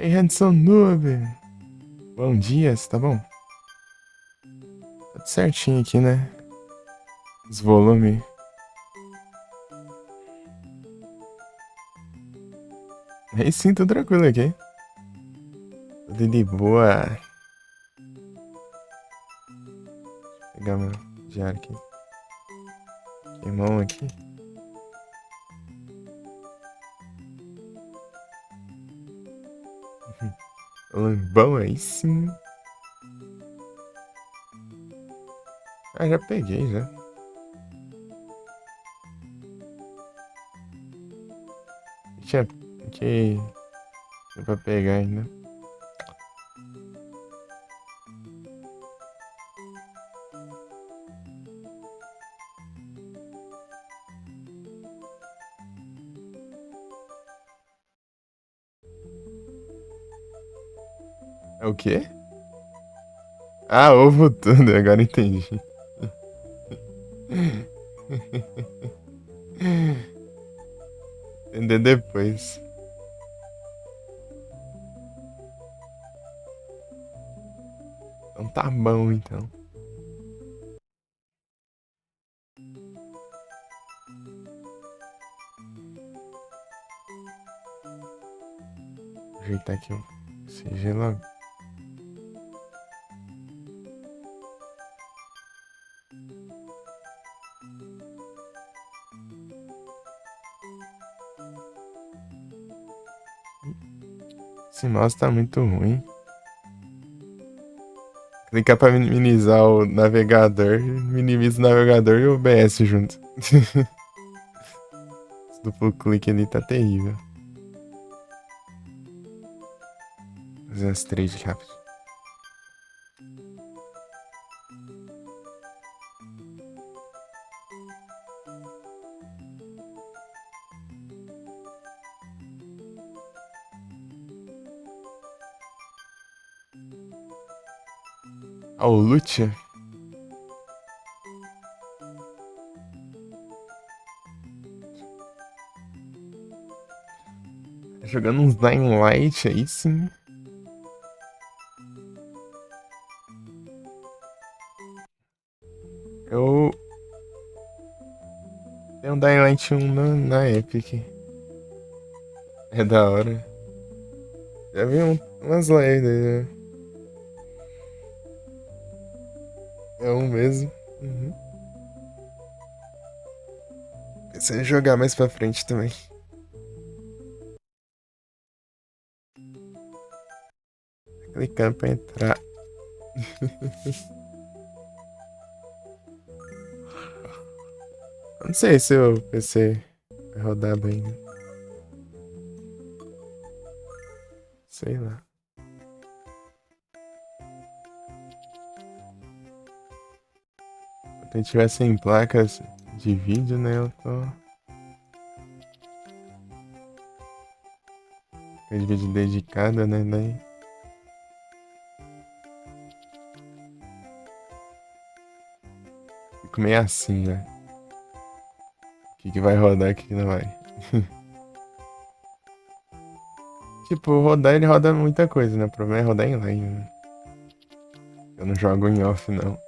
Ei, Hanson Noob! Bom dia, você tá bom? Tudo certinho aqui, né? Os volumes. Aí sim, tudo tranquilo aqui. Tudo de boa. Vou pegar meu diário aqui. Queimão aqui. Bom, aí sim. Ah, já peguei, já. Tinha que... Deu pra pegar ainda. É o quê? Ah, ovo tudo, agora entendi. Entender depois. Então tá bom, então. Vou ajeitar aqui o CG logo. Esse mouse tá muito ruim. Clicar pra minimizar o navegador, minimiza o navegador e o OBS junto. Esse duplo clique ali tá terrível. Vou fazer umas trade rápido. Ah, o Lutia? Jogando uns Dying Light aí sim. Eu tenho um Dying Light 1 na Epic. É da hora. Já vi umas lives aí, né? É um mesmo. Uhum. Pensei em jogar mais pra frente também. Clicando pra entrar. Não sei se o PC vai rodar bem, né? Sei lá. Se eu tivesse em placas de vídeo, né? Eu tô. De vídeo dedicada, né? Daí fico meio assim, né? O que vai rodar e o que não vai. Tipo, rodar ele roda muita coisa, né? O problema é rodar em live, né? Eu não jogo em off, não.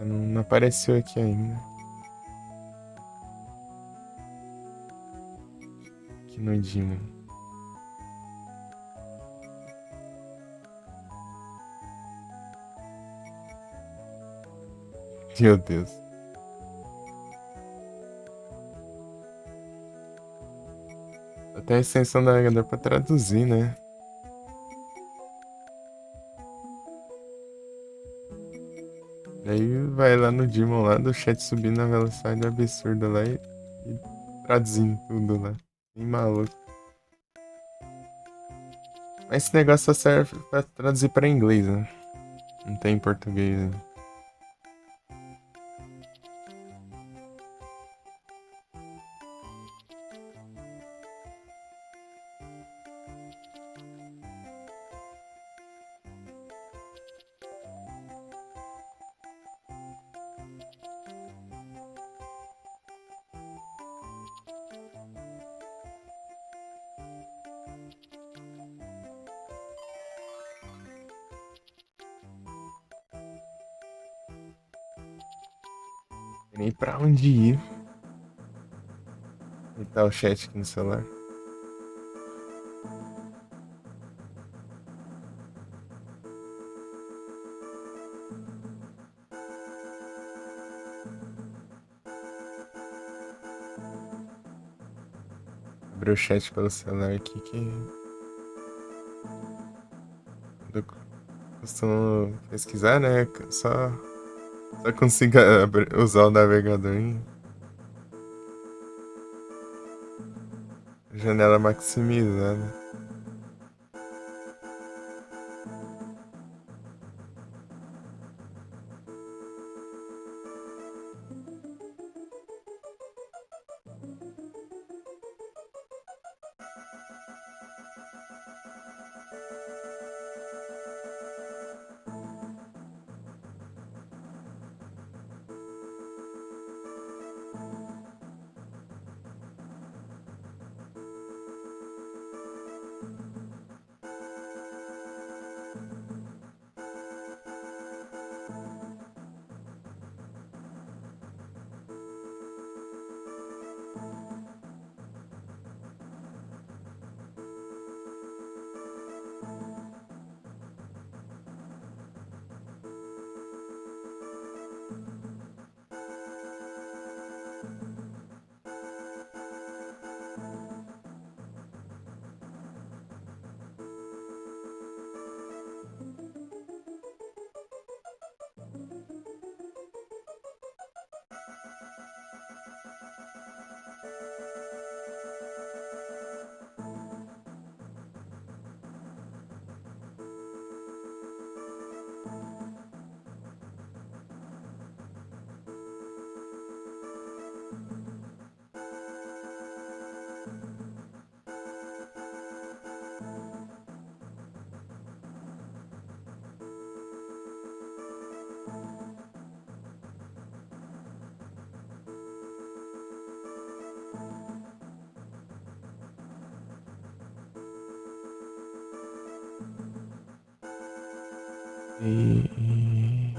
Não apareceu aqui ainda. Aqui no Dino. Meu Deus. Até a extensão da dá pra traduzir, né? Aí vai lá no Demon lá do chat subindo na velocidade absurda lá e traduzindo tudo lá. Bem maluco. Mas esse negócio só serve pra traduzir pra inglês, né? Não tem em português, né? Tem nem pra onde ir. E tá o chat aqui no celular. Abri o chat pelo celular aqui que eu costumo pesquisar, né? Só consigo usar o navegador em janela maximizada. E...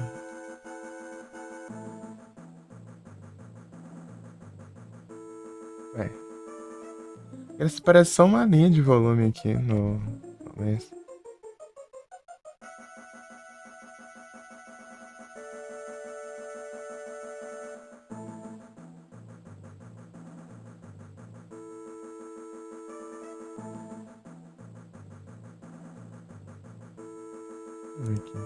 Ué. Esse parece só uma linha de volume aqui no começo. Aqui.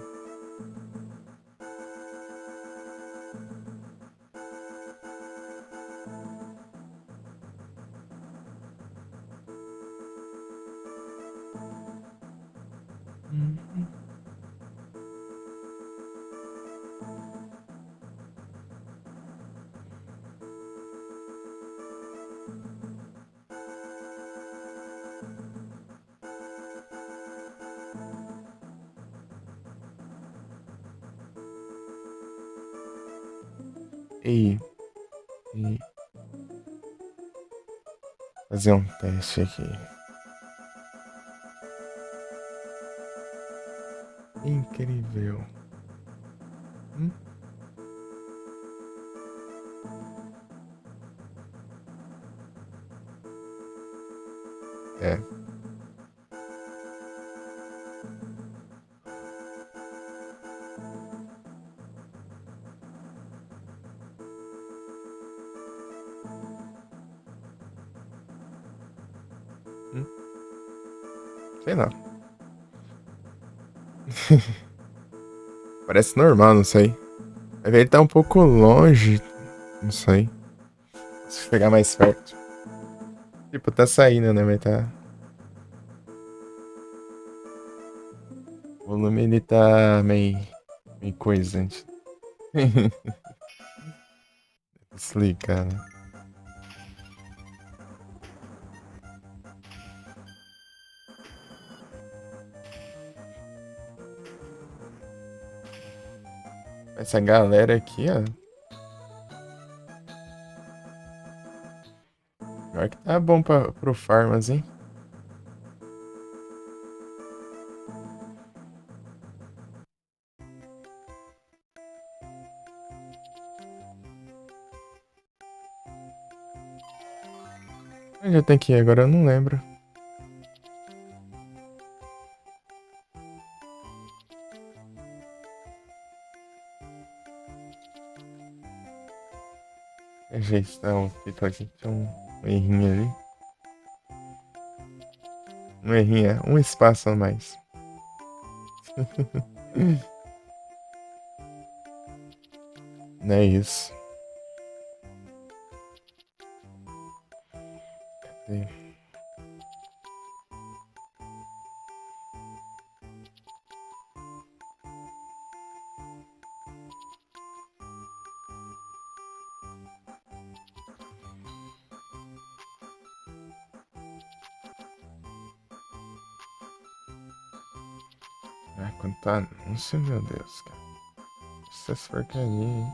Uhum. E, e fazer um teste aqui. Incrível. Hum? É. Hum? Sei lá. Parece normal, não sei. Vai ver, ele tá um pouco longe. Não sei. Se pegar mais perto. Tipo, tá saindo, né? Mas tá. O volume ele tá meio coisante. Explicar, né? Essa galera aqui, ó. Pior que tá bom pro Farmas, hein? Onde eu tenho que ir agora? Eu não lembro. Rejeição. Feito aqui. Tinha um errinho ali. Um errinho, um espaço a mais. Não é isso. Cadê? Ah, quanto anúncio, meu Deus, cara. Essas porcaria, hein?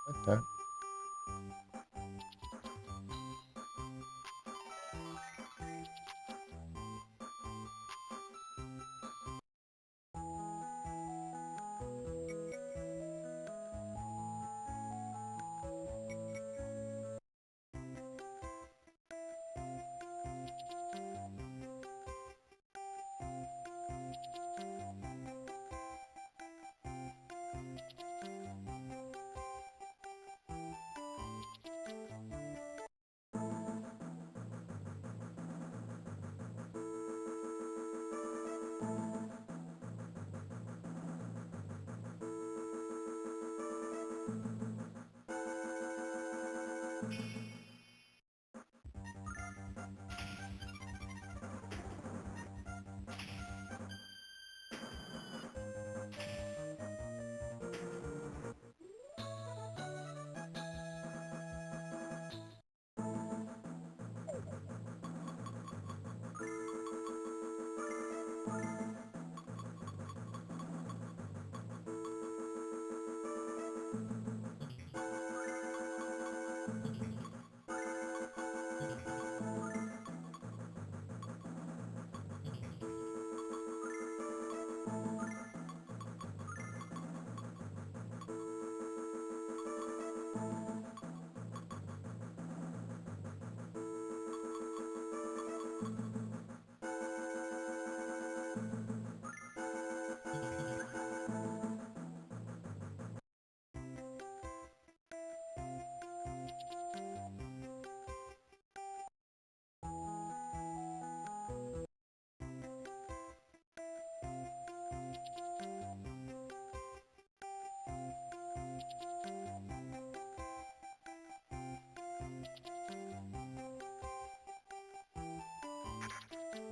Ah, tá.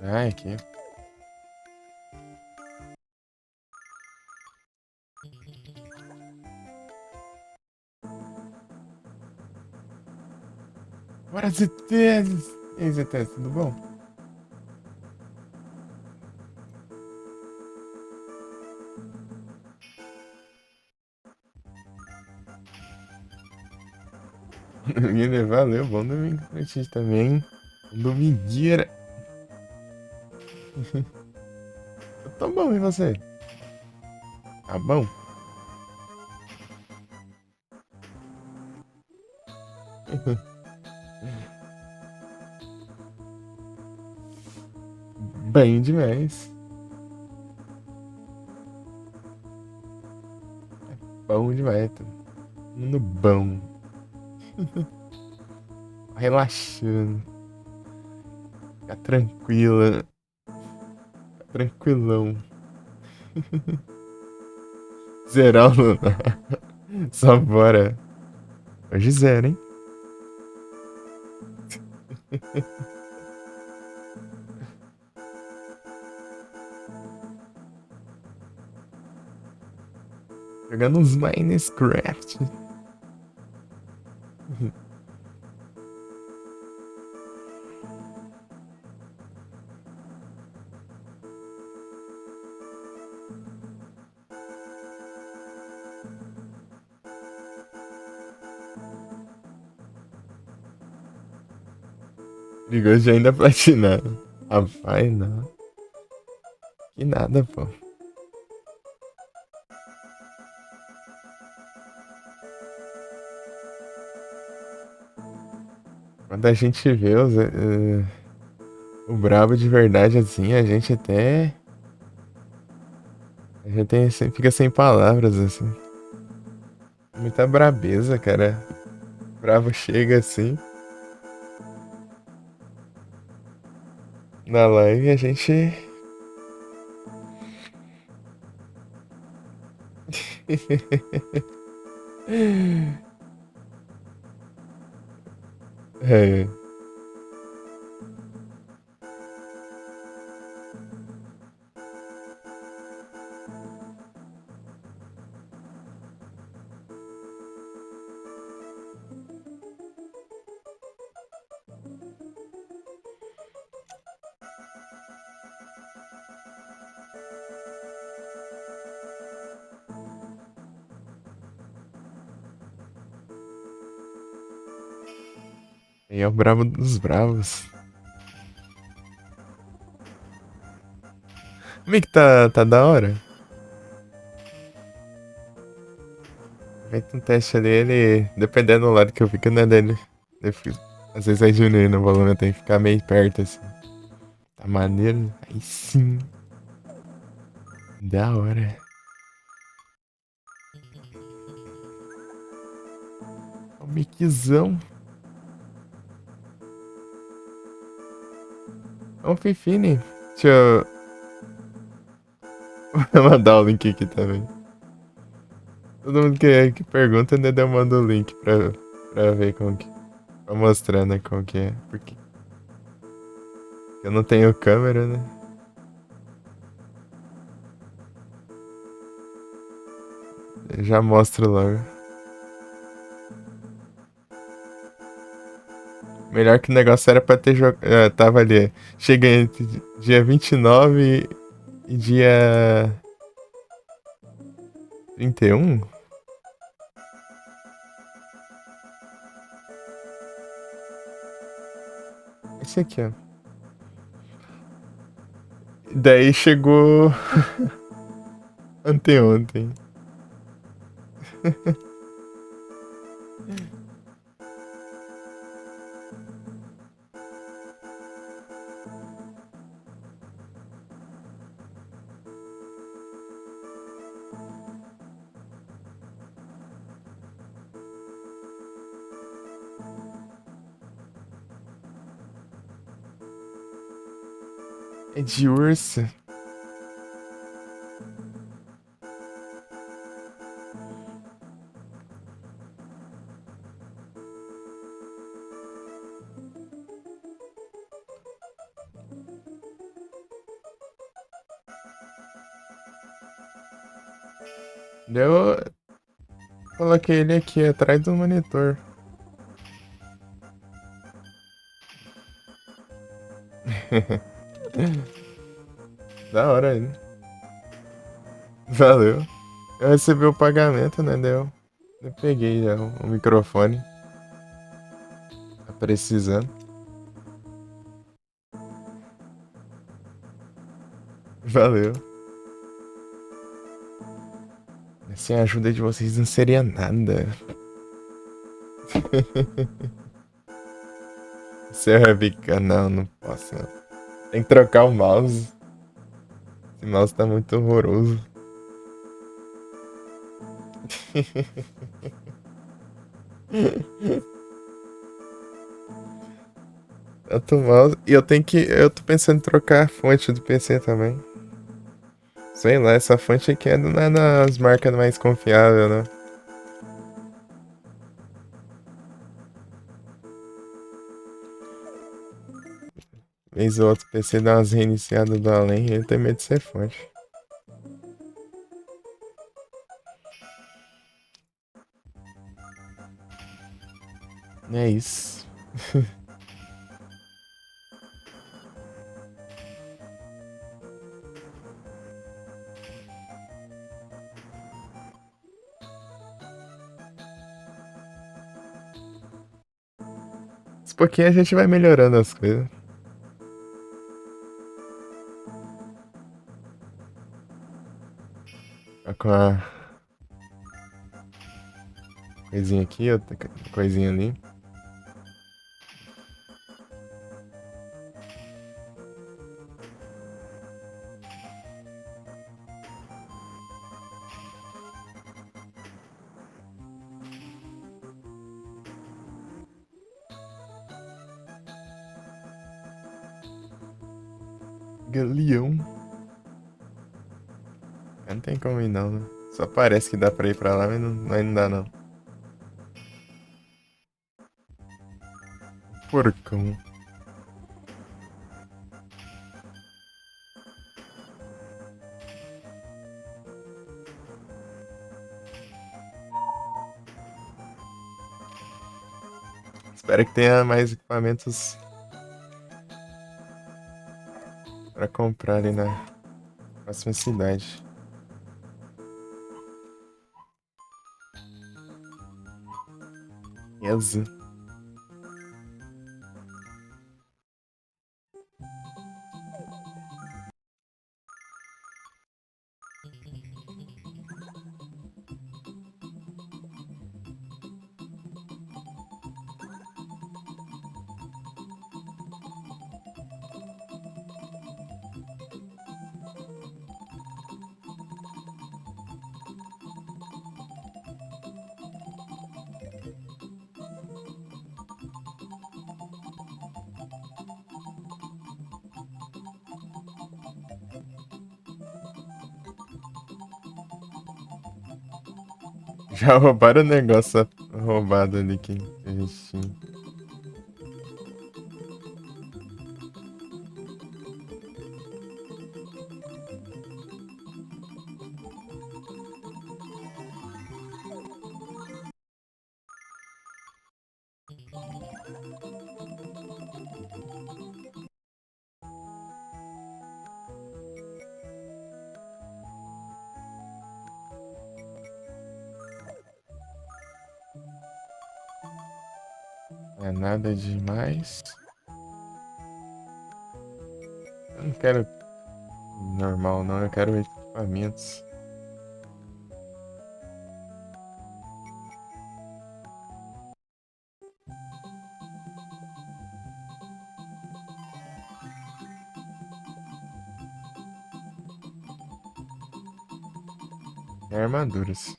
Ai, aqui. Bora, ZT! E aí, ZT, tudo bom? Maravilha, valeu, bom domingo pra ti também. Domingueira. Eu tô bom, e você? Tá bom? Bem demais. bom demais. Tá mundo bom. Relaxando. Fica tranquila. Fica tranquilão. Zerão, Luna. Só bora. Hoje zero, hein? Jogando uns Minecraft. Perigoso de ainda platinar. Rapaz, não. Que nada, pô. Quando a gente vê o brabo de verdade assim, a gente até. A gente fica sem palavras, assim. Muita brabeza, cara. Bravo chega assim. Na live a gente. É. E é o brabo dos bravos. Como é que tá da hora? Feito um teste ali, ele. Dependendo do lado que eu fico, né, dele. Às vezes é diminuindo o volume, eu tenho que ficar meio perto assim. Tá maneiro? Aí sim. Da hora. O miquizão. É um Fifine. Deixa eu mandar o link aqui também. Todo mundo que pergunta, né, eu mando o link pra ver como que. Pra mostrar, né, como que é. Porque eu não tenho câmera, né? Eu já mostro logo. Melhor que o negócio era pra ter jogado. Tava ali. Cheguei entre dia 29 e dia 31. Esse aqui, ó. Daí chegou anteontem. É de urso. Eu coloquei ele aqui atrás do monitor. Da hora ele. Valeu. Eu recebi o pagamento, né? Eu peguei já o microfone. Tá precisando. Valeu. Sem a ajuda de vocês não seria nada. Seu webcam, não posso. Não. Tem que trocar o mouse. Esse mouse tá muito horroroso. Tanto mouse. E eu tenho que. Eu tô pensando em trocar a fonte do PC também. Sei lá, essa fonte aqui não é das marcas mais confiáveis, né? Vez ou outro PC dá umas reiniciadas do além e ele tem medo de ser fonte. É isso. Aos pouquinho a gente vai melhorando as coisas. Tá com a coisinha aqui, outra coisinha ali. Galeão. Não tem como ir não, né? Só parece que dá pra ir pra lá, mas não dá não. Porcão. Espero que tenha mais equipamentos pra comprar ali na próxima cidade. Yes. Já roubaram o negócio roubado ali que a gente tinha. Não é nada demais. Eu não quero normal, não. Eu quero equipamentos. E armaduras.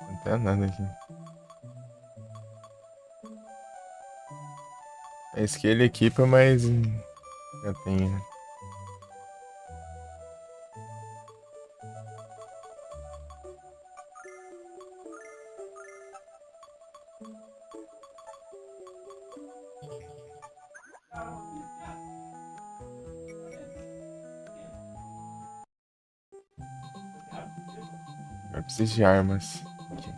Não tem nada aqui. É isso que ele equipa, mas já tem, né? Eu preciso de armas. Aqui.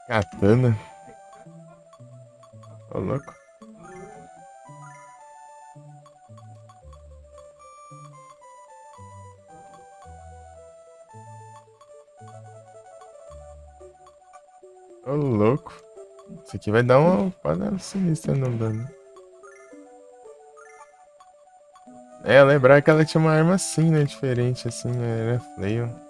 Katana. Ô, louco. Ô, louco. Isso aqui vai dar uma panela sinistra no dano. É, lembrar que ela tinha uma arma assim, né? Diferente, assim, era flail.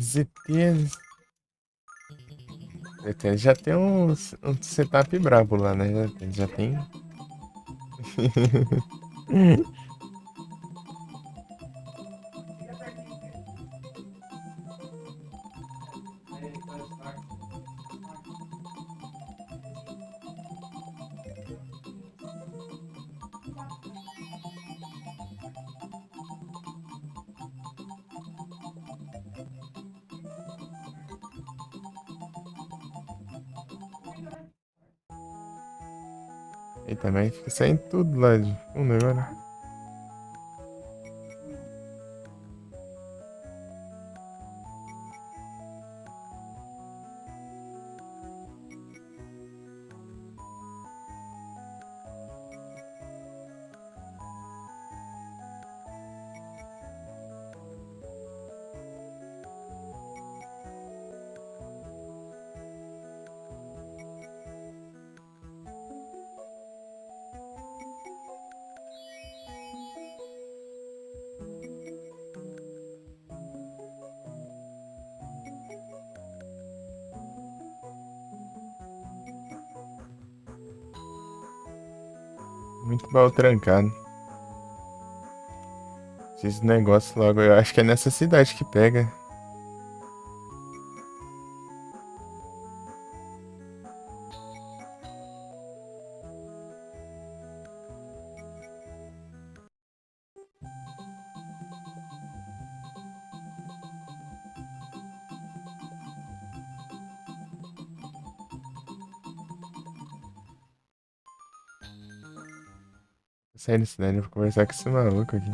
ZT. ZT já tem um setup brabo lá, né? Já tem. E também fica saindo tudo lá de fundo agora. Muito mal trancado. Esse negócio logo, eu acho que é nessa cidade que pega. Sair da cidade pra conversar com esse maluco aqui.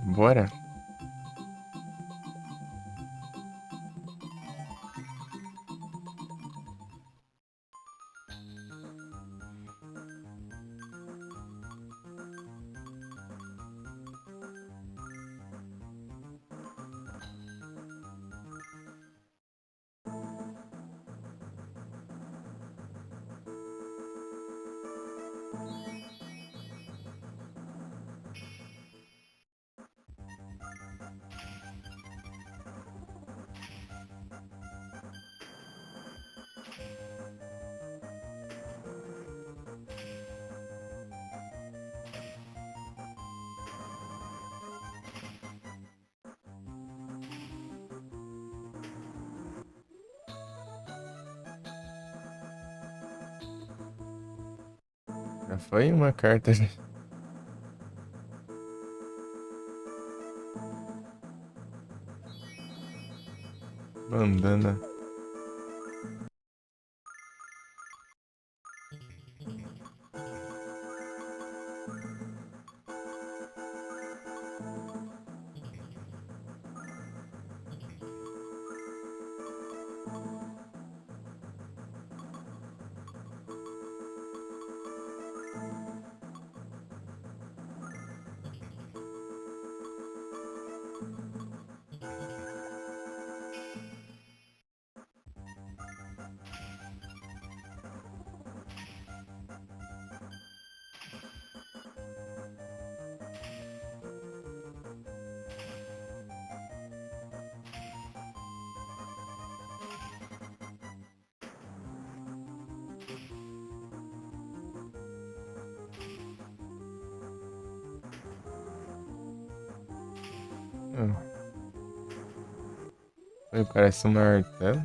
Bora? Já foi uma carta. Bandana. Ah, parece um martelo.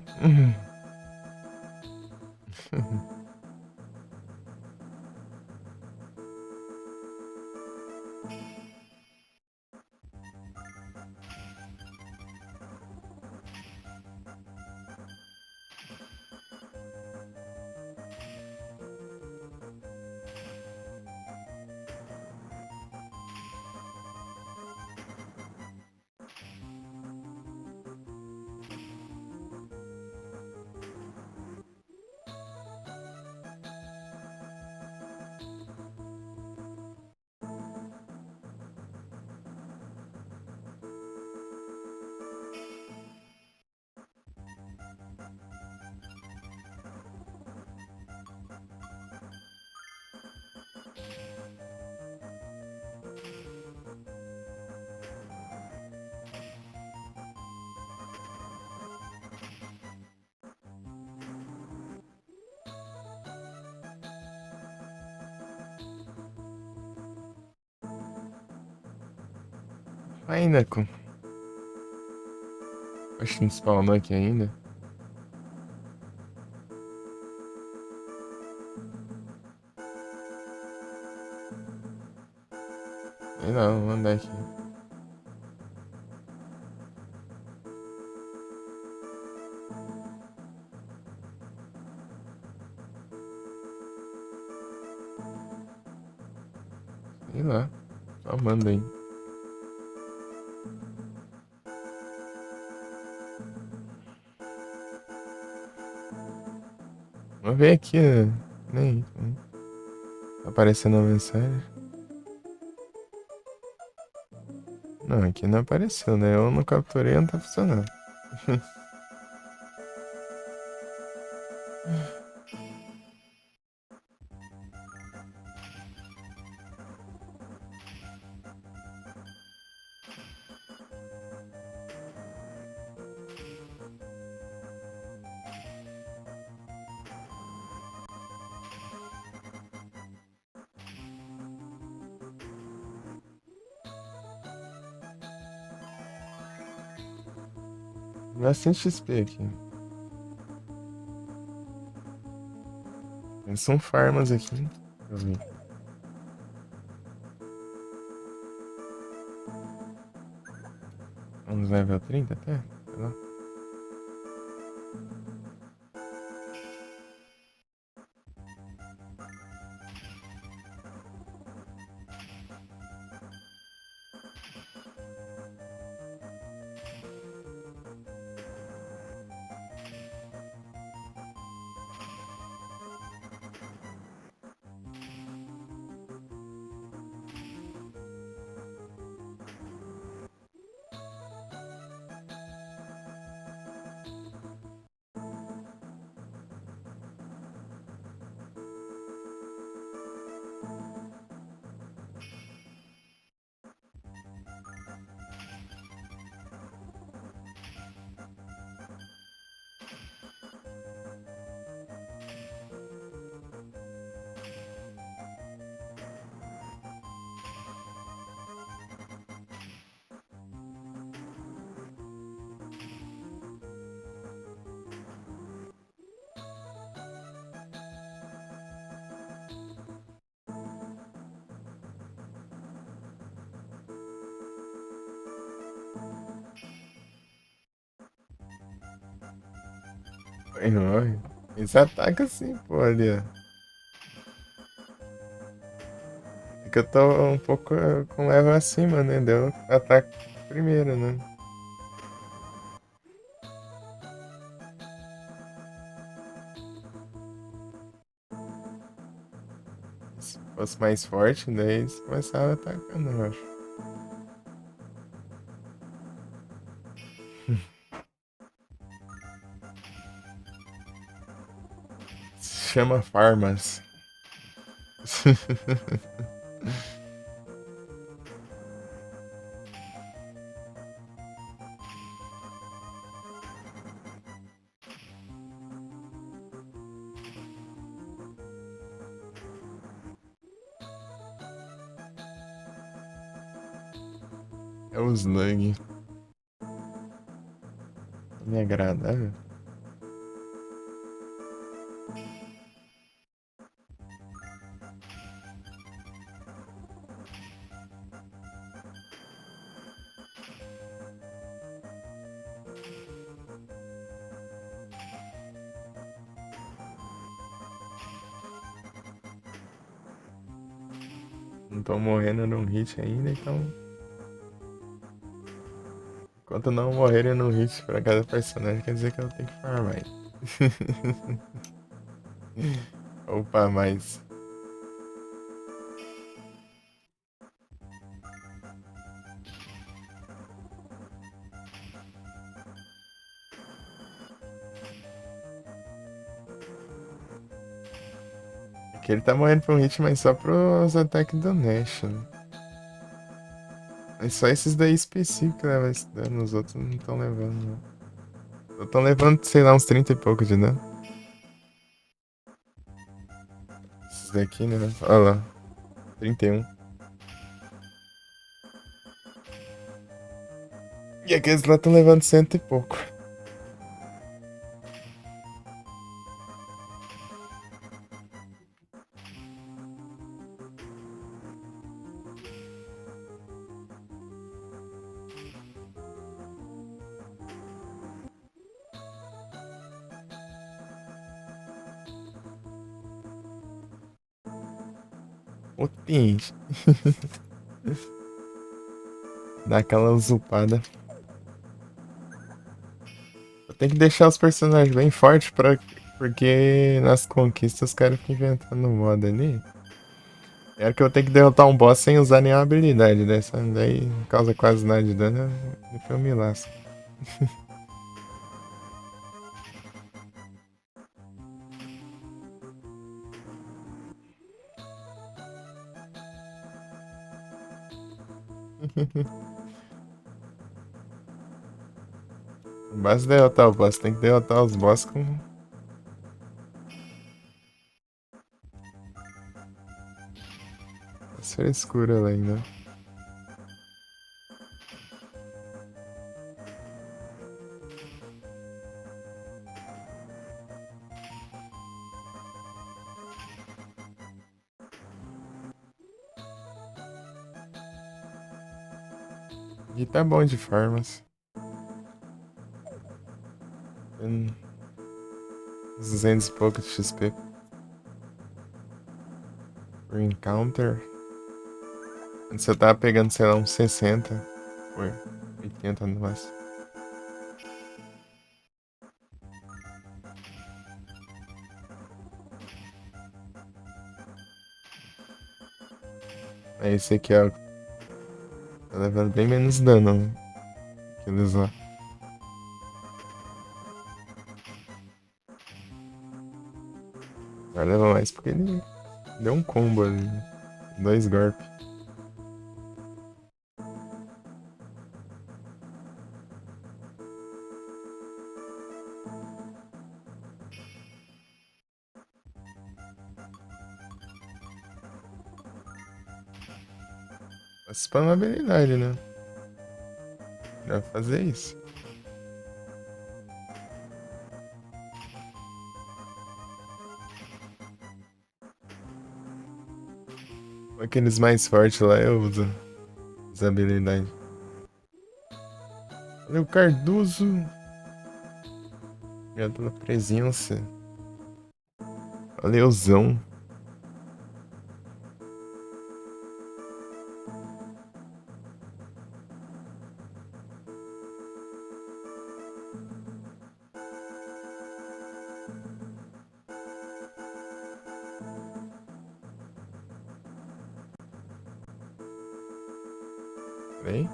Ainda com. Acho que não spawnou aqui ainda. Sei não, vou andar aqui. Sei lá. Só manda aí. Vamos ver aqui, né? Nem. Tá aparecendo a mensagem. Não, aqui não apareceu, né? Eu não capturei, não tá funcionando. Bastante XP aqui. São farmas aqui. Deixa eu ver. Vamos level 30 até? Sei lá. Aí morre. Eles atacam assim, pô, ali, ó. É que eu tô um pouco com level acima, né? Deu ataque primeiro, né? Se fosse mais forte, daí eles começavam atacando, eu acho. Se chama Farmas. É o Slug. Me agrada. Não tô morrendo num hit ainda, então. Enquanto não morrerem num hit pra cada personagem, quer dizer que eu tenho que farmar mais. Opa, mais. Aqui ele tá morrendo pra um hit, mas só pros ataques do Nash, né? É só esses daí específicos que levam esse dano, os outros não estão levando, não. Só estão levando, sei lá, uns 30 e pouco de dano. Esses daqui, né? Olha lá, 31. E aqueles lá estão levando cento e pouco. Potente. Dá aquela usupada. Eu tenho que deixar os personagens bem fortes porque nas conquistas os caras ficam inventando moda ali. É que eu tenho que derrotar um boss sem usar nenhuma habilidade dessa. Daí não causa quase nada de dano. Depois eu me lasco. Não basta derrotar o boss, tem que derrotar os boss com. As frescuras lá ainda. E tá bom de farmas. Tem uns 200 e pouco de XP por encounter. Antes eu tava pegando, sei lá, uns 60 por 80 no máximo. É esse aqui, ó. Tá levando bem menos dano, né? Que eles lá. Vai levar mais porque ele deu um combo ali, né? Dois golpes. Spam uma habilidade, né? Dá pra fazer isso. Aqueles mais fortes lá eu uso as habilidades. Olha o Cardoso. Obrigado pela presença. Valeuzão. Vem.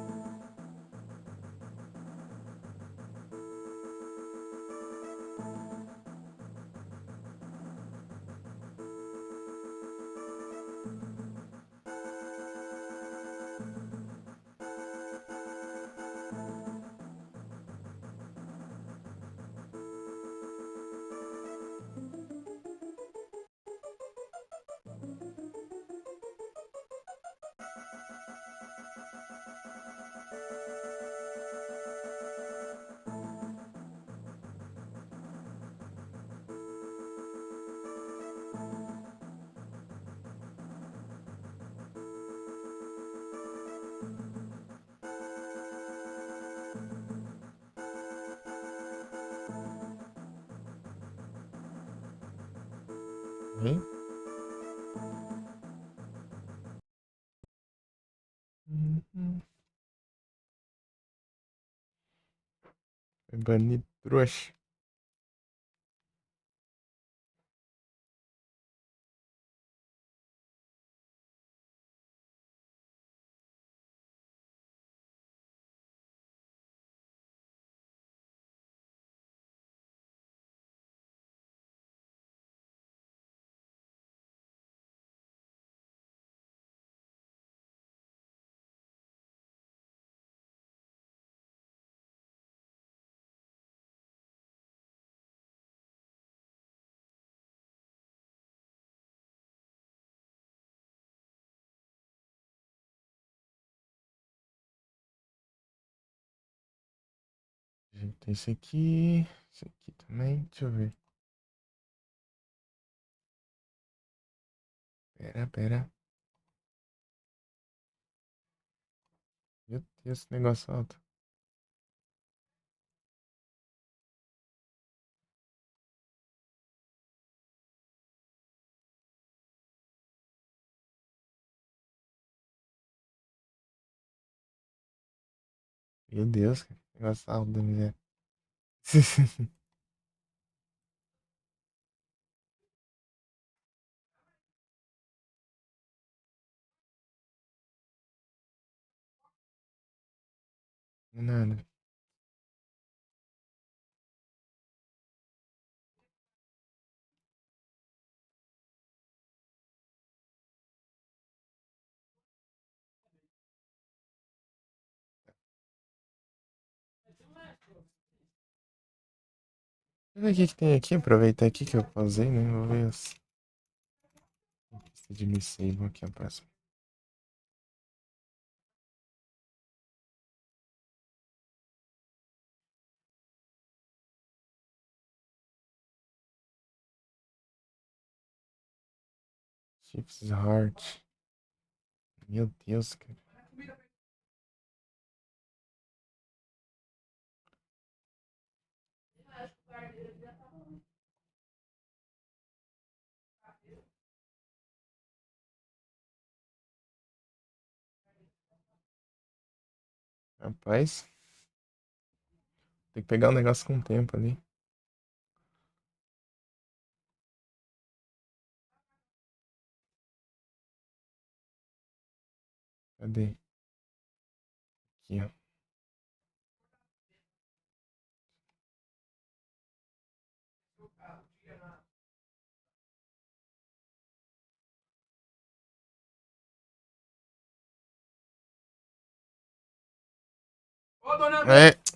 Vem. Uhum. Foi banido, trouxa. Tem esse aqui. Esse aqui também. Deixa eu ver. Pera, pera. Meu Deus, esse negócio alto. Meu Deus, cara. Negócio alto da mulher. Nada. Deixa eu ver o que que tem aqui. Aproveitar aqui que eu pausei, né? Vou ver as. Pista de missile. Vou aqui a próxima. Chips Heart. Meu Deus, cara. Rapaz, tem que pegar o negócio com o tempo ali. Cadê? Aqui, ó. É.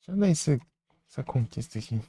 Deixa eu dar essa conquista aqui.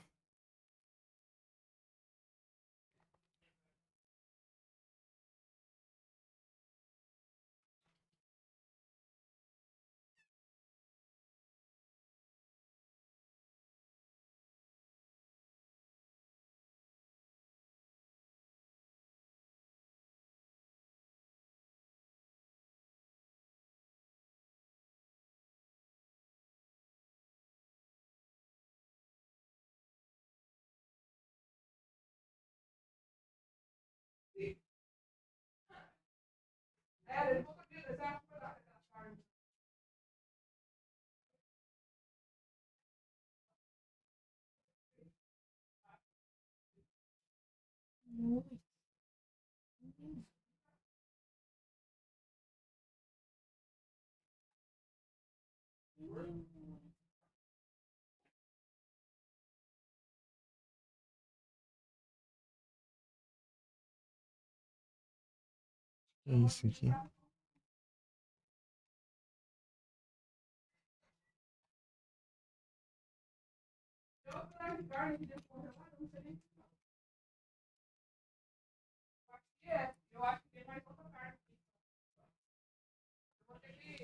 Que é isso aqui?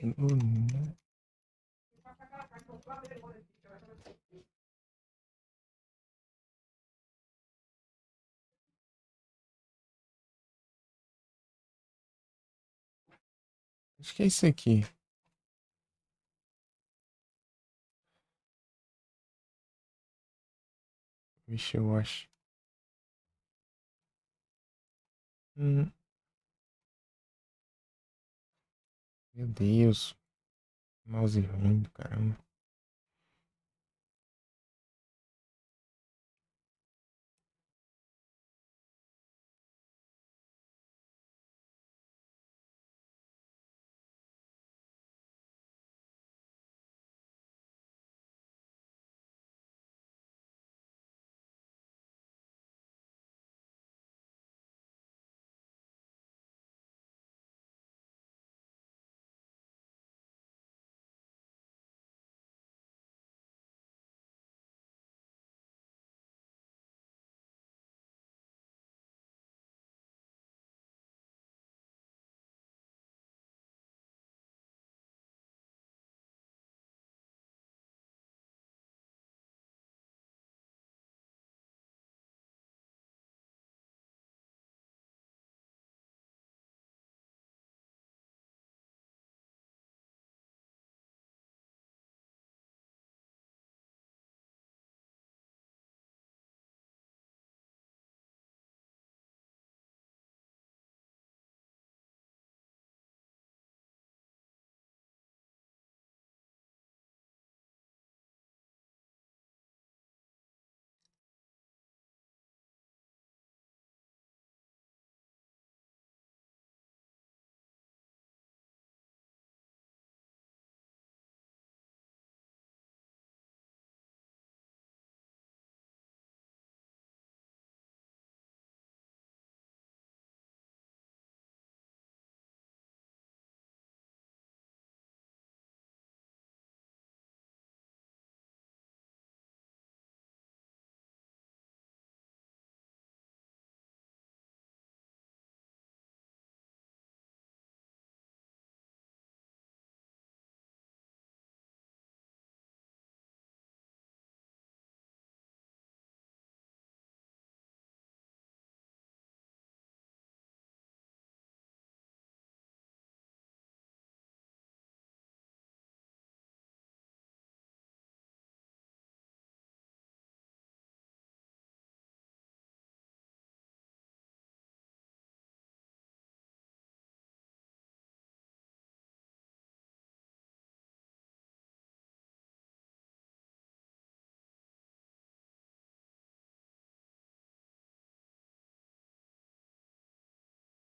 Hum, Acho que é isso aqui. Vixe, eu acho. Hum, Meu Deus. Mouse ruim do caramba.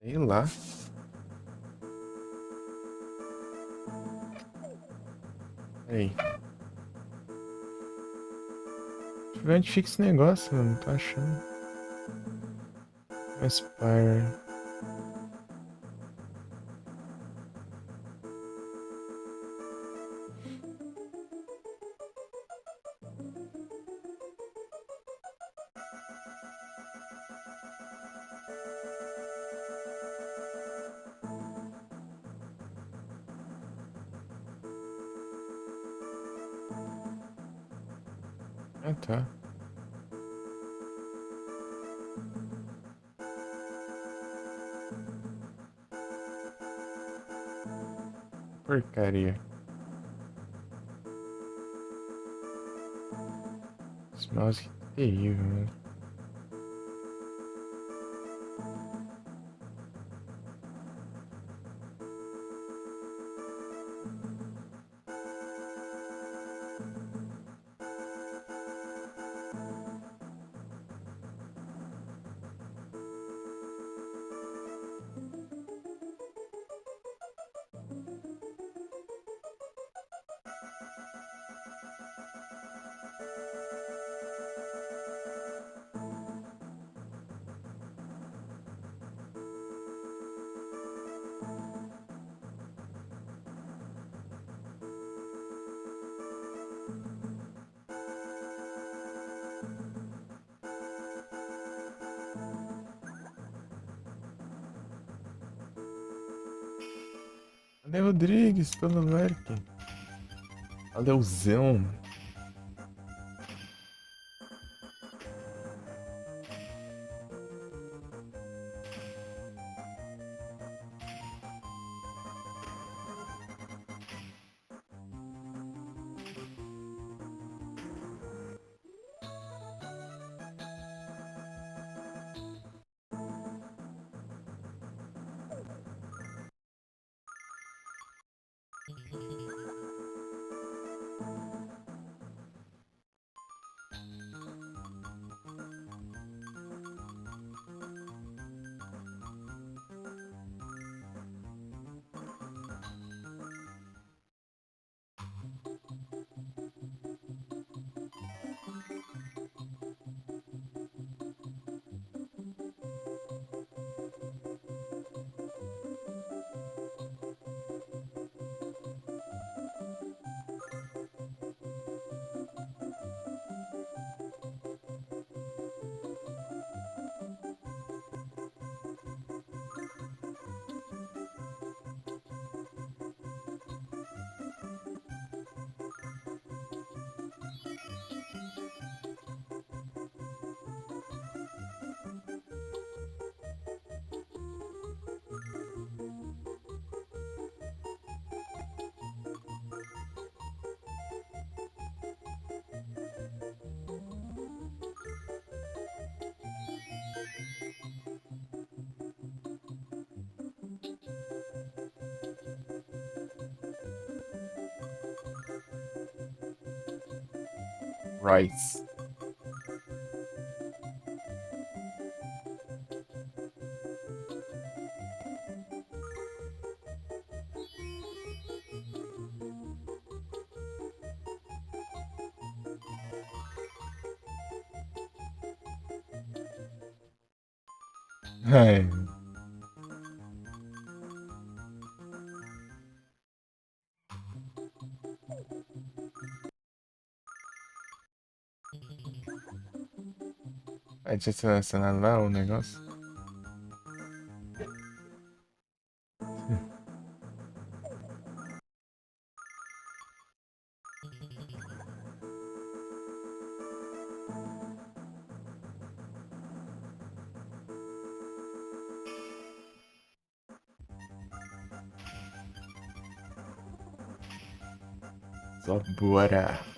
Sei lá. Aí. Deixa eu ver onde fica esse negócio, mano. Não tô achando. Aspire. Ah, tá. Porcaria. Esse mouse que terrível, mano. Ale Rodrigues, pelo like. Aleuzão. Rice. Ai. A gente selecionado lá o negócio. Só bora.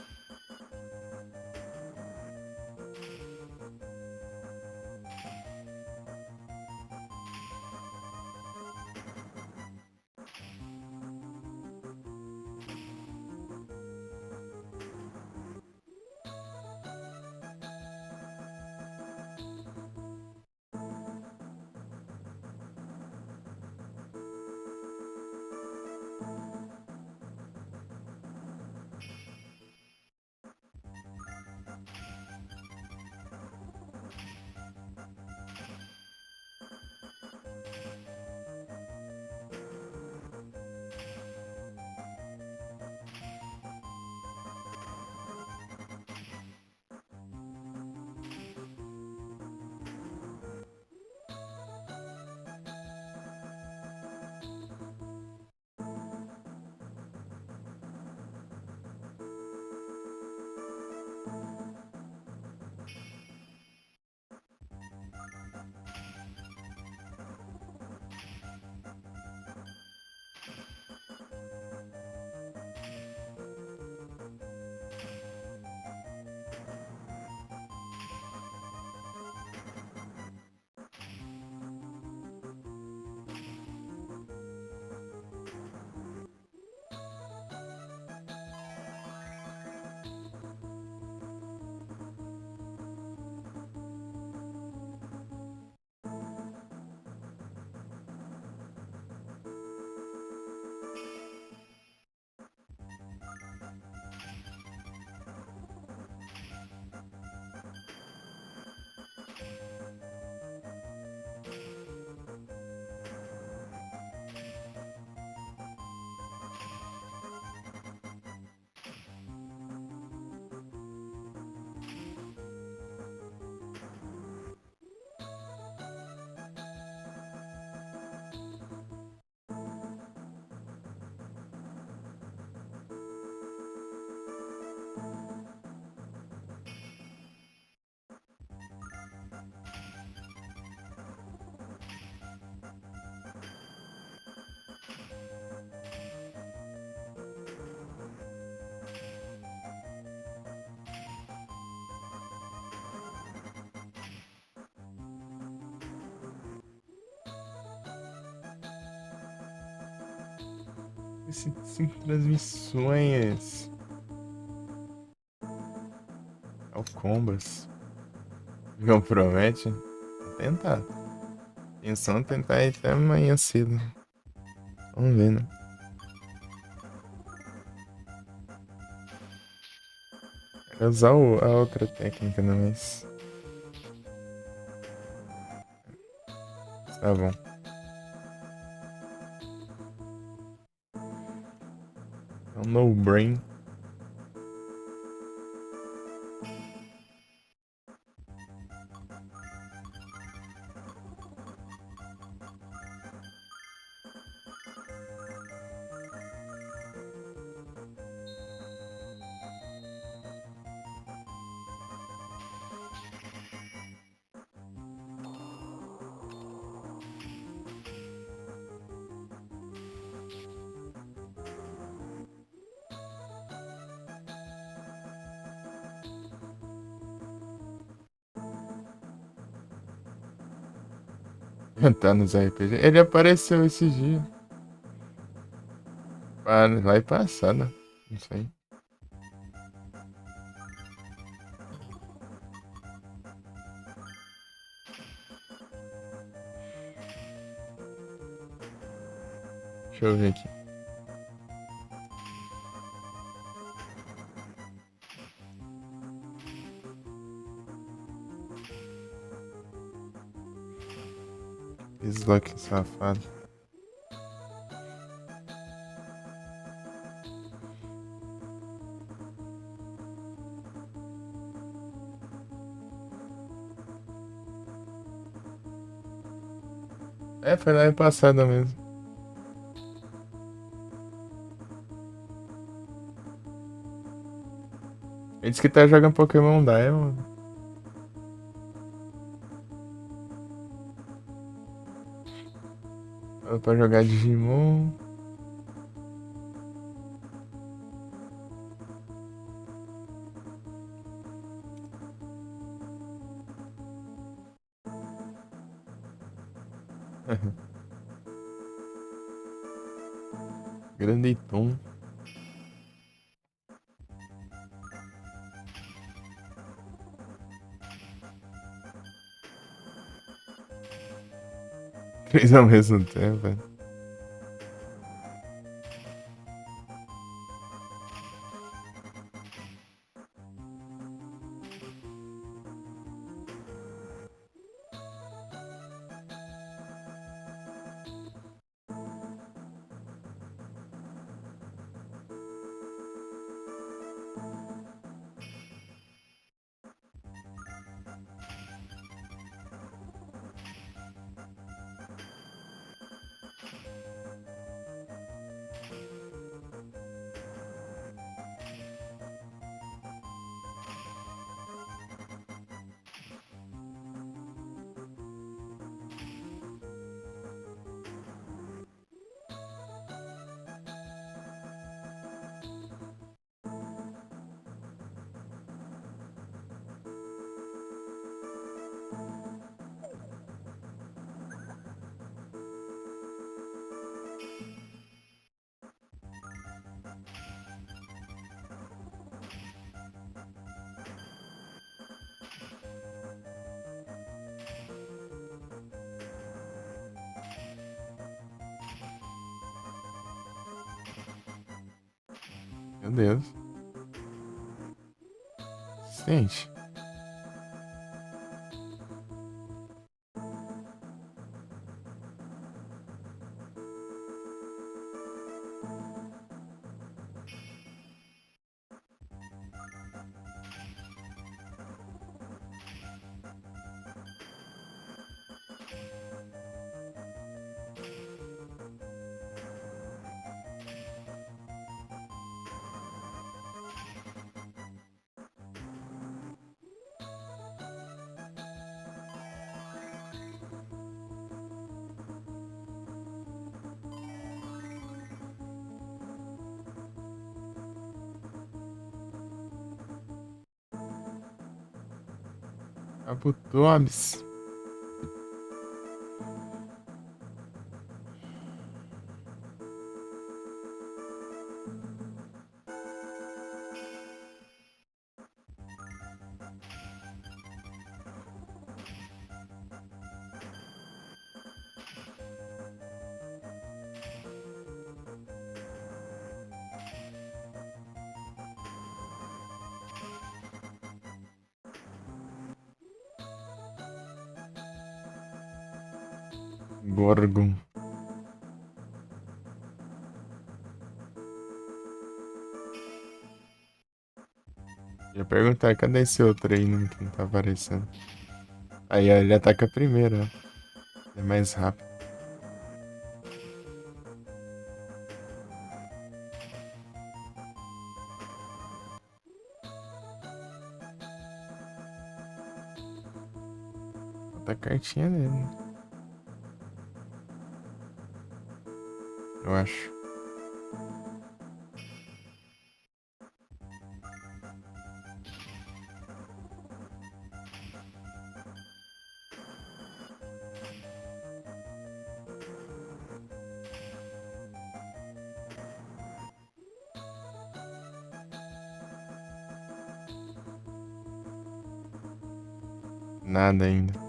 Cinco transmissões. Alcombas. Não promete? Vou tentar. Pensando em tentar ir até amanhã cedo. Vamos ver, né? Quero usar a outra técnica, né? Mas. Tá bom. É um no brain. Tá nos RPG. Ele apareceu esses dias. Vai passar, né? Não sei. Deixa eu ver aqui. Slug safado. É, foi lá em passada mesmo. Ele disse que tá jogando Pokémon Diamond. Falou pra jogar Digimon. Grande Tom. Três ao mesmo tempo, velho. Meu Deus. Gente. Kabutops. Gorgon. Ia perguntar, cadê esse outro aí que não tá aparecendo? Aí, ó, ele ataca primeiro, ó. É mais rápido. Bota a cartinha dele, né? Eu acho. Nada ainda.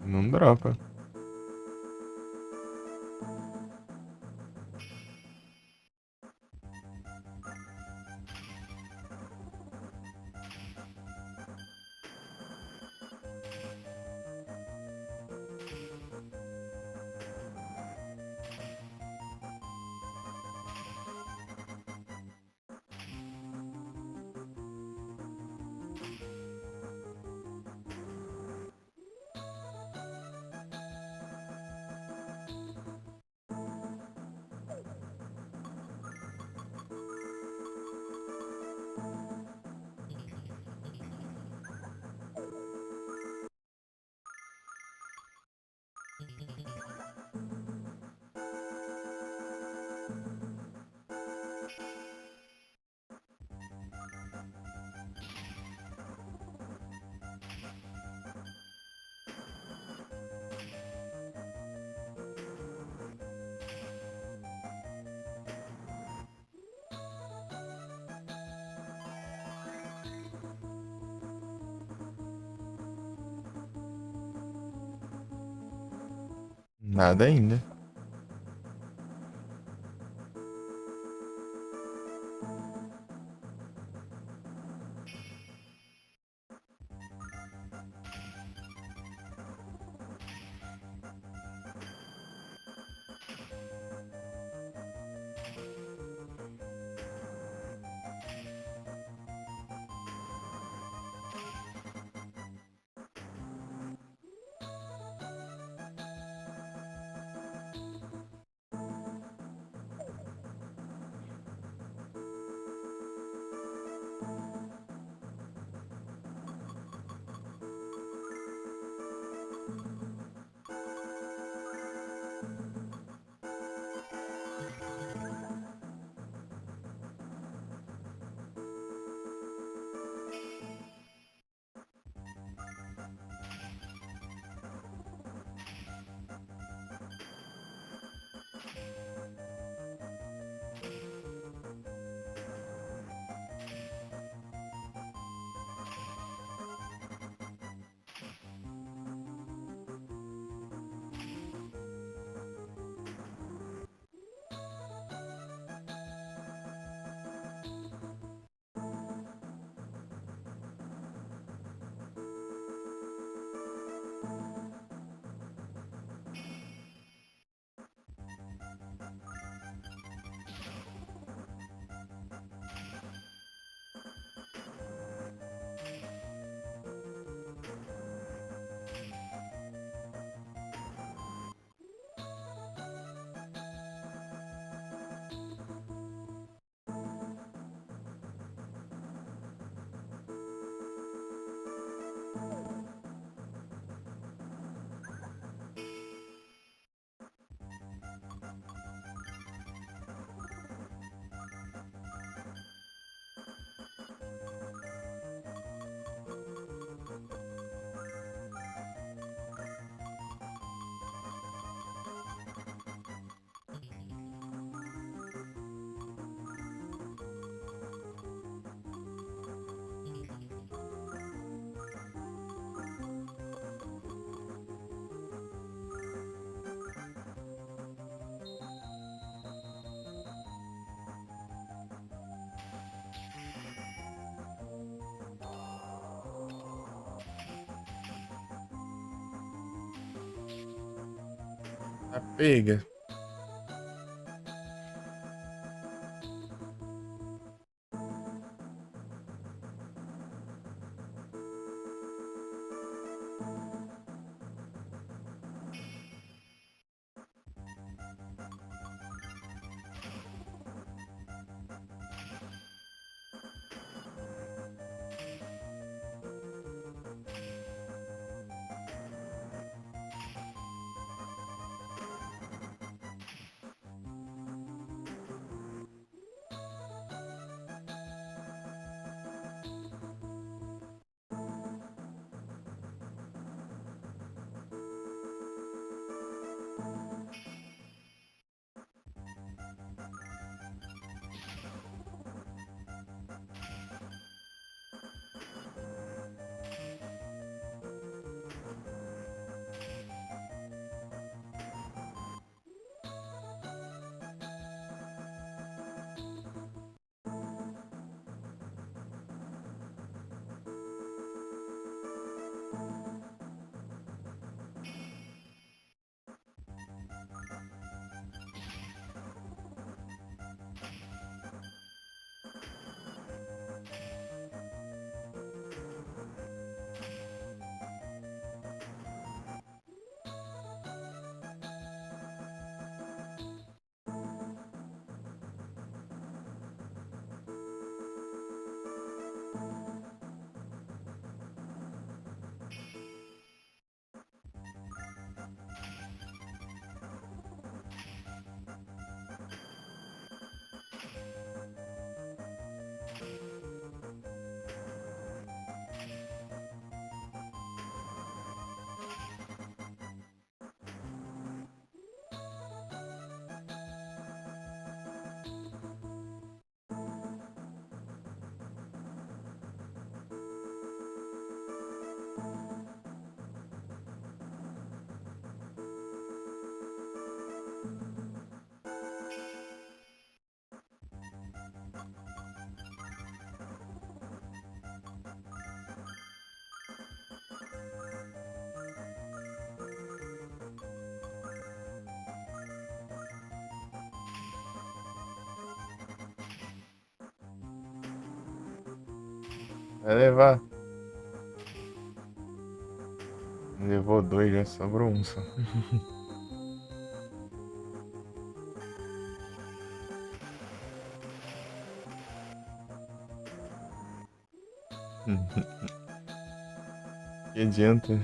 Não dropa. Nada ainda. Tá pega. Vai levar. Levou dois, já sobrou um só. Que adianta?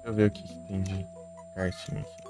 Deixa eu ver o que, que tem de cartinha aqui.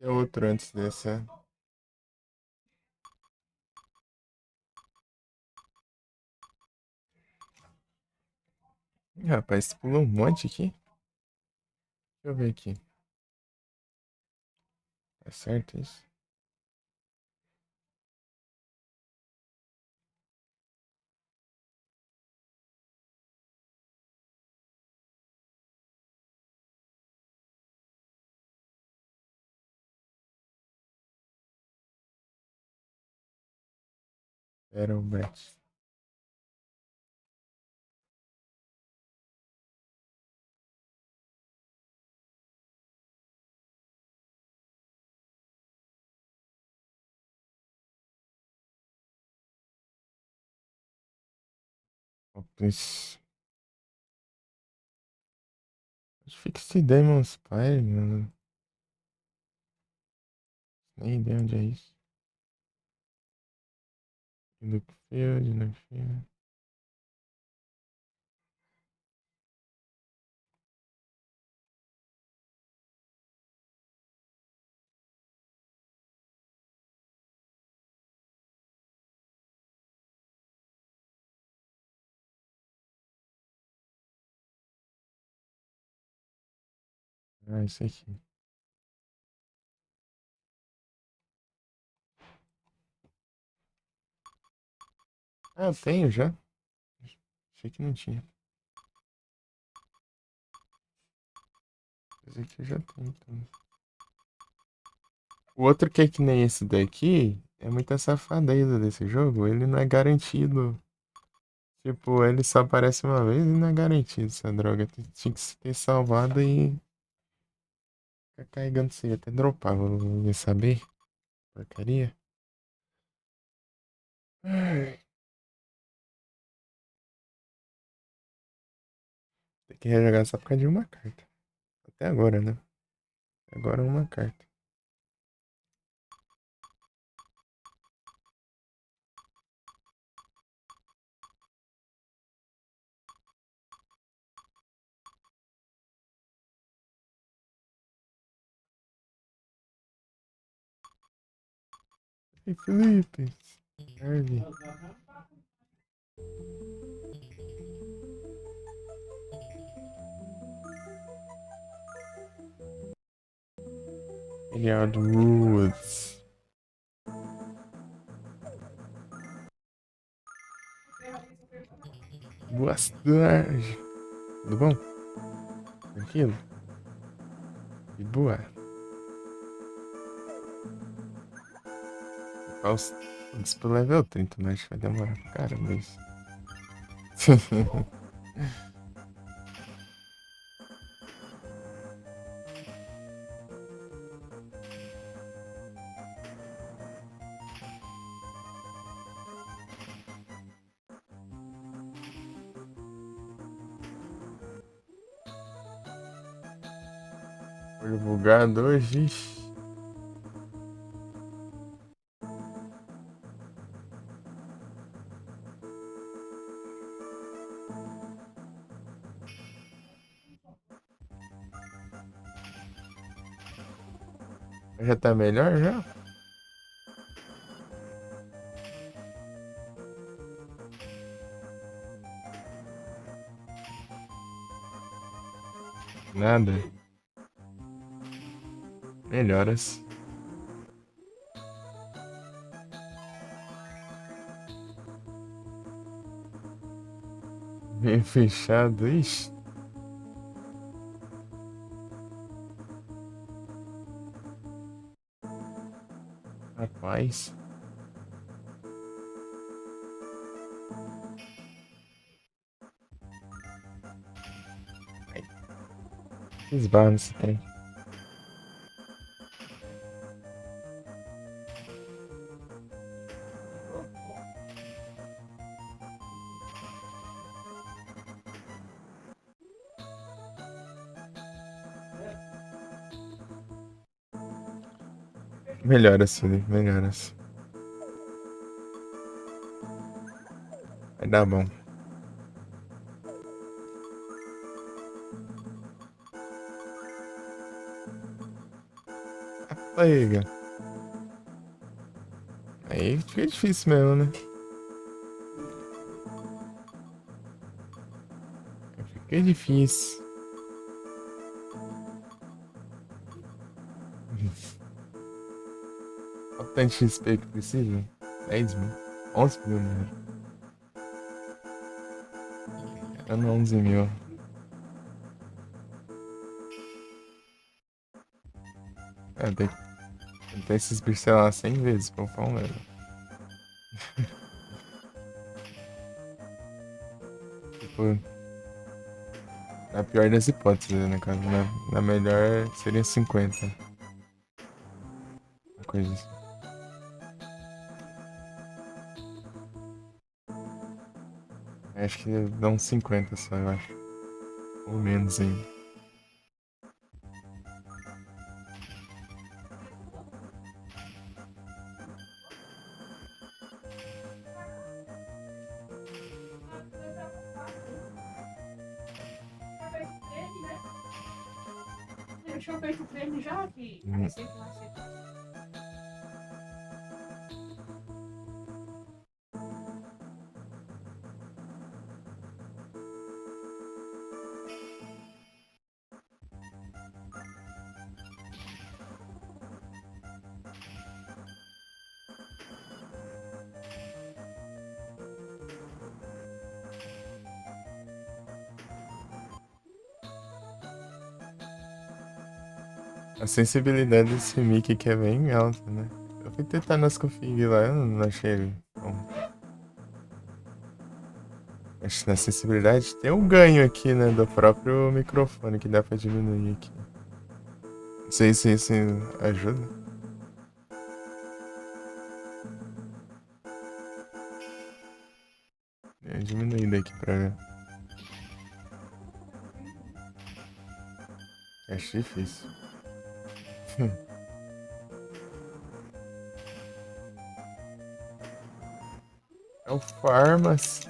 É outro antes desse, é. Ih, rapaz, pulou um monte aqui. Deixa eu ver aqui. Tá certo isso? Era o bet. Ops. Fixed Demon Spire, mano. Nem ideia onde é isso. Look Field, Look Field. Ah, isso aqui. Ah, eu tenho já. Achei que não tinha. Esse aqui eu já tenho, então. O outro que é que nem esse daqui é muita safadeza desse jogo. Ele não é garantido. Tipo, ele só aparece uma vez e não é garantido essa droga. Tinha que ter salvado e ficar carregando você. Até dropava, não ia saber. Porcaria. Ai, tem que rejogar só por causa de uma carta. Até agora, né? Agora uma carta. E Felipe. Serve. Eliard Woods. Boas tardes. Tudo bom? Tranquilo? De boa? Vamos pro level 30, mas vai demorar pra caramba isso. Foi bugado hoje. Ixi. Já tá melhor já? Nada. Melhoras. Bem fechado. Ixi. Rapaz. Ai, esbarra nesse trem. Melhoras, Felipe. Melhoras. Vai dar bom. Aí, cara. Aí fica difícil mesmo, né? Fica difícil. Olha o tanto de XP que precisa. 10 mil. 11 mil, né? Era 11 mil. É, tem esses bichos, sei lá, 100 vezes pra upar um level. Tipo, na pior das hipóteses, né, cara? Na melhor seria 50. Uma coisa assim. Acho que dá uns 50 só, eu acho. Ou menos ainda. Deixa eu feito o treino já aqui. A sensibilidade desse mic aqui é bem alta, né? Eu fui tentar nas config lá, eu não achei bom. Acho que na sensibilidade tem um ganho aqui, né? Do próprio microfone que dá pra diminuir aqui. Não sei se isso ajuda. É diminuindo aqui pra ver. Acho difícil. É o Farmas.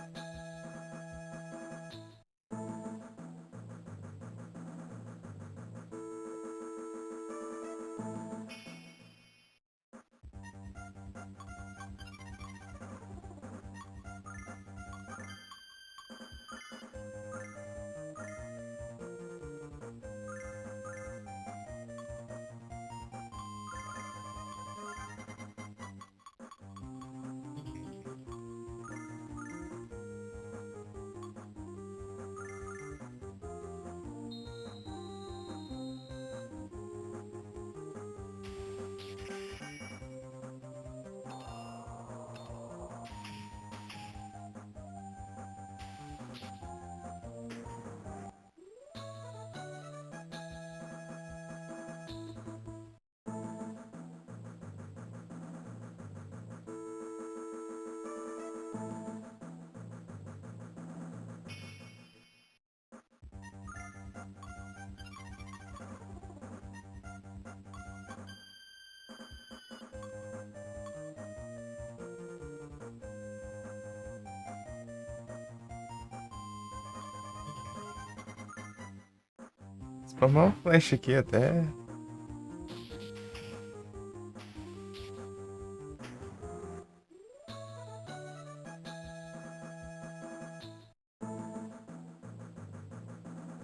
Spamar um flash aqui até.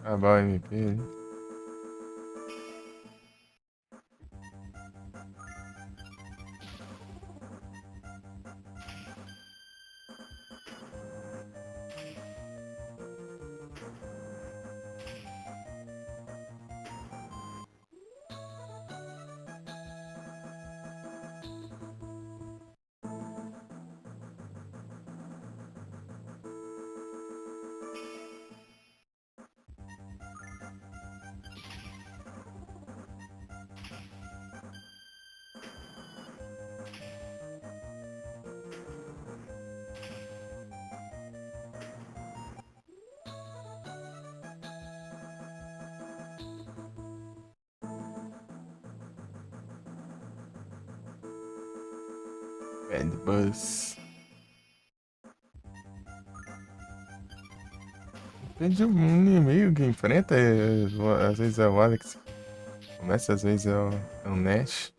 Acabar o MP. Bad Buzz. Depende de um inimigo que enfrenta. Às vezes é o Alex. Começa, às vezes é o Nash.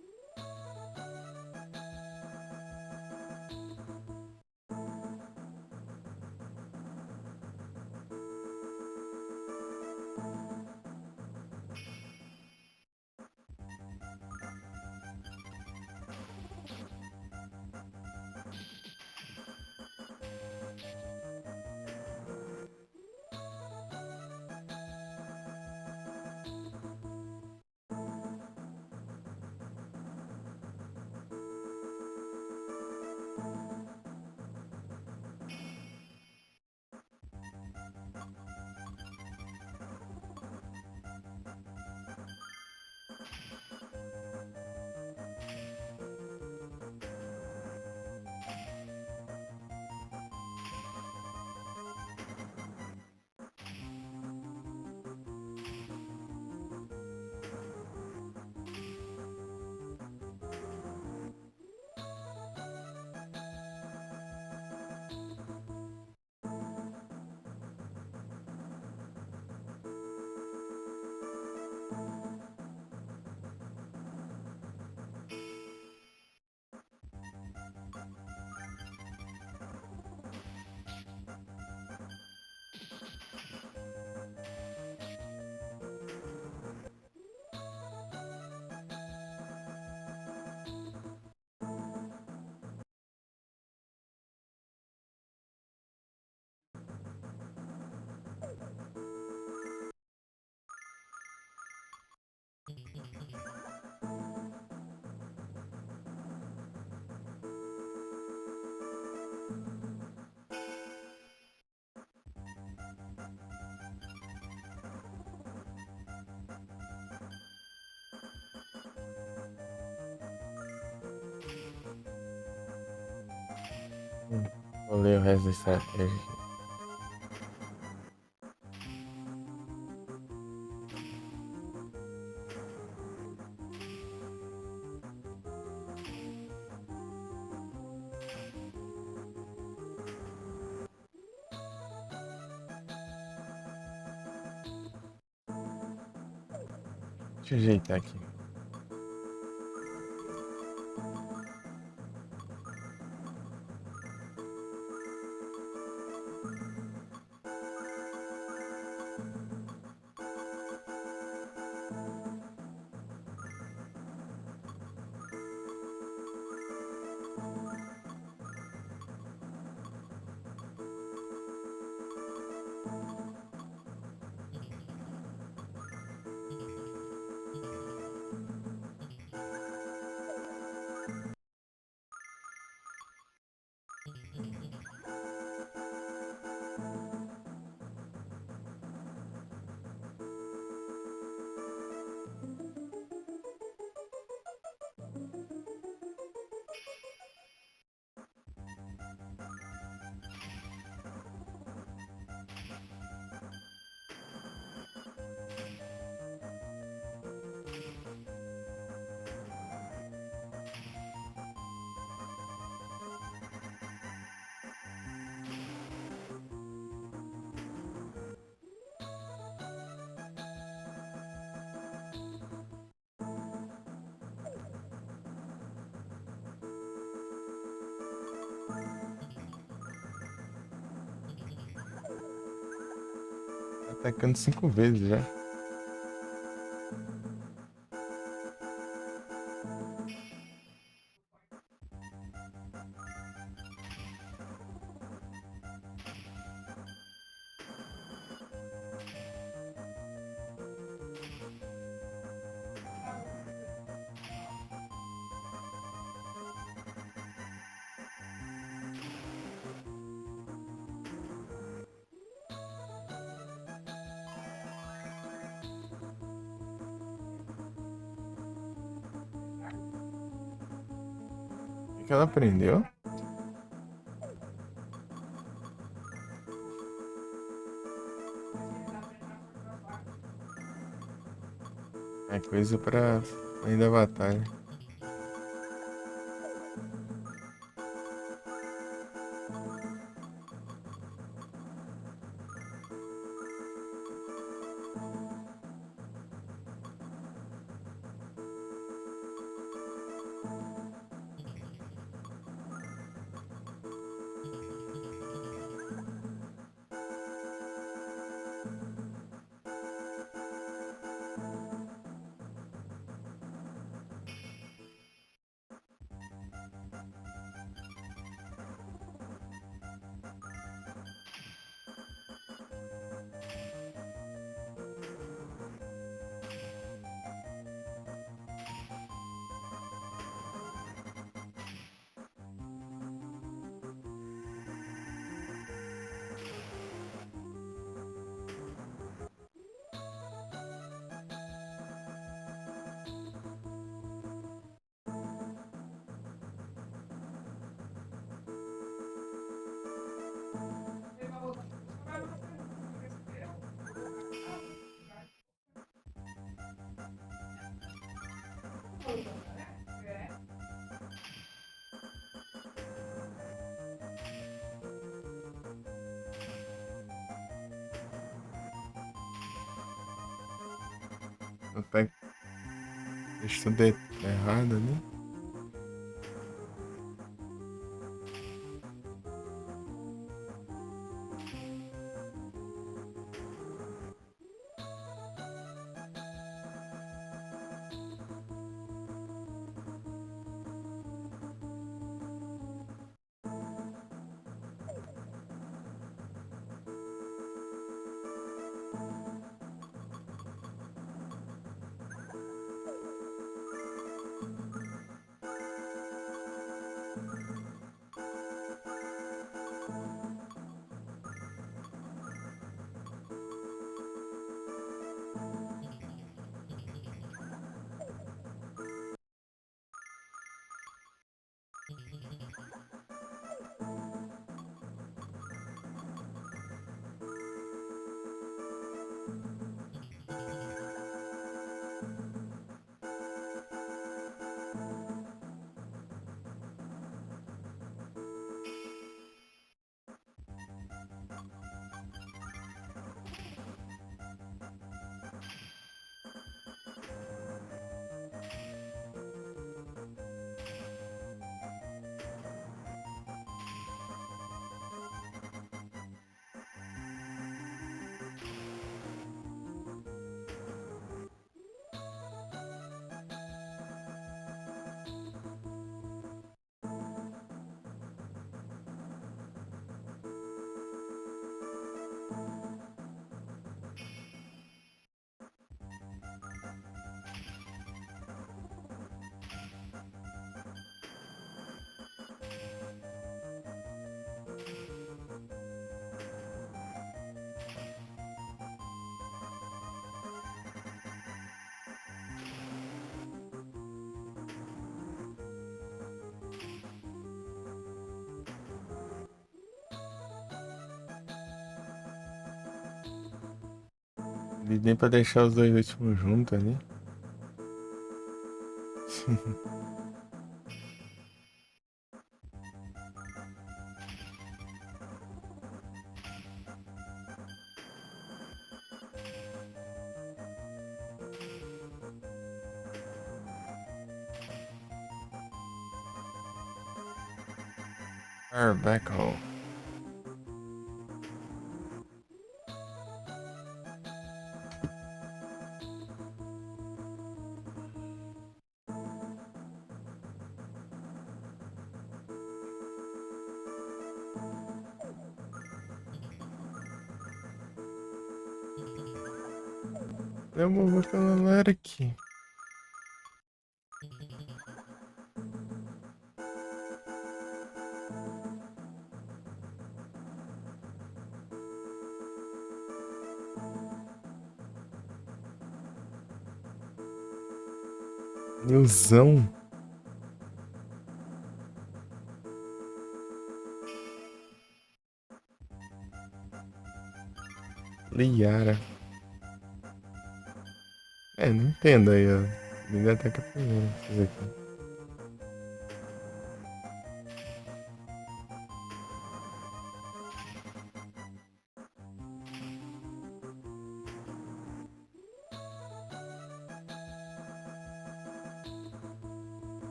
Vou ler o resto da estratégia aqui. Deixa eu ajeitar aqui. Tá atacando 5 vezes já. O que ela aprendeu? É coisa pra além da batalha. Tá, deixa tudo errado ali. E nem pra deixar os dois últimos juntos ali. Arbeco. Eu vou pela galera aqui. Nilzão. Liara. É, não entendo aí, ó. Ainda até que a primeira, esses aqui.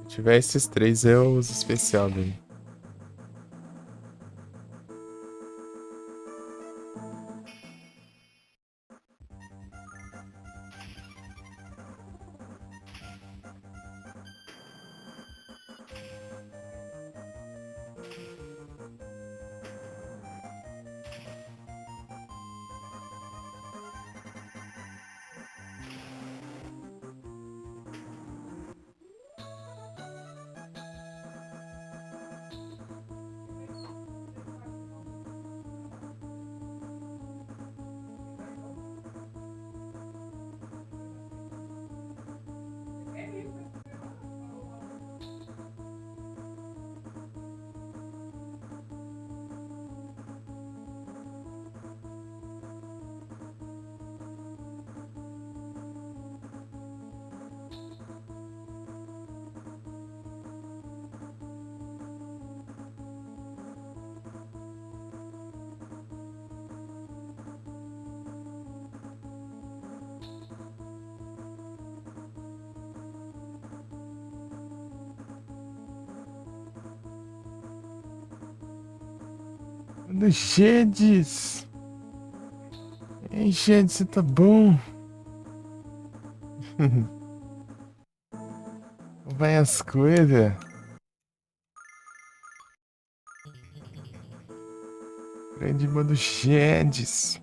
Se tiver esses três, eu uso especial dele. Do Jedes! Ei, Jedes, você tá bom? Vai as coisas. Grande mano Jedes.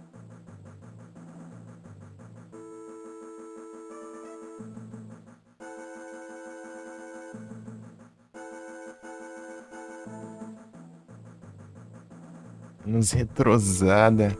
Nos retrosada.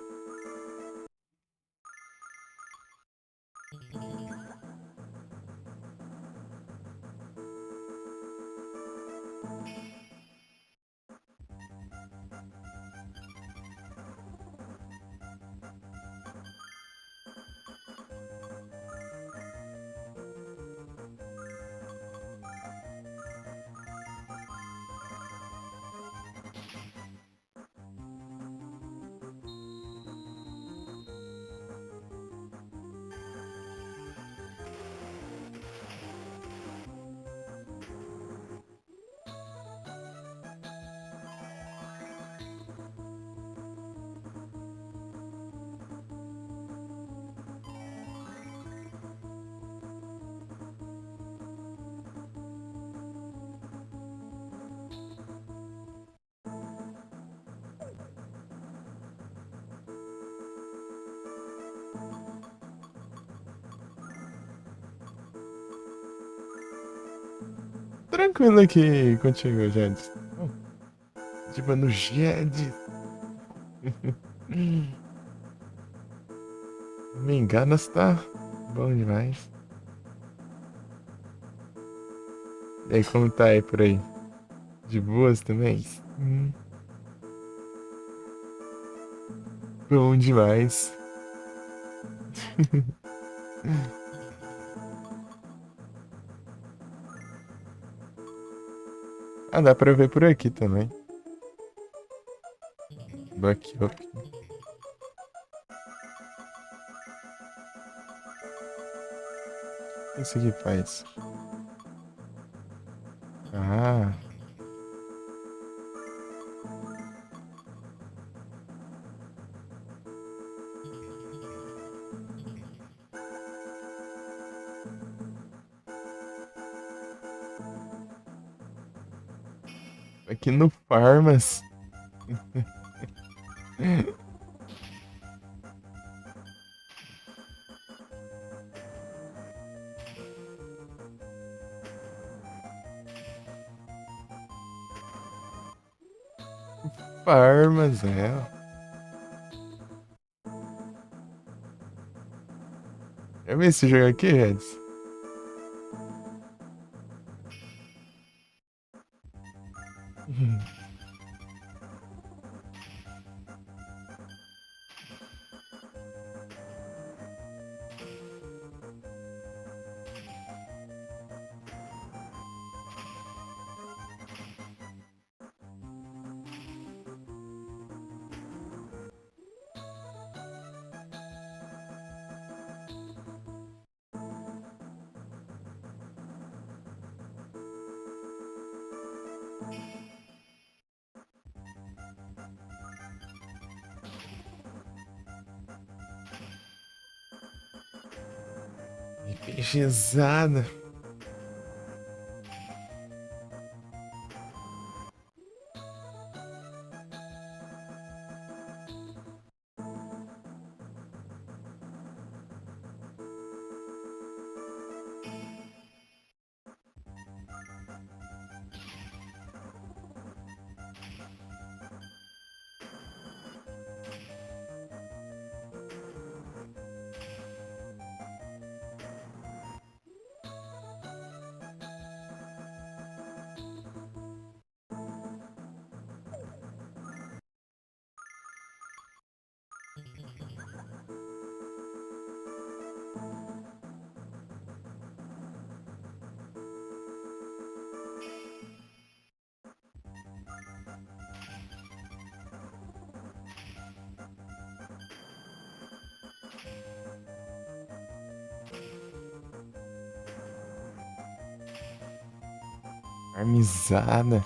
Tranquilo aqui contigo, Jedes. De mano Jedes. Me engana, você tá bom demais. E aí, como tá aí por aí? De boas também? Bom demais. Ah, dá pra ver por aqui também. Backup. O que isso aqui faz? Ah, aqui no Farmas. Farmas, é. Já vi esse jogo aqui, Reds? RPGzada. Armizada.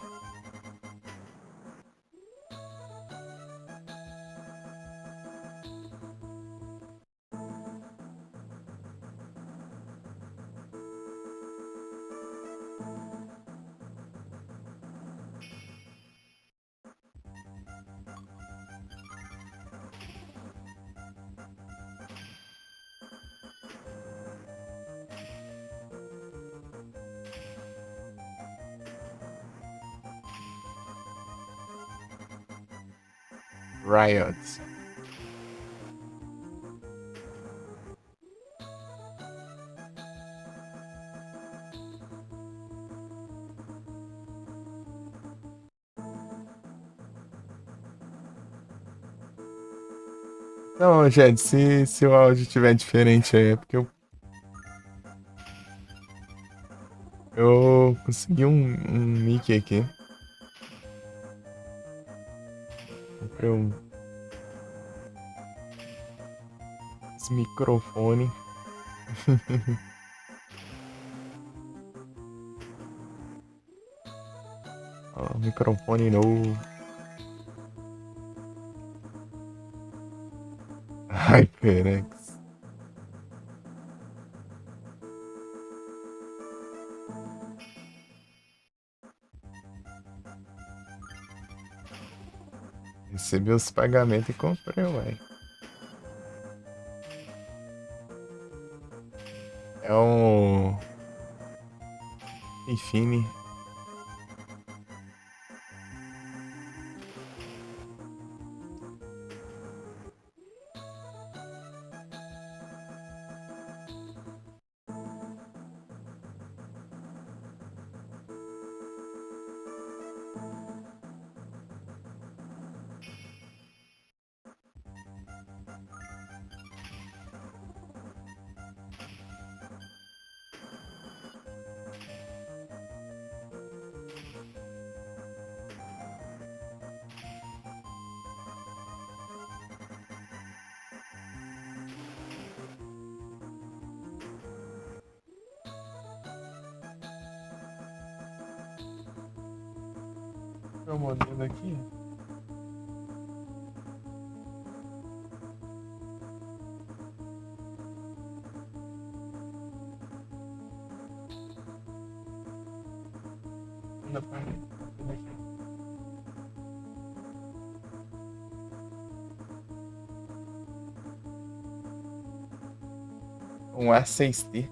Riot. Não, gente, se o áudio estiver diferente aí, é porque eu consegui um mic aqui. Comprei esse microfone. Ó, microfone novo. HyperX. Recebi os pagamentos e comprei, ué. É um Infine. É o modelo aqui. Não dá pra ver. Um A6T.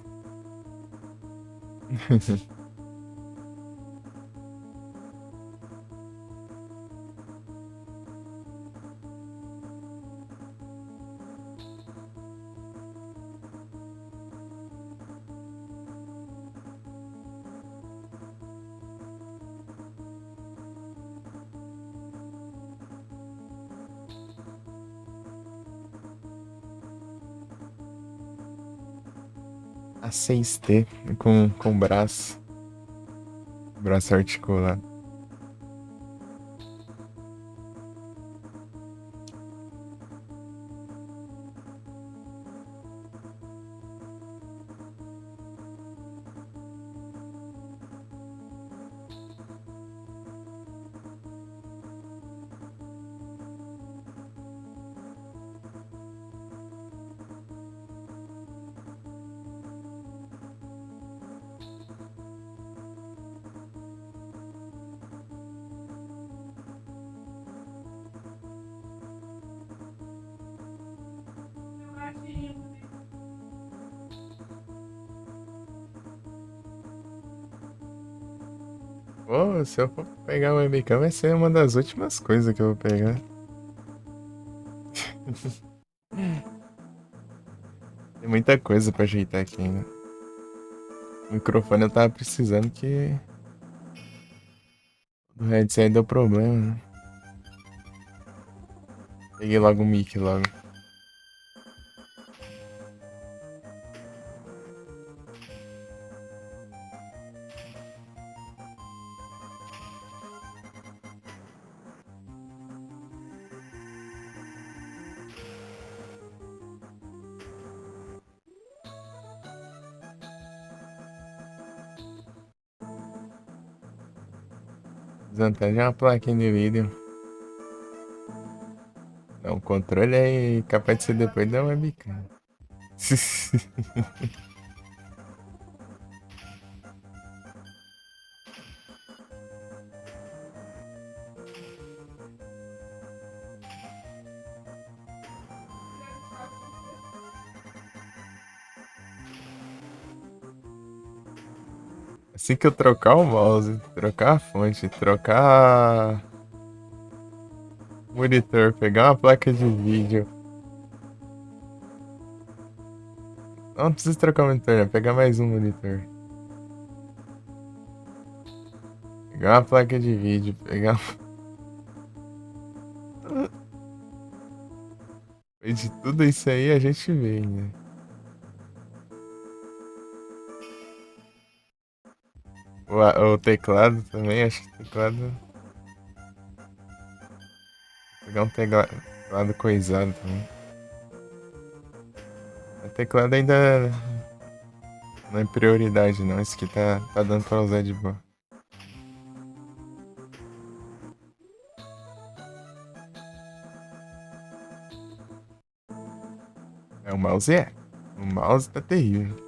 A6T com braço. Braço articulado. Pô, se eu for pegar o webcam, vai ser uma das últimas coisas que eu vou pegar. Tem muita coisa pra ajeitar aqui ainda. O microfone eu tava precisando que o headset deu problema, né? Peguei logo o mic logo. Desvantagem é uma plaquinha de vídeo. Não, o controle é capaz de ser depois da webcam. Assim que eu trocar o mouse, trocar a fonte, trocar o monitor, pegar uma placa de vídeo. Não precisa trocar o monitor, né? Pegar mais um monitor. Pegar uma placa de vídeo, pegar. De tudo isso aí a gente vê, né? O teclado também, acho que o teclado. Pegar um teclado coisado também. O teclado ainda não é prioridade não, esse aqui tá dando pra usar de boa. É, o mouse é. O mouse tá terrível.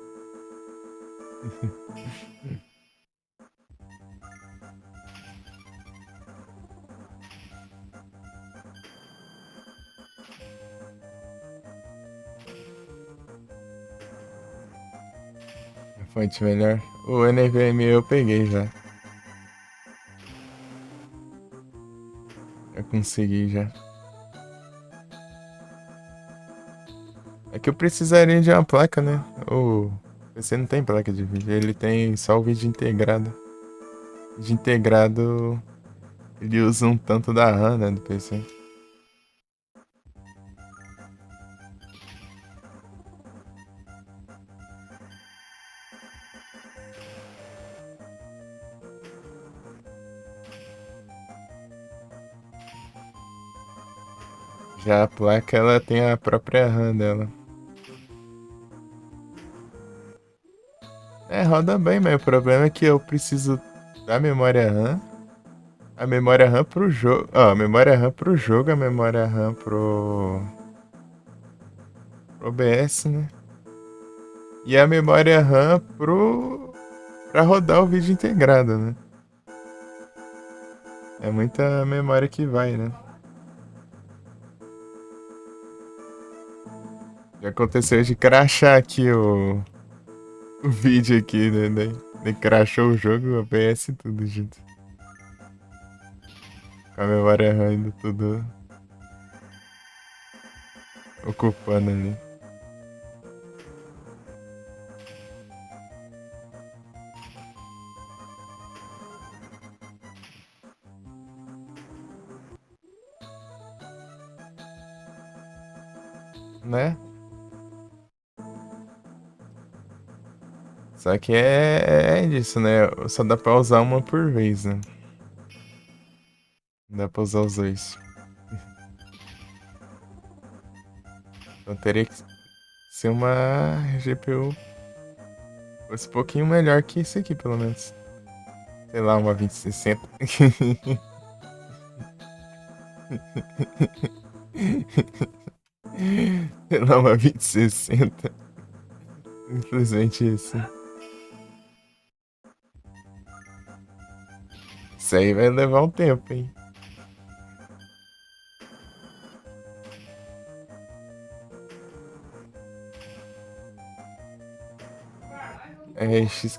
A fonte melhor. O NVMe eu peguei já. Eu consegui já. É que eu precisaria de uma placa, né? O PC não tem placa de vídeo, ele tem só o vídeo integrado. O vídeo integrado, ele usa um tanto da RAM, né, do PC. Já a placa, ela tem a própria RAM dela. É, roda bem, mas o problema é que eu preciso da memória RAM. A memória RAM pro jogo. Ó, a memória RAM pro jogo, a memória RAM pro OBS, né? E a memória RAM pra rodar o vídeo integrado, né? É muita memória que vai, né? Já aconteceu de crashar aqui o vídeo aqui, né? Daí crashou o jogo, o OBS e tudo junto. Com a memória RAM ainda tudo ocupando ali. Né? Só que é disso, né? Só dá pra usar uma por vez, né? Não dá pra usar os dois. Então teria que ser uma GPU fosse um pouquinho melhor que esse aqui, pelo menos. Sei lá, uma 2060. Sei lá, uma 2060. Infelizmente isso. Isso aí vai levar um tempo, hein? A RX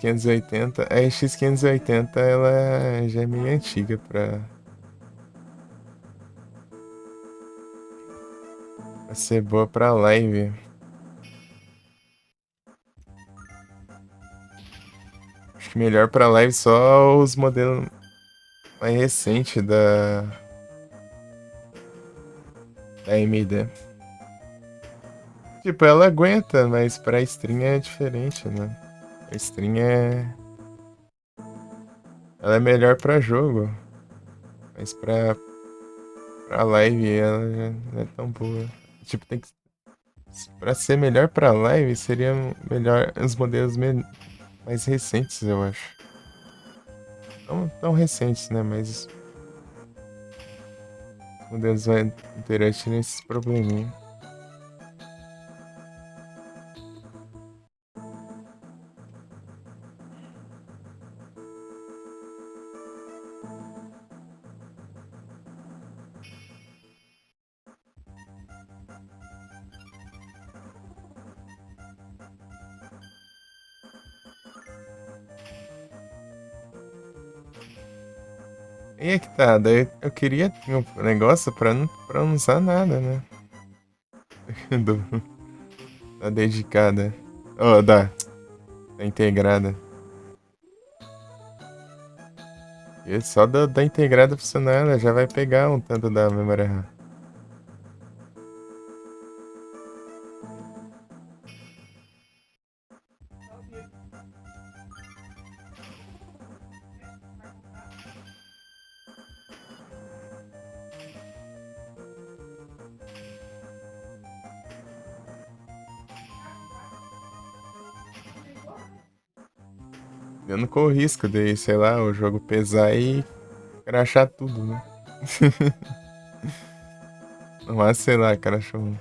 580 ela já é meio antiga pra ser boa pra live. Acho que melhor pra live só os modelos mais recentes da AMD. Tipo, ela aguenta, mas pra stream é diferente, né? A stream é. Ela é melhor pra jogo, mas pra live ela já não é tão boa. Tipo, tem que. Pra ser melhor pra live, seria melhor os modelos mais recentes, eu acho. Não tão recentes, né? Mas os modelos mais interessantes nesses probleminha. E é que tá, daí eu queria um negócio pra não usar nada, né? Do, da dedicada. Oh, da integrada. E só da integrada funcionar, ela já vai pegar um tanto da memória RAM. Eu não corro risco de, sei lá, o jogo pesar e crachar tudo, né? Mas sei lá, crachou um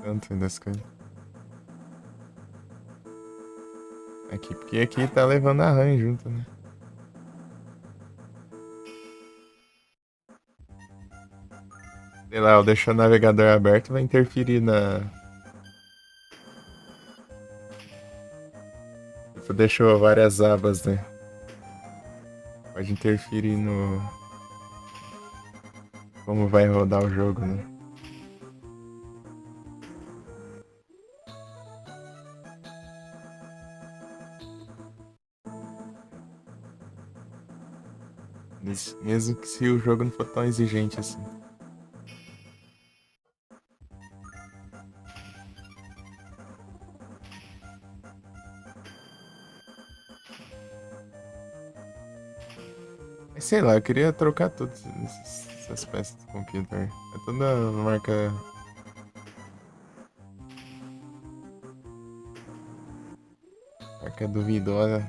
tanto das coisas. Aqui, porque aqui tá levando a RAM junto, né? Sei lá, eu deixo o navegador aberto vai interferir na. Tipo, deixou várias abas, né? Pode interferir no. Como vai rodar o jogo, né? Mesmo que se o jogo não for tão exigente assim. Mas sei lá, eu queria trocar todas essas peças do computer. É toda marca duvidosa.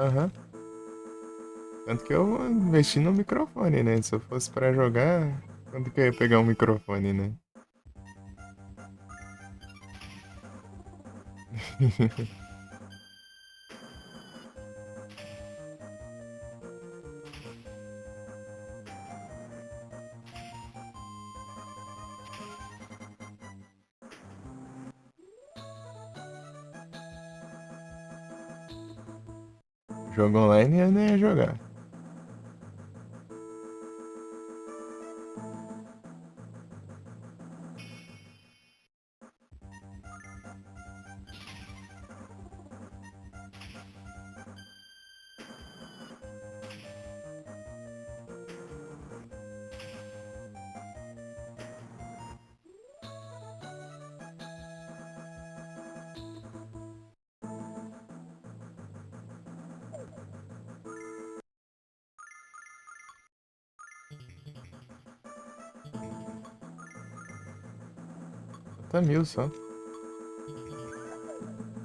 Aham. Tanto que eu investi no microfone, né? Se eu fosse pra jogar, quanto que eu ia pegar um microfone, né? Jogo online eu nem ia jogar. Tá mil só.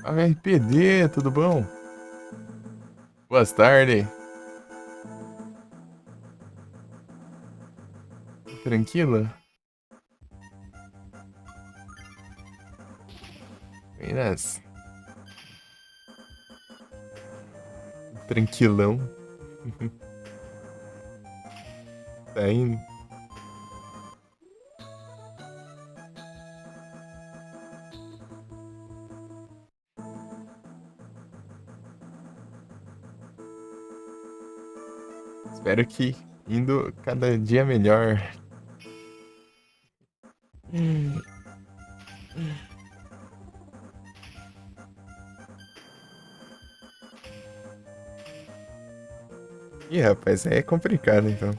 RPD, tudo bom? Boa tarde. Tranquila? Meninas, tranquilão. Tá indo. Espero que indo cada dia melhor. Ih, rapaz, aí é complicado então.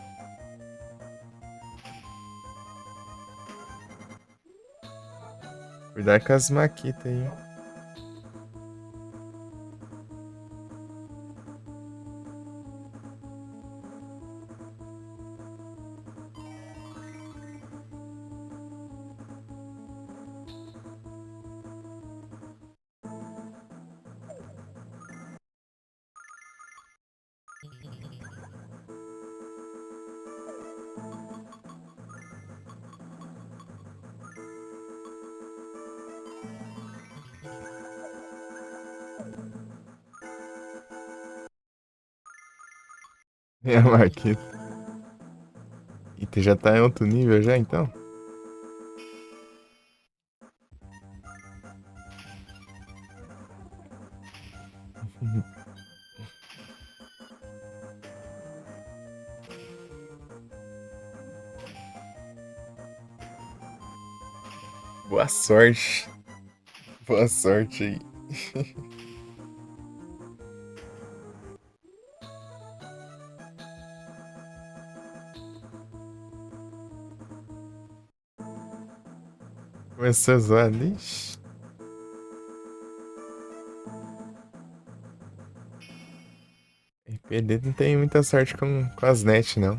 Cuidar com as maquitas aí. É a maquita. E tu já tá em outro nível já então? Boa sorte. Boa sorte aí. Começou a zoar. Ixi. RPD não tem muita sorte com as net, não.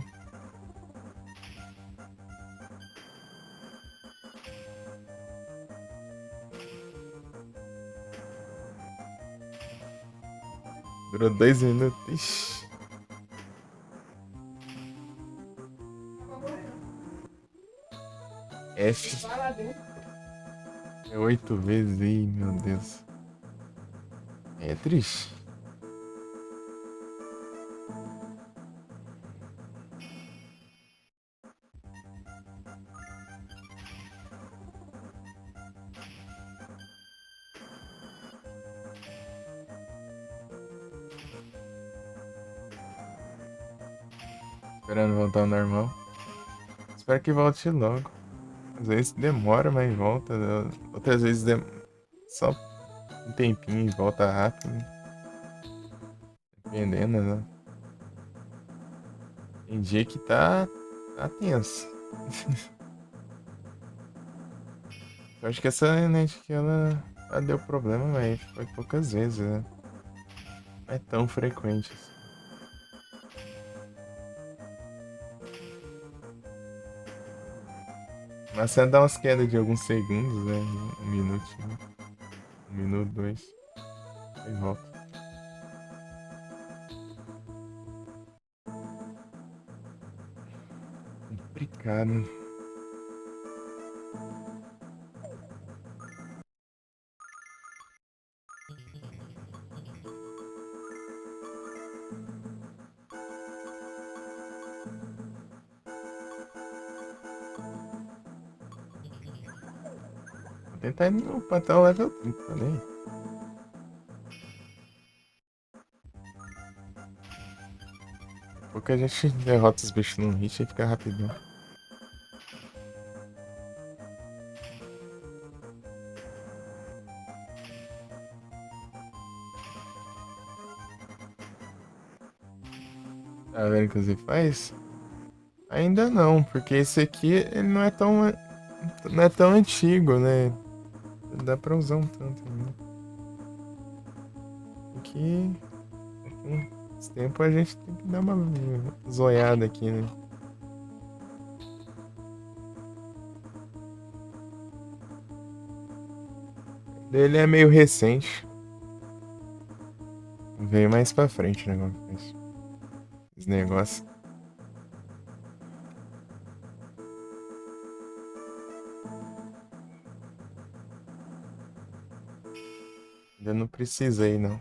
Durou 2 minutos. Ixi. F. Vai lá dentro. É 8 vezes. Ih, meu Deus. É triste. Esperando voltar ao normal. Espero que volte logo. Às vezes demora, mas volta. Outras vezes só um tempinho e volta rápido. Dependendo, né? Tem dia que tá tenso. Eu acho que essa net que ela deu problema, mas foi poucas vezes, né? Não é tão frequente assim. Mas você dá umas quedas de alguns segundos, né? Um minutinho. 1 minuto, dois. Aí volta. Cara, vou tentar ir upar até o level 30 também. Porque a gente derrota os bichos num hit e fica rapidão. Tá vendo o que você faz? Ainda não, porque esse aqui ele não é tão antigo, né? Dá pra usar um tanto ainda. Aqui, com esse tempo a gente tem que dar uma zoiada aqui, né? Ele é meio recente. Veio mais pra frente, né? Esse negócio. Ainda não precisei, não.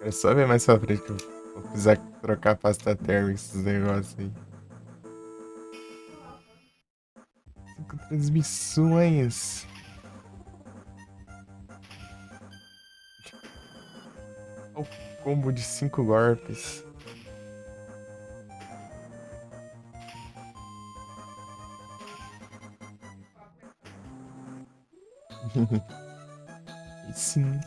É só ver mais pra frente que eu vou precisar trocar a pasta térmica, esses negócios aí. 5 transmissões. Olha o combo de 5 golpes. E sim.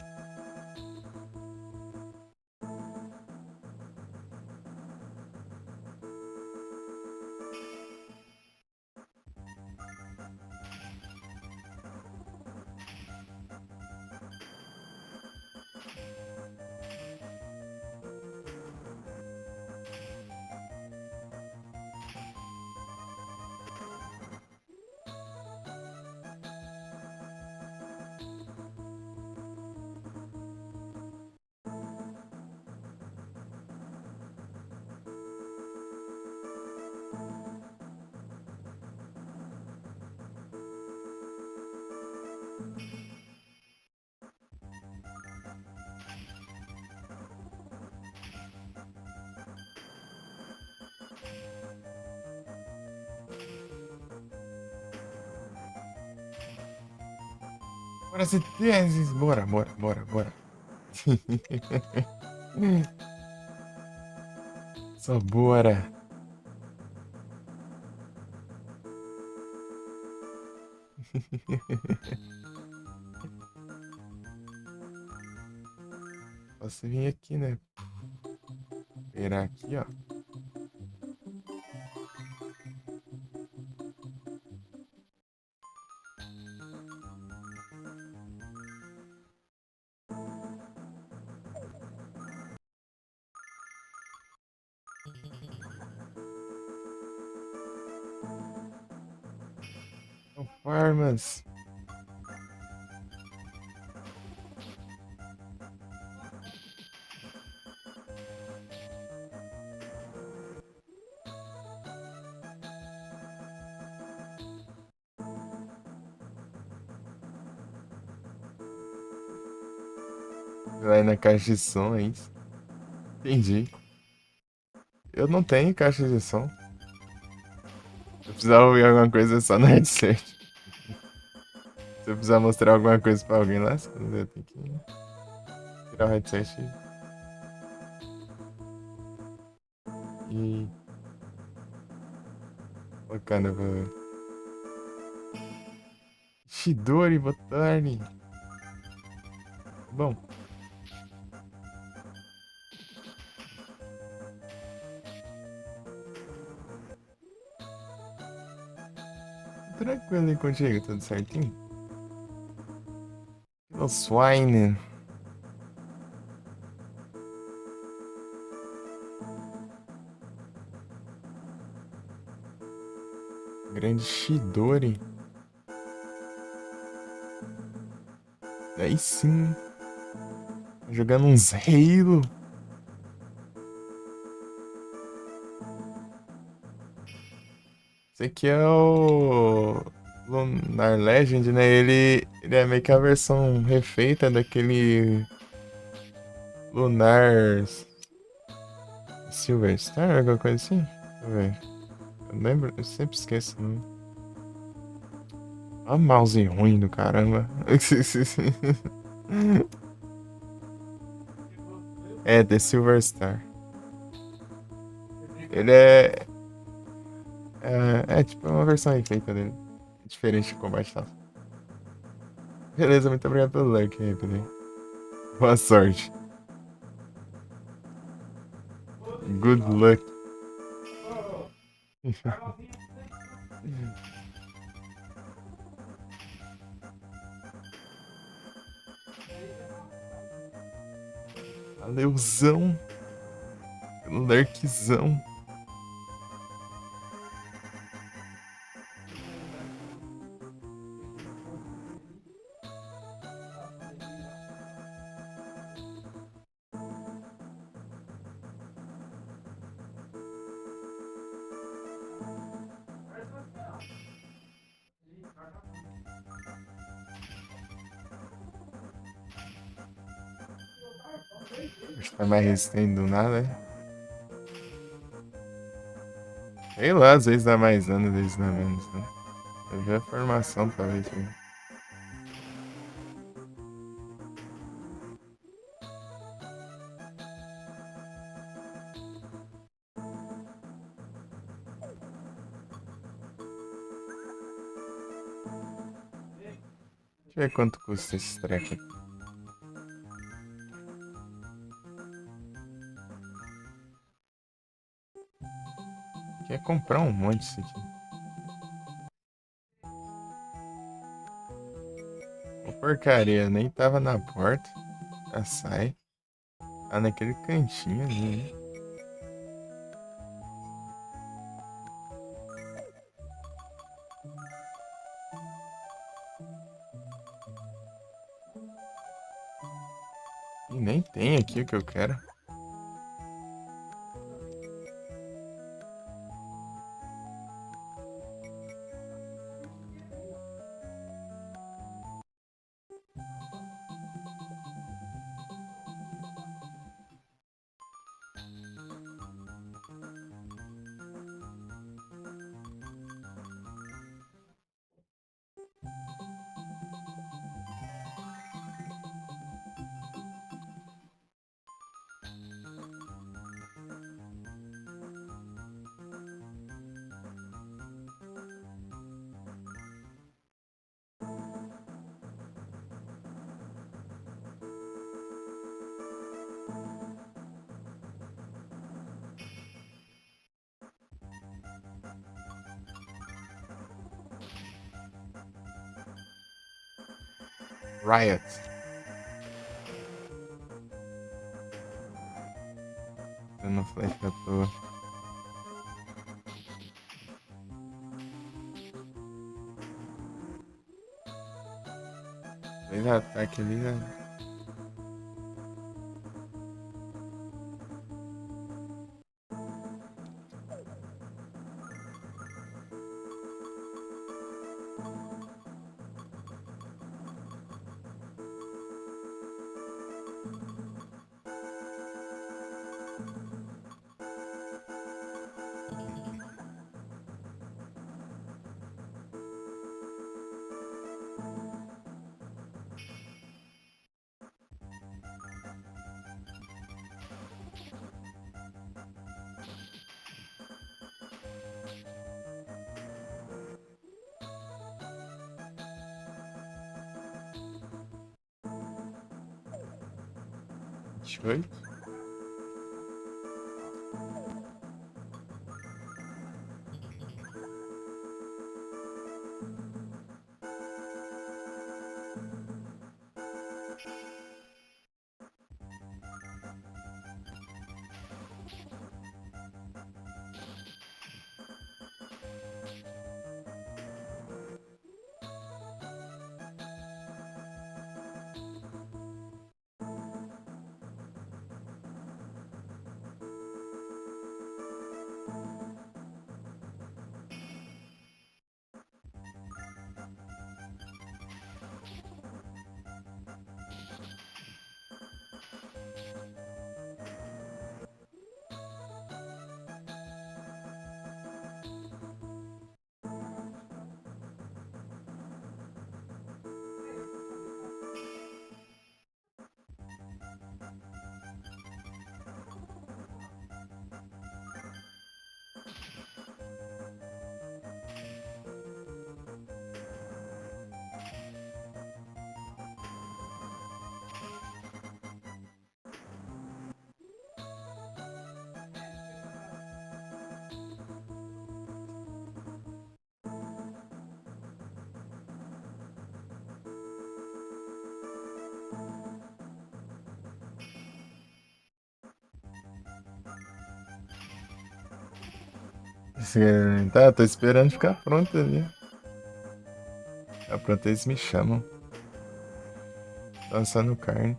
Bora, CTS. Bora, bora, bora, bora. Só bora. Posso vir aqui, né? Esperar aqui, ó. Farmas. Vai na caixa de som, é isso? Entendi. Eu não tenho caixa de som. Se eu precisar ouvir alguma coisa é só no headset. Se eu precisar mostrar alguma coisa pra alguém lá, eu tenho que tirar o headset e colocar no. Shidori, boa tarde. Bom. Tranquilo aí contigo, tudo certinho? O Swine. Grande Chidori. Aí sim. Jogando uns Halo. Esse aqui é o Lunar Legend, né? Ele é meio que a versão refeita daquele Lunar Silver Star, alguma coisa assim? Deixa eu ver. Eu lembro, eu sempre esqueço, né? Olha o mouse ruim do caramba. É, The Silver Star. Ele é tipo uma versão refeita dele. Diferente de combate, tá? Beleza, muito obrigado pelo like aí, Pedro. Boa sorte. Good luck. Valeuzão. Pelo Lurkzão. Acho que tá mais resistente do nada, né? Sei lá, às vezes dá mais dano, às vezes dá menos, né? Eu vi a formação, talvez. Né? Deixa eu ver quanto custa esse treco aqui. Quer comprar um monte disso aqui. Ô, porcaria, nem tava na porta. Já sai. Tá naquele cantinho ali, né? E nem tem aqui o que eu quero. Riot. Dando flash à toa. Fez ataque ali, né? Oi? Tá, tô esperando ficar pronto ali. Ficar pronto, eles me chamam. Tô assando carne.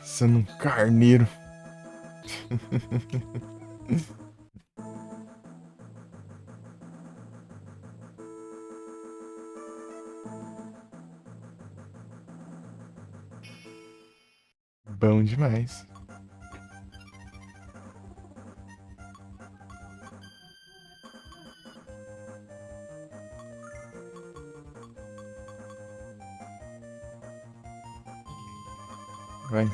Assando um carneiro. Bom demais. Vai,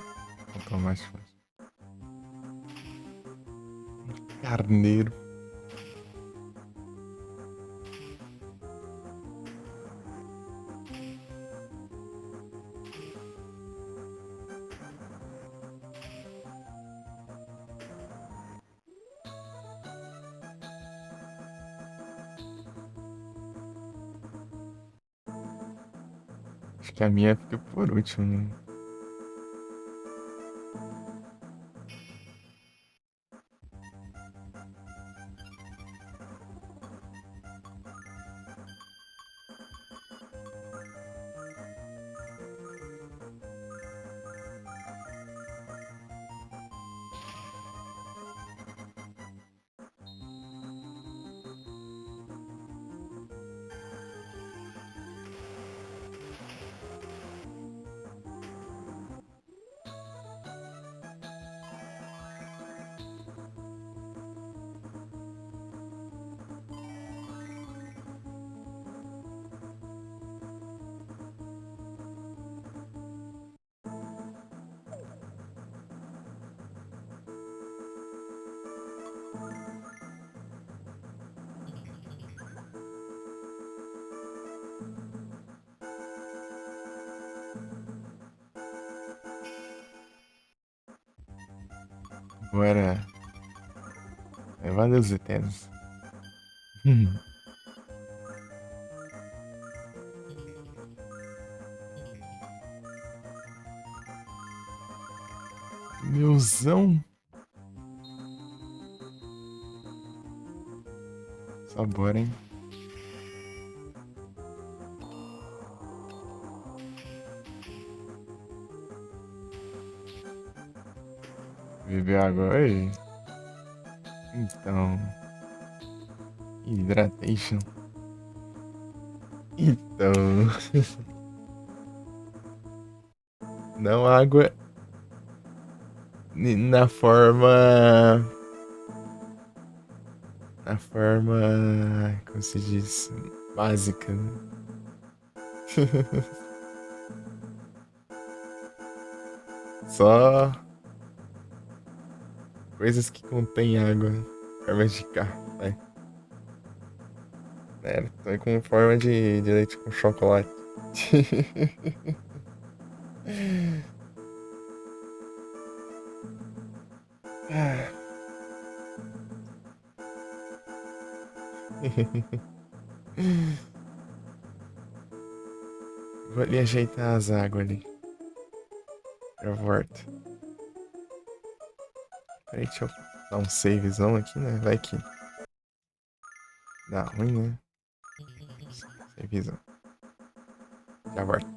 faltou mais coisa. Carneiro. Acho que a minha fica por último, né? Bora. Valeu, Zetenos. Meuzão. Só bora, hein? Bebeu água aí? Então. Hydration. Então. Não água. Na forma. Na forma. Como se diz? Básica, né? Só coisas que contêm água. Forma de carro, vai. É, tô com forma de leite com chocolate. Ah. Vou ali ajeitar as águas ali. Já volto. Peraí, deixa eu dar um savezão aqui, né? Vai que dá ruim, né? Savezão. Já volto.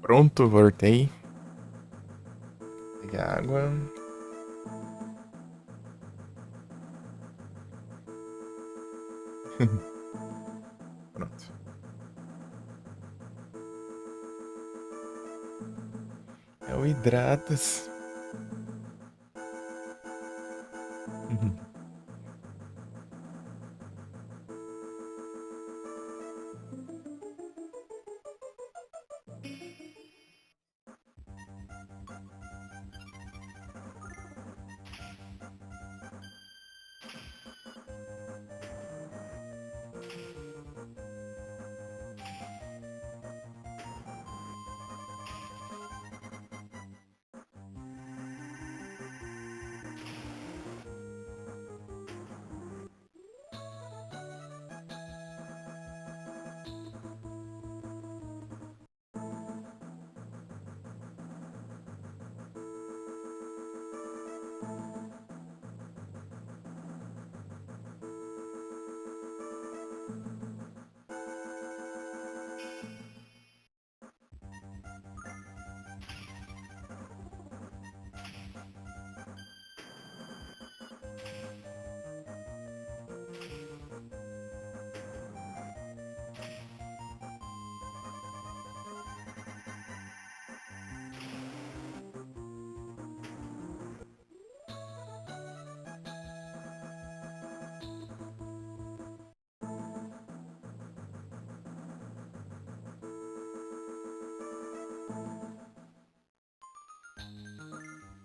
Pronto, voltei. Pegar água. Pronto. É o Hidratas.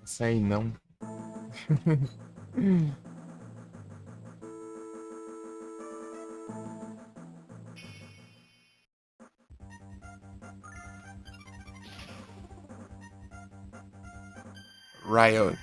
Sei não. Riot.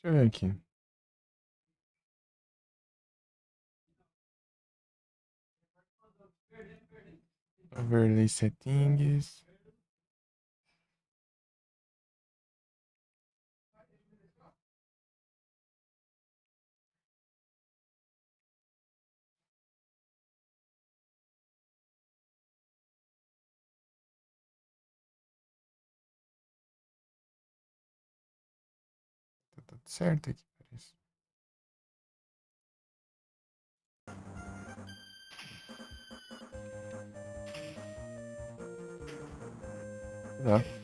Deixa eu ver aqui. Overlay settings. Tá tudo certo aqui, parece. Dá.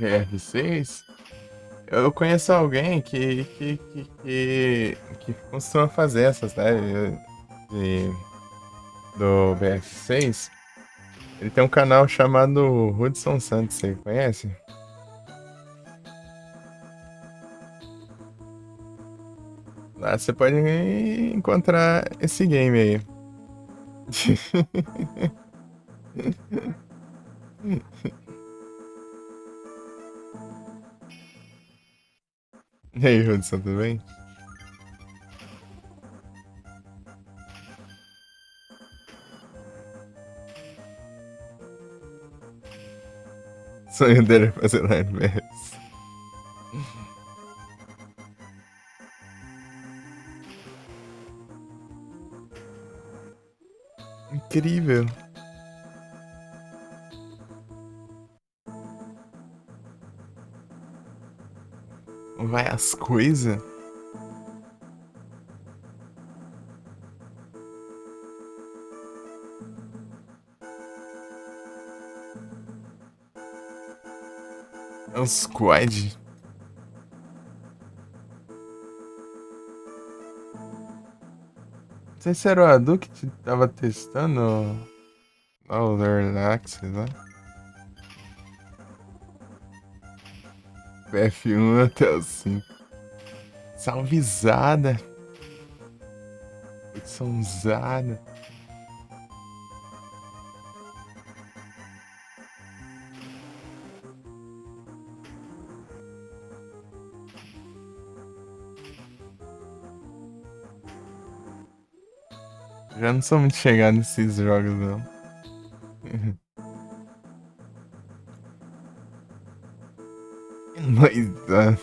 BR6? Eu conheço alguém que costuma fazer essas lives do BF6. Ele tem um canal chamado Hudson Santos, você conhece? Lá você pode encontrar esse game aí. E aí, Hudson, tudo bem? Sonho dele é fazer live BS. Incrível. Vai as coisas. É um squad. Não sei se era o Adu que tava testando lá o Early Access lá. BF1 até o 5. Salvezada. Hudsonzada. Já não sou muito chegado nesses jogos, não. Noisa.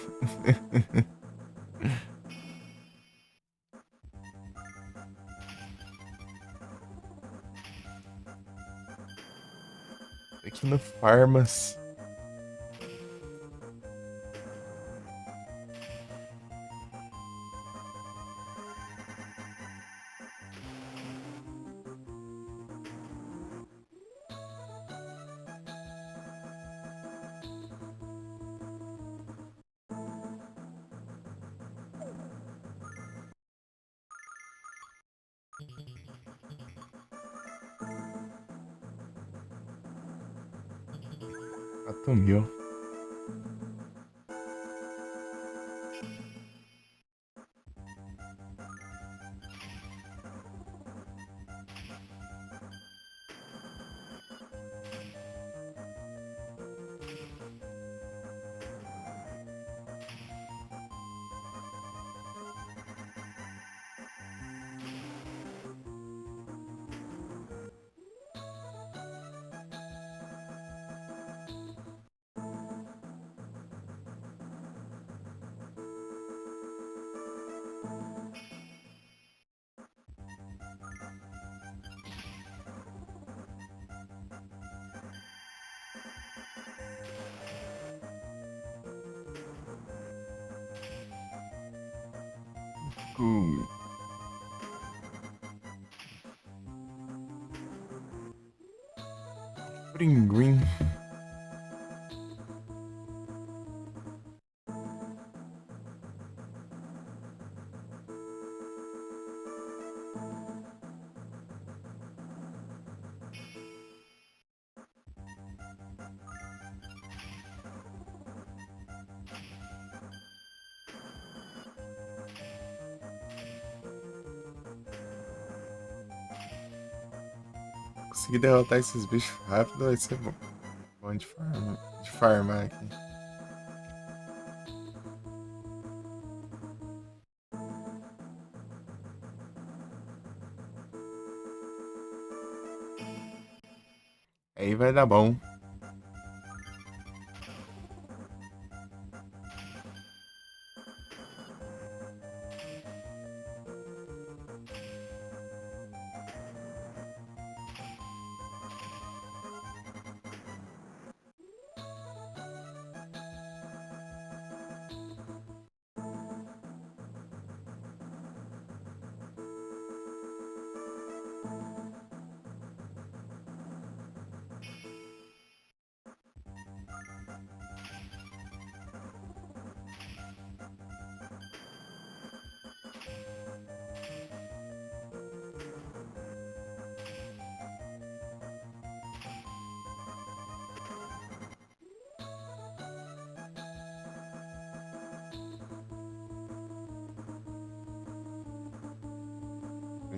Aqui no Farmas. Atomiu. Good. Pringuim. Conseguir derrotar esses bichos rápido vai ser bom. Bom de farmar aqui. Aí vai dar bom.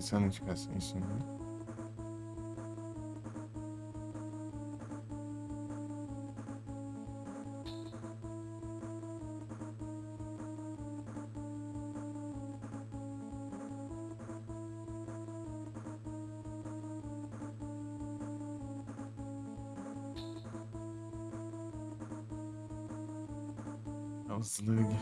se a notificação sumiu. É o slug.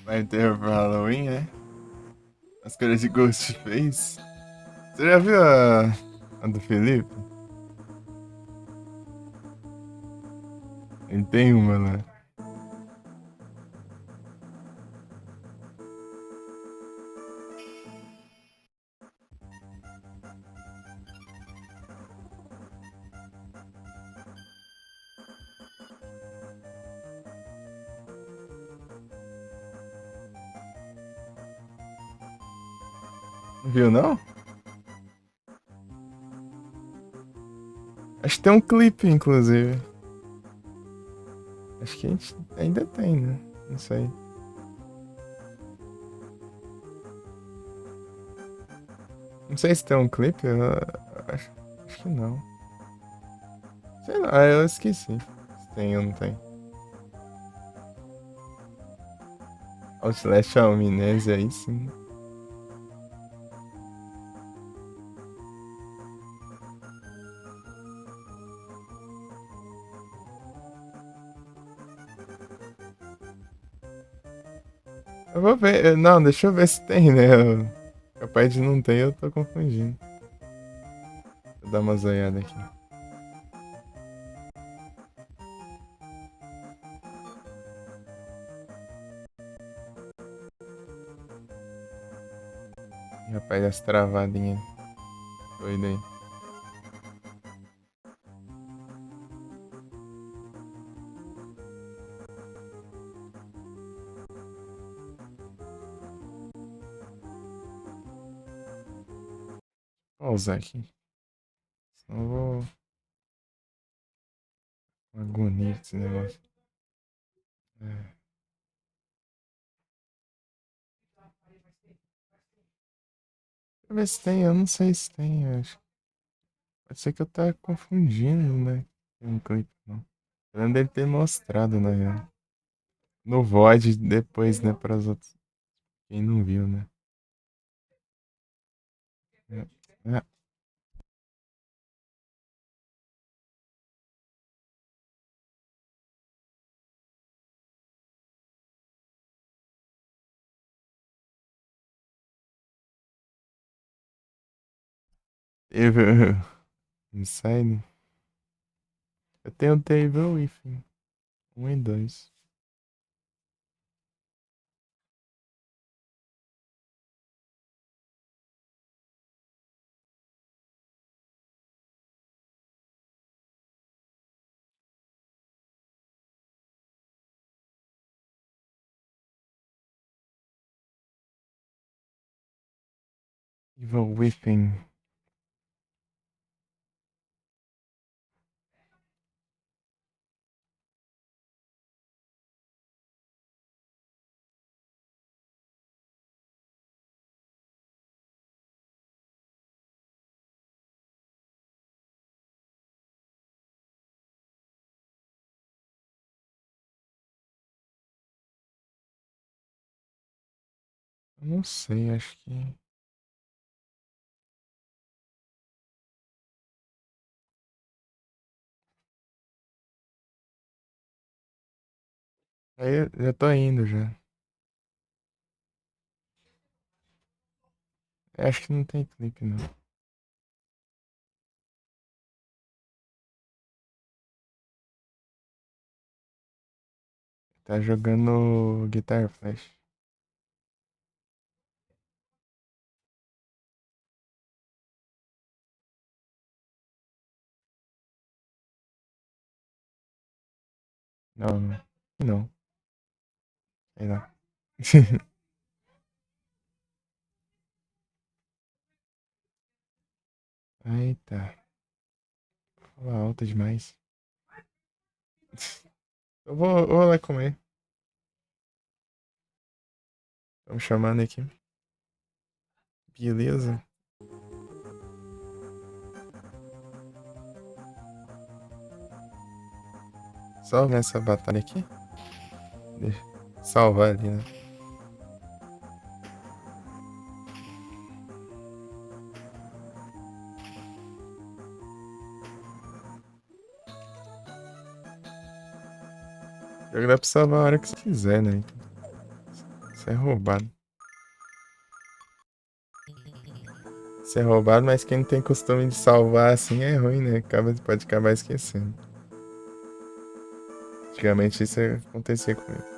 Vai ter pro Halloween, é? As coisas de Ghostface. Você já viu a do Felipe? Ele tem uma lá. Não viu, não? Acho que tem um clipe, inclusive. Acho que a gente ainda tem, né? Não sei. Não sei se tem um clipe. Acho que não. Sei lá, eu esqueci. Se tem ou não tem. Outlast Amnésia aí sim. Eu vou ver. Não, deixa eu ver se tem, né? Capaz de não ter, eu tô confundindo. Vou dar uma zoiada aqui. Rapaz, essa travadinha doida aí. Vou usar aqui. Senão eu vou. Uma agonia esse negócio. É. Deixa eu ver se tem, eu não sei se tem. Eu acho. Pode ser que eu tá confundindo, né? Tem um clipe, não. Eu lembro dele ter mostrado, na real. No VOD depois, né, para os outros. Quem não viu, né? É. É. Teve Inside. Eu tenho o Table With 1 e 2. Evil Within. Eu não sei, acho que. Aí eu já tô indo já. Acho que não tem clipe, não. Tá jogando Guitar Flash. Não, não. Não. Sei lá. Eita. Fala alta demais. Eu vou lá comer. Estamos chamando aqui. Beleza. Só nessa batalha aqui. Deixa eu salvar ali, né? Jogo dá pra salvar a hora que você quiser, né? Isso é roubado. Isso é roubado, mas quem não tem costume de salvar assim é ruim, né? Pode acabar esquecendo. Antigamente isso acontecia comigo.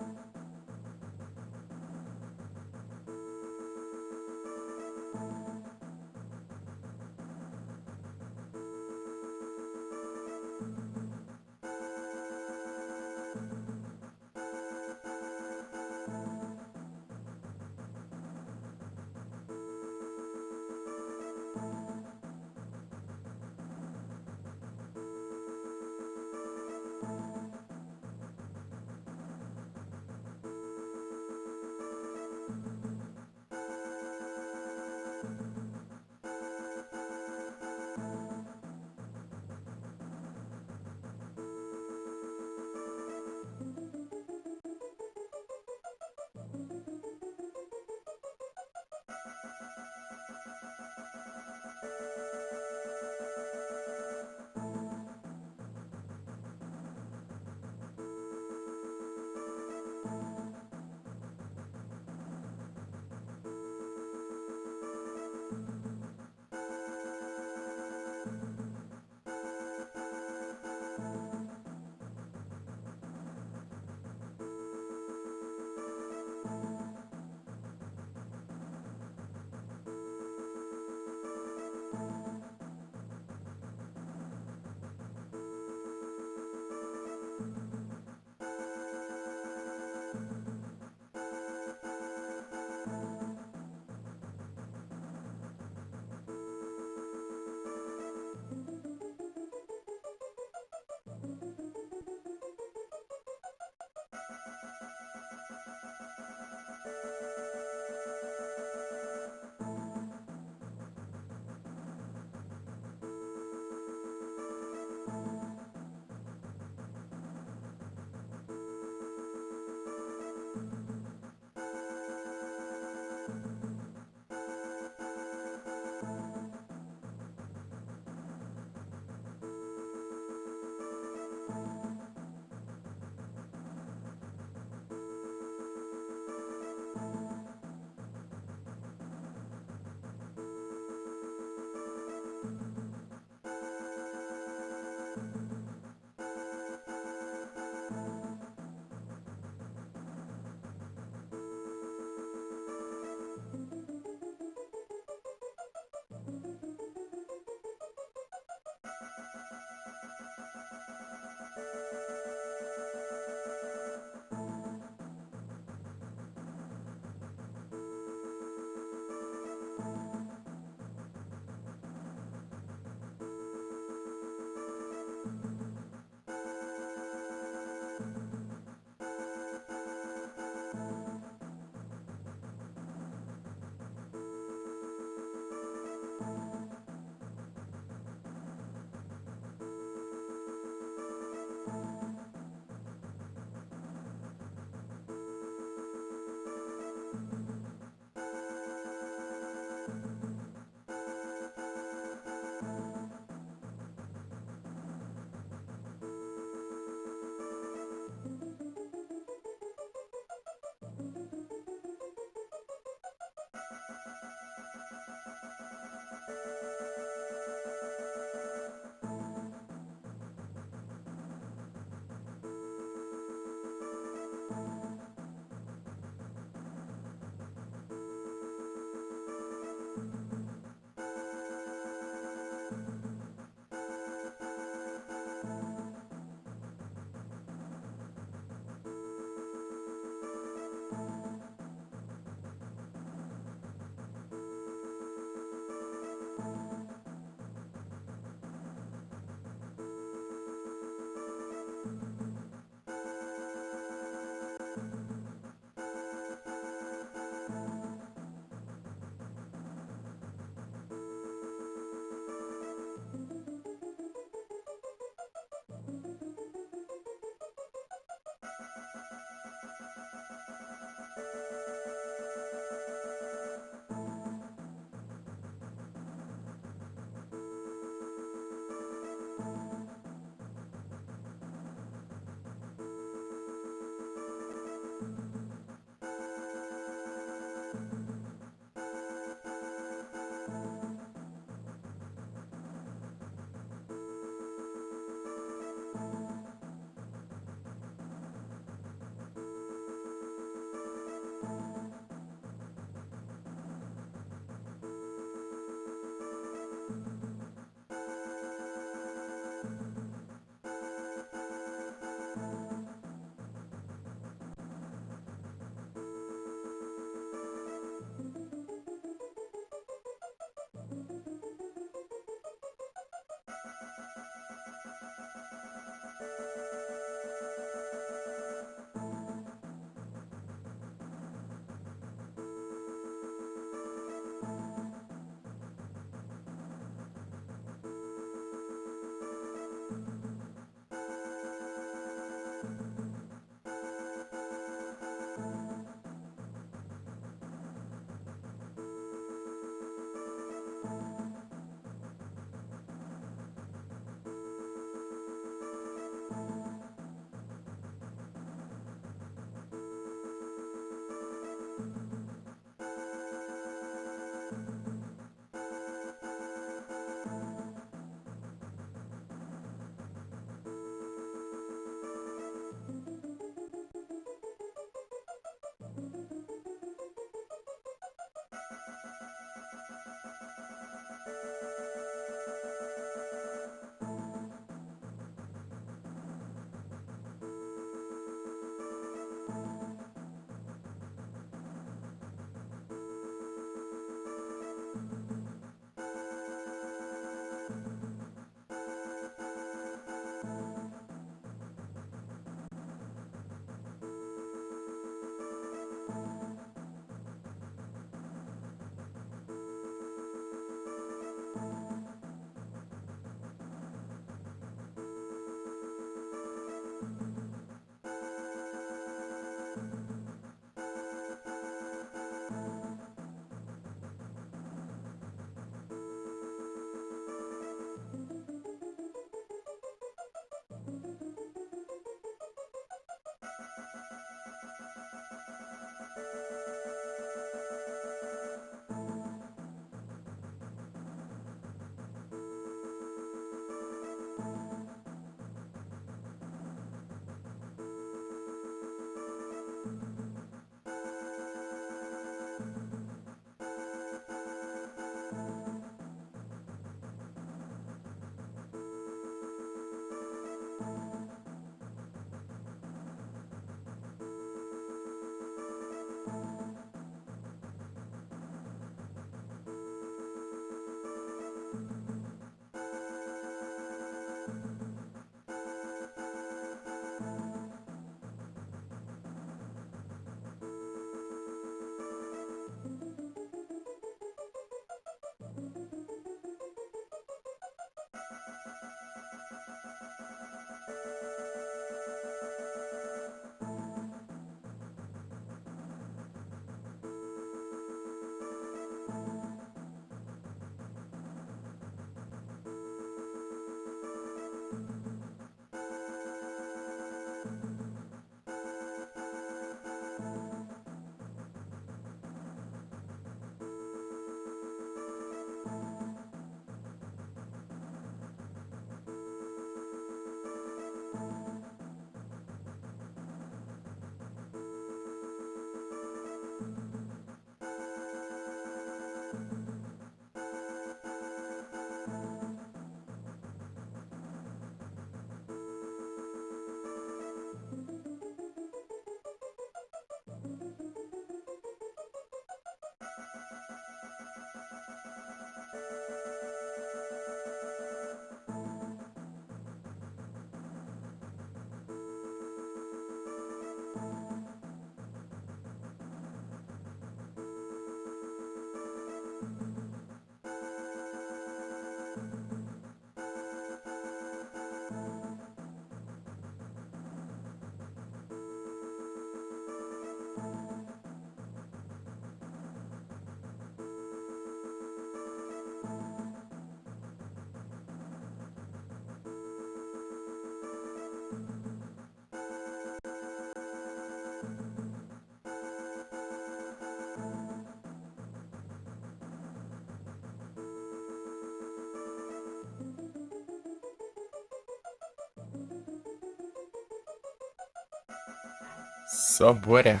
Só bora.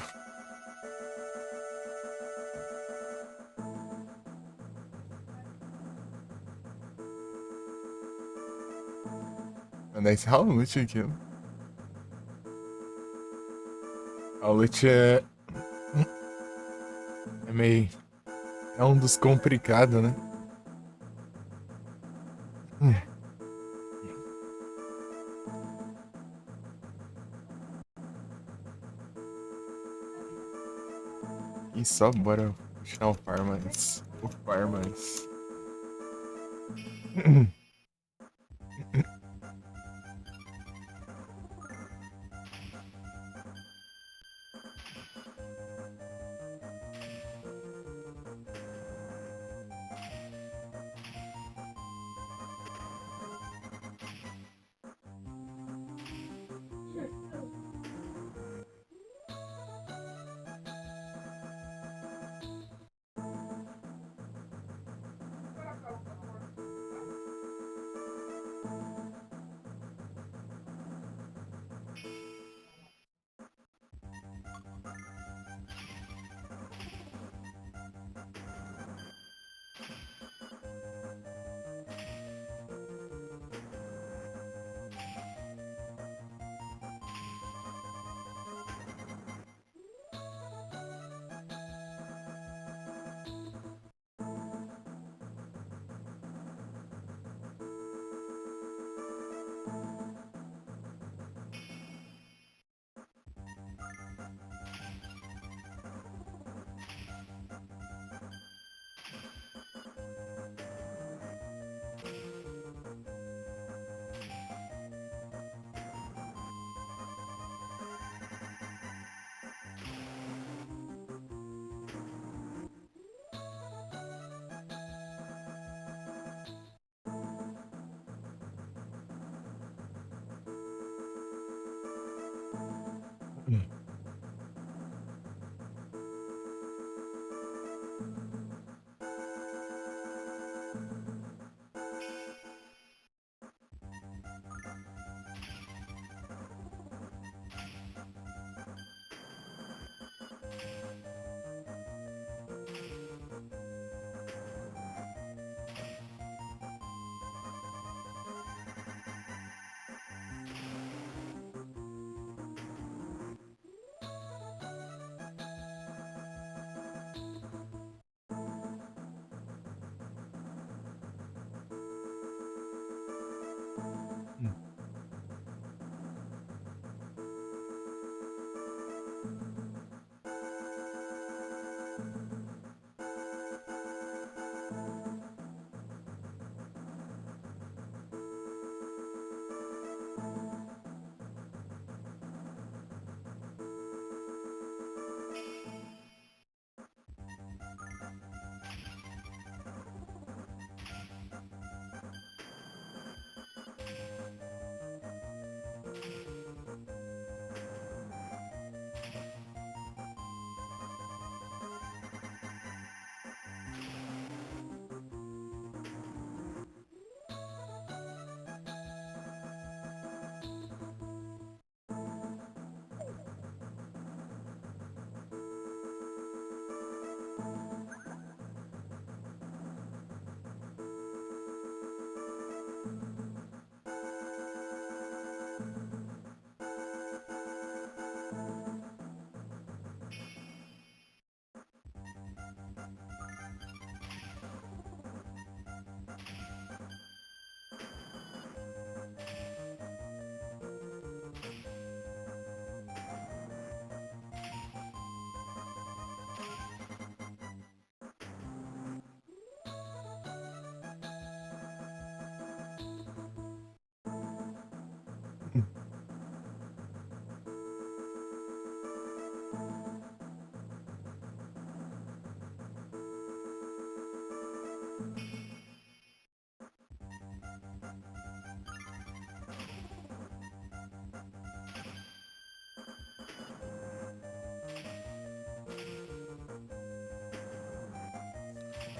Mano, esse Howlute aqui, ó. Howlute é meio... É um dos complicados, né? E só bora puxar o Farmans. O Farmans.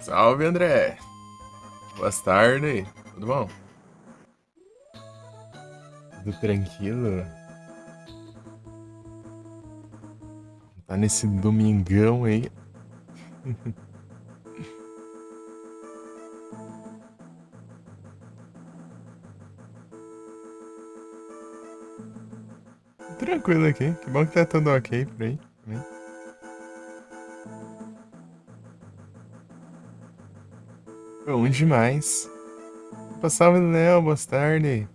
Salve, André. Boa tarde. Tudo bom? Tudo tranquilo? Tá nesse domingão aí. Tranquilo aqui. Que bom que tá tudo ok por aí também. Bom demais. Opa, salve, Léo. Boa tarde.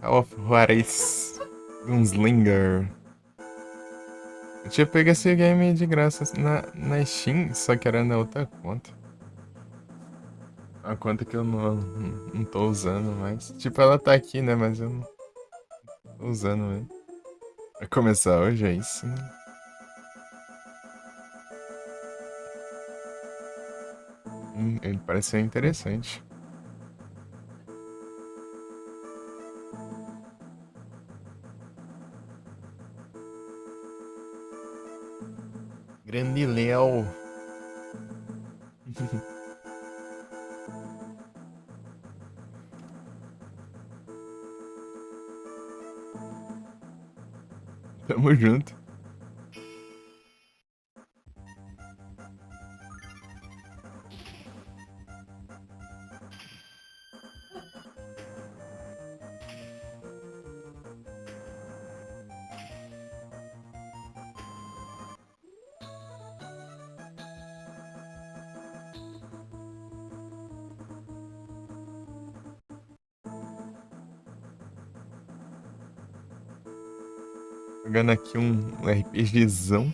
Of Juarez. Gunslinger. Eu tinha pego esse game de graça na Steam, só que era na outra conta. A conta que eu não tô usando mais. Tipo, ela tá aqui, né? Mas eu não tô usando mesmo. Vai começar hoje, aí sim. Ele parece ser interessante. Grande Léo. Tamo junto. Jogando aqui um RPGzão.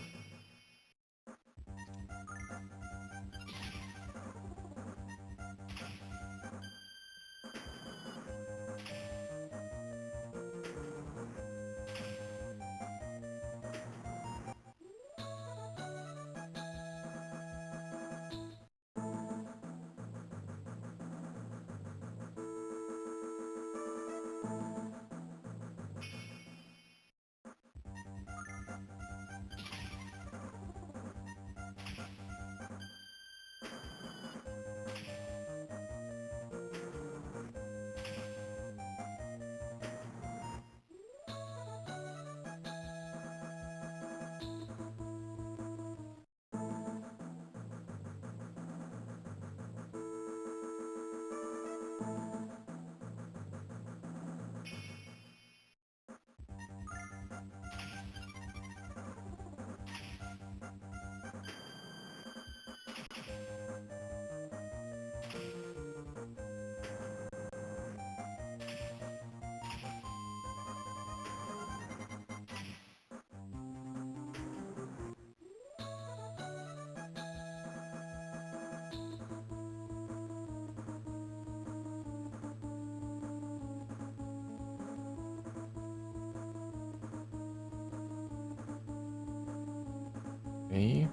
Aí.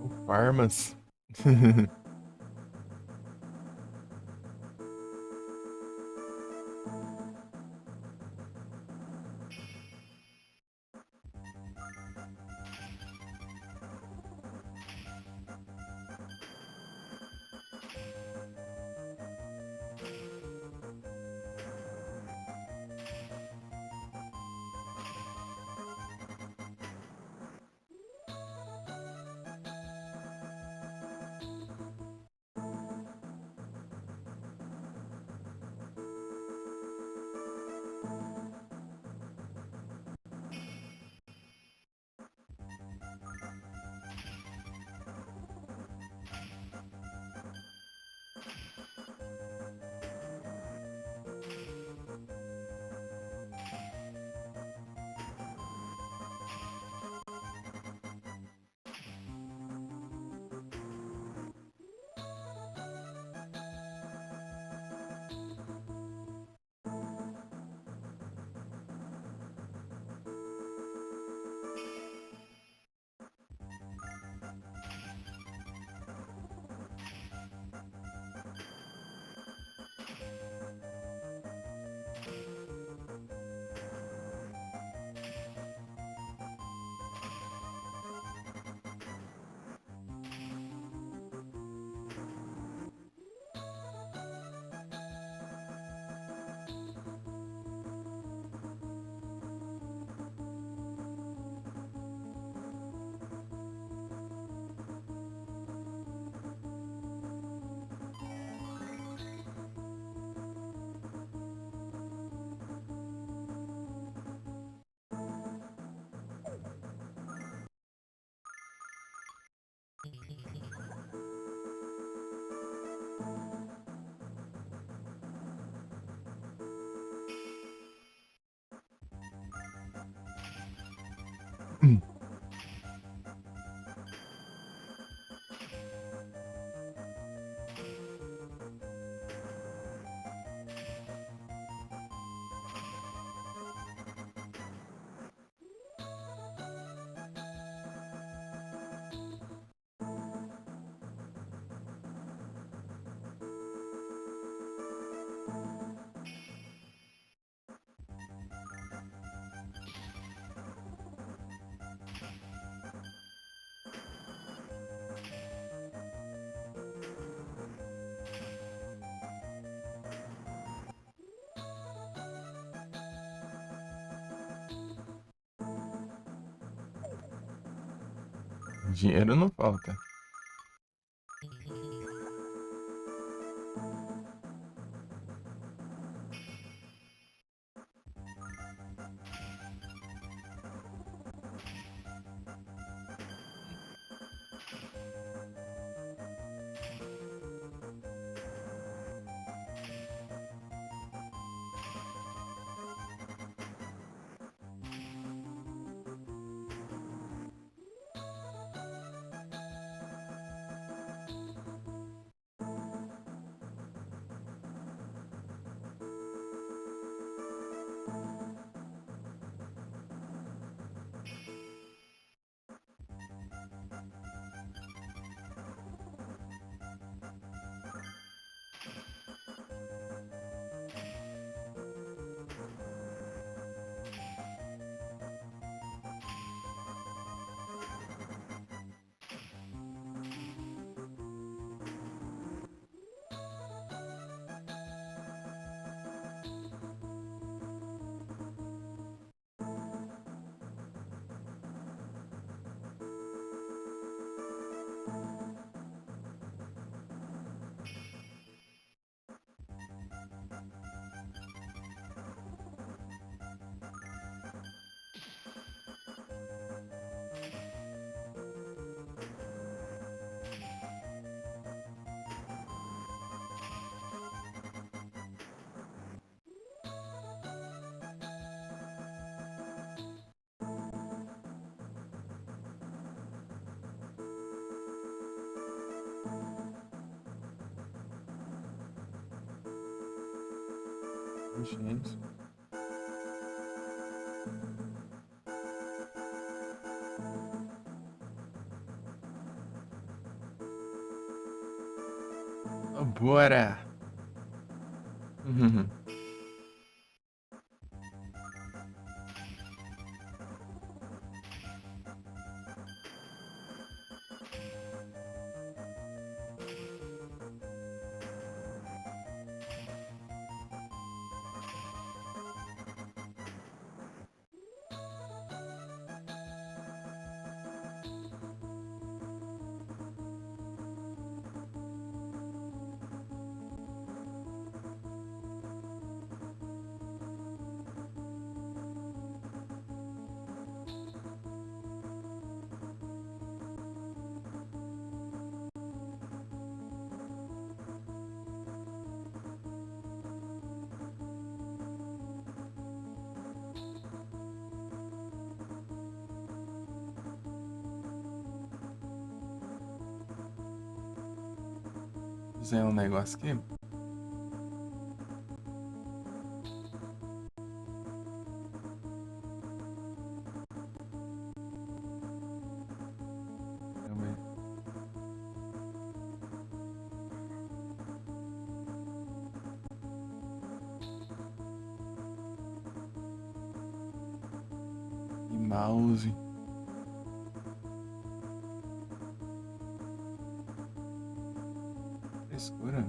O Farmas. Dinheiro não falta. Gente. Bora! Fazer um negócio aqui. Também. E mouse. Frescura.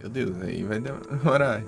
Meu Deus, aí vai demorar.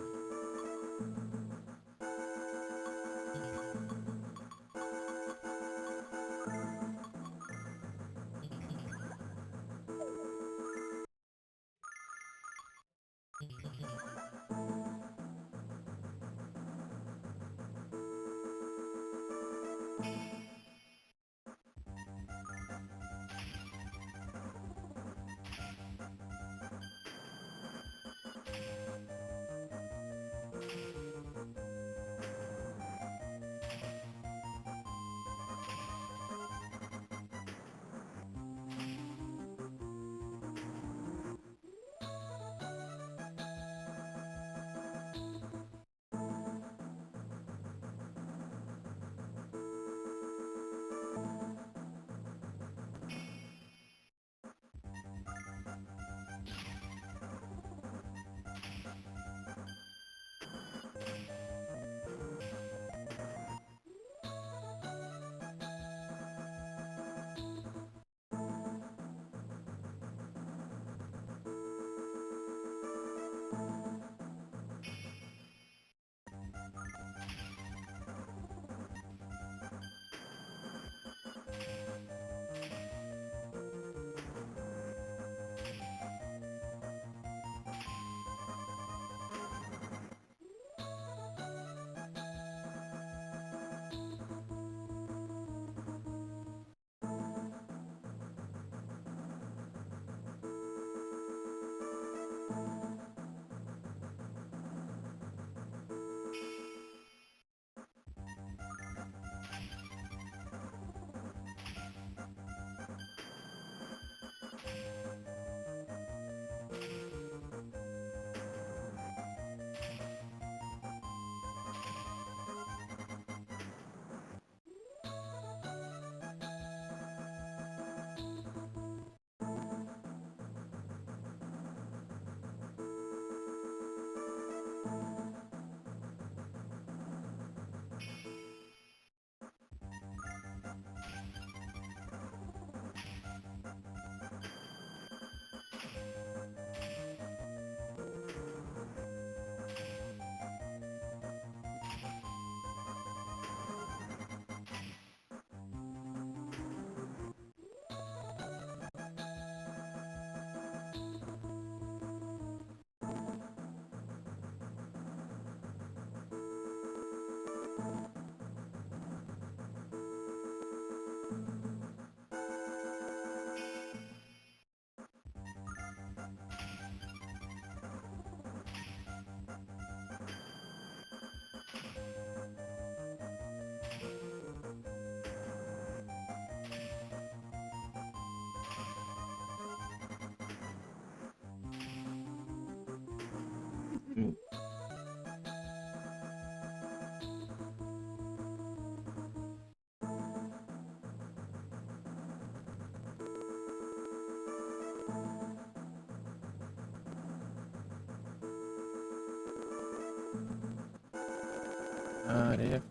A areia.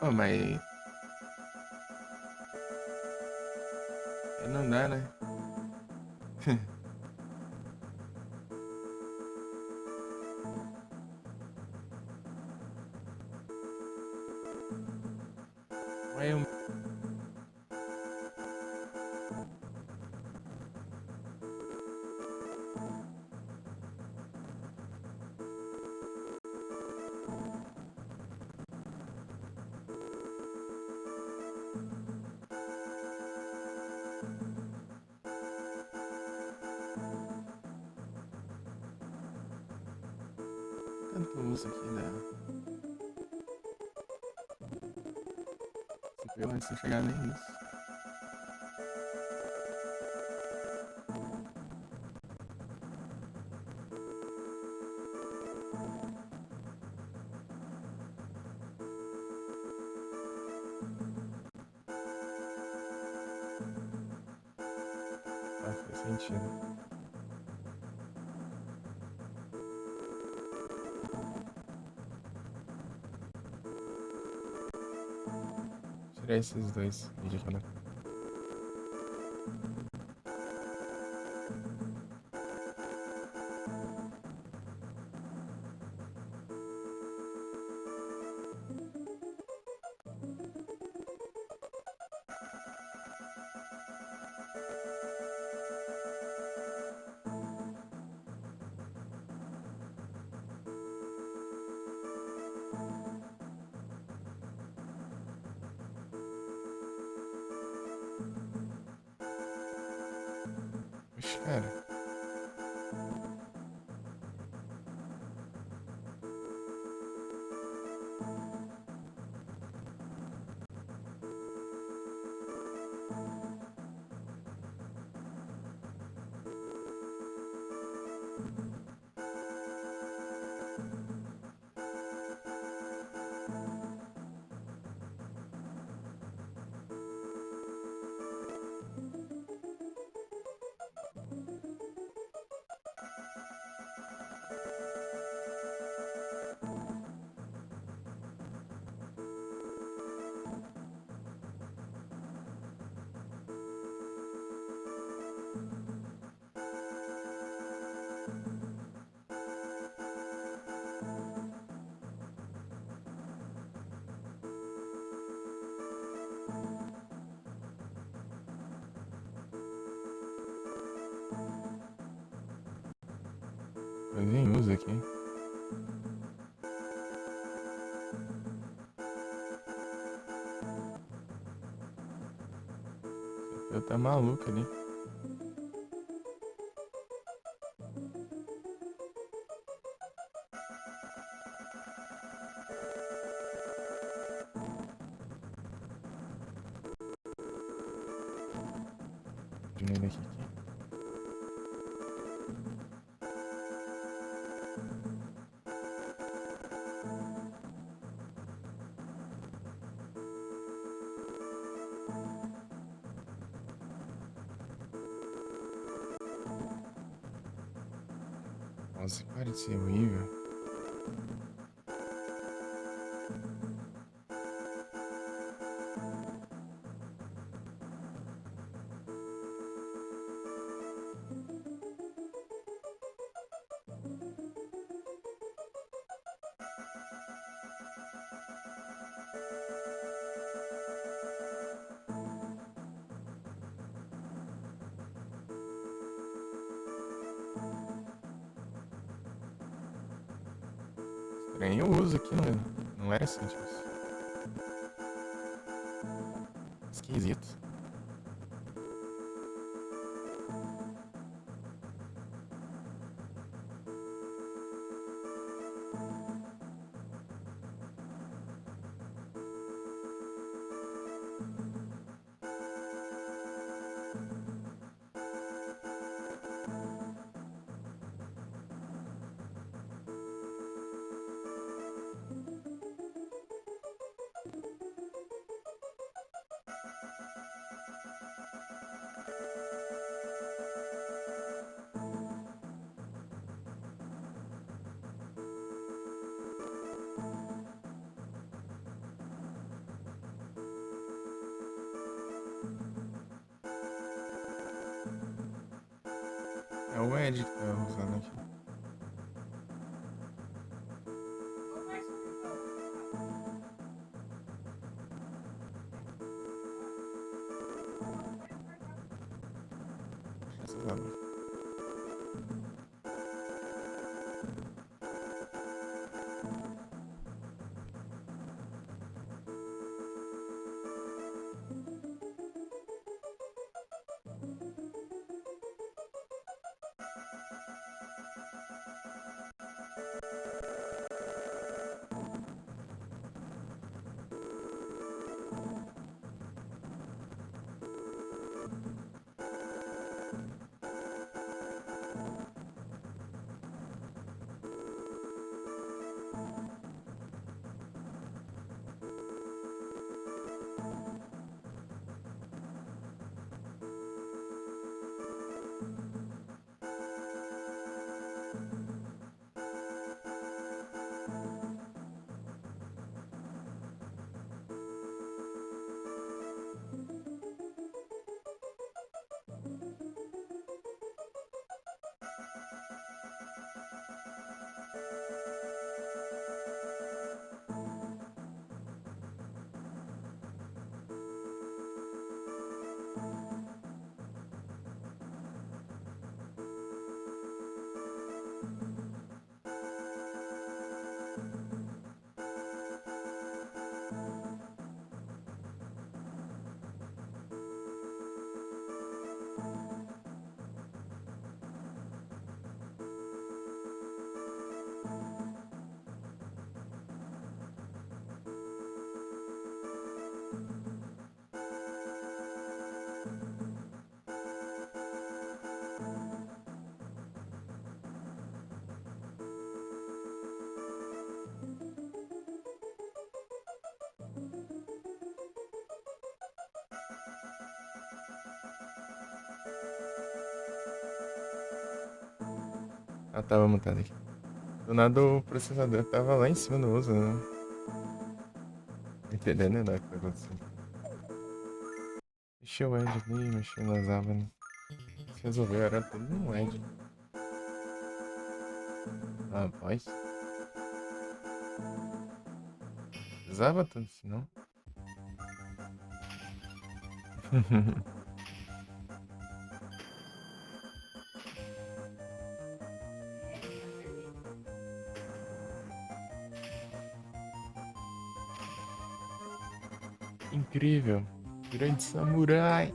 Pô, mas aí não dá, né? Mas eu... Tanto uso aqui da CPU antes de chegar nem nisso. sentido. Tirar esses dois vídeos aqui, né? Oxe, cara. Eu nem uso aqui. Eu tá maluco ali. Diminuindo aqui. Nossa, para de ser horrível. Estranho, eu uso aqui, não era assim, tipo. Esquisito. É o Ed que tá usando aqui. Graças a Deus. Ah, tava mutado aqui. Do nada o processador tava lá em cima no uso, né? Entendendo nada o que tá acontecendo. Mexeu o Edge ali, mexeu nas árvores. Se resolveu, era tudo no Edge. Rapaz. Precisava tanto assim, não? Incrível. Grande samurai.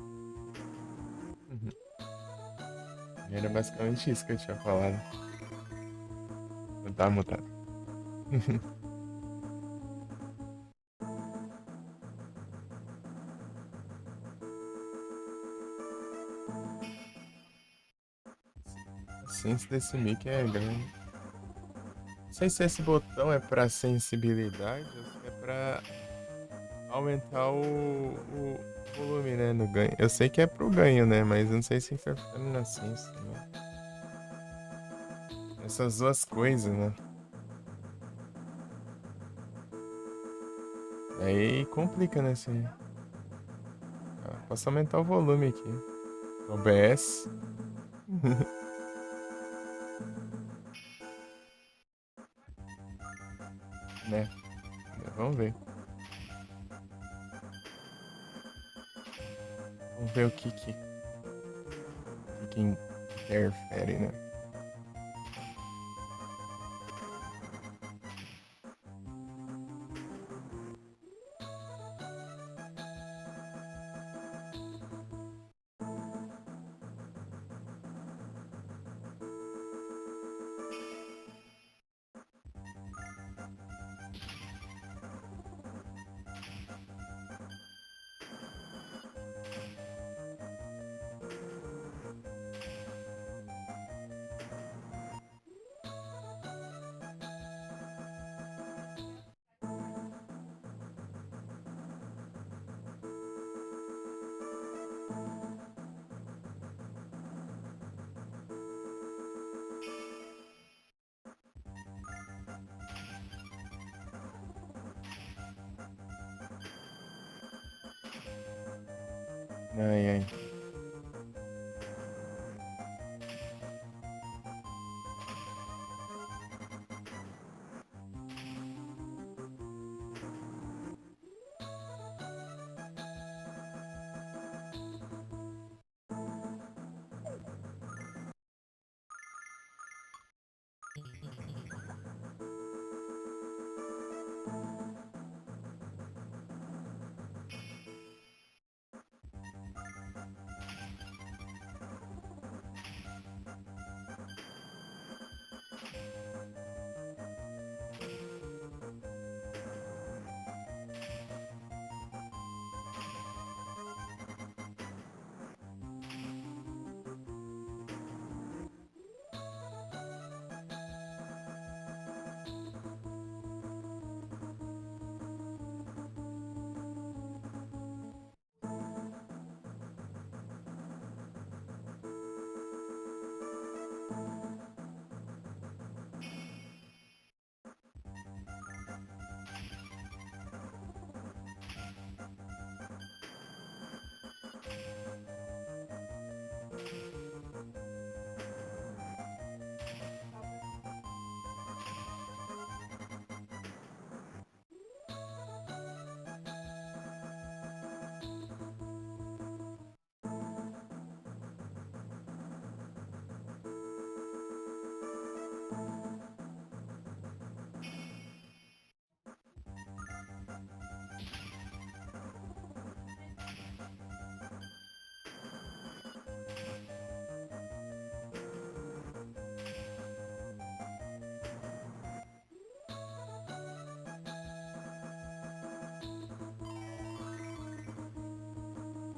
Uhum. Era basicamente isso que eu tinha falado. Eu tava mutado. A sense desse mic é grande. Não sei se esse botão é pra sensibilidade ou se é pra aumentar o volume, né, no ganho. Eu sei que é pro ganho, né, mas eu não sei se interfere na sense, né? Essas duas coisas, né? Aí complica, né, assim. Ah, posso aumentar o volume aqui. OBS. Né? Vamos ver. Vamos ver o que interfere, né? Ai, ai.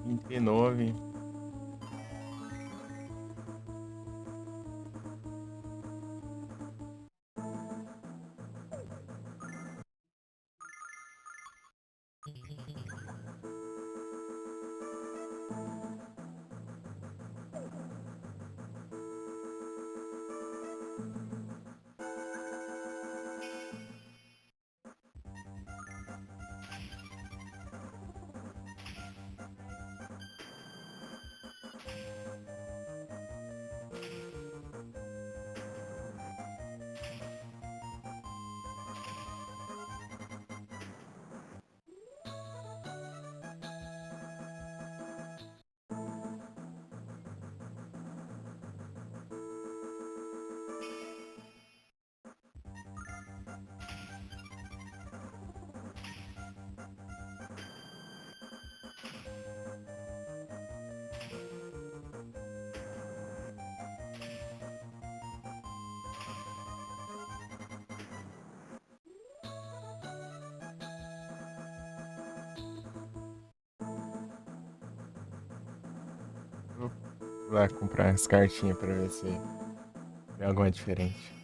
Vinte e nove. Vou lá comprar as cartinhas pra ver se tem alguma diferente.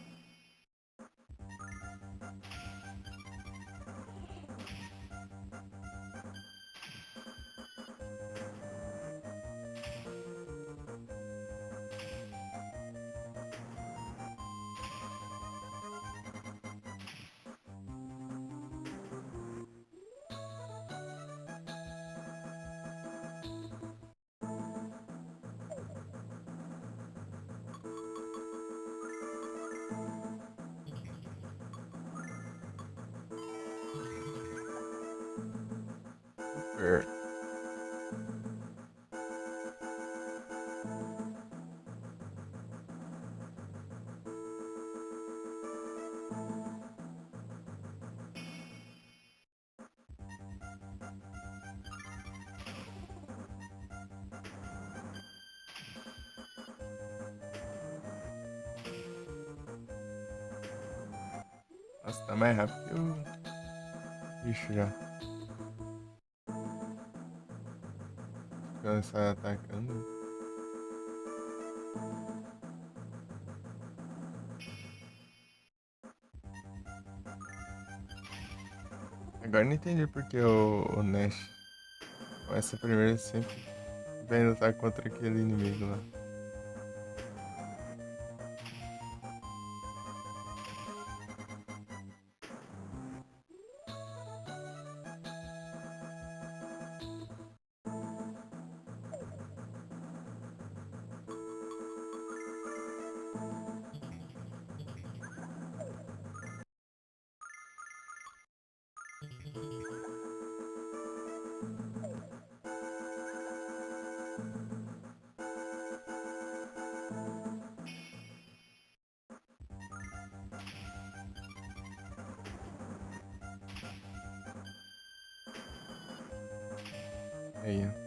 Super. Nossa, tá mais rápido que o bicho já. Quando sai atacando. Agora eu não entendi porque o Nash começa primeiro sempre vem lutar contra aquele inimigo lá. Aí, ó.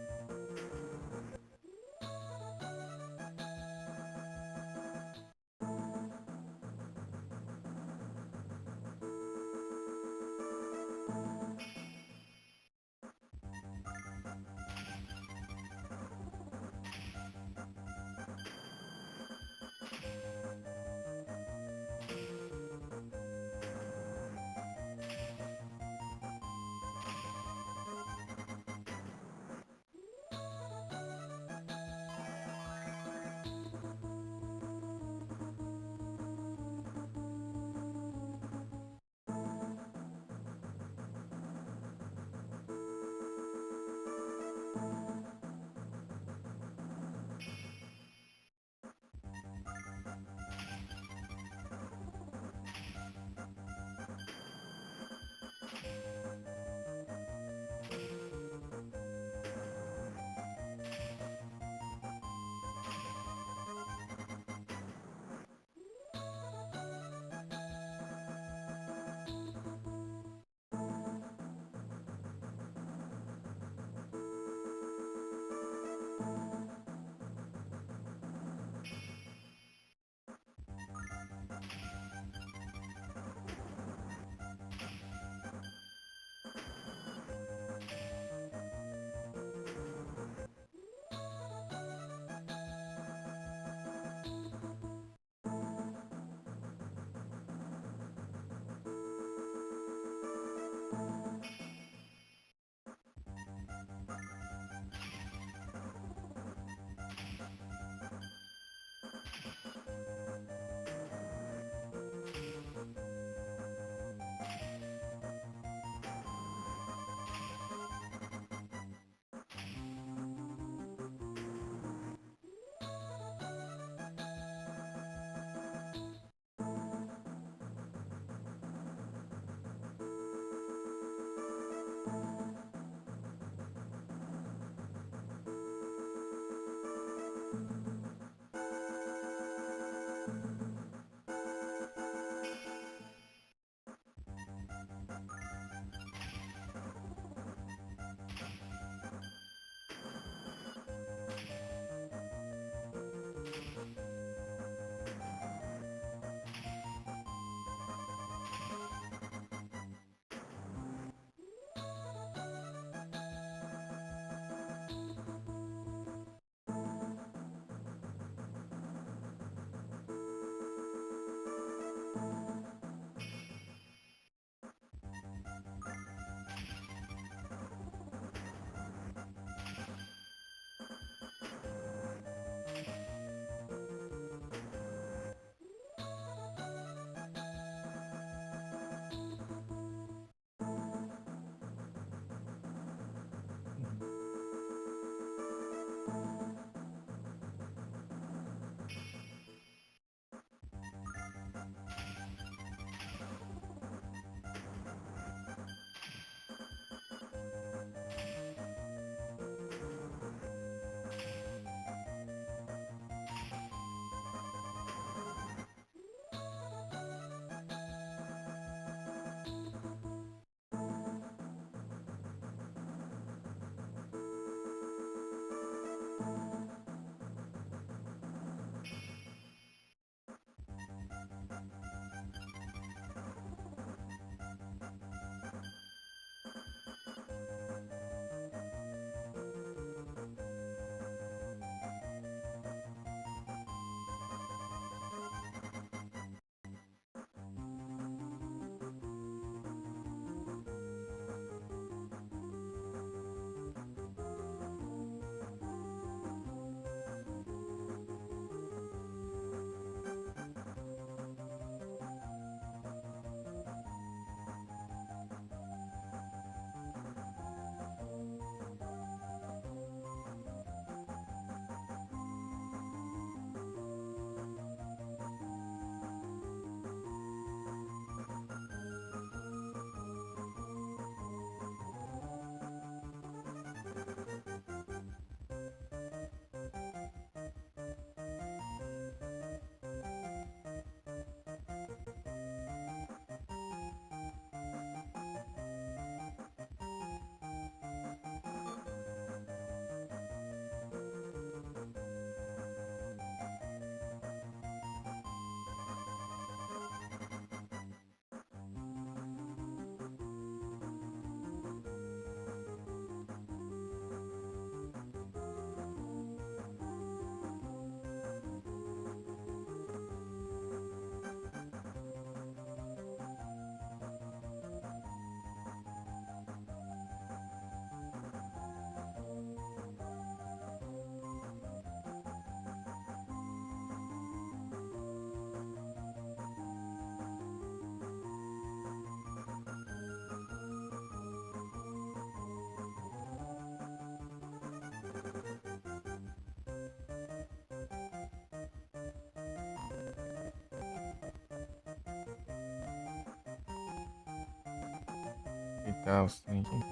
buscar os trem aqui.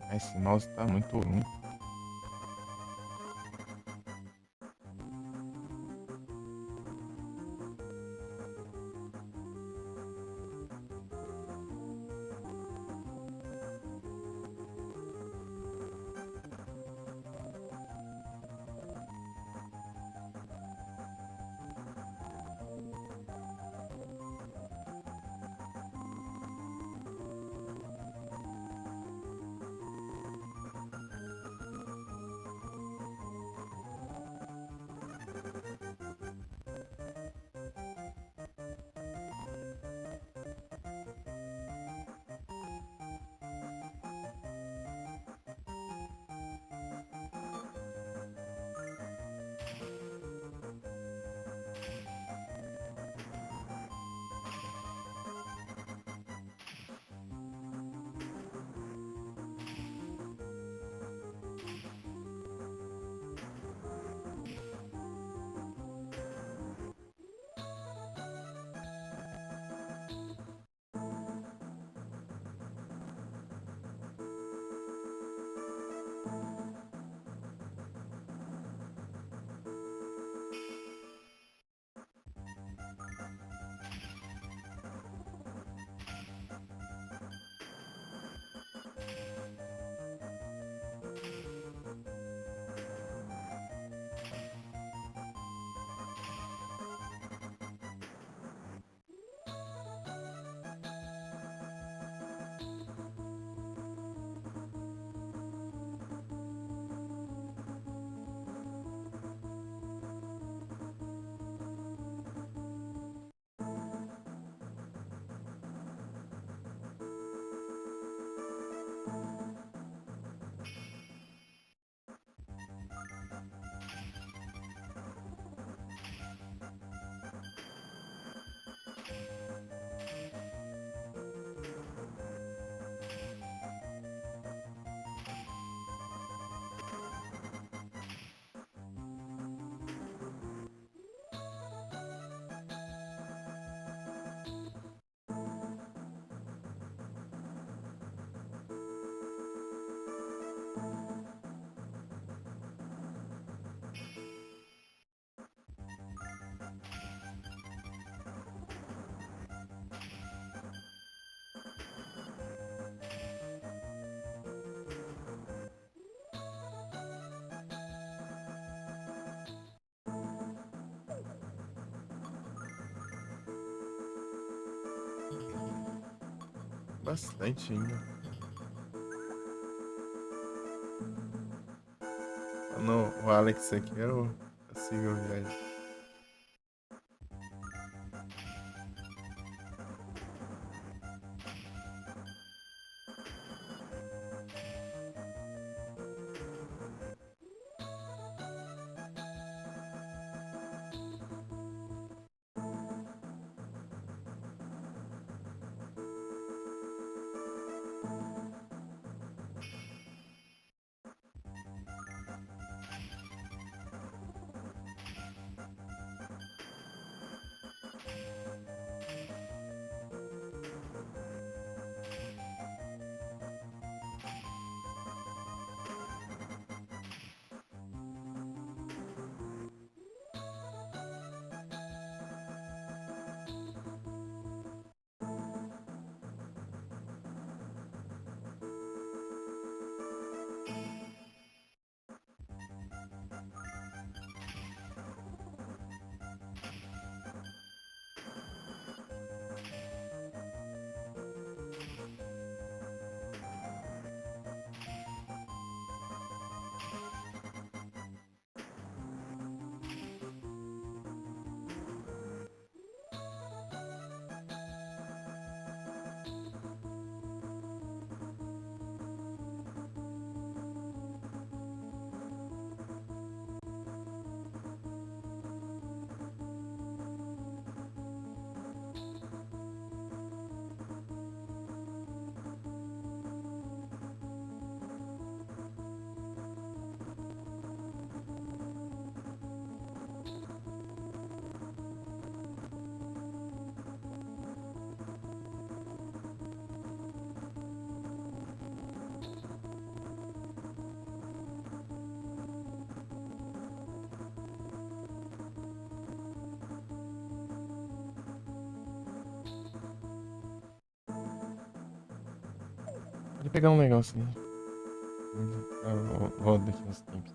Ah, esse mouse tá muito ruim. Bastante ainda. No, o Alex aqui, eu sigo viagem. Pode pegar um negócio ali. Eu volto daqui uns tempos.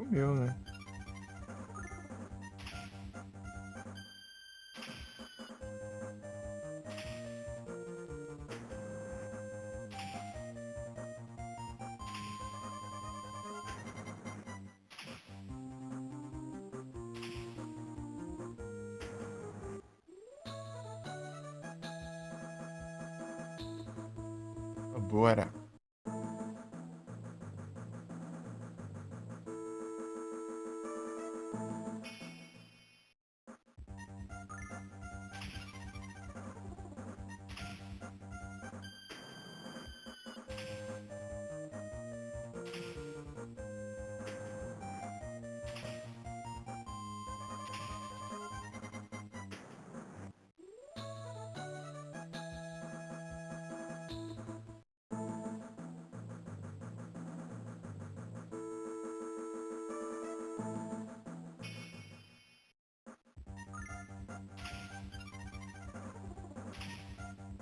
mil, né? Bora.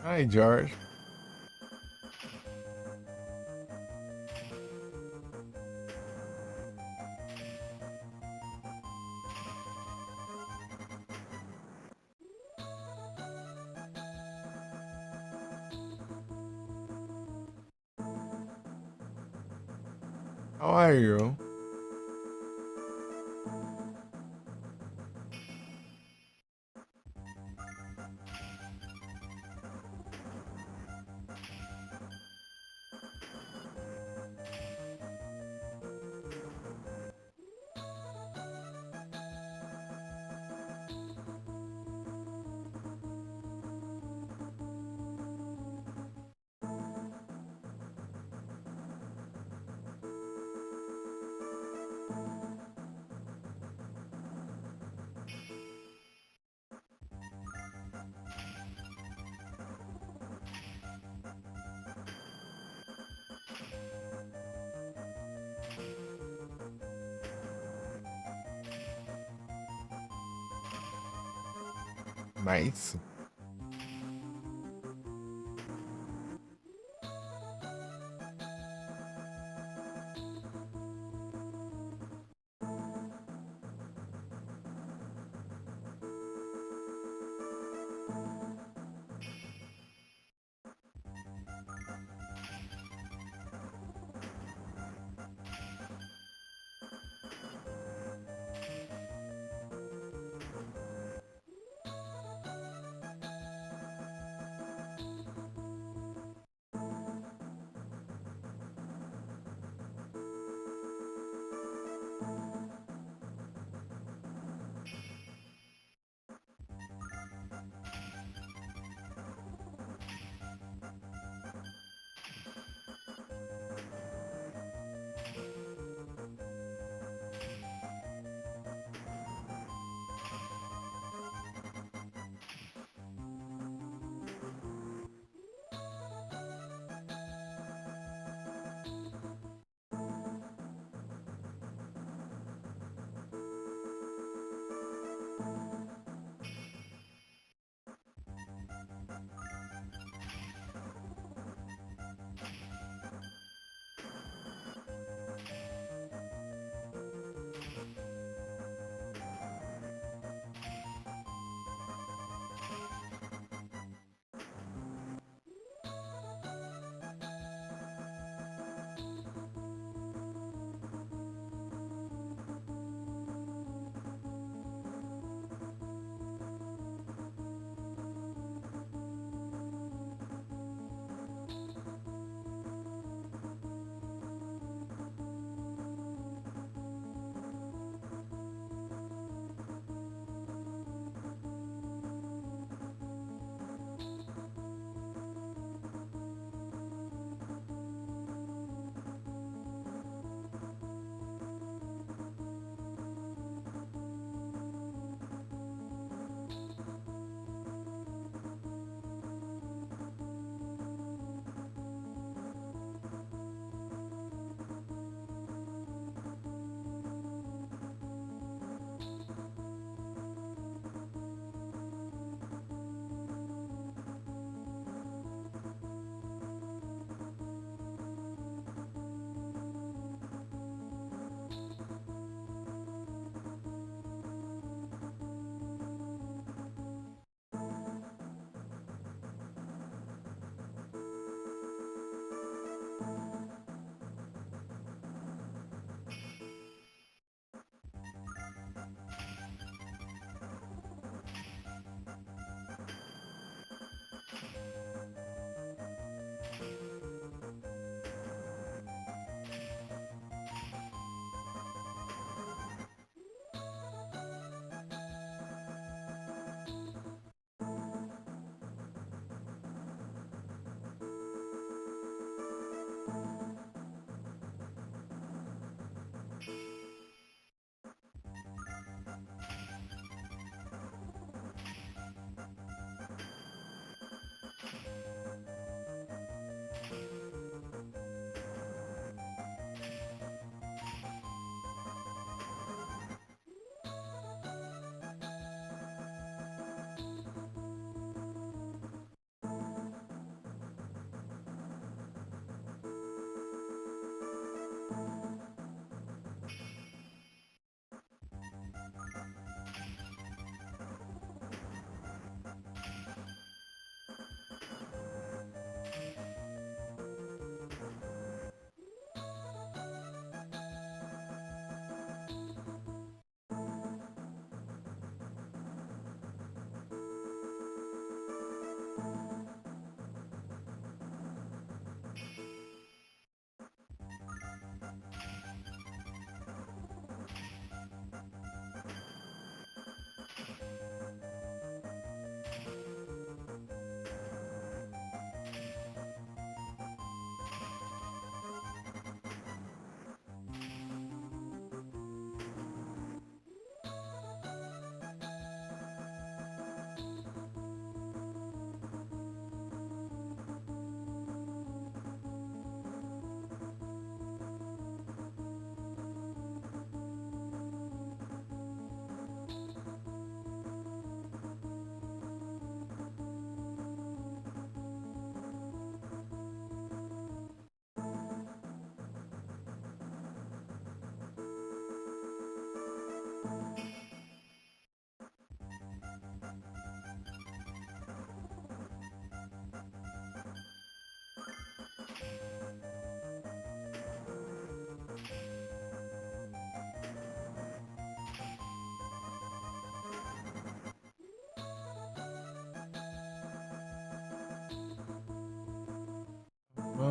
Hi, George. How are you? Nice.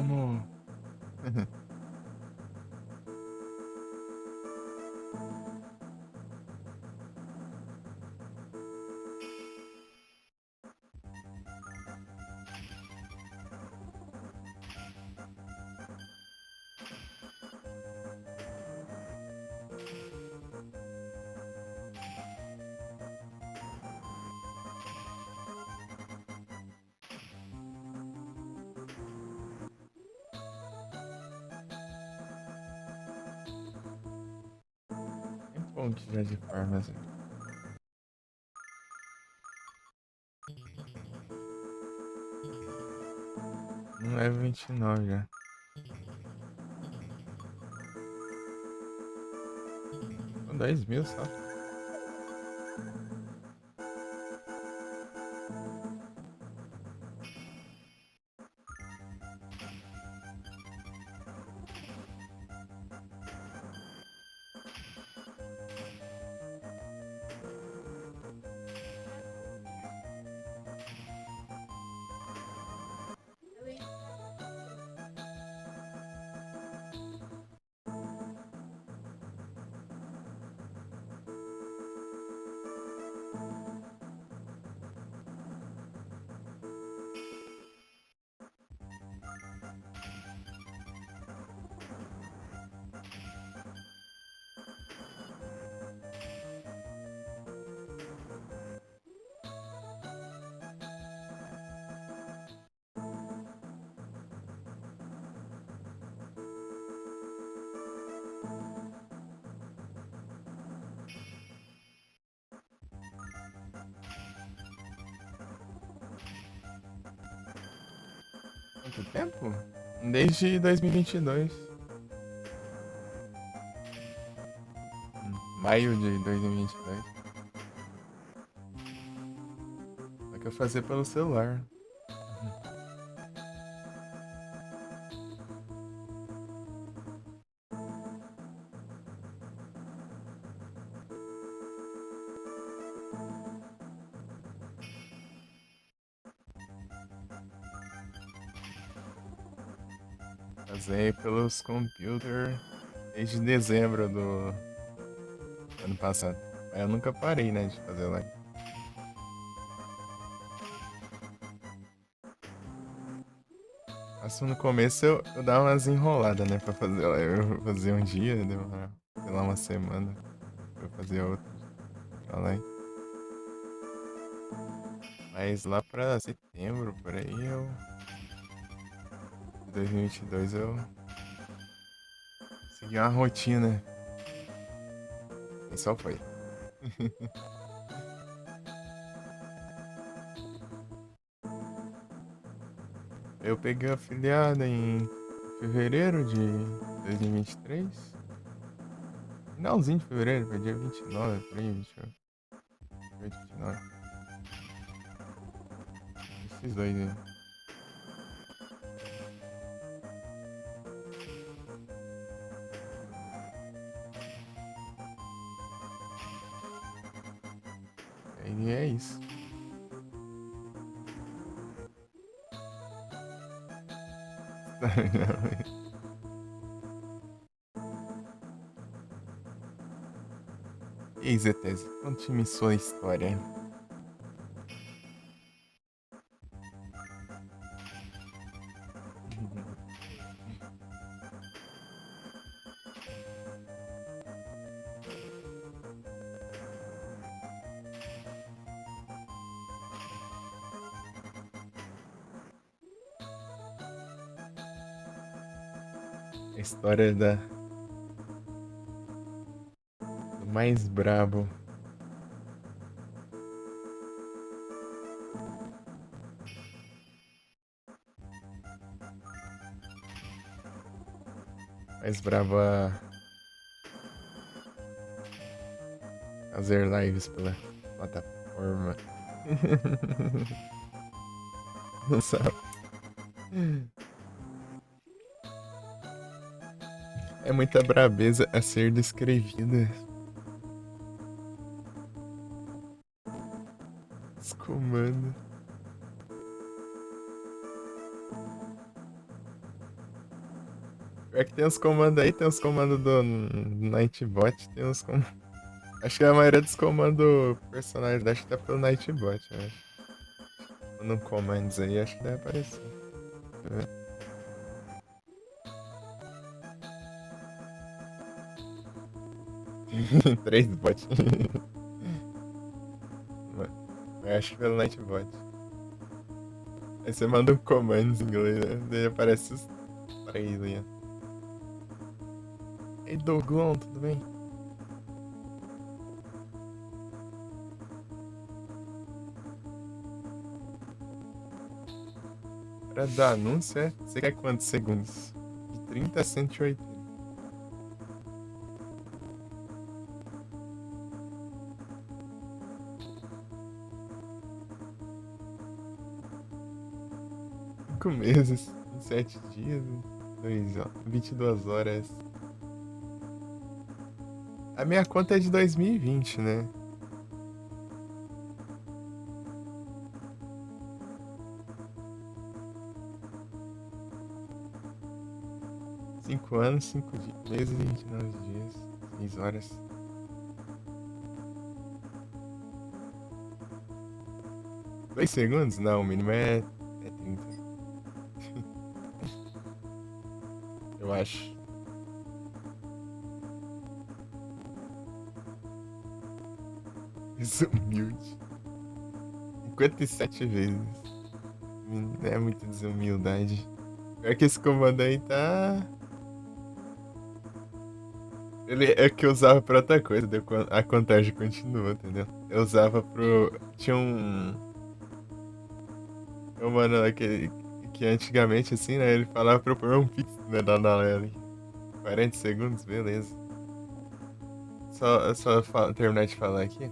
Vamos. É bom que já de forma assim. Não é 29 já. São 10.000 só. Quanto tempo? Desde 2022. Maio de 2022. Só que eu fazia pelo celular. Fazia pelos computers desde dezembro do ano passado. Mas eu nunca parei, né, de fazer live. Mas no começo eu dava umas enroladas, né, pra fazer live. Eu fazia um dia, demorava, sei lá, uma semana. Eu fazia outro pra live. Mas lá pra setembro, por aí, de 2022, eu segui uma rotina. E só foi. Eu peguei a afiliada em fevereiro de 2023. Finalzinho de fevereiro, foi dia 29, por aí, 28, 29. Esses dois aí. E é isso. Tá ligado? E aí, Zetese, conte-me sua história. A história do mais brabo. Mais brabo a fazer lives pela plataforma. Não sabe. É muita brabeza a ser descrevida. Os comandos. Pior que tem uns comandos aí, tem uns comandos do Nightbot, tem uns comandos. Acho que a maioria dos comandos personagens, acho que tá pelo Nightbot, eu acho. No commands aí, acho que deve aparecer. Deixa eu ver. 3 bots. Mas acho que pelo Nightbot. Aí você manda um commands em inglês, né? Daí aparece os 3 ali. Ei, Doglon, tudo bem? Para dar anúncio, é? Você quer quantos segundos? De 30 a 180. Cinco meses, 7 dias, 22 horas. A minha conta é de 2020, né? Cinco anos, 5 meses e 29 dias, 6 horas. Dois segundos? Não, o mínimo é 30. Eu acho. Desumilde. 57 vezes. É muita desumildade. Pior que esse comando aí tá. Ele é que eu usava pra outra coisa, a contagem continua, entendeu? Eu usava pro. Tinha um mano lá que antigamente, assim, né? Ele falava pra eu pôr um pix, né? Da Lely. 40 segundos, beleza. Só terminar de falar aqui.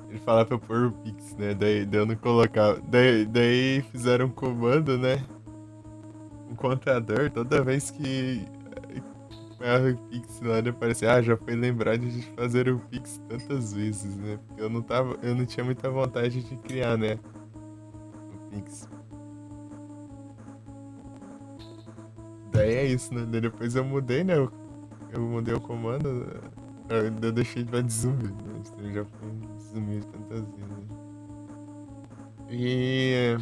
Ele falava pra eu pôr o pix, né? Daí eu não colocava. Daí fizeram um comando, né? Um contador, toda vez que o Pix lá ele aparecia, já foi lembrado de fazer o Pix tantas vezes, né? Porque eu não tinha muita vontade de criar, né? O Pix. Daí é isso, né? Daí depois eu mudei, né? Eu mudei o comando, eu deixei de desunir, né? Eu já fui desunir tantas vezes. E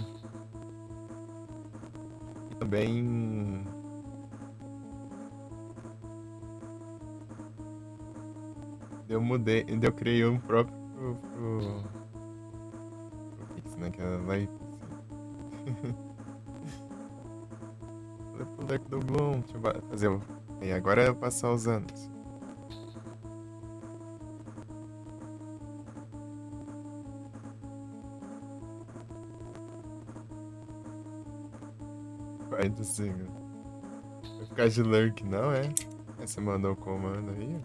também eu mudei, eu criei um próprio pro Pix, né? Que era lá e pro Dark do Gloom, deixa eu fazer. E agora é passar os anos. Vai do signo. Vai ficar de lurk, não é? Aí você mandou o comando aí.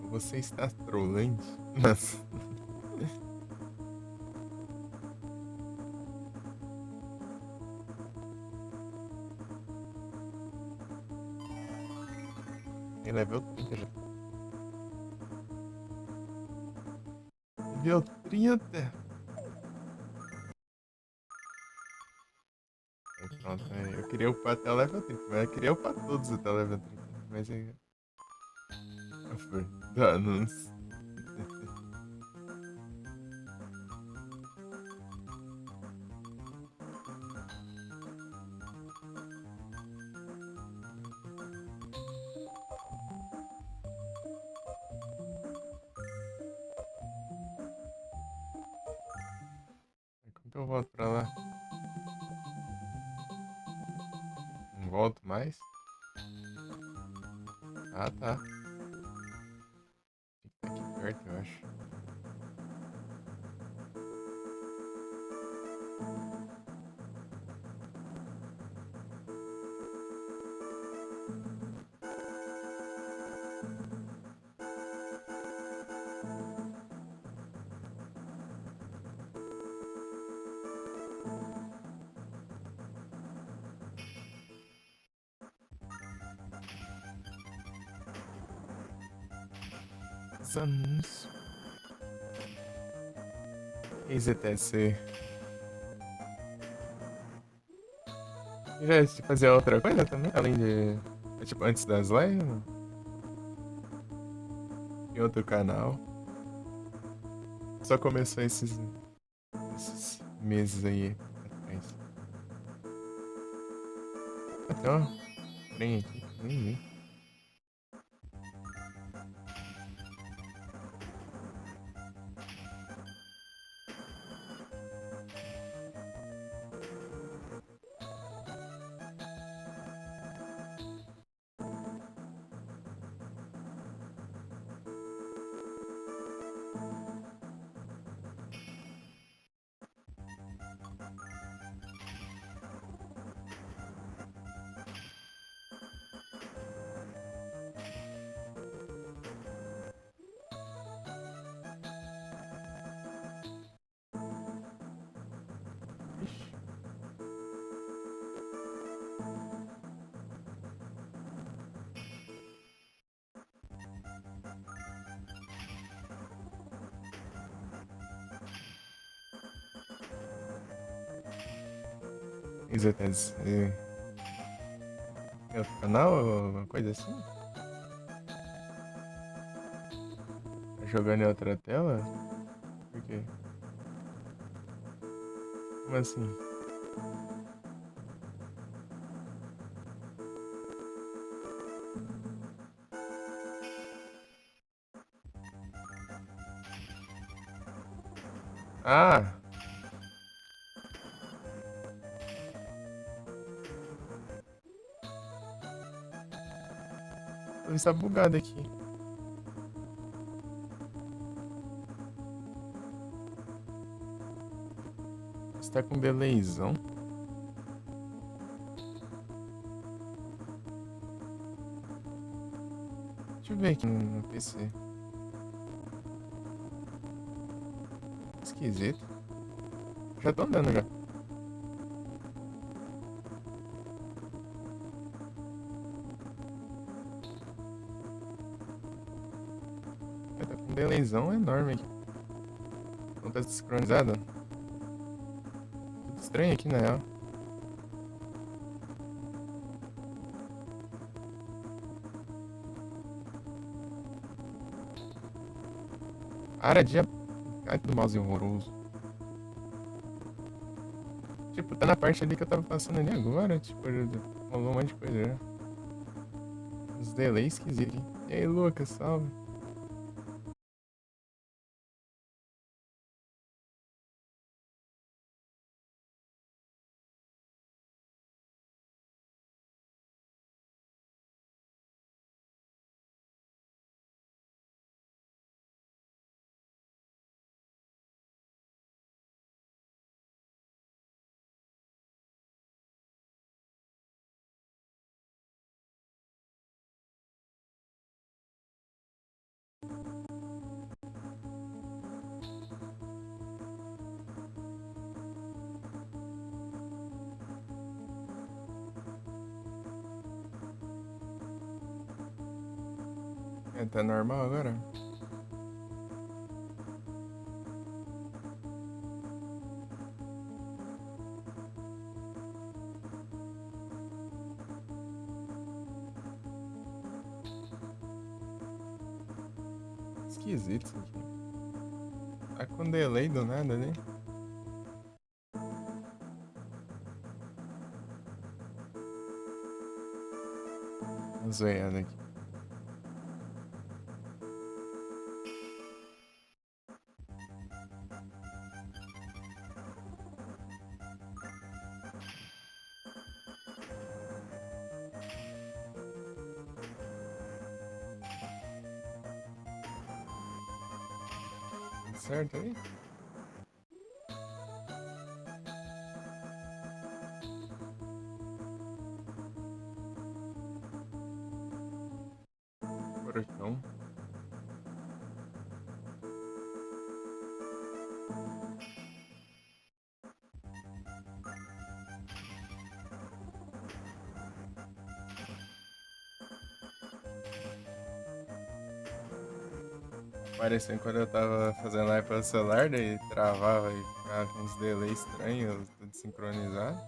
Você está trolando? Nossa. Tem level 30 já. Level 30? Aí pronto, eu queria upar até o level 30, mas eu queria upar todos até o level 30. Mas aí. Foi. Danos. Como que eu volto pra lá? Não volto mais? Ah, tá. Tem que estar aqui perto, eu acho. Os anúncios. Ex-ETC. Já de fazer outra coisa também? Além de. Tipo, antes das lives? Em outro canal. Só começou esses meses aí atrás. Até ó, trem aqui, que nem vi. Ixi. Ex-ETC. Em outro canal ou uma coisa assim? Tá jogando em outra tela? Por quê? Como assim? Ah! Está bugado aqui. Está com delayzão. Deixa eu ver aqui no PC. Esquisito. Já tô andando já. Tá com um delayzão enorme aqui. Não tá desincronizado? Tudo estranho aqui na real. Área de. Ai, do mouse horroroso. Tipo, tá na parte ali que eu tava passando ali agora. Tipo, rolou um monte de coisa já. Uns delays esquisitos aqui. E aí, Lucas, salve. É, tá normal agora? Esquisito isso aqui. Tá com delay do nada, né? Uma zoeada aqui. Tudo certo aí? Portão. parecendo quando eu tava fazendo live pelo celular, daí travava e ficava com uns delay estranhos, tudo sincronizado.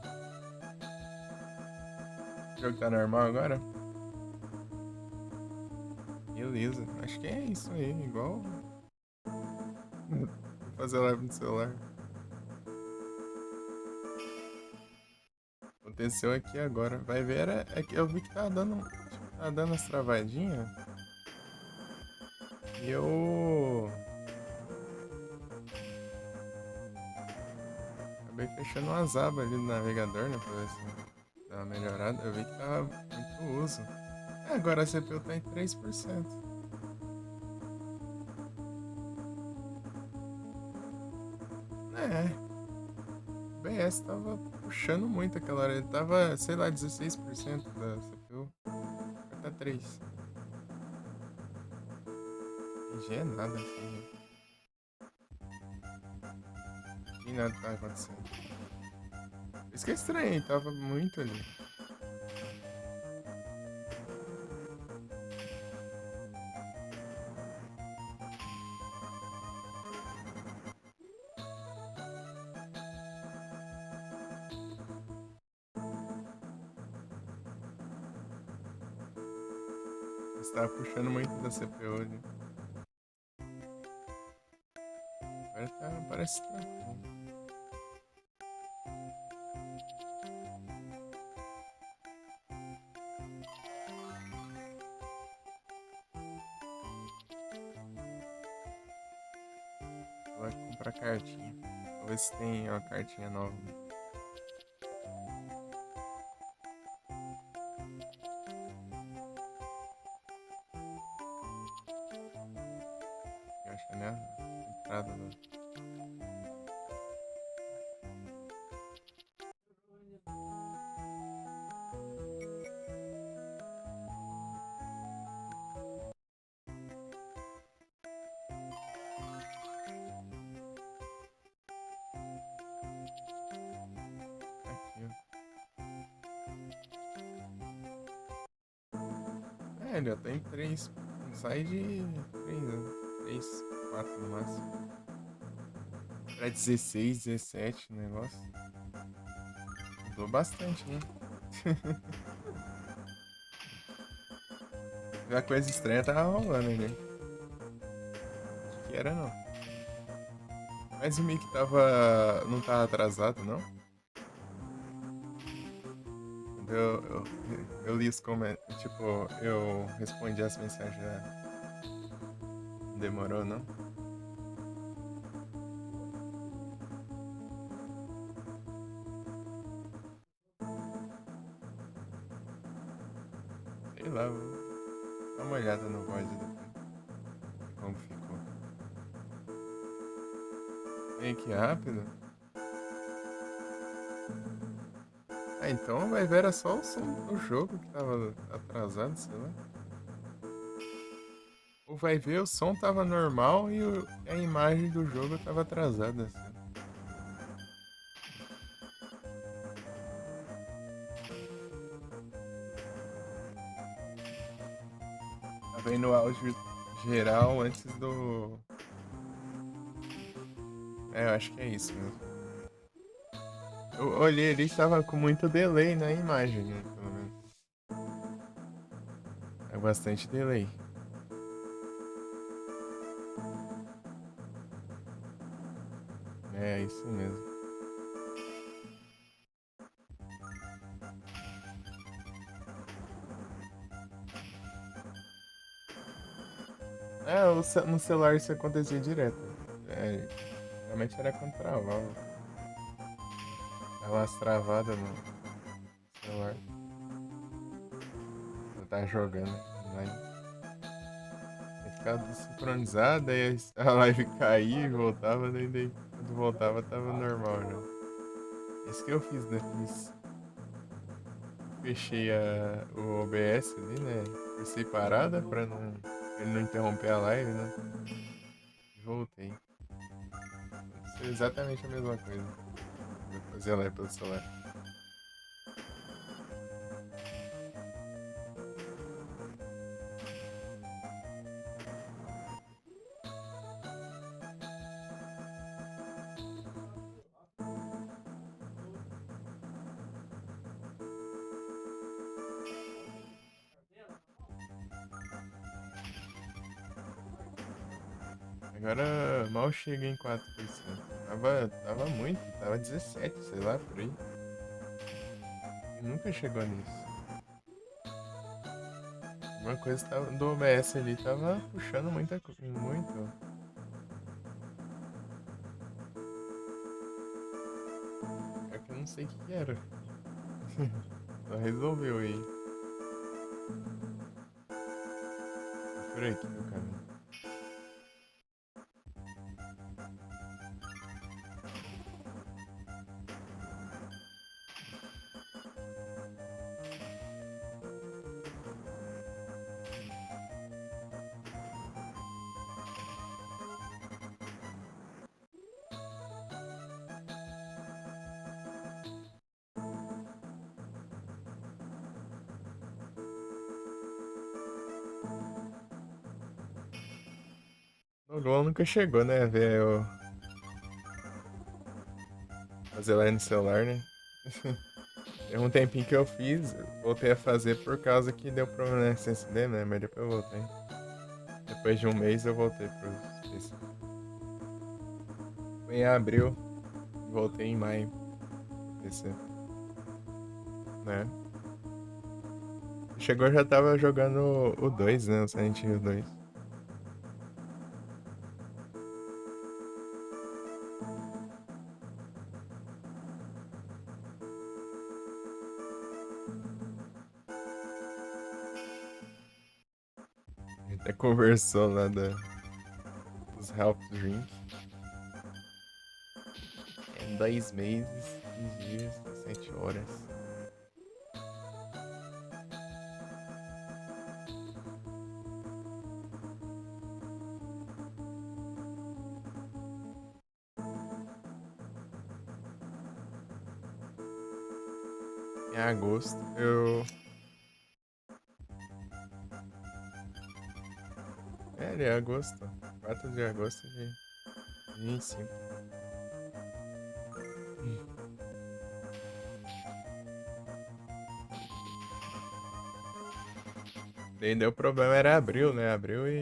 O jogo tá normal agora? Beleza, acho que é isso aí, igual fazer live no celular. Aconteceu aqui agora. Vai ver, é que eu vi que tá dando as travadinhas. E eu acabei fechando umas abas ali no navegador, né? Pra ver se dá uma melhorada. Eu vi que tava muito uso. É, agora a CPU tá em 3%. É, o BS tava puxando muito aquela hora. Ele tava, sei lá, 16% da CPU. Agora tá 3%. E já é nada assim, né? E nada tá acontecendo. Isso que é estranho, tava muito ali. Você tava puxando muito da CPU ali. Agora tá, parece tranquilo. Vou comprar cartinha. Vou ver se tem uma cartinha nova. Eu acho que é né? Entrada lá. Aqui, ó. É, ele já tá em 3. Não sai de 3, né? 3, 4 no máximo. Pra 16, 17 o negócio. Mudou bastante, né? A coisa estranha tava rolando ali. Que era não. Mas o Mickey tava. Não tava atrasado, não? Quando eu li os comentários. Tipo, eu respondi as mensagens já. Não demorou, não? Sei lá, vou dar uma olhada no void depois. Como ficou. Meio que rápido. Ah, então vai ver, era só o som do jogo que tava atrasado, sei lá. Ou vai ver, o som tava normal e a imagem do jogo tava atrasada, assim. Tava vendo o áudio geral antes do. É, eu acho que é isso mesmo. Eu olhei ali e tava com muito delay na imagem, né, pelo menos. É bastante delay. É isso mesmo. É, no celular isso acontecia direto. É, realmente era quando travava. Dava umas travadas no celular. Eu tava jogando online. Aí ficava desincronizado, aí a live caía e voltava, daí quando voltava tava normal já. Isso que eu fiz, né? Fechei o OBS ali, né? Por separada pra ele não interromper a live, né? E voltei. Aconteceu exatamente a mesma coisa. Vou fazer a live pelo celular. Agora mal chega em 4%. Tava muito, tava 17, sei lá, por aí. E nunca chegou nisso. Uma coisa do OBS ali tava puxando muito. É que eu não sei o que era. Só resolveu aí. É por aqui o caminho. O Luan nunca chegou, né, a ver eu fazer live no celular, né? Tem um tempinho que eu fiz, voltei a fazer por causa que deu problema na SSD, né? Mas depois eu voltei. Depois de um mês eu voltei pro PC. Foi em abril e voltei em maio pro PC. Né? Chegou, eu já tava jogando o 2, né? O Silent Hill 2. A gente até conversou lá dos Health Drink. Em 2 meses, 15 dias, 7 horas. Em agosto, eu. É, ele é agosto. 4 de agosto de 25. Daí deu problema, era abril, né? Abril e.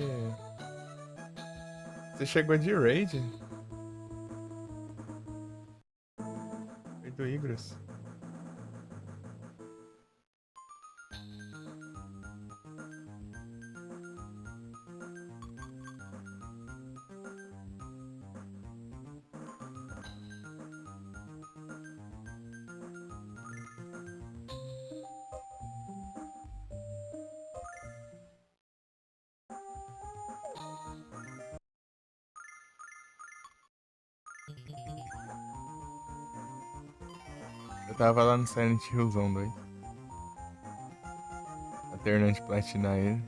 Você chegou de raid? Foi do Igros. Eu tava lá no Silent Hillzão 2. Tá terminando de platinar ele.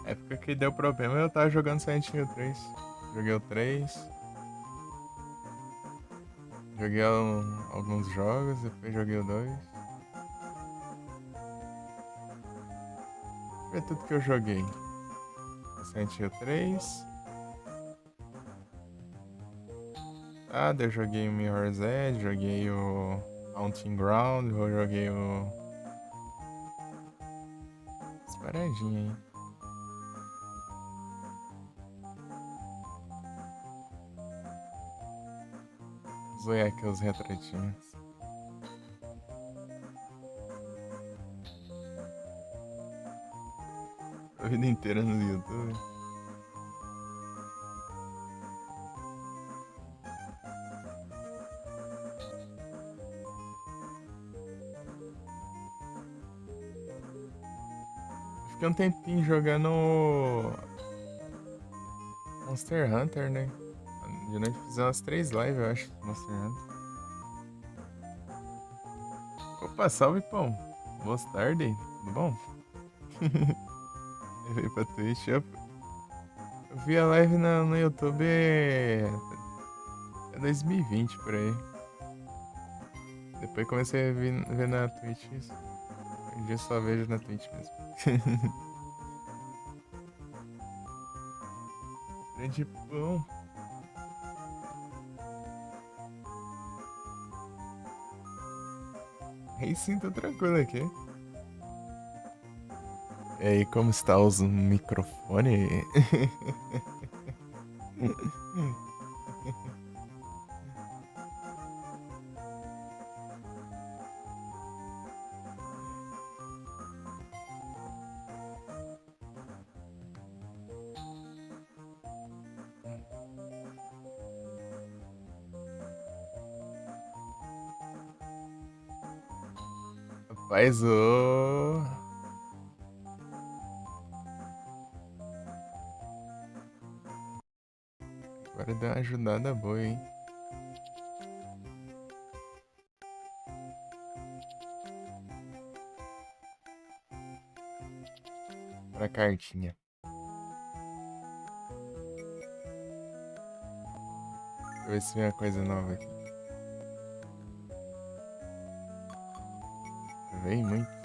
Época que deu problema, eu tava jogando Silent Hill 3. Joguei o 3. Joguei alguns jogos, depois joguei o 2. Deixa eu ver tudo que eu joguei. Silent Hill 3. Ah, daí eu joguei o Mirror's Edge, joguei o Haunting Ground, eu joguei o. As paradinhas aí. Zoei aqui os retratinhos. A vida inteira no YouTube. Fiquei um tempinho jogando Monster Hunter, né? De noite fiz umas 3 lives, eu acho, Monster Hunter. Opa, salve, pão. Boa tarde, tudo bom? Eu veio pra Twitch. Eu vi a live no YouTube é 2020 por aí. Depois comecei a ver na Twitch isso. Hoje em dia eu só vejo na Twitch mesmo. Grande pão. Aí sim, tô tranquilo aqui. E aí, como está o microfone? Rapaz, ô. Agora deu uma ajudada boa, hein? Pra cartinha. Deixa eu ver se vem uma coisa nova aqui. Vem muito.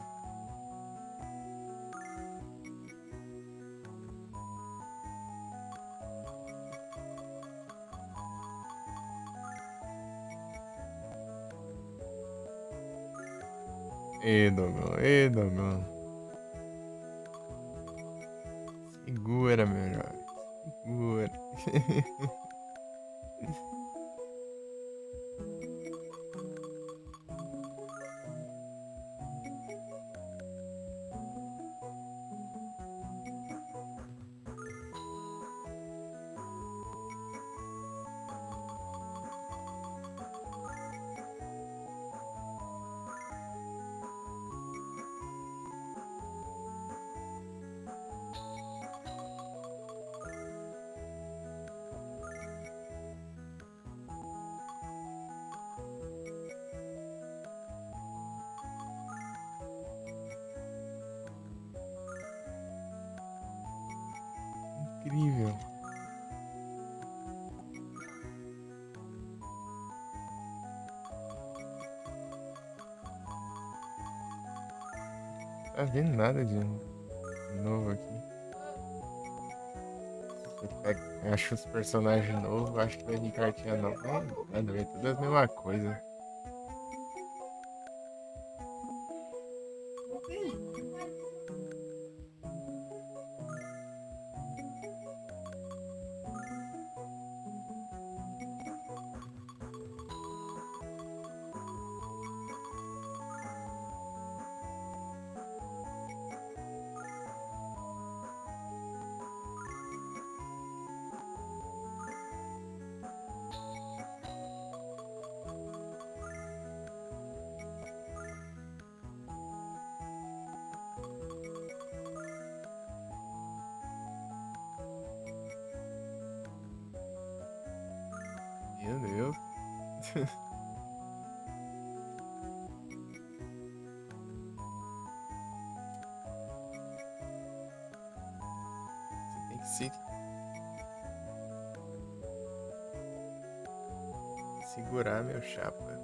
Dogon, Dogon. Segura, meu jovem. Segura. Incrível. Tá vendo nada de novo aqui. Acho os personagens novos, acho que vai vir cartinha nova. Nada a ver, tudo a mesma coisa. Meu Deus. Você tem que se segurar, meu chapa.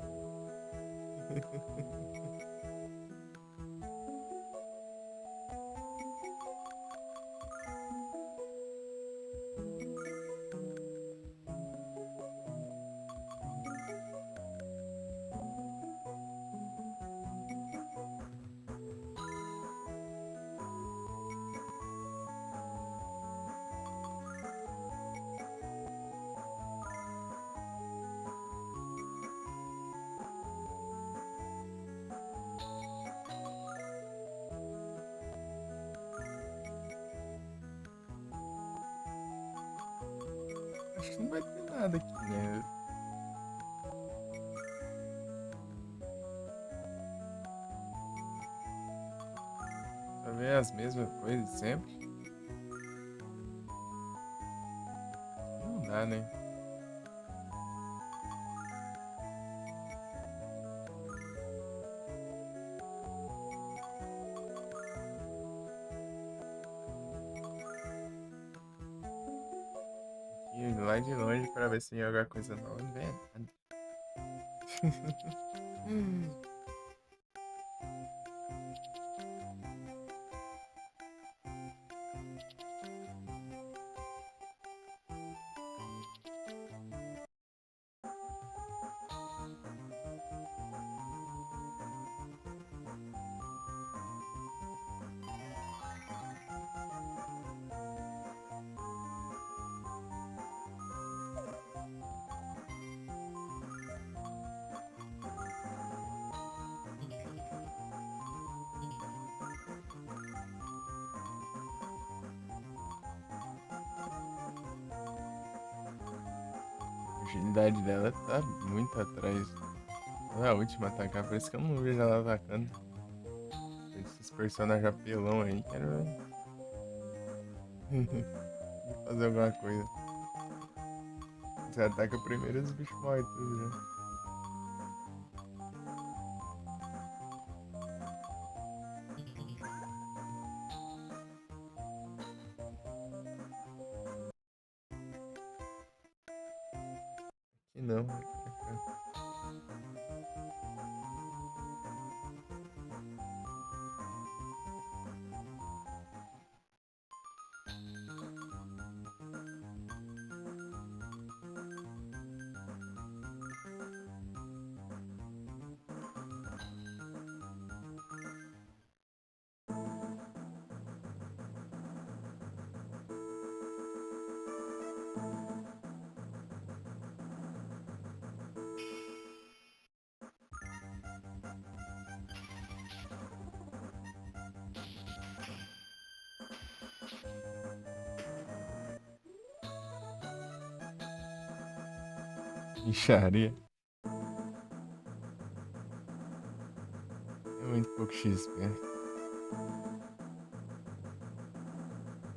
Acho que não vai ter nada aqui, né? Vai ver as mesmas coisas sempre. Não dá, né? Ir lá de longe pra ver se vem alguma coisa nova. Não vem nada. agilidade dela tá muito atrás. Ela é a última a atacar, por isso que eu não vejo ela atacando. Esses personagens apelão aí, quero ver. Fazer alguma coisa. Você ataca primeiro os bichos morrem tudo já. Aqui não. Mixaria. É muito pouco XP.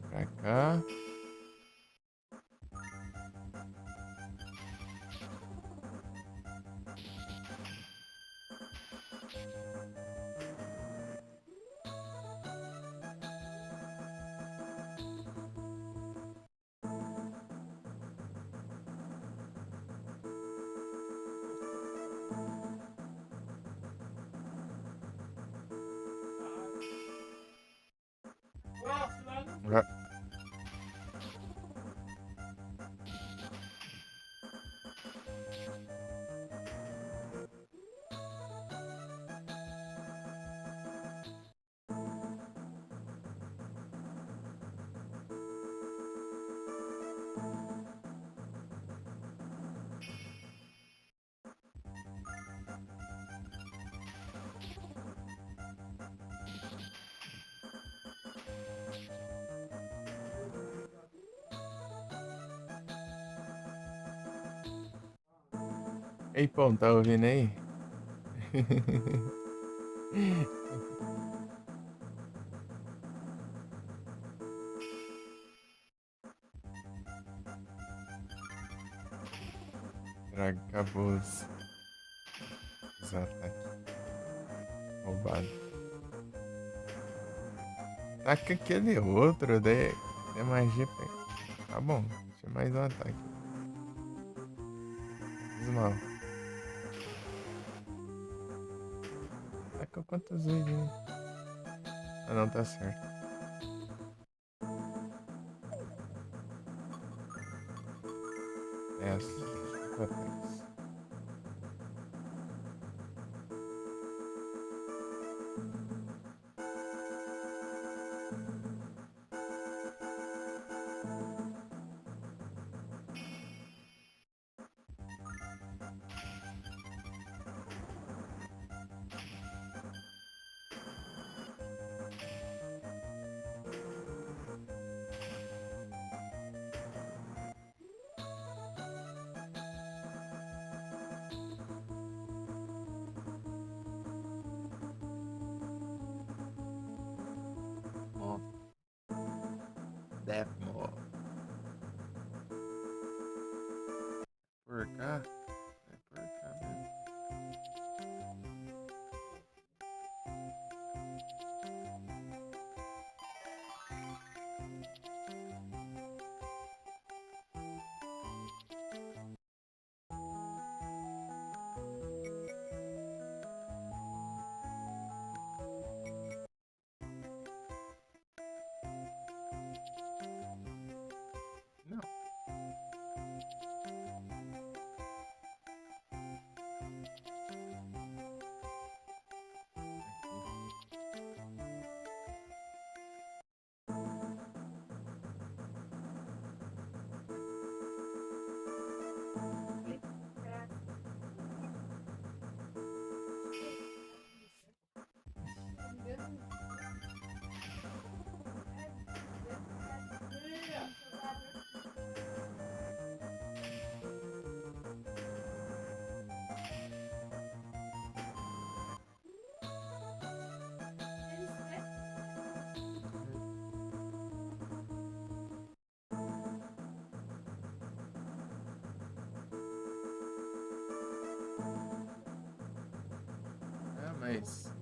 Pra cá. Já. Ei, pô, tá ouvindo aí? Droga, acabou os ataques. Roubado. Taca aquele outro, de magia. Tá bom, deixa mais um ataque. Fiz mal. Taca quantas vezes? Né? Ah, não, tá certo. É, 5 ataques. Deathmore. Por cá? É por cá mesmo. Não. mais.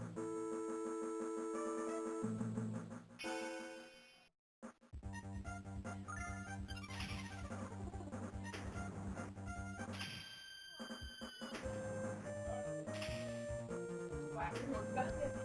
Vai, jogo da TV.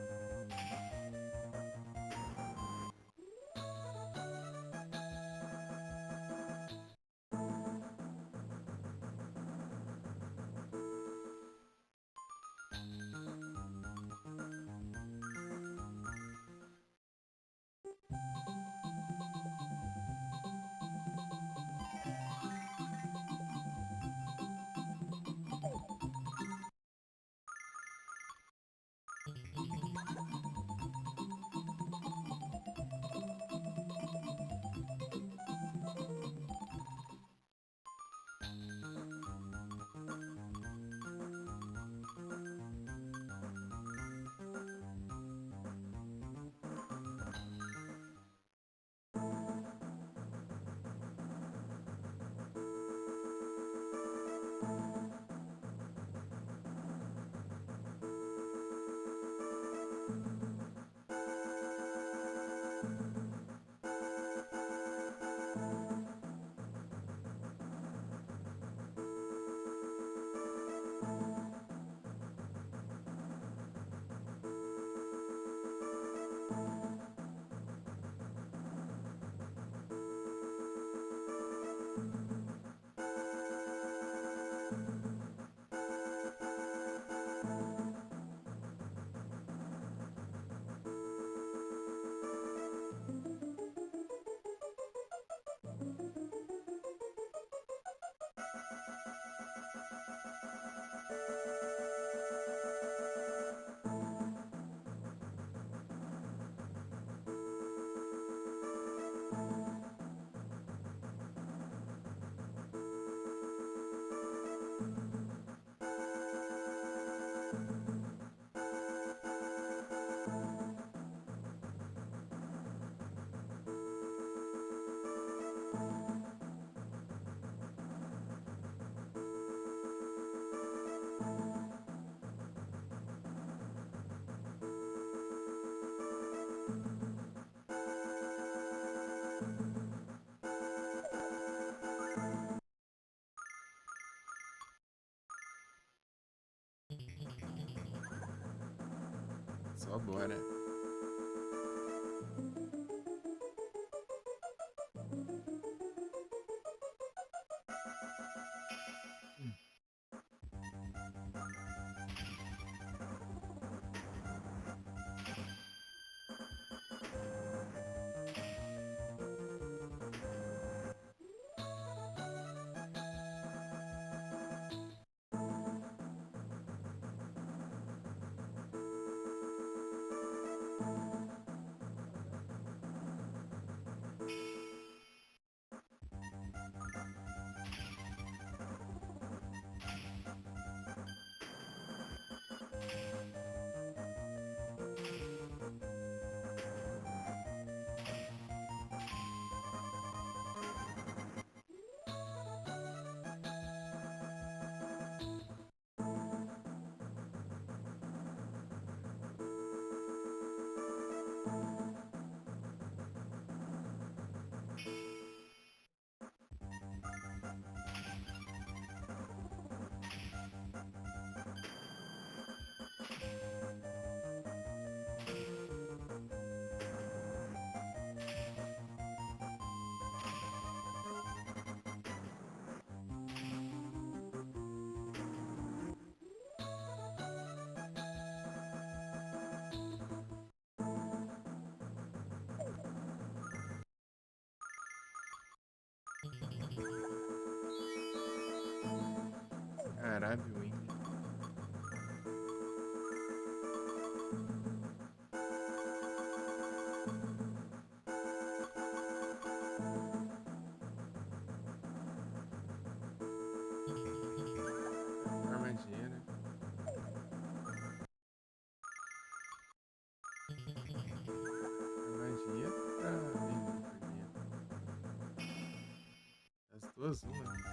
Só bora. Caralho, Wing. Armadilha, né? Armadilha pra vender. As duas, uma.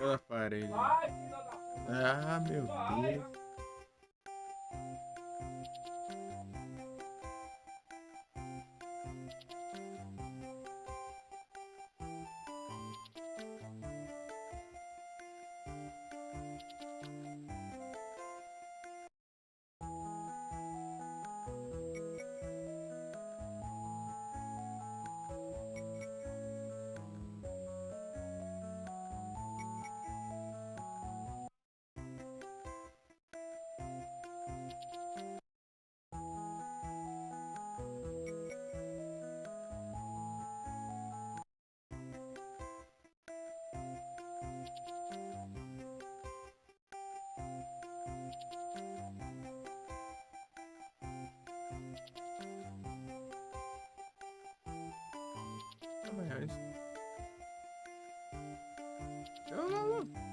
Pelo aparelho. Vai, filha da puta. Ah, meu Vai, Deus. Ah, mas... Não, não, não.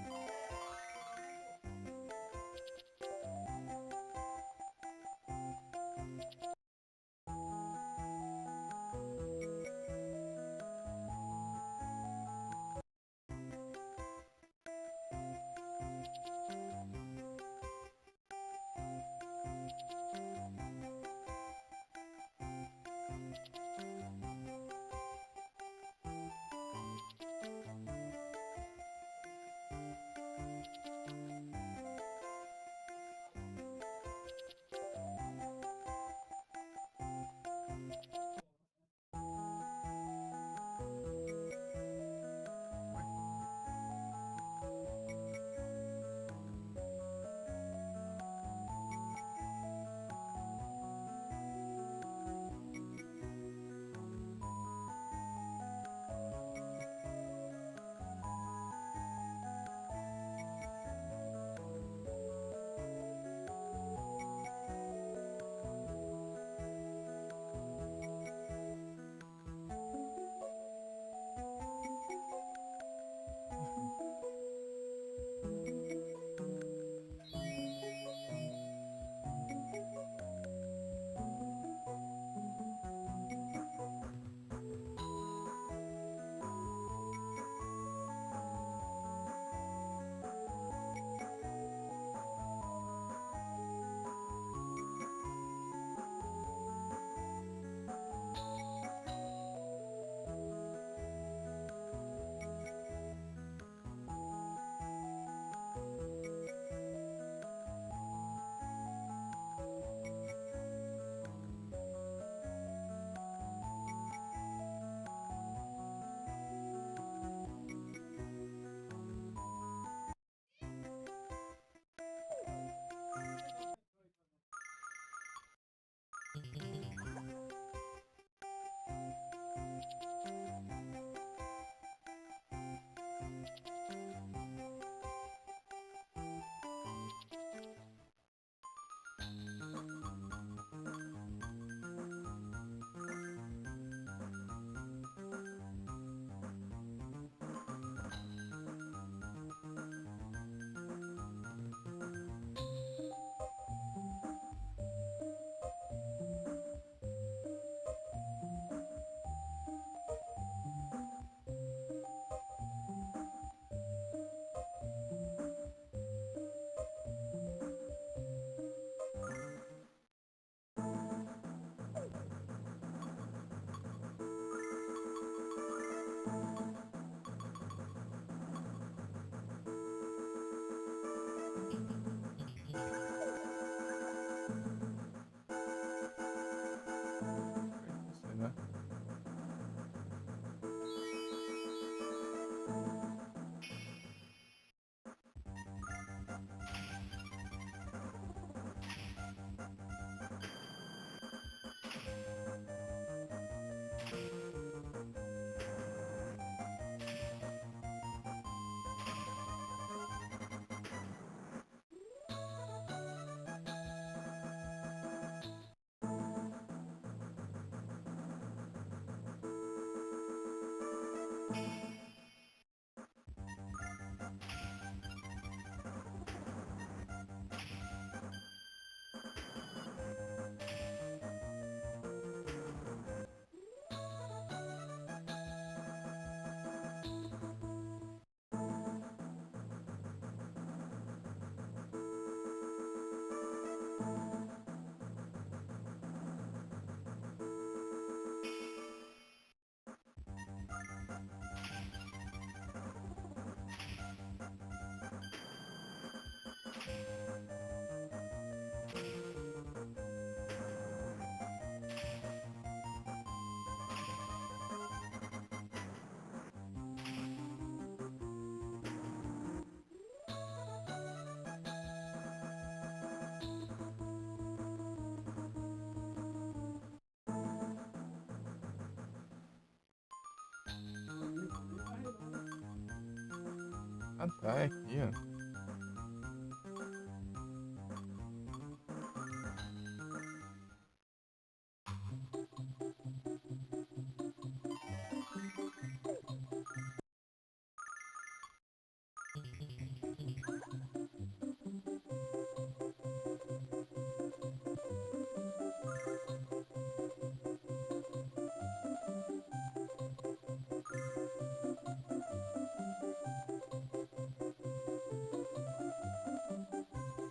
Ah, tá, é aqui, ó.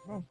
Bom.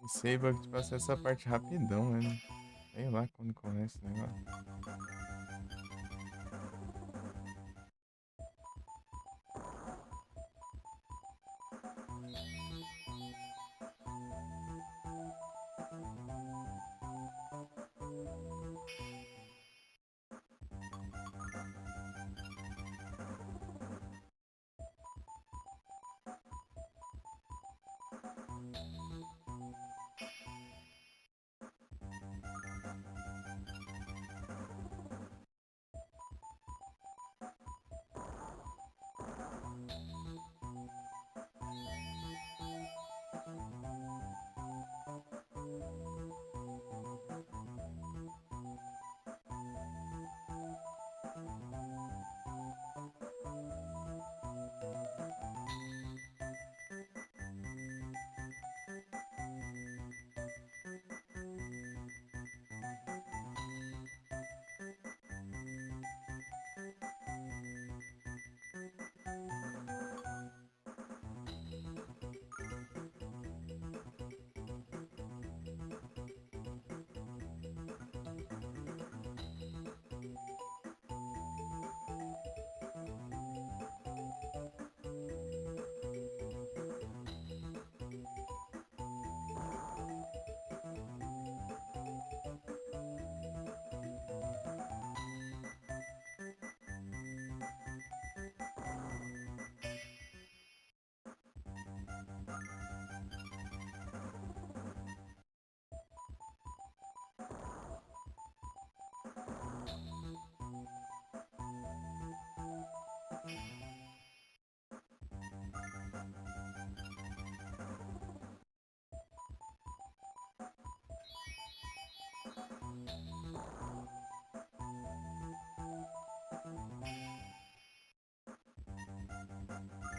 Sei, vou te passar essa parte rapidão, né? Sei lá quando começa esse negócio.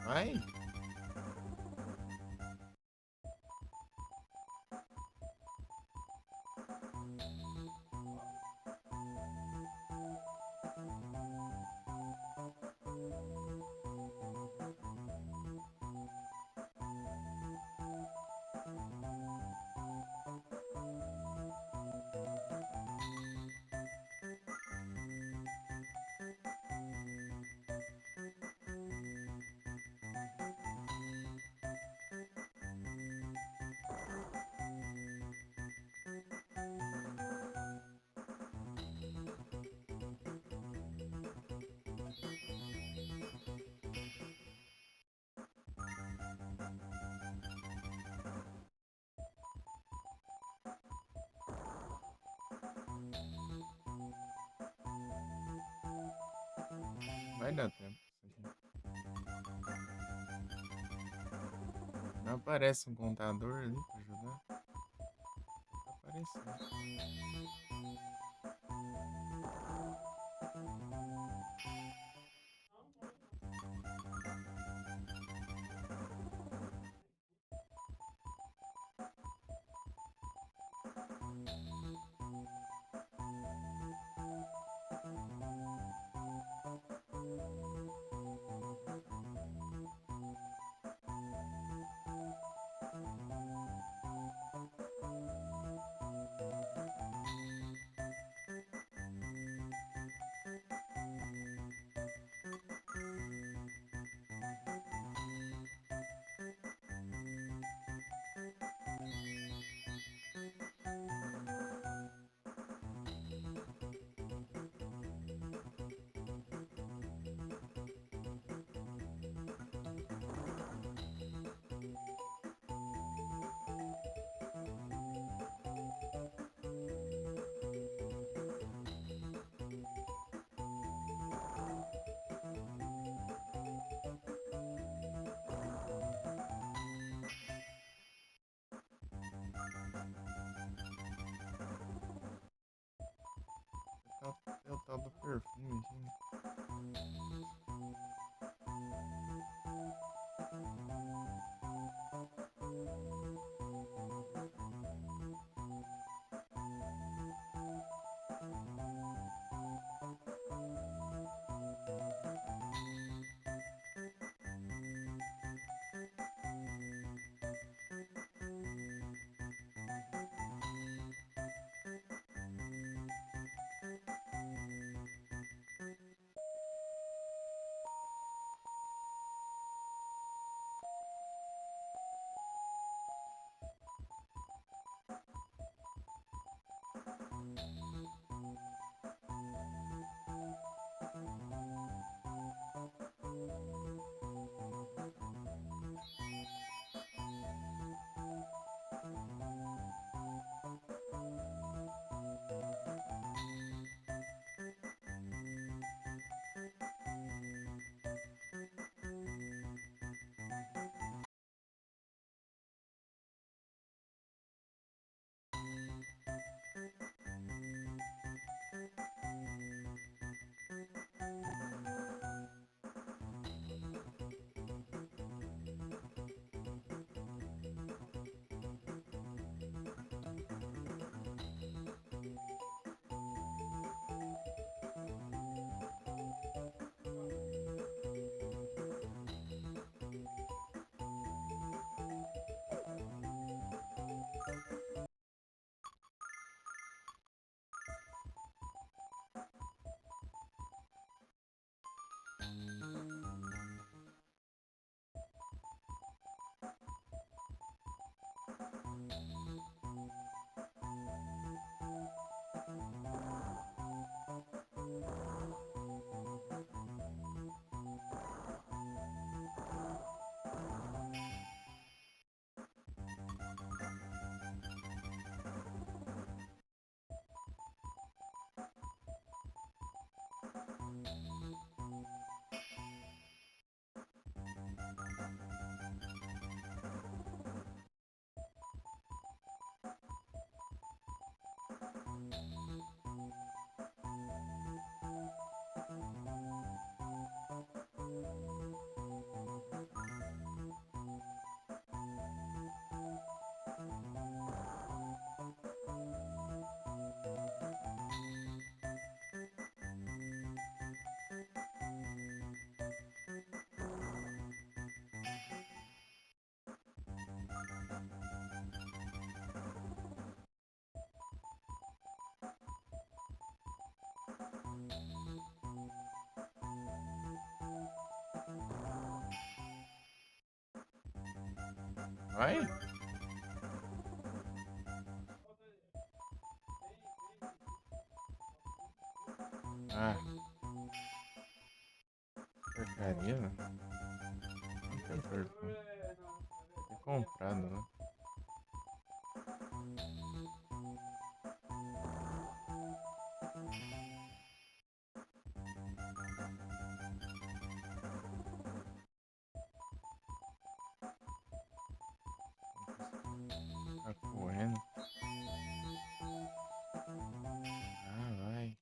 Vai? Vai dar tempo. Isso aqui. Não aparece um contador ali pra ajudar? Tá aparecendo. É o tal do perfume aqui. Vai? Ah, porcaria, velho. Não tem porco. É comprado, né? Tá correndo. Ah, vai.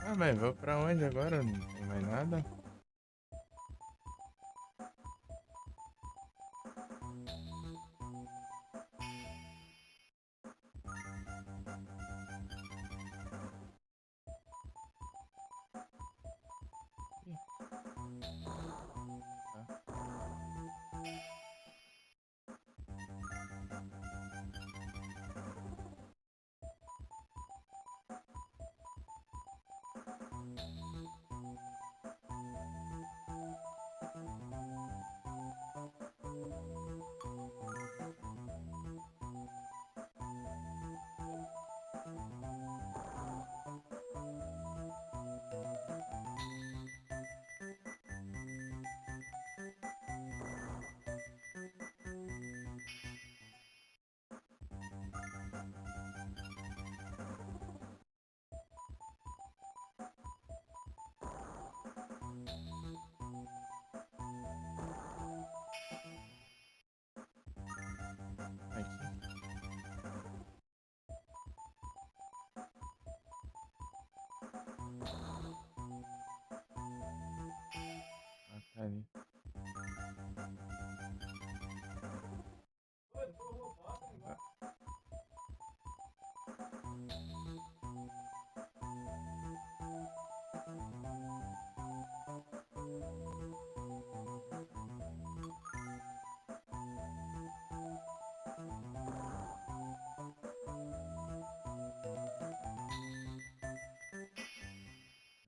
Ah, mas vou pra onde agora? Não tem mais nada? Ih, tá. Aqui. Ah, tá ali. Tá.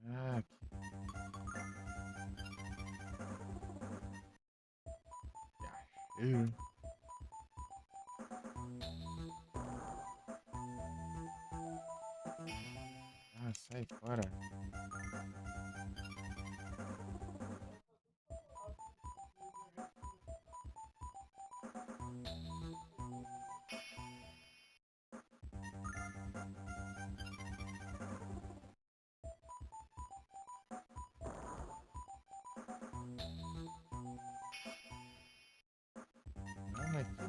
Ah, aqui. Ih. Ah, sai fora. Não, mas que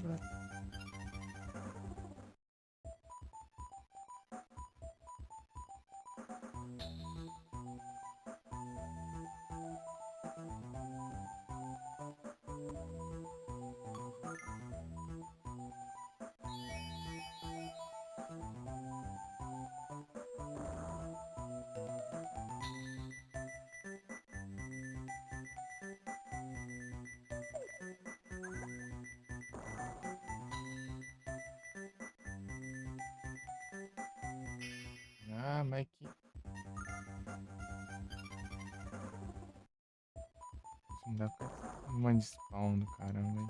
Ah, mas que. Isso me dá uma de spawn do caramba, hein?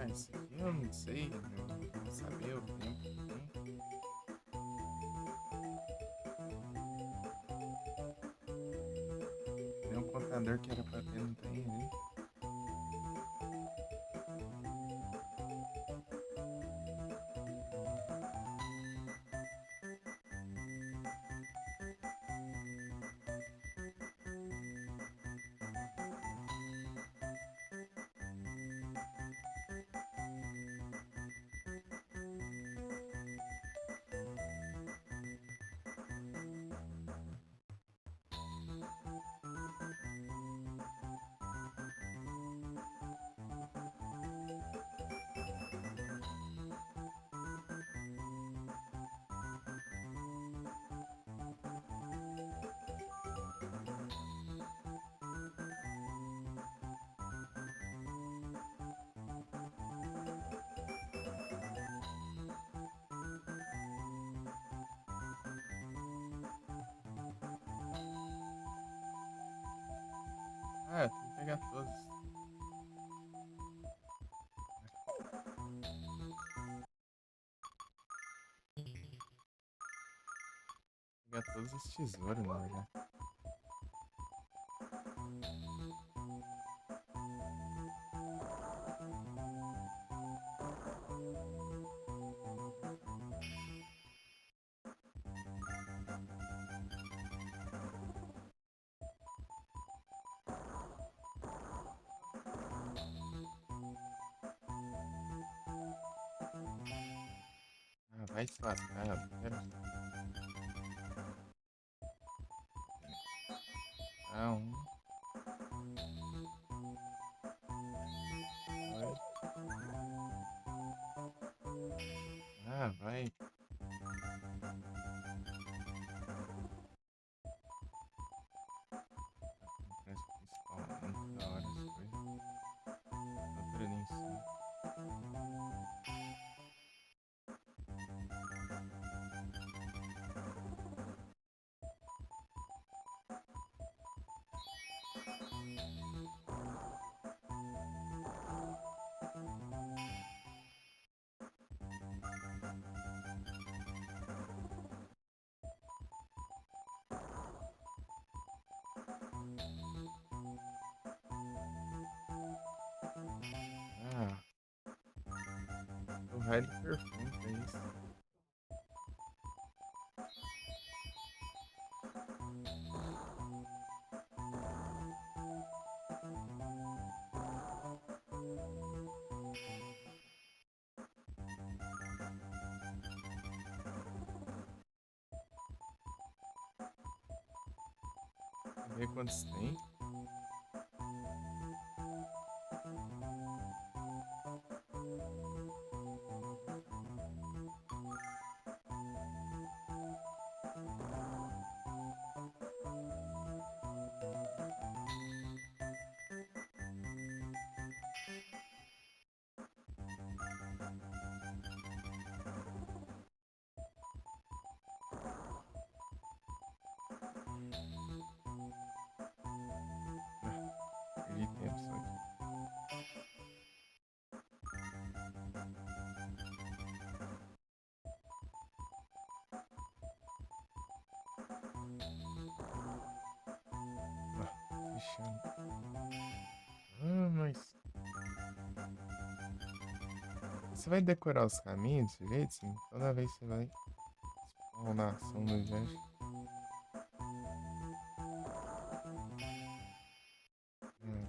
Ah, esse aqui eu não sei, não vou saber o tempo que tem. Nem o contador que era pra ter não tem ali. Ah, tem que pegar todos. Pegar todos os tesouros, na verdade. Ah, vai se lascar, eu não quero. Ah, um, dois. Ah, vai. Preço principal, muito da hora as coisas. Outra nem sei. Ah, o raio de perfume, que é isso? Ver quantos tem. Ah, perdi tempo só aqui. Ah, fechando. Ah, mas. Você vai decorar os caminhos desse jeito, sim? Toda vez que você vai spawnar ação no exército. Hum.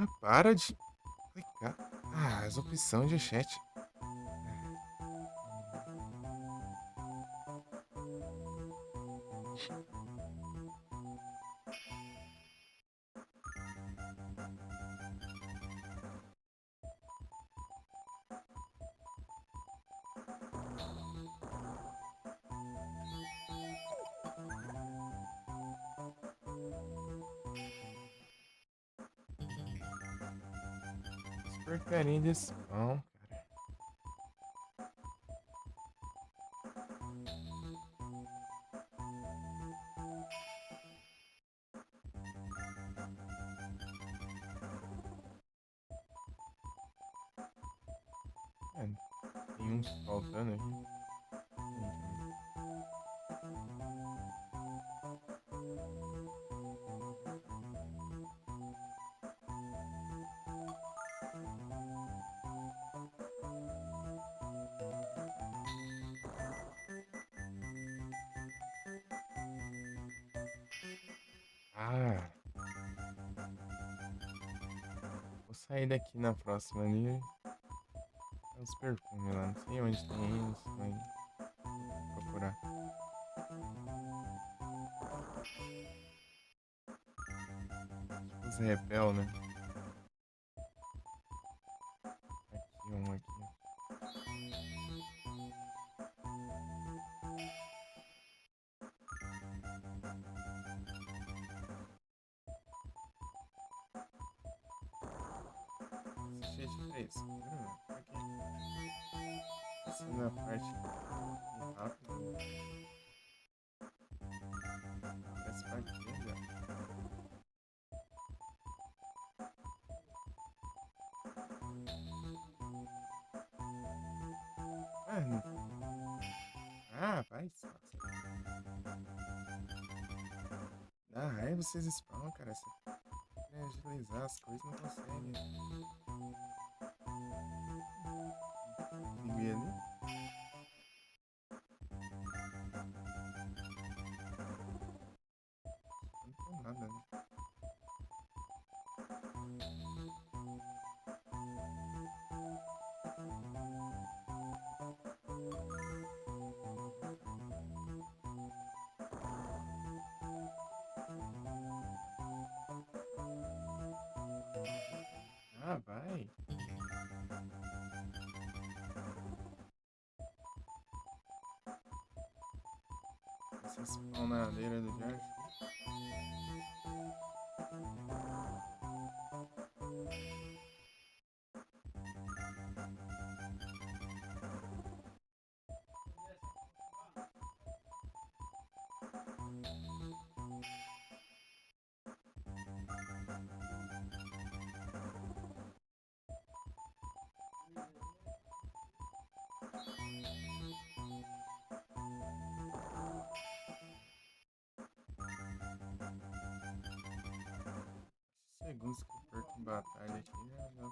Ah, para de clicar. Ah, as opções de chat. porcaria de spawn, cara. É, tem uns faltando aqui. Ah, vou sair daqui na próxima ali. Tem uns perfumes lá, não sei onde tem eles, mas vou procurar. Tipo os repel, né? Aqui, um aqui. Esse cheio de frescura, mano. Pra quê? Essa não é a parte rápida. Parece parte dele, ó. Mano. Ah, vai, só. Dá raiva vocês spawnam, cara. Você quer agilizar as coisas, não consegue. Ligue ali. Não tem nada ali. Ah, vai. Esse spawn na ladeira do Josh. Segundos que eu perco em batalha aqui já dá.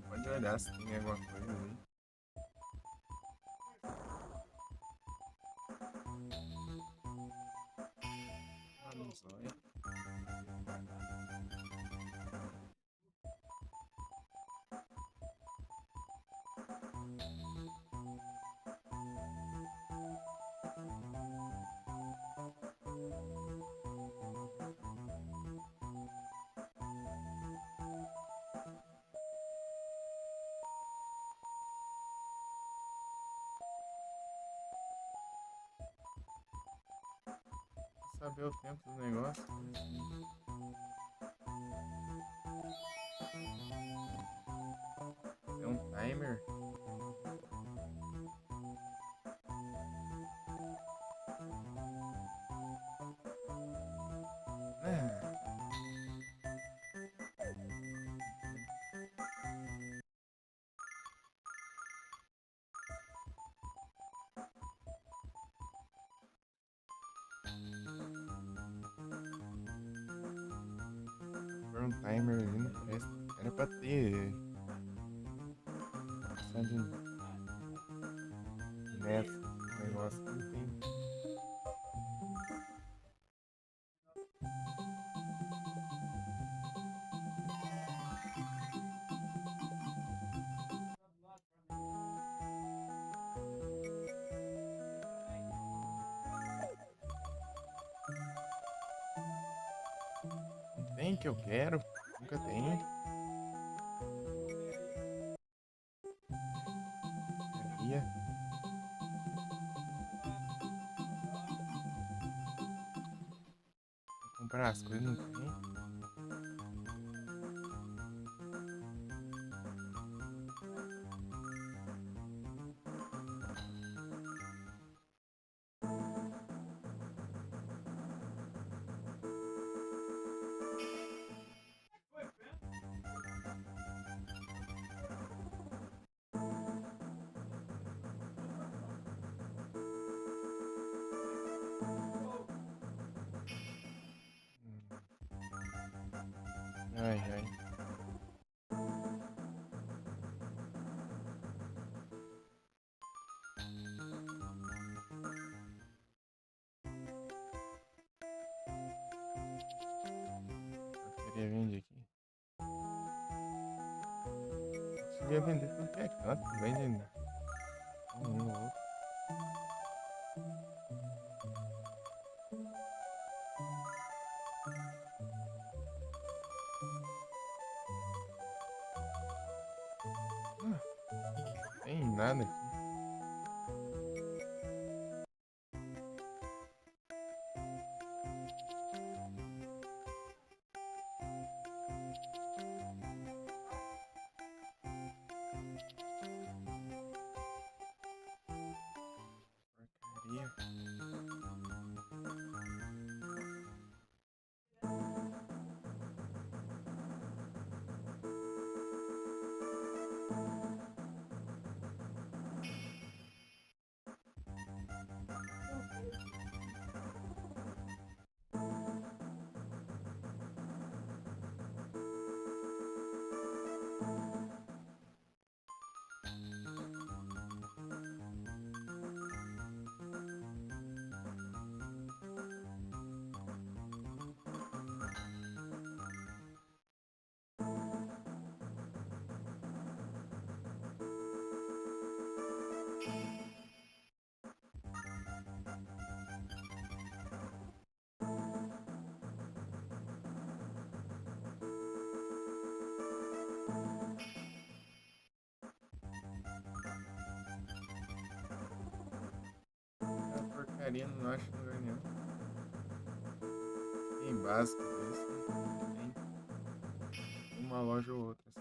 Pode olhar se tem alguma coisa aí. Ah, no zóio. Pra saber o tempo do negócio. É um timer. Ah, por um timer ali não presta. Era pra ter. Sabe? nessa, esse negócio não tem. Não tem que eu quero. Nunca tem. Queria comprar as coisas, não tem. Ai, ai. Eu queria vender aqui. Conseguia vender tudo que é canto, não vende um ou outro. Ah, tem nada aqui. Porcaria. A porcaria não acho em lugar nenhum. Tem básico desse. Tem uma loja ou outra assim.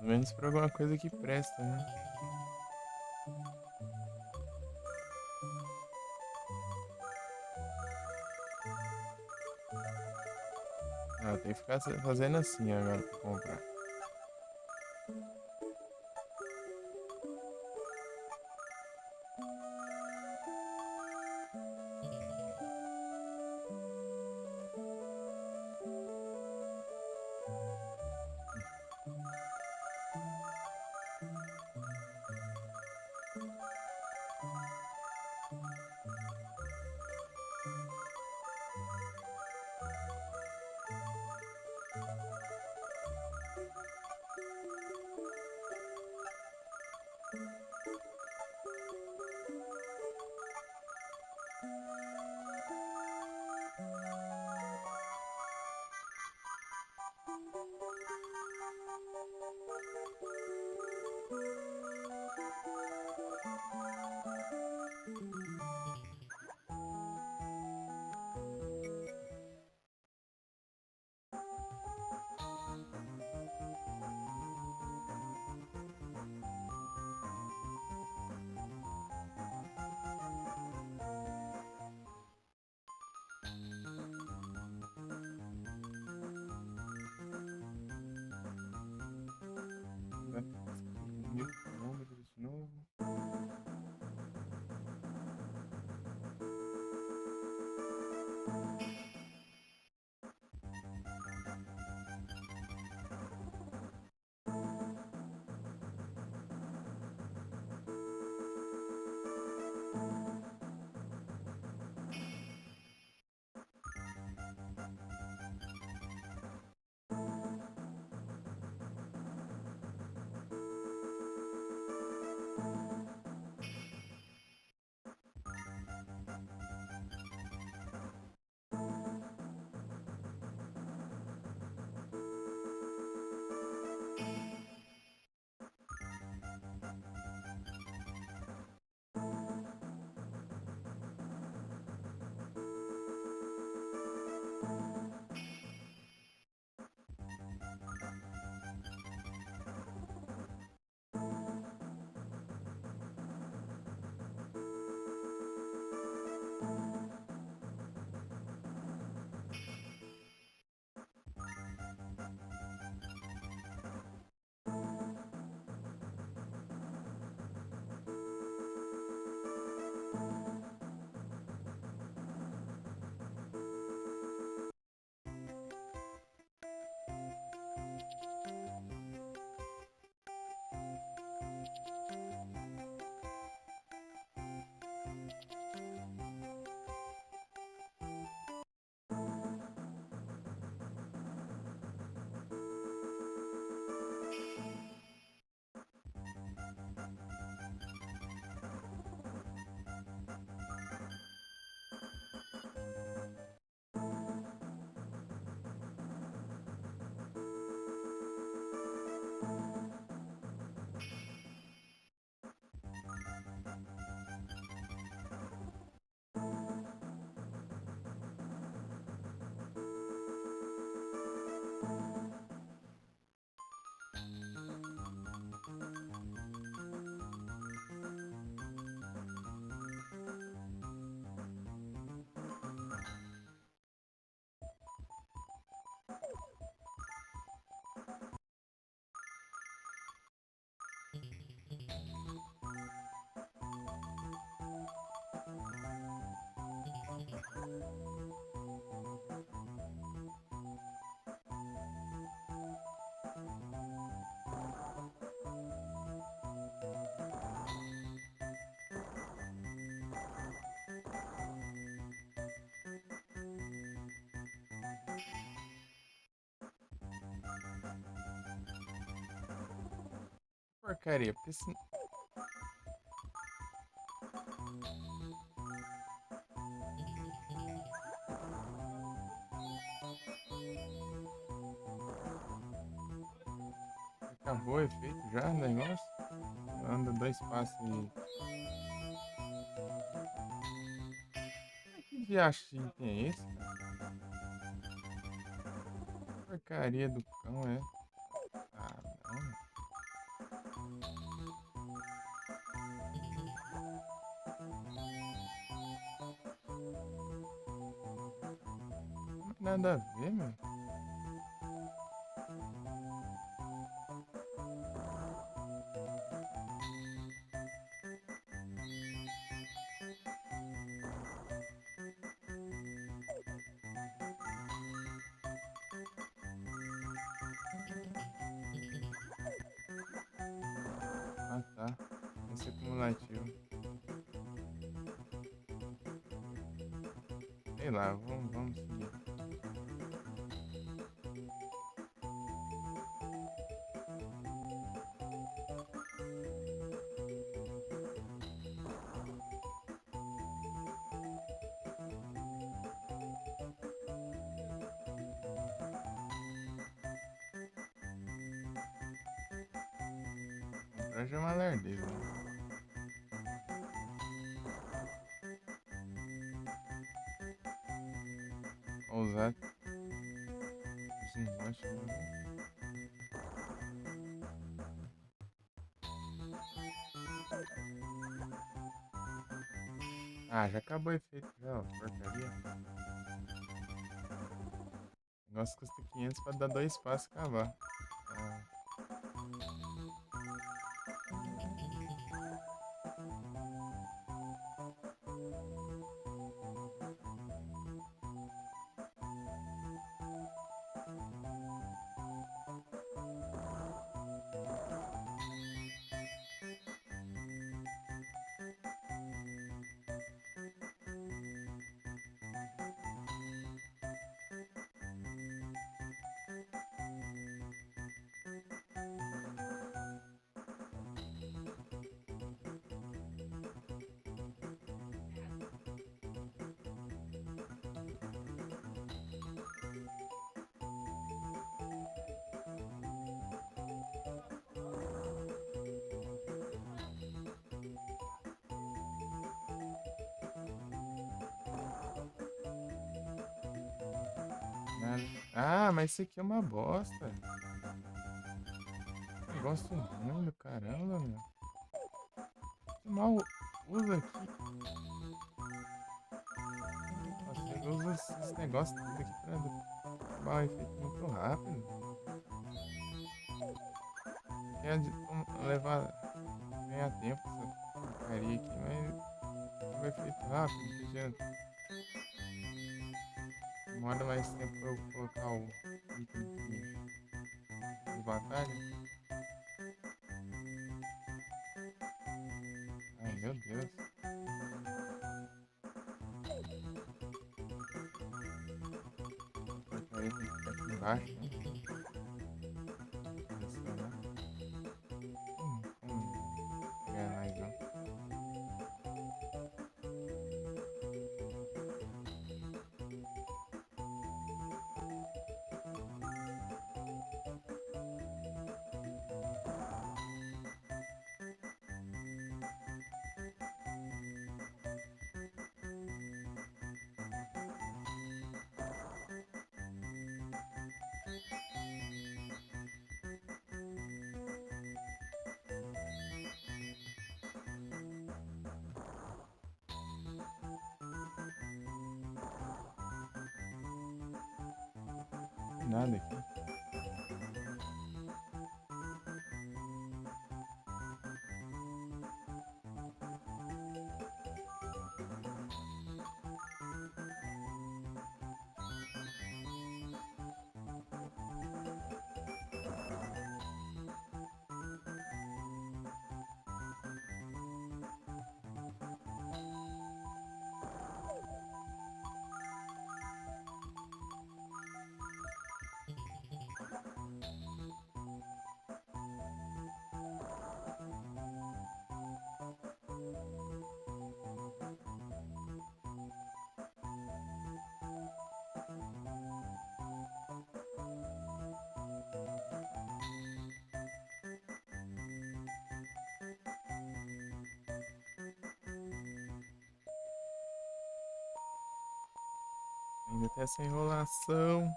Pelo menos pra alguma coisa que presta, né? Ah, eu tenho que ficar fazendo assim agora pra comprar. Vai ficar escrevendo 1000 quilômetros de novo. Porcaria, porque se... Acabou o efeito já o negócio? Anda dois passos e... Que diacho de item é esse, cara? Porcaria do cão, é? Ah, não. Nada a ver, meu. Ah, tá. Esse é cumulativo. Sei lá, vamos seguir. Comprar já é uma lerdeza, né? Ousar desmonte, né? Ah, já acabou o efeito já, ó. Porcaria. O negócio custa 500 pra dar 2 passos e acabar. Ah, nada. Ah, mas isso aqui é uma bosta. Negócio ruim do caramba, meu. Que mal usa aqui. Você usa esses negócios tudo aqui pra acabar o efeito muito rápido. Quer levar, ganhar tempo com essa porcaria aqui, mas vai efeito rápido, que adianta. Demora mais tempo pra eu colocar o item de batalha. Ai, meu Deus. A porcaria tem que ficar aqui embaixo, né? Selecionar. Como pegar mais não. Tem nada aqui. Ainda tem essa enrolação.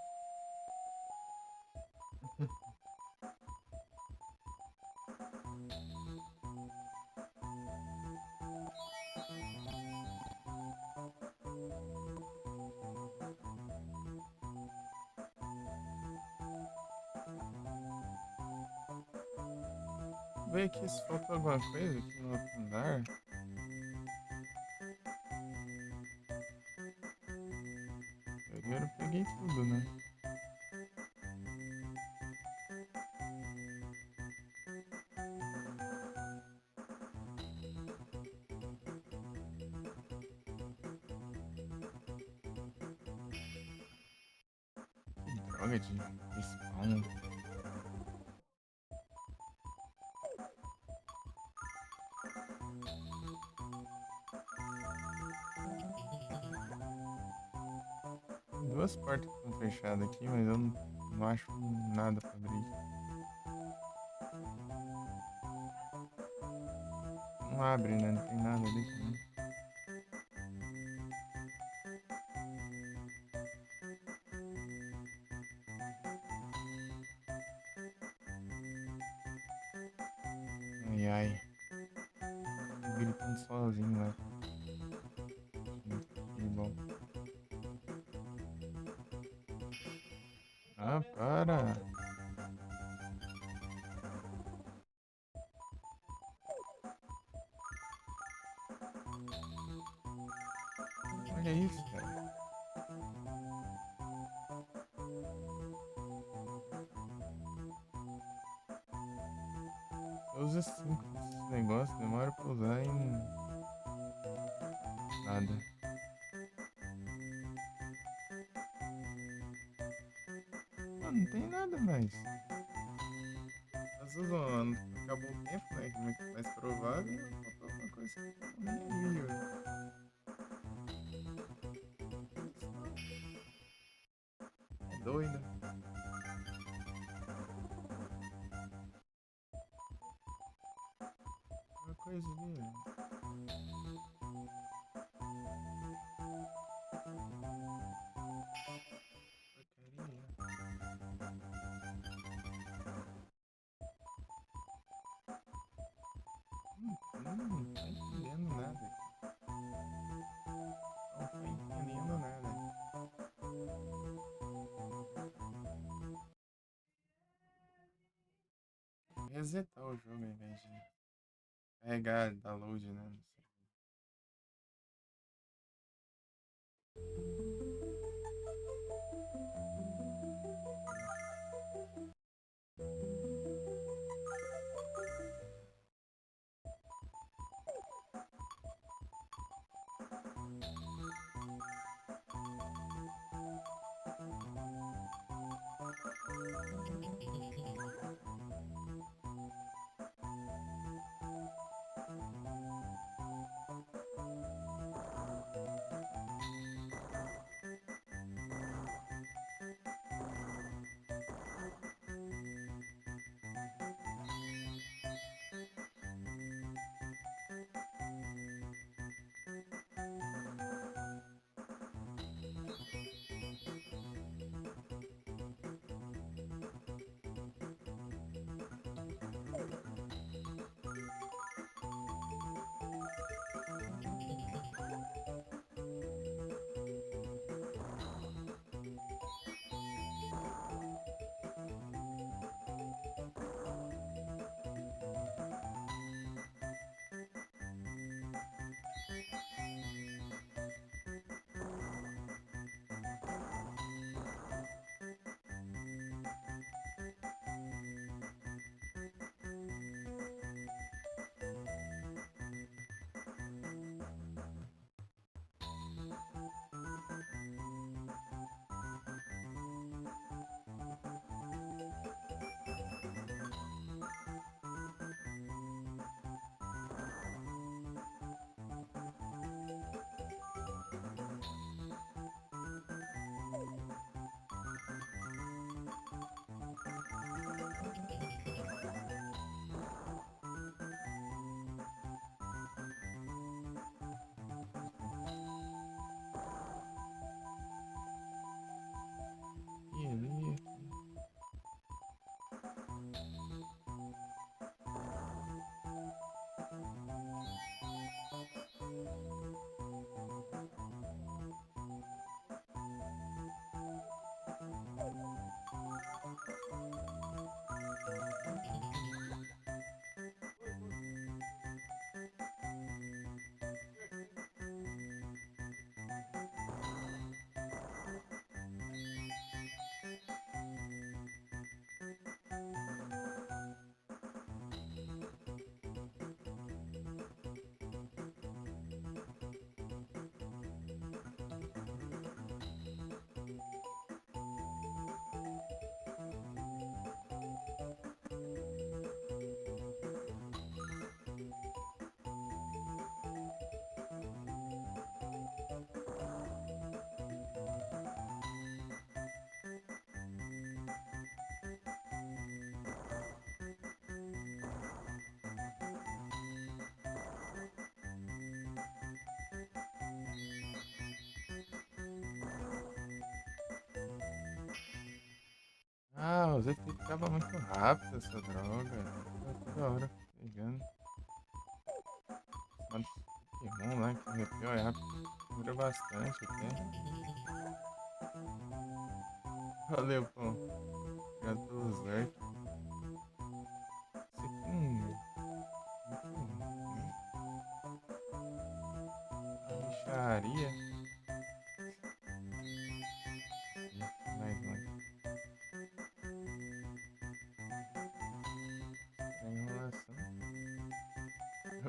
ver aqui se faltou alguma coisa aqui no outro andar. Eu peguei tudo, né? Que droga de spawn. Tem duas portas que estão fechadas aqui, mas eu não acho nada pra abrir. Não abre, né? Não tem nada ali também. Ai, ai. Tô gritando sozinho lá. Que bom. Ah, para! Olha isso, cara. Eu uso 5 desses negócios, demora pra usar em nada. Mano, não tem nada mais. Nós usamos, acabou o tempo, né? Que é muito mais provável. Faltou alguma coisa que eu nem vi, velho. É doido. Uma coisa ali, velho. Porcaria. Não tô entendendo nada. Não tô entendendo nada. Resetar o jogo ao invés de carregar, download, né? Não sei. Ah, os efeitos acabam muito rápido essa droga. Toda hora pegando. Mas Pokémon lá que arrepiou é rápido. Dura bastante até. Valeu, pô. Obrigado pelos likes. Isso aqui muito uma mixaria. Ih, mais um. É enrolação.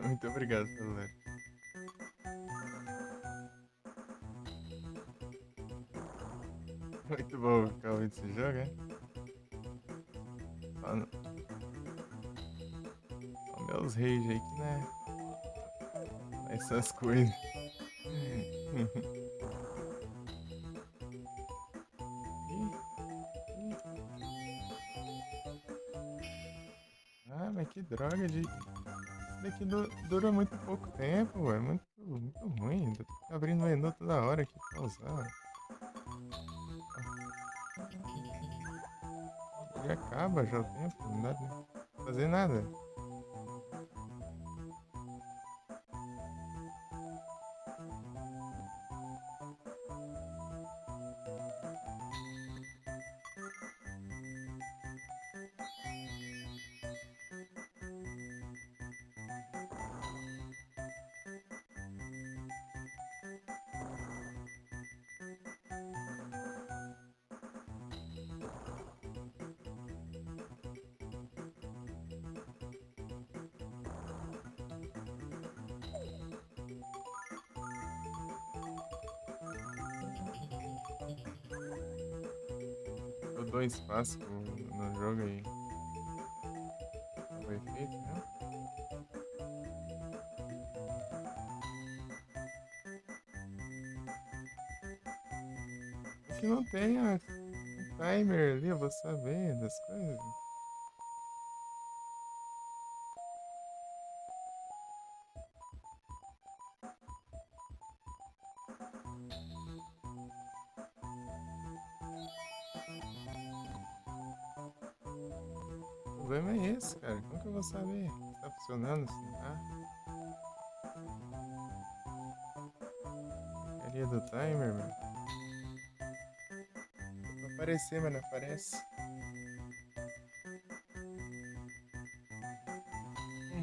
Muito obrigado pelo like. Muito bom ficar ouvindo esse jogo, hein? Só, só meus rage aí que, né? Essas coisas. Ih, ih. Ah, mas que droga de. Isso daqui dura muito pouco tempo, é muito ruim. Tô abrindo o menu toda hora aqui pra usar. E acaba já o tempo, não dá pra fazer nada. Eu dou espaço no jogo aí. O efeito, né? É que não tem um timer ali, eu vou saber das coisas. O problema é esse, cara. Como que eu vou saber se tá funcionando, se não tá? Porcaria do timer, meu. É pra aparecer, mas não aparece.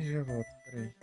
Já volto, peraí.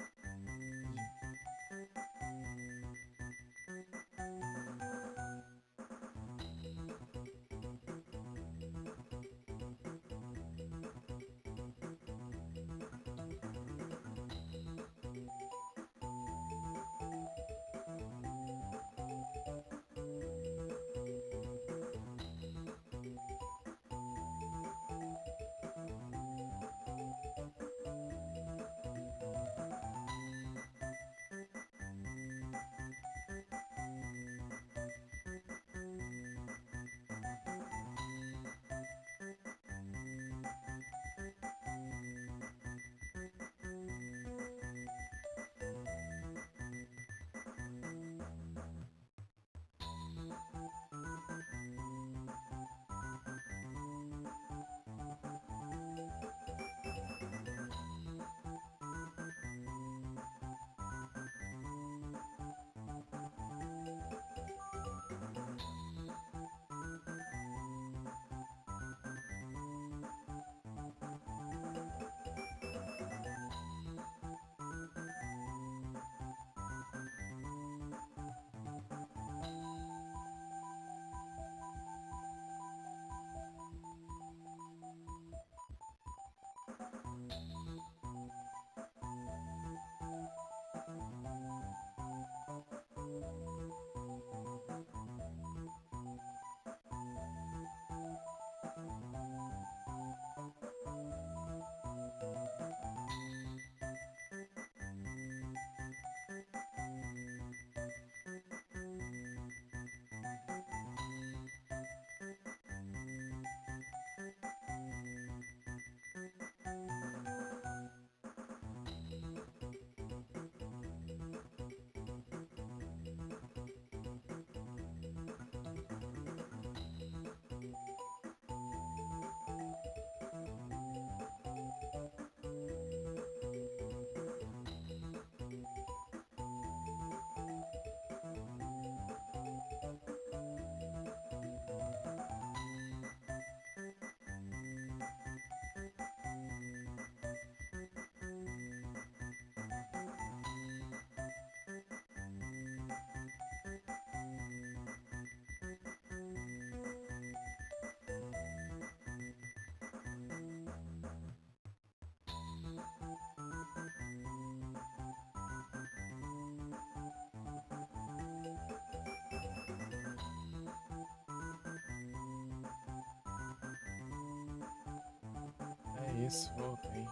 isso, voltei.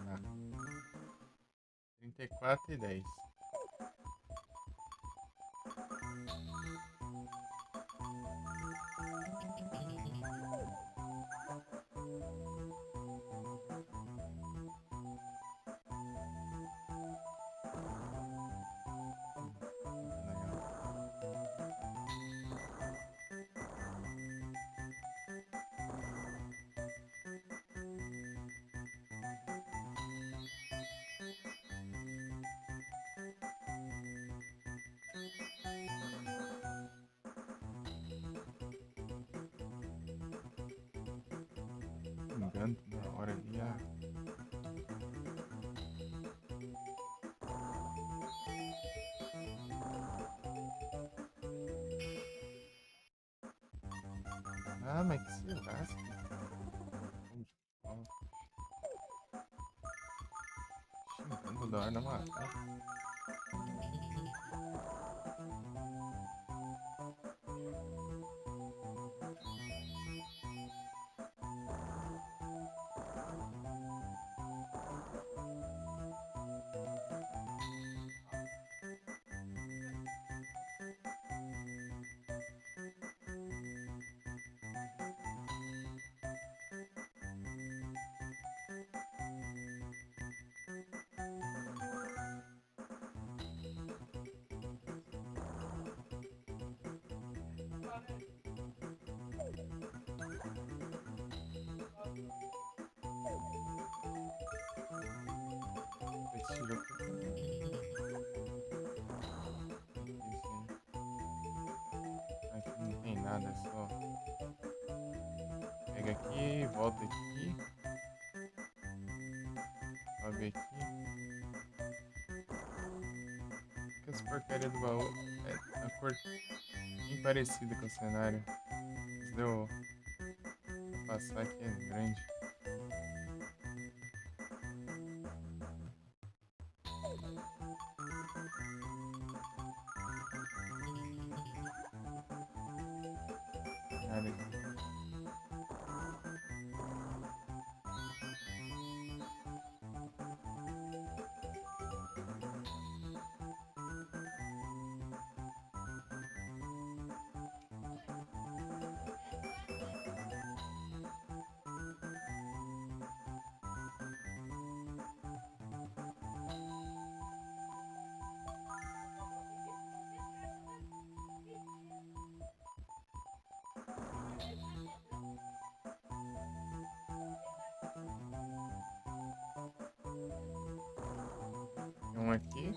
Tá. 34:10. Engano na hora ali. Mas que se lasque. Vamos de volta. Xingando da hora na matar. Esse jogo aqui não tem nada, é só pega aqui, volta aqui, sobe aqui. Que essa porcaria do baú é a cor bem parecida com o cenário. Mas deu pra passar aqui é grande. Nada aqui. Tem um aqui.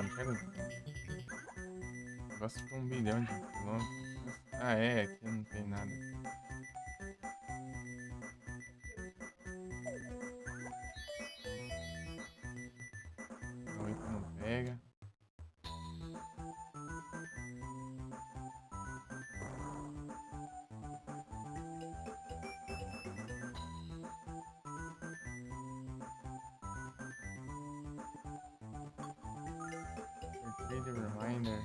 Não pega. Gosto de 1 bilhão de quilômetros. Ah, aqui não tem nada. Não, aqui não pega. Retrieve the reminder.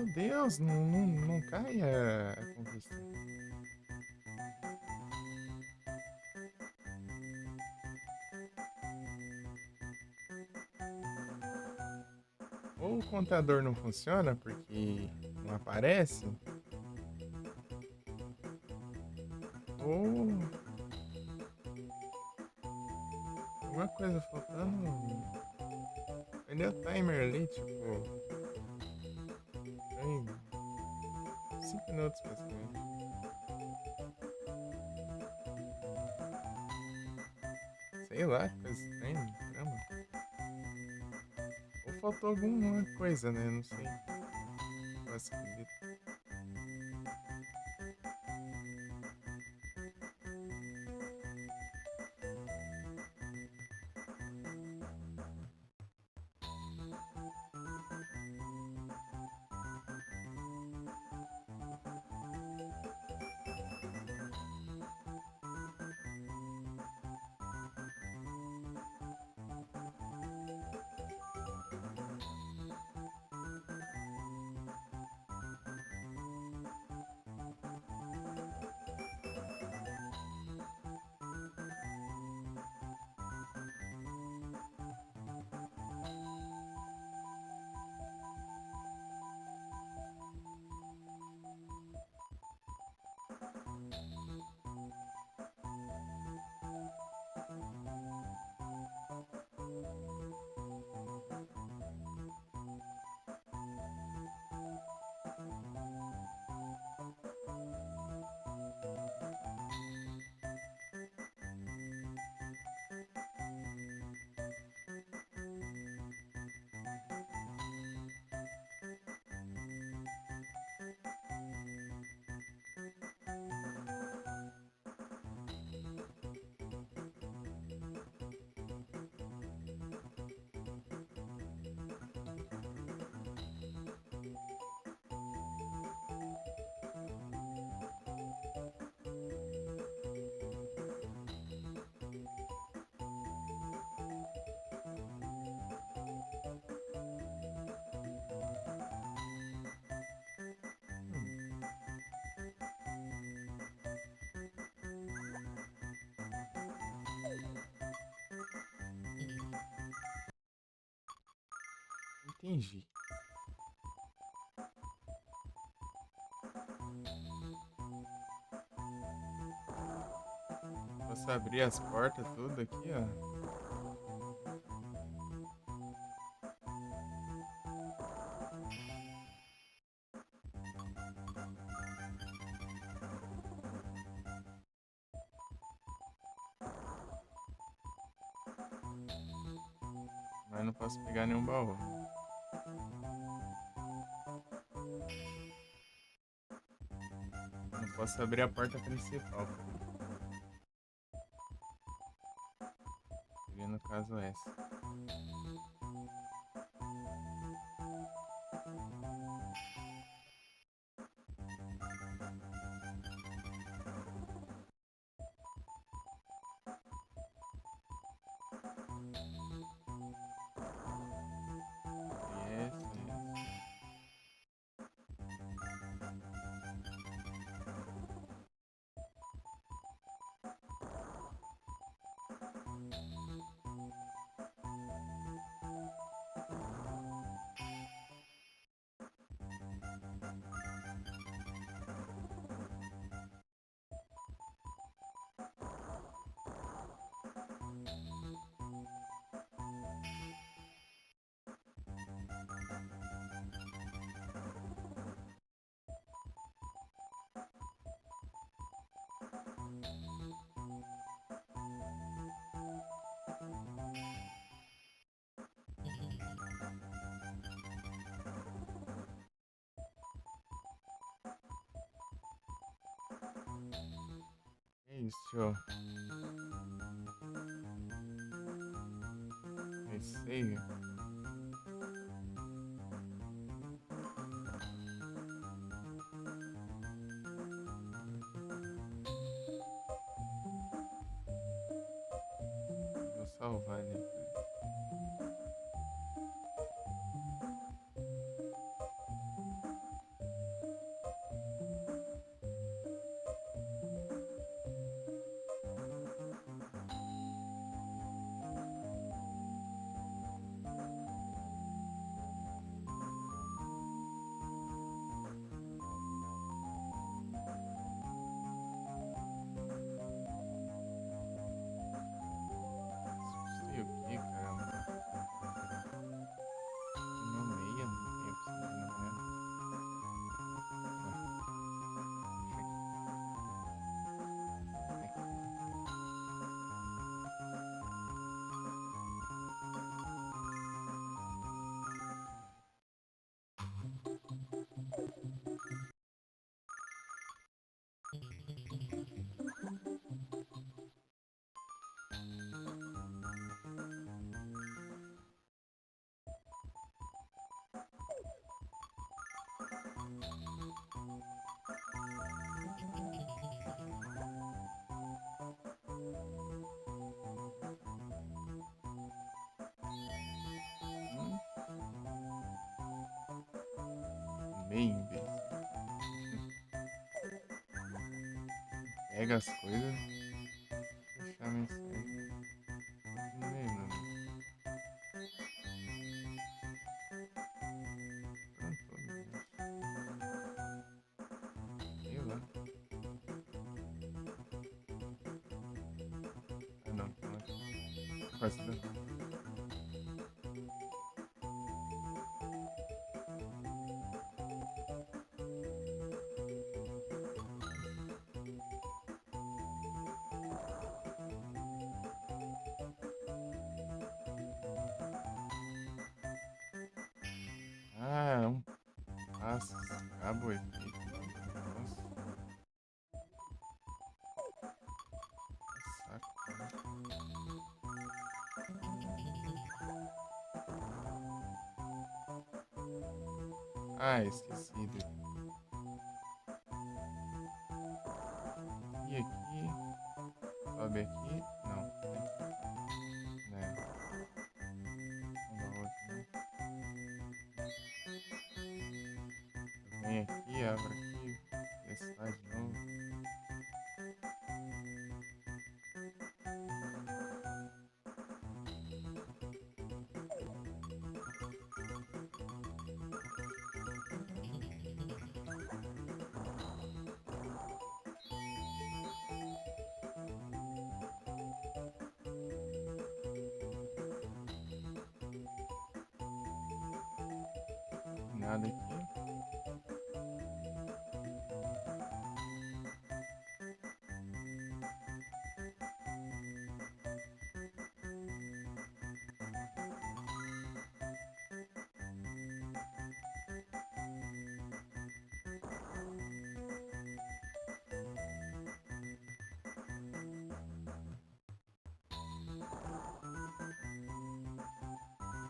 Meu Deus, não caia a conquista. Ou o contador não funciona porque não aparece, ou alguma coisa faltando. Perdeu o timer ali, tipo. Em 5 minutos praticamente. Sei lá, que coisa estranha, caramba. Ou faltou alguma coisa, né? Não sei. Nossa, acredito. Hum, entendi. Posso abrir as portas tudo aqui, ó. Mas não posso pegar nenhum baú. Não posso abrir a porta principal. Seria no caso essa. E essa. É isso, show. Receio. Vou salvar ali. Bem, imbecil. Pega as coisas. Fechar a mensagem. Não lembro. Pronto, sei lá. Ah, não. Não é. Quase não. Ah, é um passo. Acabou efeito. Nossa, saco. Ah, esqueci dele. E aqui? Sobe aqui? Não. Né? Não dá outro, não. Vem aqui, abre aqui. Esse lá de novo. Nada aqui.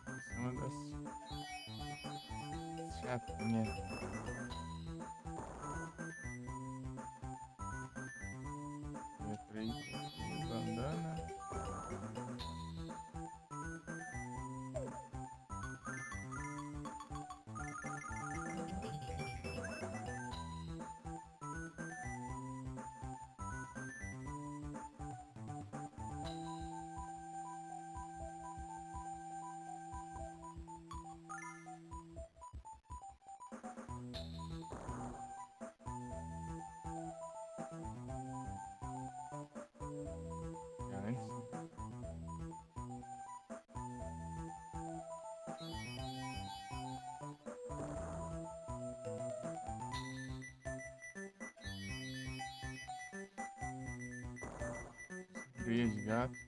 Essa é uma das chatinhas. Entrei aqui, bandana. Antes. Cria de gato.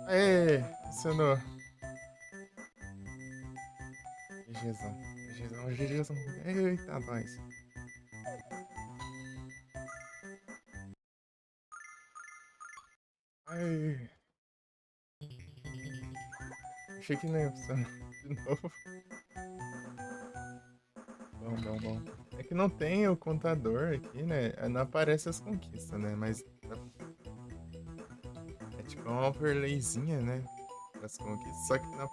Aê, funcionou. GGzão, GGzão, GGzão. Eita, nós. Ai, achei que não ia funcionar de novo. Bom, bom, bom. É que não tem o contador aqui, né? Não aparece as conquistas, né? Mas é tipo uma overlayzinha, né? as conquistas, só que não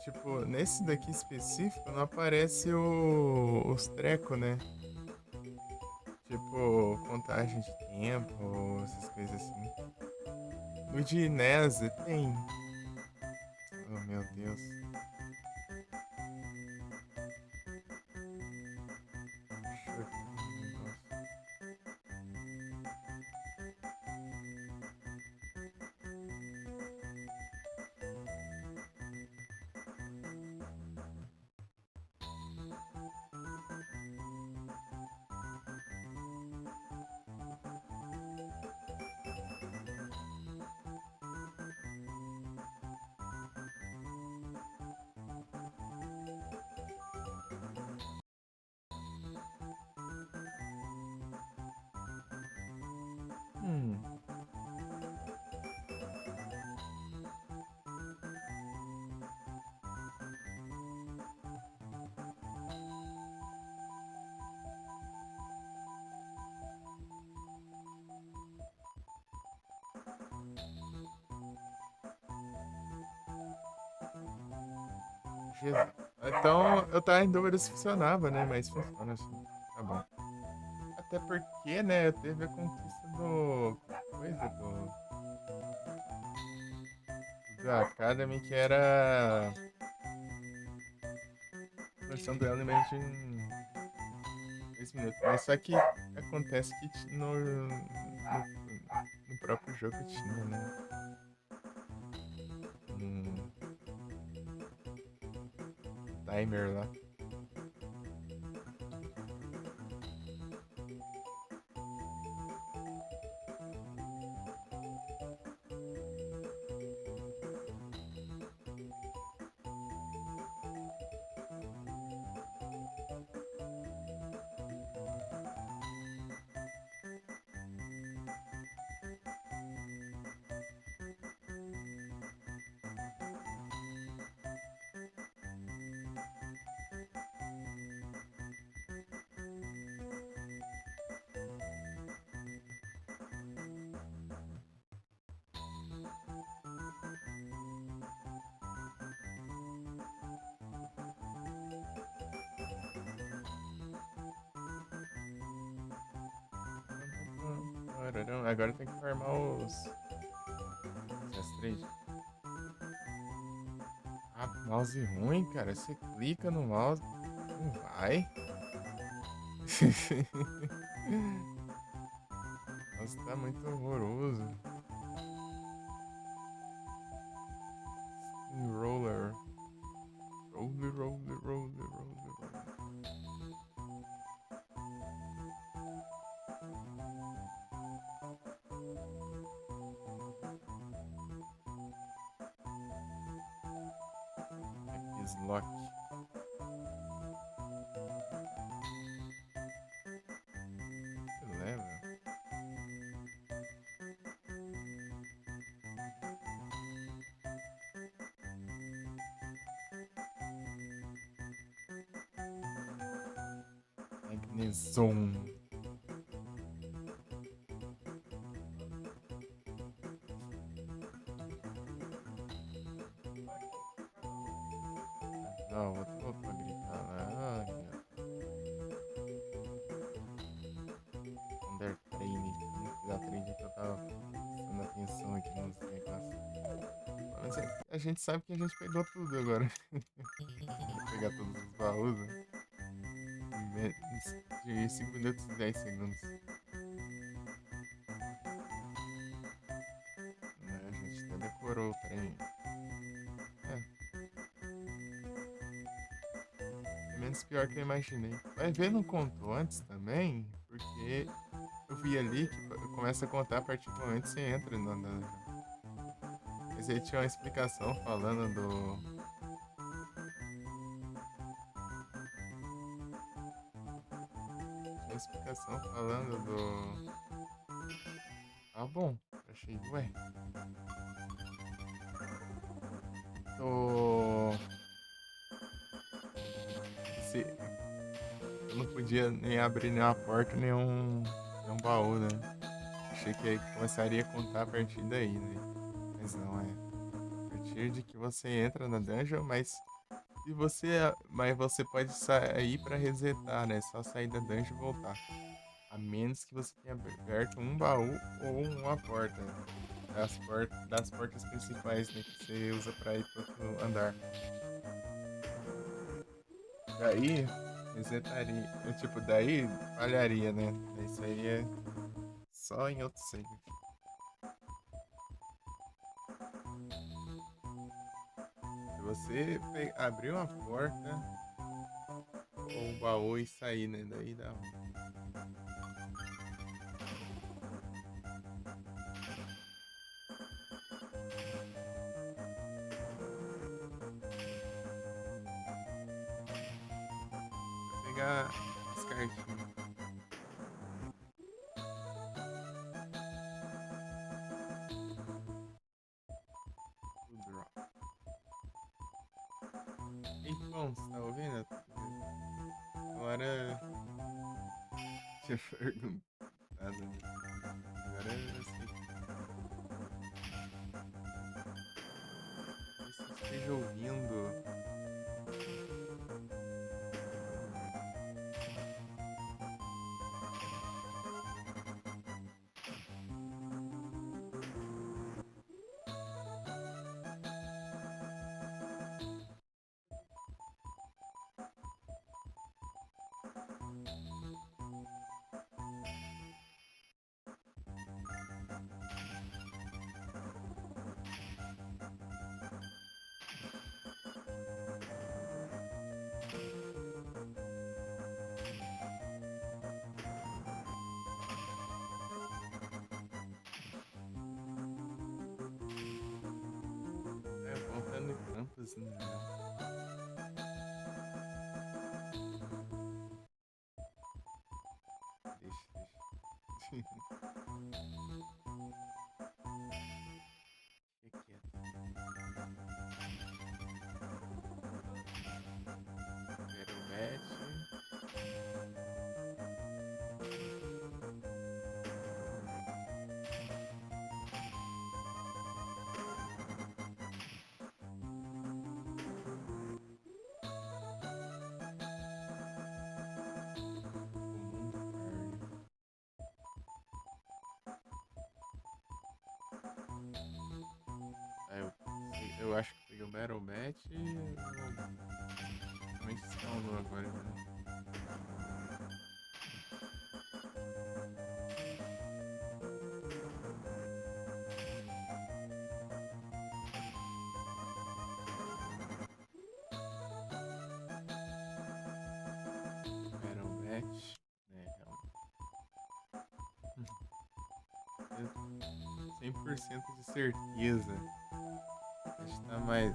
tipo, nesse daqui específico não aparece os trecos, né? Tipo, contagem de tempo, essas coisas assim. No de Nese tem. Oh, meu Deus. Deixa eu aqui um negócio. Hum. Jesus. Então, eu tava em dúvida se funcionava, né? Mas funciona assim. Tá bom. Até porque, né? Teve a conquista do. Coisa do Academy que era. Versão dela em menos de 2 minutos. Mas só que acontece que no próprio jogo tinha, né? Um timer lá. Agora tem que farmar os três. Ah, mouse ruim, cara. Você clica no mouse, não vai. Nossa, tá muito horroroso. Roller. Roller, roller, roller, roller, roller. Slock. Que level? Magnezone. Não, vou pra gritar lá. Ai, meu Undertrain. Da trade que eu tava prestando atenção aqui nos negócios. Mas a gente sabe que a gente pegou tudo agora. Vou pegar todos os baús, né? De 5 minutos e 10 segundos. Né, a gente até decorou o trem. É, é menos pior que eu imaginei. Vai ver, não contou antes também, porque eu vi ali que começa a contar a partir do momento que você entra no dungeon. Mas aí tinha uma explicação falando do. Tinha uma explicação falando do. Ah, bom. Achei, ué. Do. Se... Eu não podia nem abrir nenhuma porta, nenhum baú, né? Achei que aí começaria a contar a partir daí, né? Mas não, é. partir de que você entra na dungeon, mas se você, mas você pode sair pra resetar, né? Só sair da dungeon e voltar. A menos que você tenha aberto um baú ou uma porta. Das portas principais, né? Que você usa pra ir pro outro andar. Daí, resetaria. Tipo, daí falharia, né? Isso aí é só em outro save. Se você abrir uma porta ou um baú e sair, né? Daí dá. Vou pegar as cartinhas. O drop. Então, você tá ouvindo? Agora. Tinha perguntado. Agora eu sei. Talvez você esteja ouvindo. É, voltando em campos, né? Deixa. Fica quieto. Battle Match. O mundo card. Ah, eu acho que peguei o Battle Match e realmente spawnou agora, né? Battle Match. É, realmente. Eu 100% de certeza. Acho que tá mais.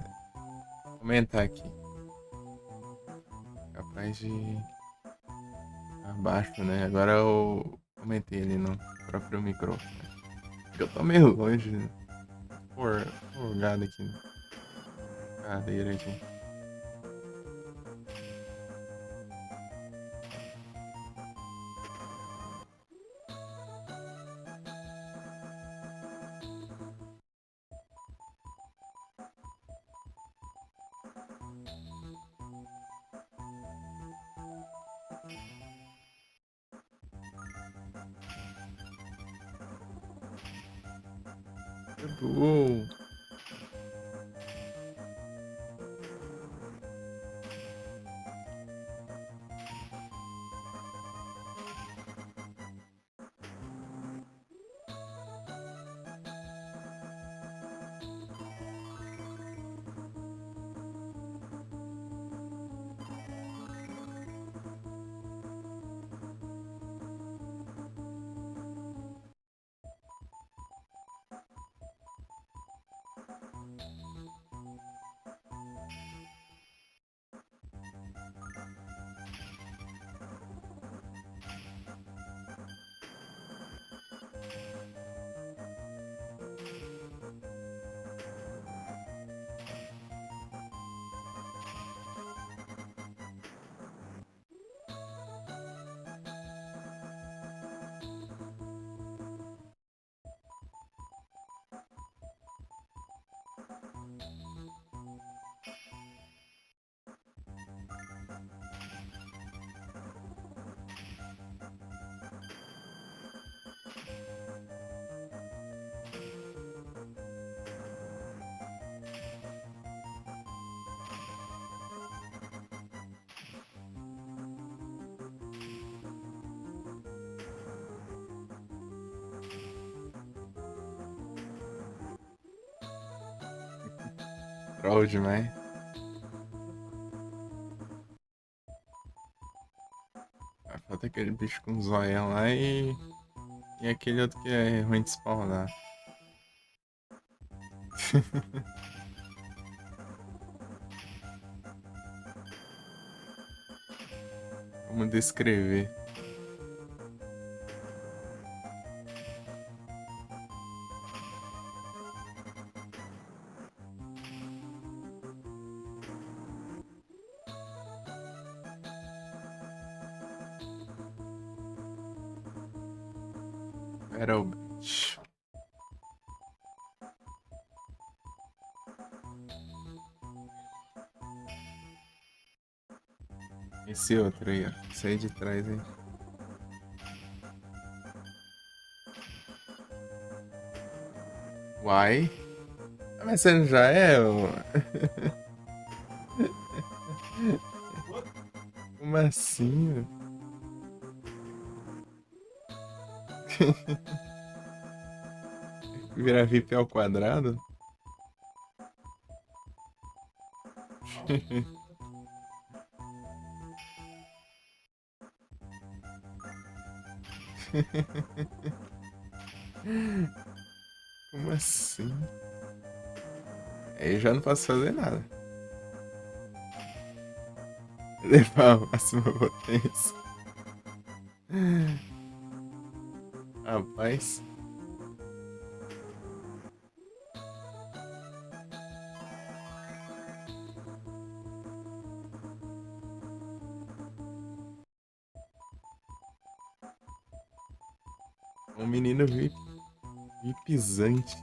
Vou aumentar aqui. Capaz de. Abaixo, né? Agora eu aumentei ali no próprio microfone. Porque eu tô meio longe, né? Forgado aqui na cadeira aqui. Edu! Troll demais. Vai falta aquele bicho com zoião lá e aquele outro que é ruim de spawnar. Como descrever? Battle Beach. Esse outro aí, ó. Esse aí de trás aí. Uai. Ah, mas você não já é? Como assim, velho? Virar VIP ao quadrado? Como assim? Aí eu já não posso fazer nada. Levar a máxima potência. Rapaz. Um menino vipizante.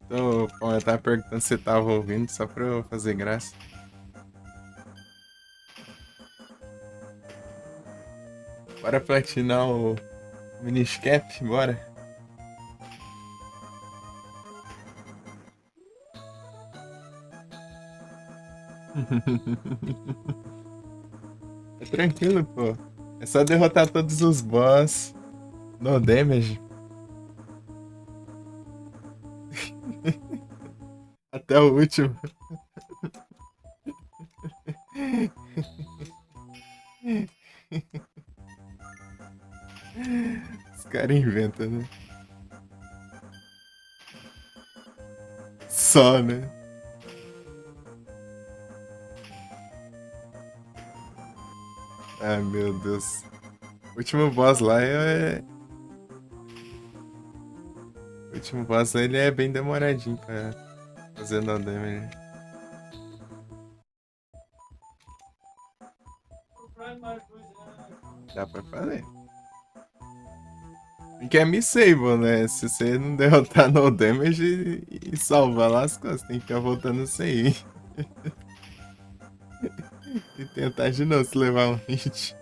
Então, bom, eu tava perguntando se você tava ouvindo só pra eu fazer graça. Bora platinar o Miniscap, bora. É tranquilo, pô. É só derrotar todos os boss. No damage. Até o último. Os caras inventam, né? Só, né? Ai, meu Deus. O último boss lá é. O último boss ele é bem demoradinho pra fazer no damage. Dá pra fazer. Porque é missable, né? Se você não derrotar no damage e salvar lá as coisas, tem que ficar voltando sem ir. E tentar de novo se levar um hit.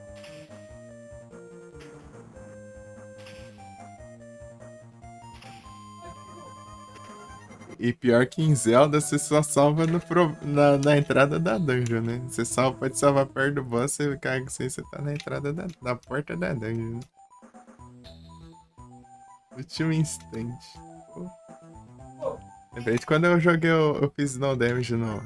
E pior que em Zelda, você só salva na entrada da dungeon, né? Você pode salvar perto do boss, você carrega sem você tá na entrada da porta da dungeon, né? Último instante. Pô. Lembrei de quando eu joguei, eu fiz no damage no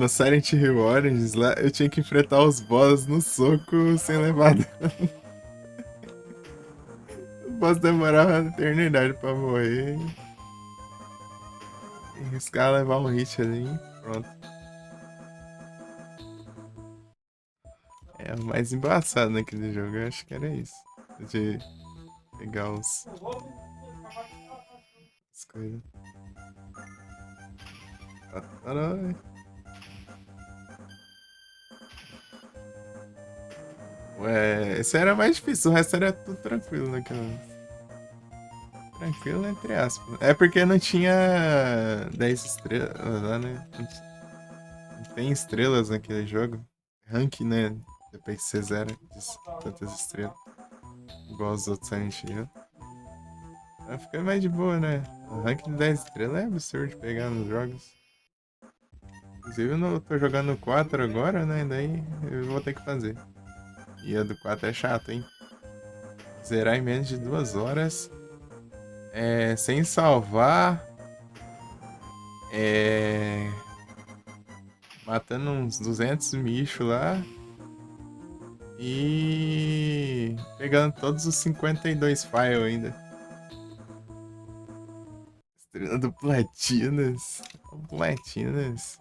Silent Hill Origins, lá eu tinha que enfrentar os boss no soco sem levar dano. O boss demorava uma eternidade pra morrer. E arriscar levar um hit ali, pronto. É o mais embaçado naquele jogo, eu acho que era isso. De pegar as coisas. Caralho. Ué, esse era mais difícil, o resto era tudo tranquilo naquela. Tranquilo, entre aspas. É porque não tinha 10 estrelas lá, né? Não tem estrelas naquele jogo. Rank, né? Depois que você zera tantas estrelas. Igual os outros Silent Hill. Aí fica mais de boa, né? O rank de 10 estrelas é absurdo de pegar nos jogos. Inclusive eu tô jogando 4 agora, né? Daí eu vou ter que fazer. E a do 4 é chato, hein? Zerar em menos de 2 horas. sem salvar. Matando uns 200 bichos lá. E pegando todos os 52 files ainda. Estreando platinas. Platinas.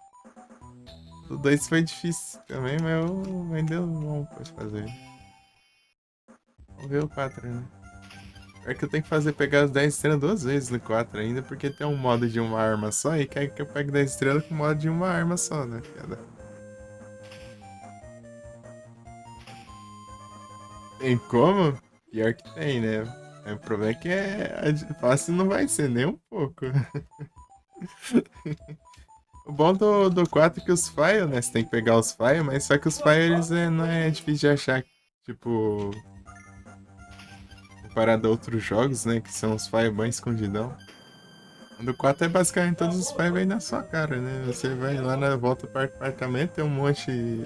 O 2 foi difícil também, mas eu ainda não pode fazer. Vamos ver o 4, né? Pior que eu tenho que fazer pegar as 10 estrelas 2 vezes no 4 ainda, porque tem um modo de uma arma só e quer que eu pegue 10 estrelas com o modo de uma arma só, né? Tem como? Pior que tem, né? O problema é que fácil não vai ser nem um pouco. O bom do 4 é que os files, né? Você tem que pegar os files, mas só que os files não é difícil de achar. Tipo, comparado a outros jogos, né? Que são os files bem escondidão. O do 4 é basicamente todos os files vêm na sua cara, né? Você vai lá na volta para o apartamento, tem um monte de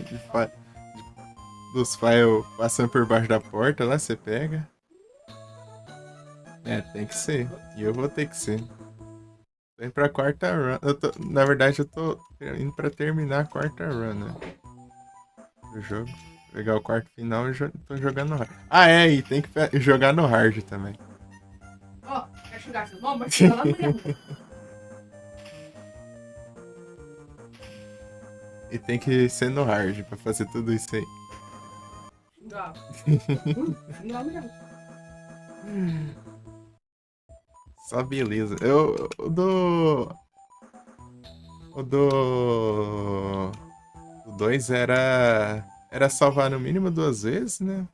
dos files passando por baixo da porta, lá você pega. Tem que ser. E eu vou ter que ser. Tô indo pra quarta run. Na verdade, eu tô indo pra terminar a quarta run, né? Do jogo. Pegar o quarto final e tô jogando no hard. E tem que jogar no hard também. Ó, quer xingar seus nomes? Vai xingar lá no Yahoo. E tem que ser no hard pra fazer tudo isso aí. Xingar. Xingar lá no Yahoo. Só beleza. O do. O do. O 2 era salvar no mínimo 2 vezes, né?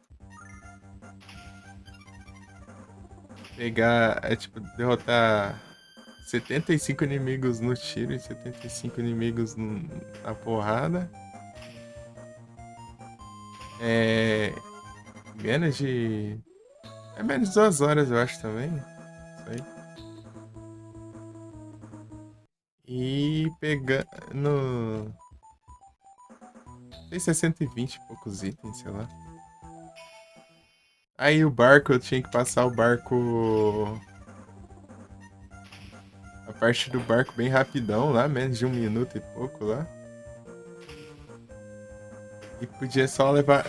Pegar. Tipo, derrotar 75 inimigos no tiro e 75 inimigos na porrada. Menos de. É menos de 2 horas, eu acho também. Isso aí. E pegando. Não sei se é 120 e poucos itens, sei lá. Aí o barco, eu tinha que passar o barco. A parte do barco bem rapidão lá, menos de 1 minuto e pouco lá. E podia só levar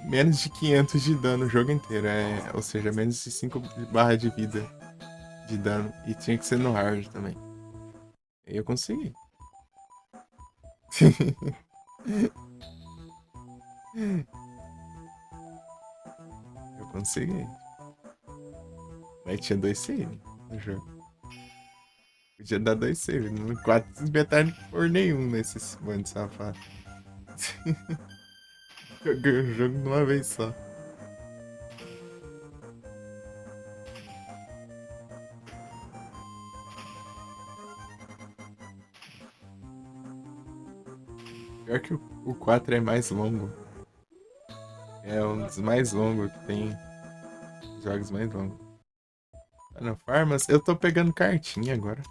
menos de 500 de dano o jogo inteiro. Ou seja, menos de 5 barras de vida de dano. E tinha que ser no hard também. E eu consegui. Eu consegui. Mas tinha 2 save no jogo. Podia dar 2 save. No 4 desbetaram por nenhum nesses bandos safados. Joguei o jogo de uma vez só. Pior que o 4 é mais longo. É um dos mais longos que tem. Jogos mais longos. Tá no Farmas? Eu tô pegando cartinha agora.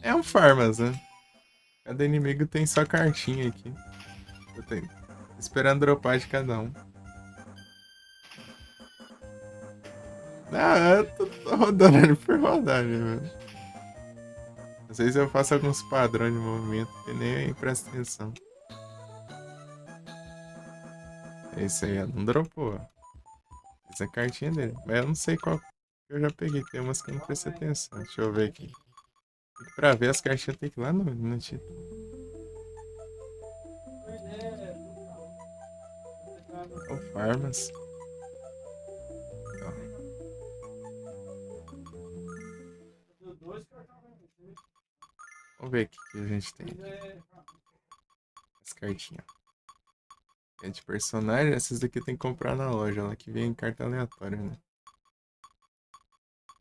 É um Farmas, né? Cada inimigo tem sua cartinha aqui. Eu tenho. Esperando dropar de cada um. Eu tô rodando ele por rodar, né, mano? Às vezes eu faço alguns padrões de movimento que nem aí presta atenção. É isso aí, não dropou. Essa cartinha dele. Mas eu não sei qual que eu já peguei. Tem umas que eu não prestei atenção. Deixa eu ver aqui. Pra ver as cartinhas tem que ir lá no título. O Farmas. Ó. Vamos ver o que a gente tem aqui. As cartinhas. É de personagem. Essas daqui tem que comprar na loja. Lá que vem em carta aleatória, né?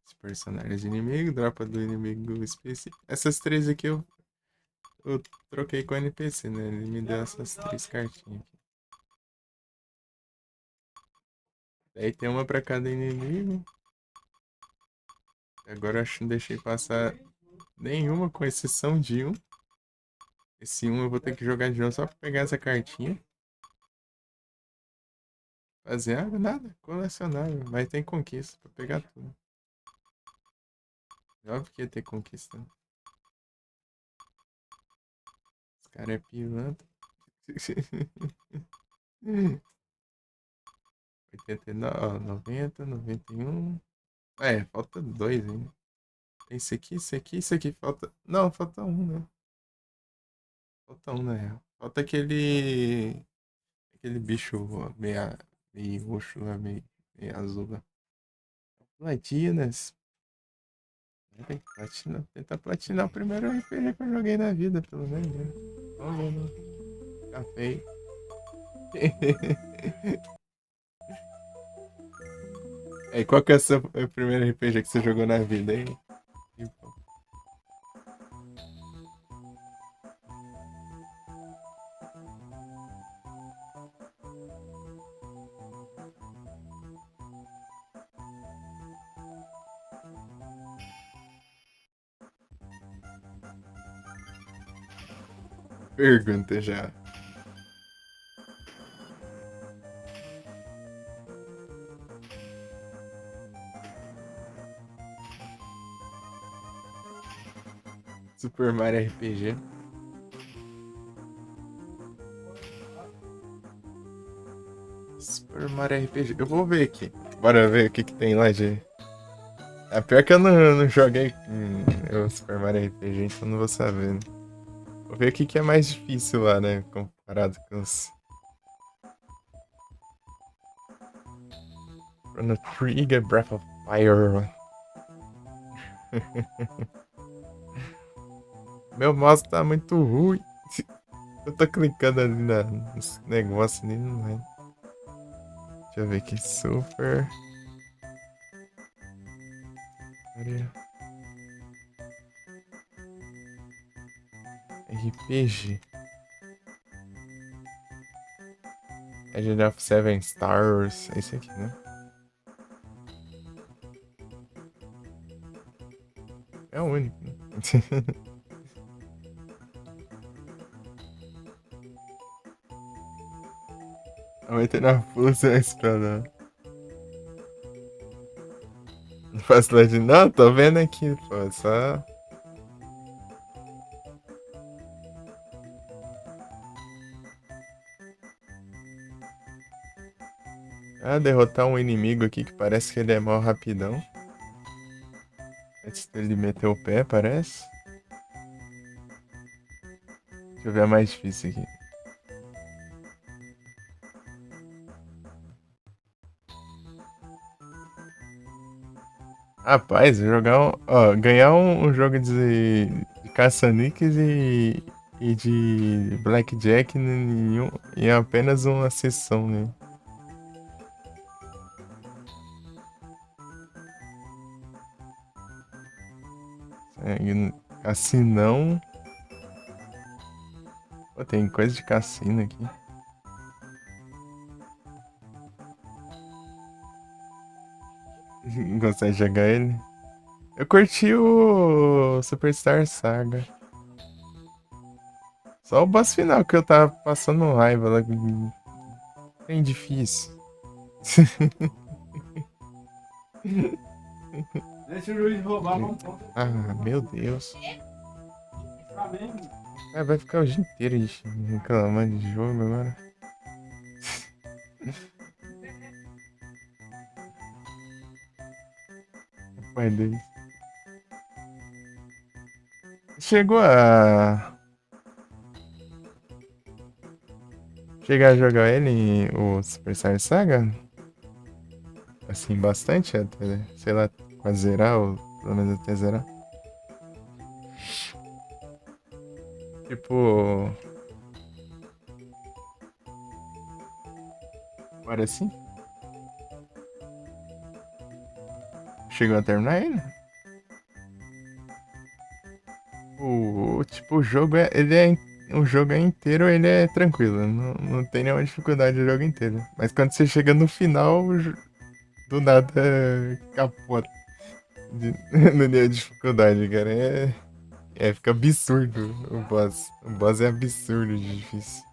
Os personagens de inimigo. Dropa do inimigo específico. Essas 3 aqui eu troquei com o NPC, né? Ele me deu essas 3 cartinhas aqui. Daí tem uma pra cada inimigo. Agora eu acho que não deixei passar nenhuma, com exceção de um. Esse um eu vou ter que jogar de novo só pra pegar essa cartinha. Fazer nada, colecionável. Mas tem conquista pra pegar tudo. Óbvio que ia ter conquista. Os caras é pilantra. 89, 90, 91. É, falta dois ainda. Tem esse aqui, esse aqui, esse aqui. Falta. Não, falta um, né? Falta um, na real. Falta aquele. Aquele bicho meio roxo lá, meio azul lá. Platinas. Tem que platinar. Tentar platinar o primeiro RPG que eu joguei na vida, pelo menos. Né? Vamos ver, né? Ficar feio. Aí, qual que é o seu primeiro RPG que você jogou na vida, hein? Tipo, pergunta já. Super Mario RPG. Super Mario RPG. Eu vou ver aqui. Bora ver o que, que tem lá de. É pior que eu não joguei o Super Mario RPG, então não vou saber. Né? Vou ver o que, que é mais difícil lá, né? Comparado com os. Chrono Trigger Breath of Fire. Meu mouse tá muito ruim. Eu tô clicando ali nos negócios ali, não vai. Deixa eu ver aqui. Super Mario RPG. Legend of Seven Stars. É esse aqui, né? É o único. Né? Aumenta na força e explorar. Não faço legend. Não, tô vendo aqui, pô. Só. Ah, derrotar um inimigo aqui que parece que ele é mó rapidão. Antes dele meter o pé, parece. Deixa eu ver a mais difícil aqui. Rapaz, ganhar um jogo de caça-níqueis e de blackjack em apenas uma sessão, né? Cassinão. Pô, tem coisa de cassino aqui. Consegue jogar ele? Eu curti o Superstar Saga. Só o boss final que eu tava passando raiva lá. Bem difícil. Deixa o juiz roubar, vamos ponto. Ah, meu Deus. Flamengo. Ah, vai ficar o dia inteiro reclamando de jogo agora. Pai deles. Chegou a. Chegar a jogar ele, o Super Saiyan Saga? Assim, bastante até, sei lá, quase zerar, ou pelo menos até zerar. Tipo. Agora sim? Chegou a terminar ele? Tipo, o jogo ele é. O jogo é inteiro, ele é tranquilo. Não tem nenhuma dificuldade o jogo inteiro. Mas quando você chega no final, do nada capota. No nível de dificuldade, cara. Fica absurdo o boss. O boss é absurdo de difícil.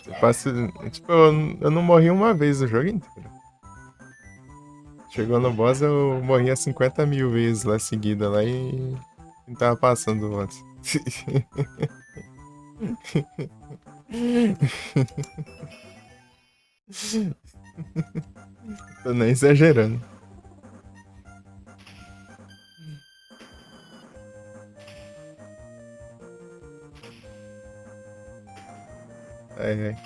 Você passa. Tipo, eu não morri uma vez o jogo inteiro. Chegou no boss, eu morria 50 mil vezes lá seguida lá e não tava passando do boss. Tô nem exagerando. Ai, ai.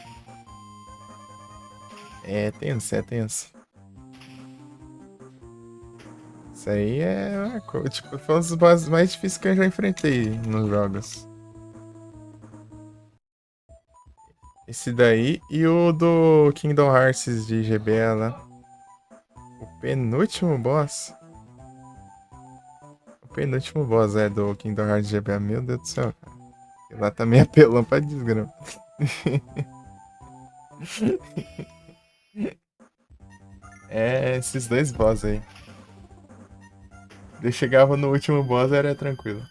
É tenso, é tenso. Isso aí é uma coisa, tipo, foi um dos bosses mais difíceis que eu já enfrentei nos jogos. Esse daí e o do Kingdom Hearts de GBA lá. O penúltimo boss. O penúltimo boss é do Kingdom Hearts de GBA. Meu Deus do céu, cara. E lá também é apelão pra desgrama. É esses dois boss aí. Ele chegava no último boss era tranquilo.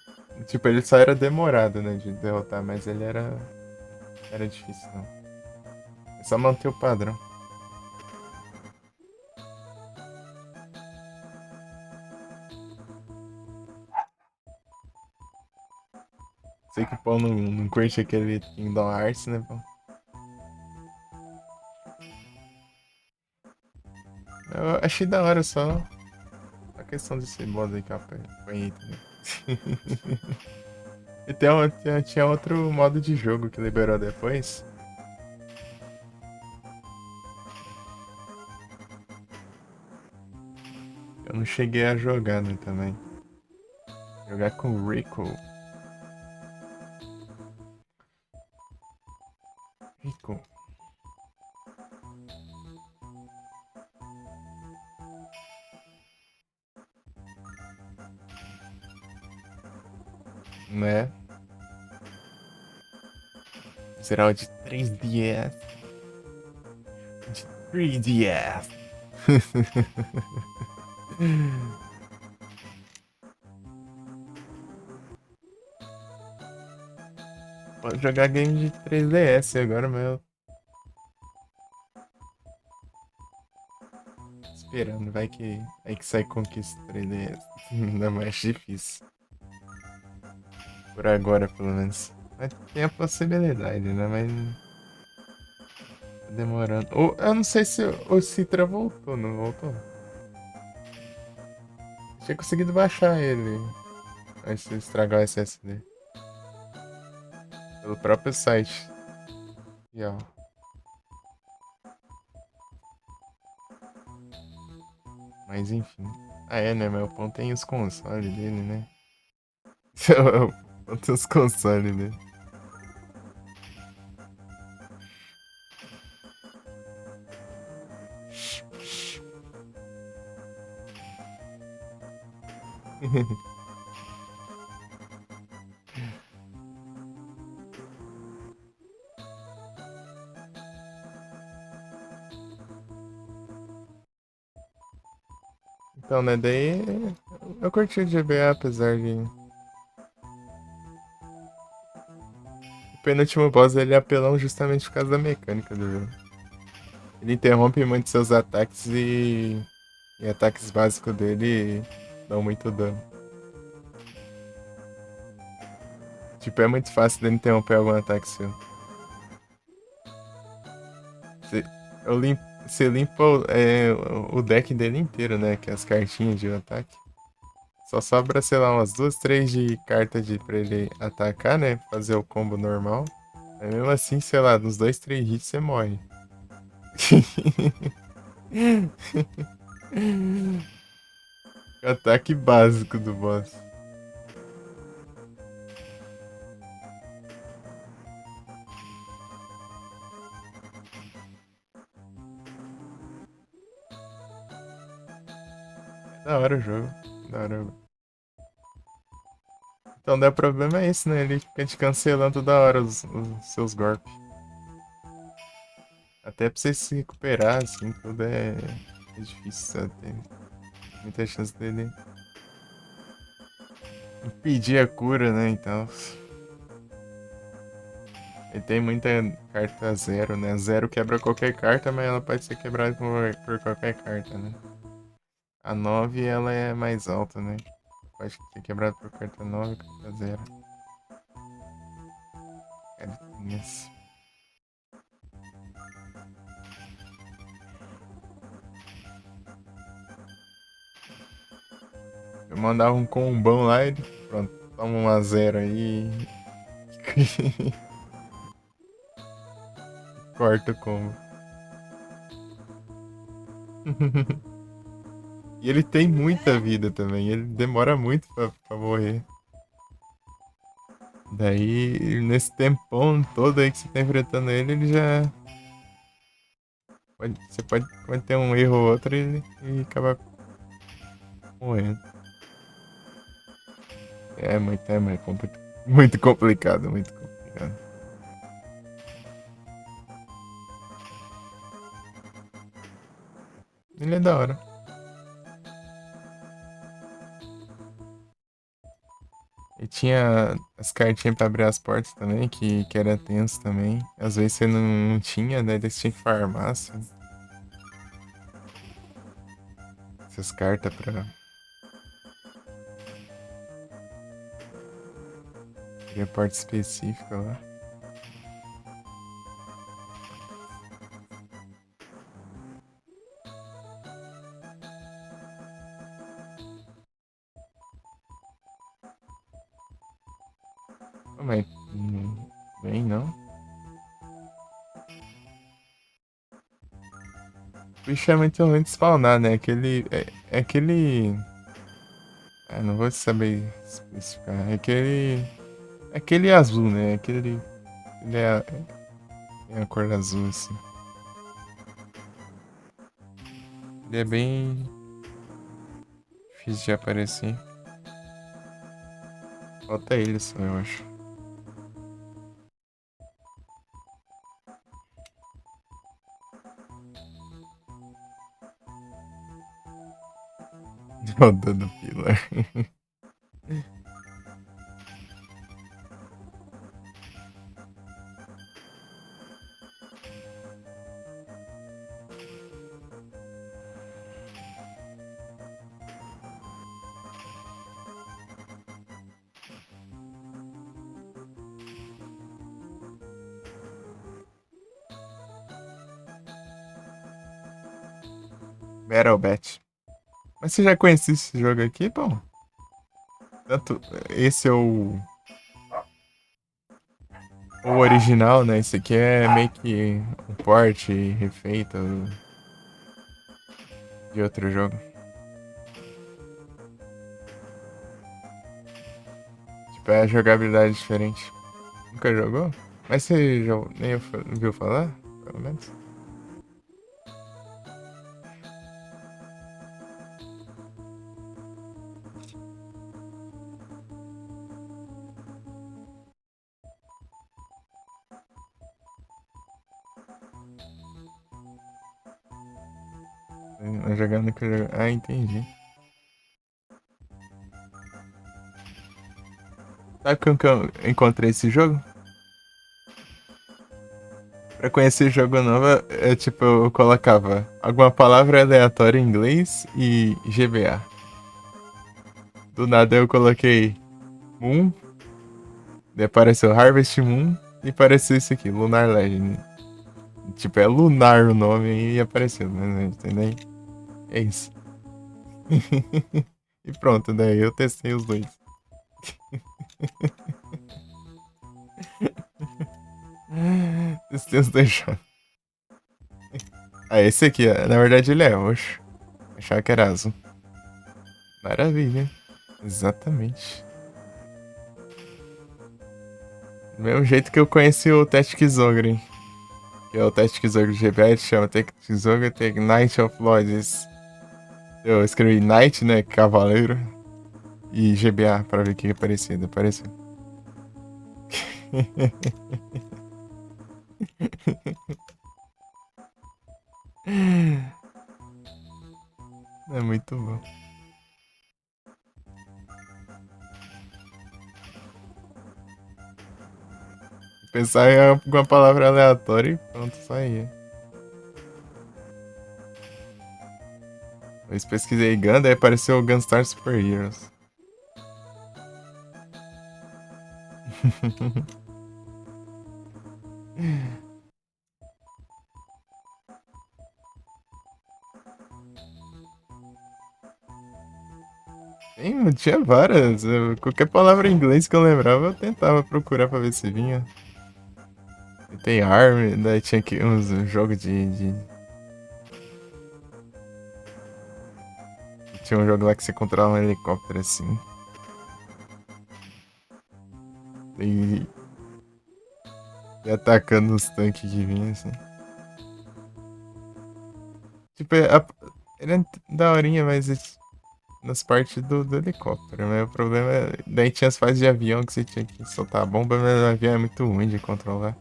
Tipo, ele só era demorado, né, de derrotar, mas ele era difícil, não. É só manter o padrão. Sei que o Paul não curte aquele Kingdom Hearts, né, pô? Eu achei da hora só a questão desse modo aí que eu apanhei também. E tinha outro modo de jogo que liberou depois. Eu não cheguei a jogar, né, também. Jogar com o Rico. Rico. Né? Será o de 3DS. De 3DS. Pode jogar game de 3DS agora, meu. Esperando, vai que sai conquista 3DS. Ainda mais difícil. Por agora, pelo menos. Mas tem a possibilidade, né? Mas tá demorando. Ou eu não sei se o Citra voltou, não voltou? Tinha conseguido baixar ele antes de estragar o SSD. Pelo próprio site. E ó. Mas enfim. Ah, é, né? Meu pão tem os consoles dele, né? Eu tenho os consoles dele. Então, né? Daí eu curti o GBA, apesar de. O penúltimo boss ele é apelão justamente por causa da mecânica do jogo. Ele interrompe muito seus ataques e ataques básicos dele dão muito dano. Tipo, é muito fácil dele interromper algum ataque seu. Você, você limpa o deck dele inteiro, né? Que é as cartinhas de ataque. Só sobra, sei lá, umas duas, três de cartas pra ele atacar, né? Fazer o combo normal. Mas mesmo assim, sei lá, nos dois, três hits você morre. O ataque básico do boss. Da hora o jogo. Da hora. Então, daí o problema é esse, né? Ele fica te cancelando toda hora os seus golpes. Até pra você se recuperar, assim, tudo é difícil, sabe? Tem muita chance dele impedir a cura, né? Então. Ele tem muita carta zero, né? Zero quebra qualquer carta, mas ela pode ser quebrada por qualquer carta, né? A 9 ela é mais alta, né? Pode ter quebrado por carta 9 carta 0. Cartinhas. Eu mandava um combão lá e pronto, toma uma 0 aí. Corta o combo. E ele tem muita vida também, ele demora muito pra morrer. Daí, nesse tempão todo aí que você tá enfrentando ele, ele já. Você pode cometer um erro ou outro e acabar morrendo. Muito complicado, muito complicado. Ele é da hora. E tinha as cartinhas pra abrir as portas também, que era tenso também. Às vezes você não tinha, né? Daí você tinha que farmar, assim. Essas cartas pra abrir a porta específica lá. Pô, mas não vem não. O bicho é muito ruim de spawnar, né? Aquele. É aquele. Ah, não vou saber especificar. É aquele. É aquele azul, né? Aquele. Ele é a cor azul, assim. Ele é bem difícil de aparecer. Falta ele só, eu acho. Rodando pilar. Battle Bet. Mas você já conhecia esse jogo aqui, bom? Tanto. Esse é o original, né? Esse aqui é meio que um port refeito de outro jogo. Tipo, é a jogabilidade diferente. Nunca jogou? Mas você já nem ouviu falar? Pelo menos. Não jogar, nunca jogou. Ah, entendi. Sabe como que eu encontrei esse jogo? Pra conhecer jogo novo, tipo, eu colocava alguma palavra aleatória em inglês e GBA. Do nada eu coloquei Moon, daí apareceu Harvest Moon e apareceu isso aqui, Lunar Legend. Tipo, é lunar o nome e apareceu, né? Entendeu? É isso. E pronto, daí eu testei os dois. Testei os dois jogos. Ah, esse aqui, na verdade ele é roxo. Achava que era azul. Maravilha. Exatamente. Do mesmo jeito que eu conheci o Tactics Ogre, que é o Tactics Ogre GBA, ele chama Tactics Ogre tem Knight of Lords. Eu escrevi Knight, né, cavaleiro, e GBA pra ver o que é parecido. Apareceu. É muito bom. Pensar em alguma palavra aleatória e pronto, saía. Eu pesquisei Gun, daí apareceu o Gunstar Super Heroes. Tinha várias. Qualquer palavra em inglês que eu lembrava, eu tentava procurar pra ver se vinha. Tem Arm, daí tinha que uns jogos de. Tinha um jogo lá que você controlava um helicóptero assim. E atacando os tanques que vinham assim. Tipo, ele é daorinha, mas nas partes do helicóptero, né? O problema é. Daí tinha as fases de avião que você tinha que soltar a bomba, mas o avião é muito ruim de controlar.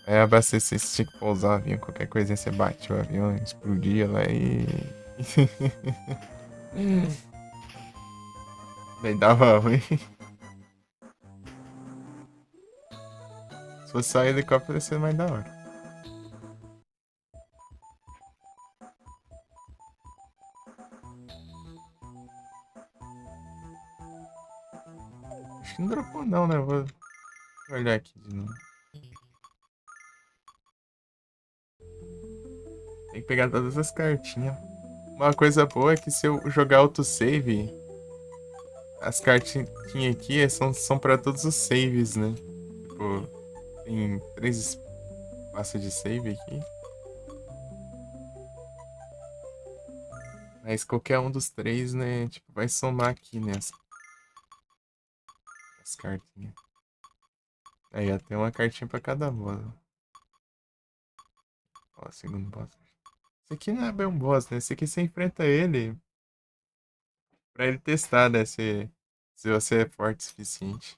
Aí abastecer, você tinha que pousar o avião, qualquer coisinha você bate o avião, explodia lá e. Daí dava ruim. Se fosse só helicóptero, ia ser mais da hora. Acho que não dropou não, né? Vou olhar aqui de novo. Tem que pegar todas as cartinhas. Uma coisa boa é que se eu jogar autosave, as cartinhas aqui são pra todos os saves, né? Tipo, tem 3 espaços de save aqui. Mas qualquer um dos 3, né? Tipo, vai somar aqui, né? As cartinhas. Aí, ó, tem uma cartinha pra cada boss. Ó, segundo boss. Esse aqui não é bem um boss, né? Esse aqui você enfrenta ele pra ele testar, né? Se você é forte o suficiente.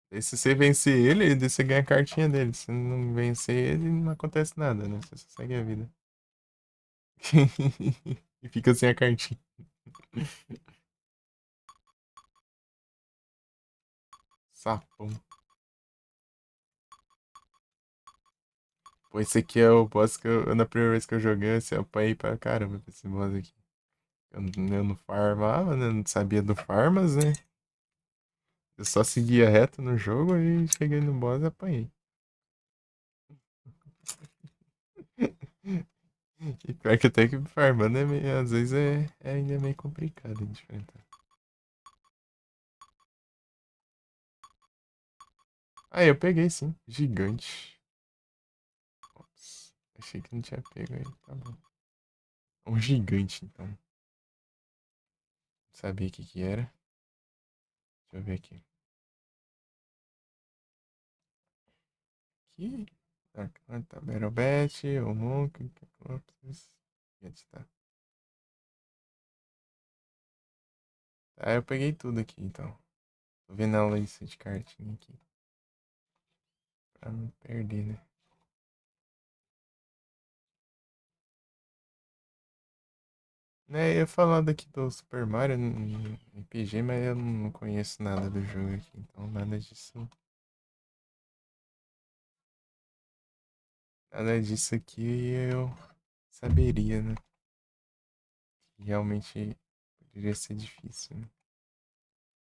E se você vencer ele, daí você ganha a cartinha dele. Se não vencer ele, não acontece nada, né? Você só segue a vida. E fica sem a cartinha. Sapão. Pô, esse aqui é o boss que na primeira vez que eu joguei, assim, eu apanhei pra caramba pra esse boss aqui. Eu não farmava, né? Não sabia do farmas, né? Eu só seguia reto no jogo e cheguei no boss e apanhei. E pior que até que farmando às vezes é ainda meio complicado de enfrentar. Ah, eu peguei sim. Gigante. Ops. Achei que não tinha pego aí. Tá bom. Um gigante, então. Não sabia o que que era. Deixa eu ver aqui. Aqui. Tá, Battle Bet, o Monk, Corpses. Gente, tá. Ah, eu peguei tudo aqui, então. Tô vendo a lista de cartinha aqui. Pra não perder, né? Né, eu ia falar daqui do Super Mario no RPG, mas eu não conheço nada do jogo aqui, então nada disso aqui eu saberia, né? Realmente poderia ser difícil, né?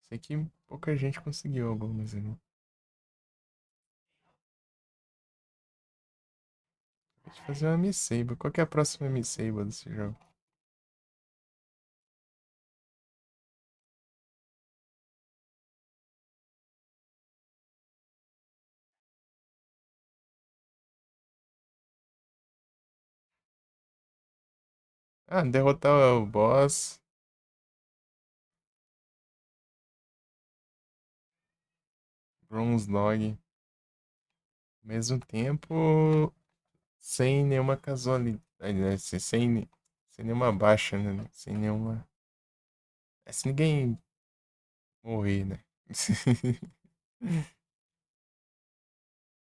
Sei que pouca gente conseguiu algumas, né? Deixa eu fazer uma Miss Sable. Qual que é a próxima Miss Sable desse jogo? Ah, derrotar o boss. Bronze Log. Ao mesmo tempo, sem nenhuma casualidade, né? Sem nenhuma baixa, né? Sem nenhuma. Se ninguém morrer, né?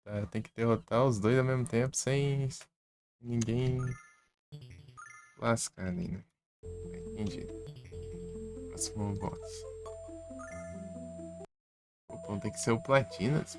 Tá, tem que derrotar os dois ao mesmo tempo sem ninguém lascar ali, né? Entendi. Próximo boss. O pão tem que ser o Platinas.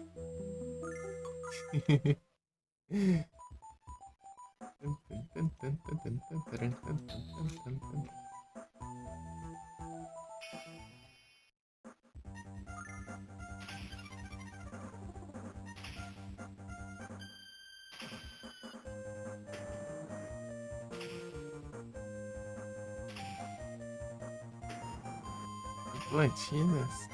Platinas.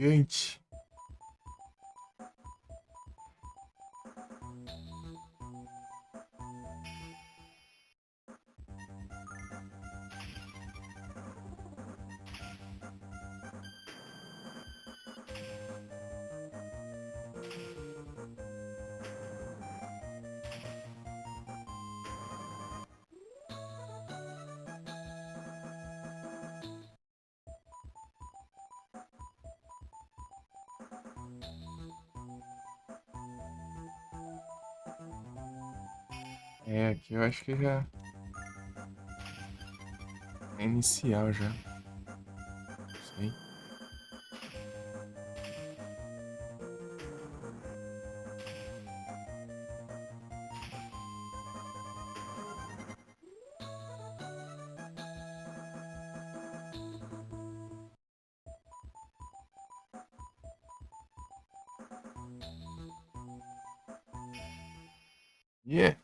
Gigante. É, aqui eu acho que já é inicial já. Não sei. Yeah.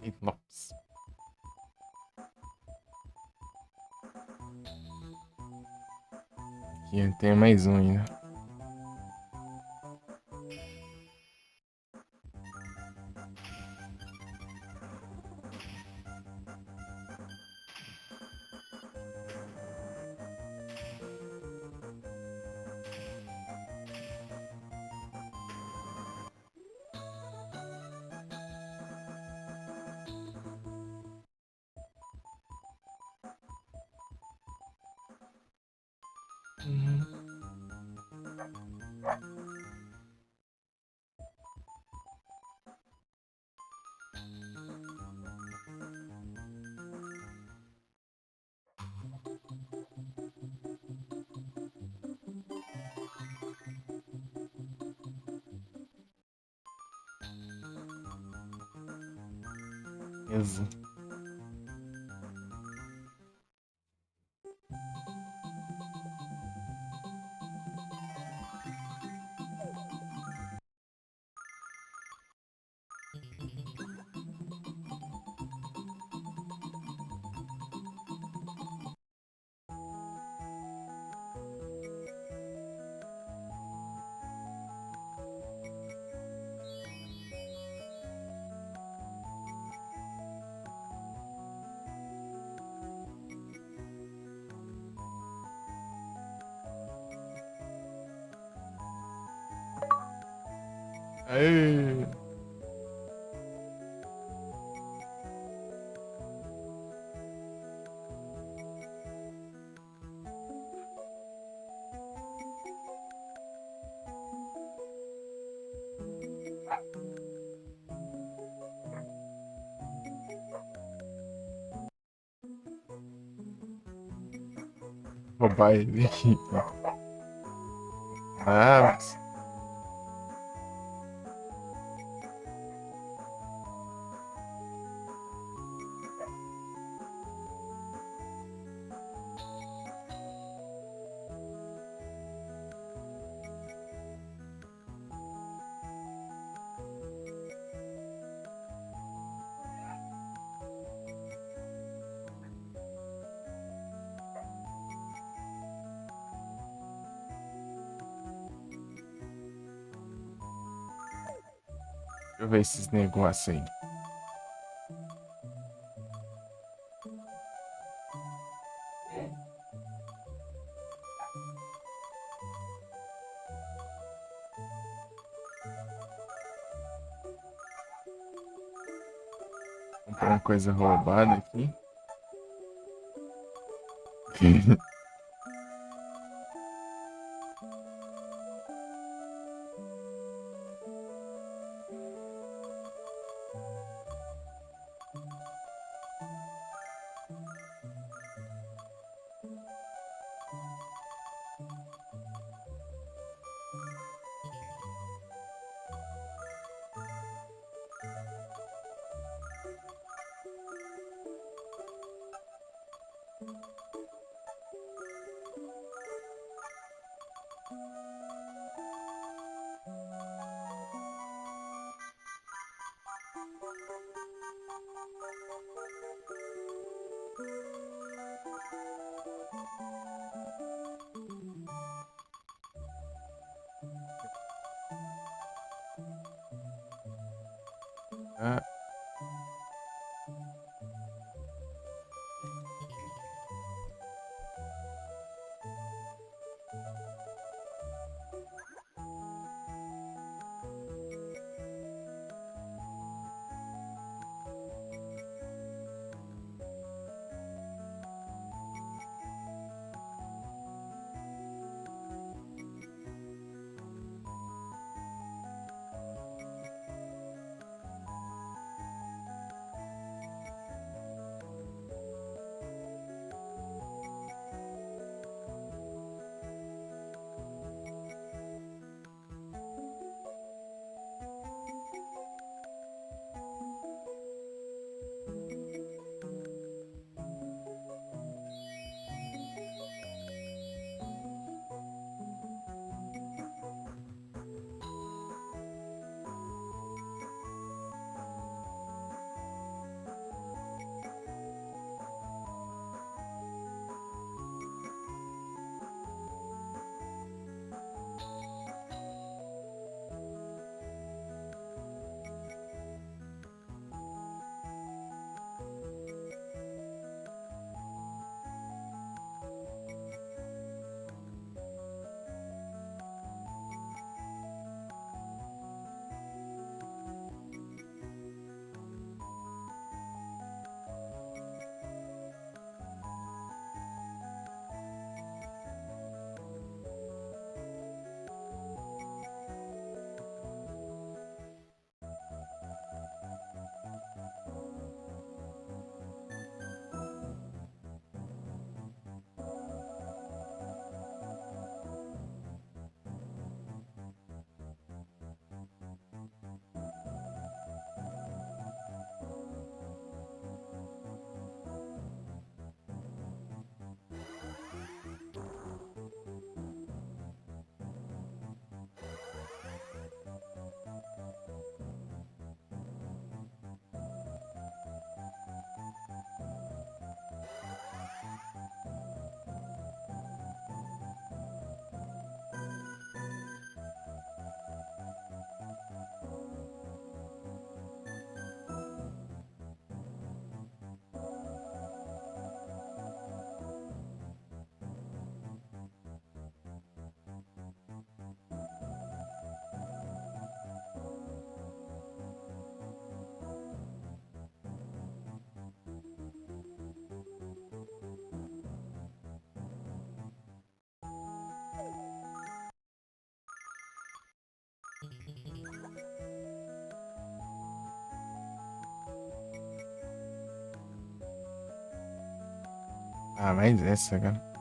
E, nossa. Aqui tem mais um ainda. Uhum. Isso. Aê. Roubar ele aqui. Ah, deixa eu ver esses negócios aí. Comprar uma coisa roubada aqui. Ah, Ah, mas essa, cara.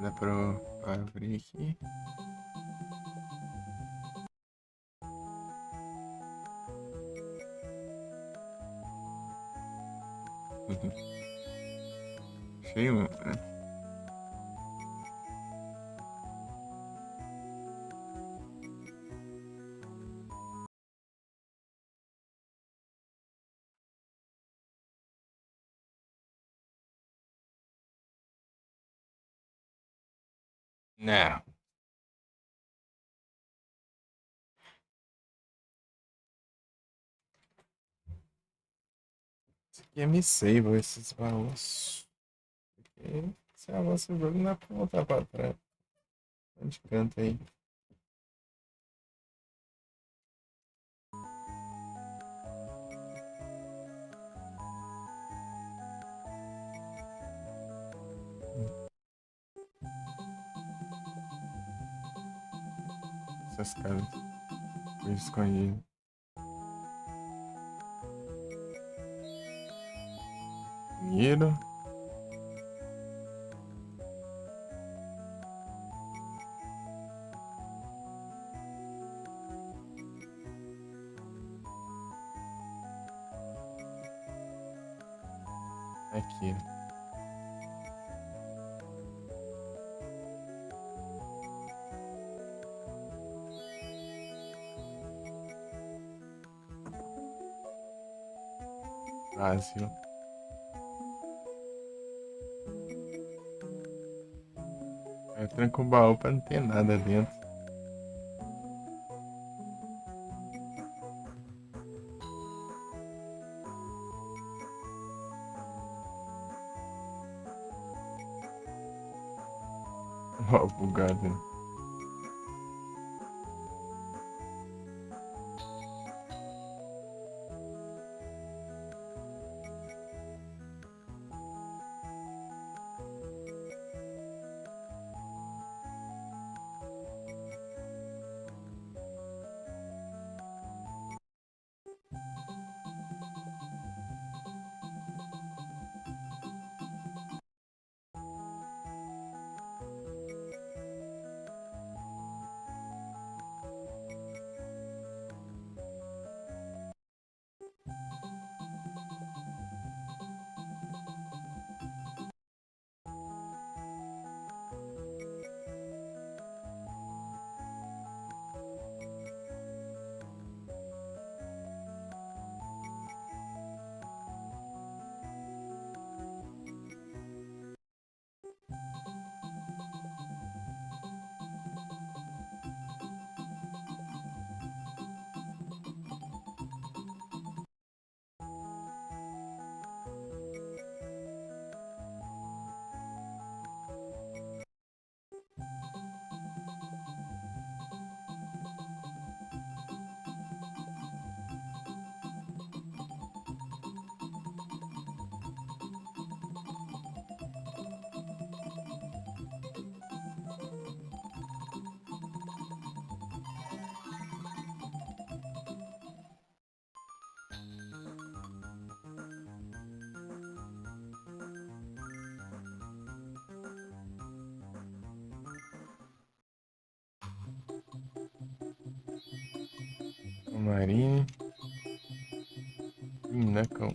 Dá pra eu abrir aqui. Cheio, né? Não. Isso aqui é me save, esses baús. Porque se avança o jogo, não dá pra voltar pra trás. Onde canta aí? Essas caras. Foi escondido. Dinheiro. Aqui. Vazio. Eu tranco o baú pra não ter nada dentro. Ó, bugado. Marine. Minacão.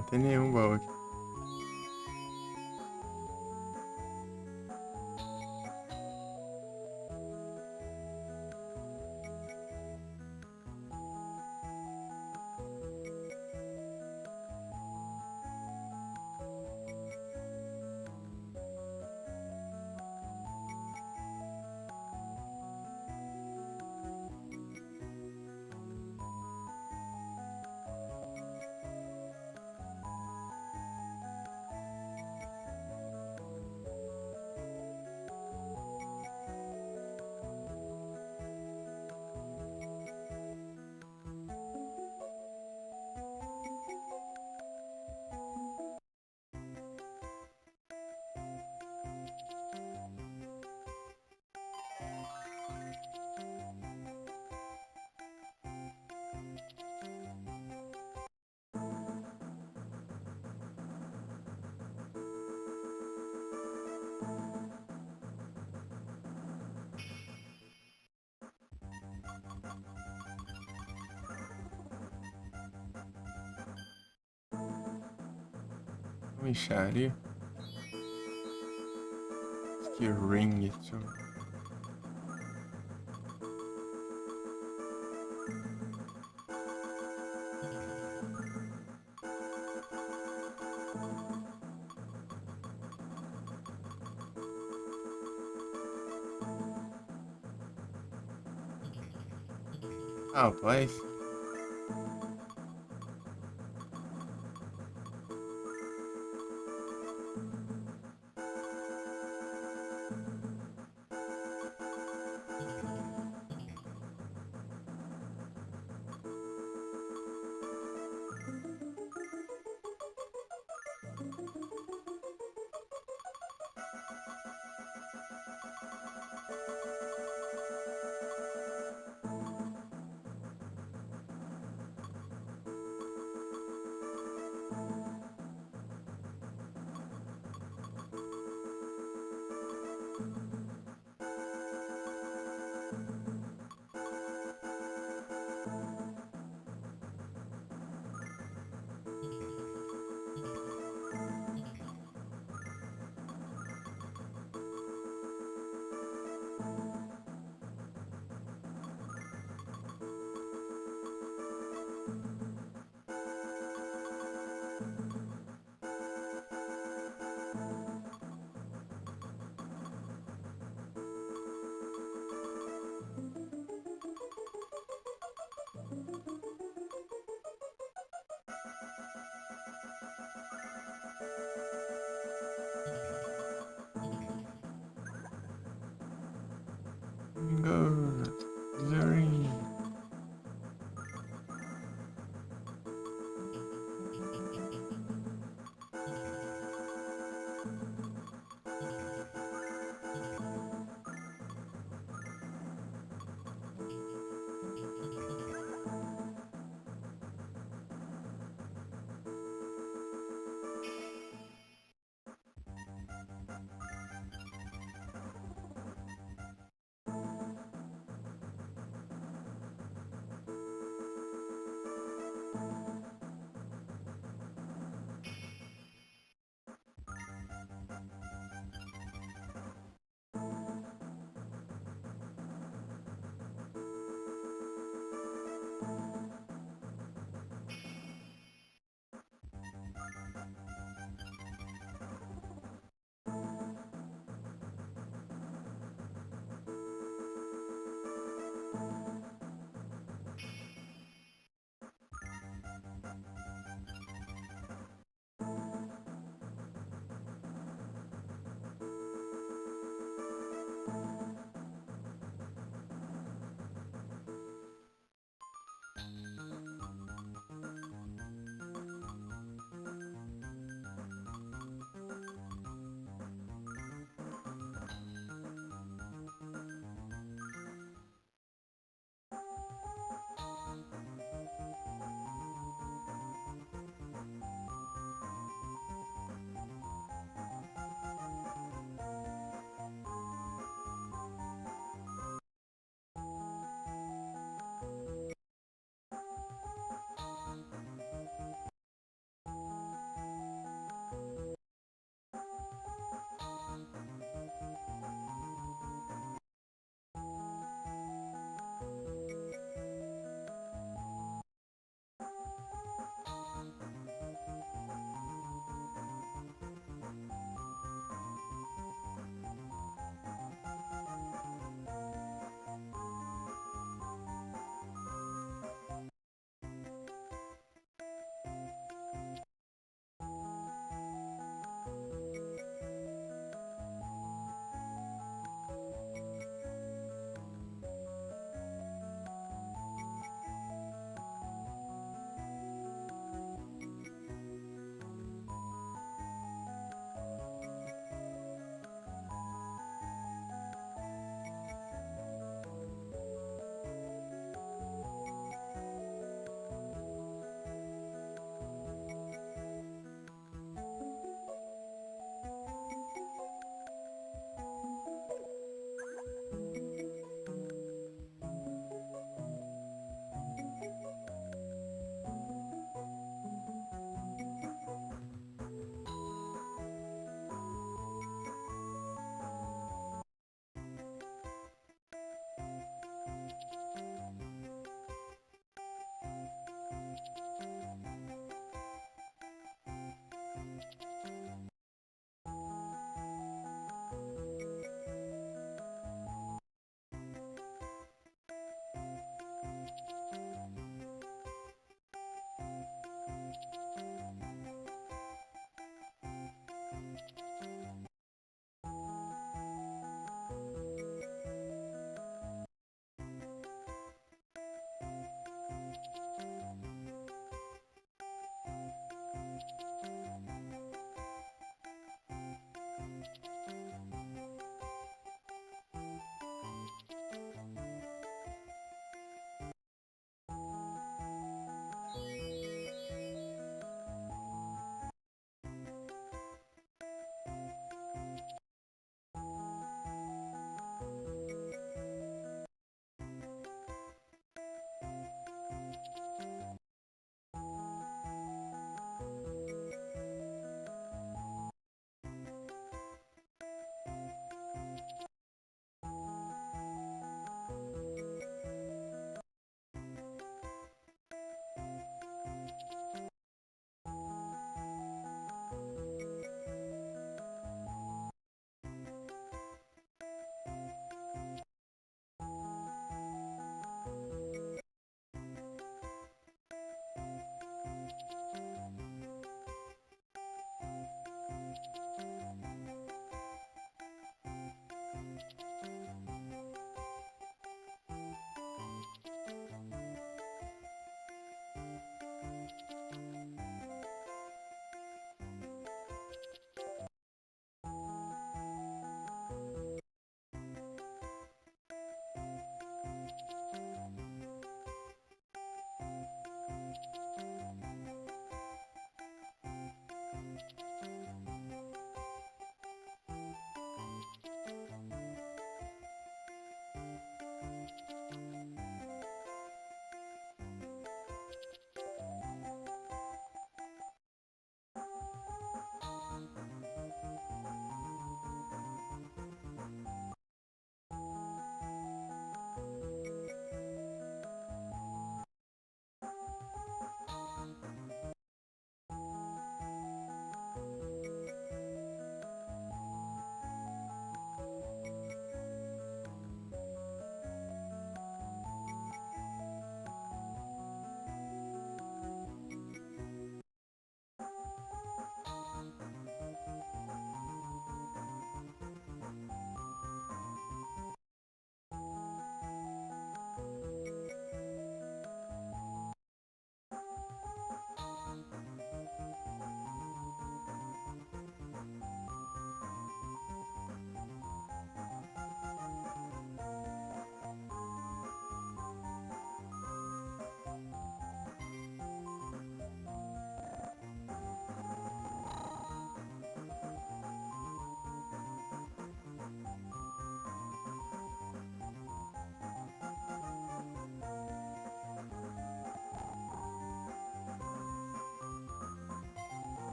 Não tem nenhum bom aqui. Mixaria. Que ring isso. Rapaz. Good. Zuri.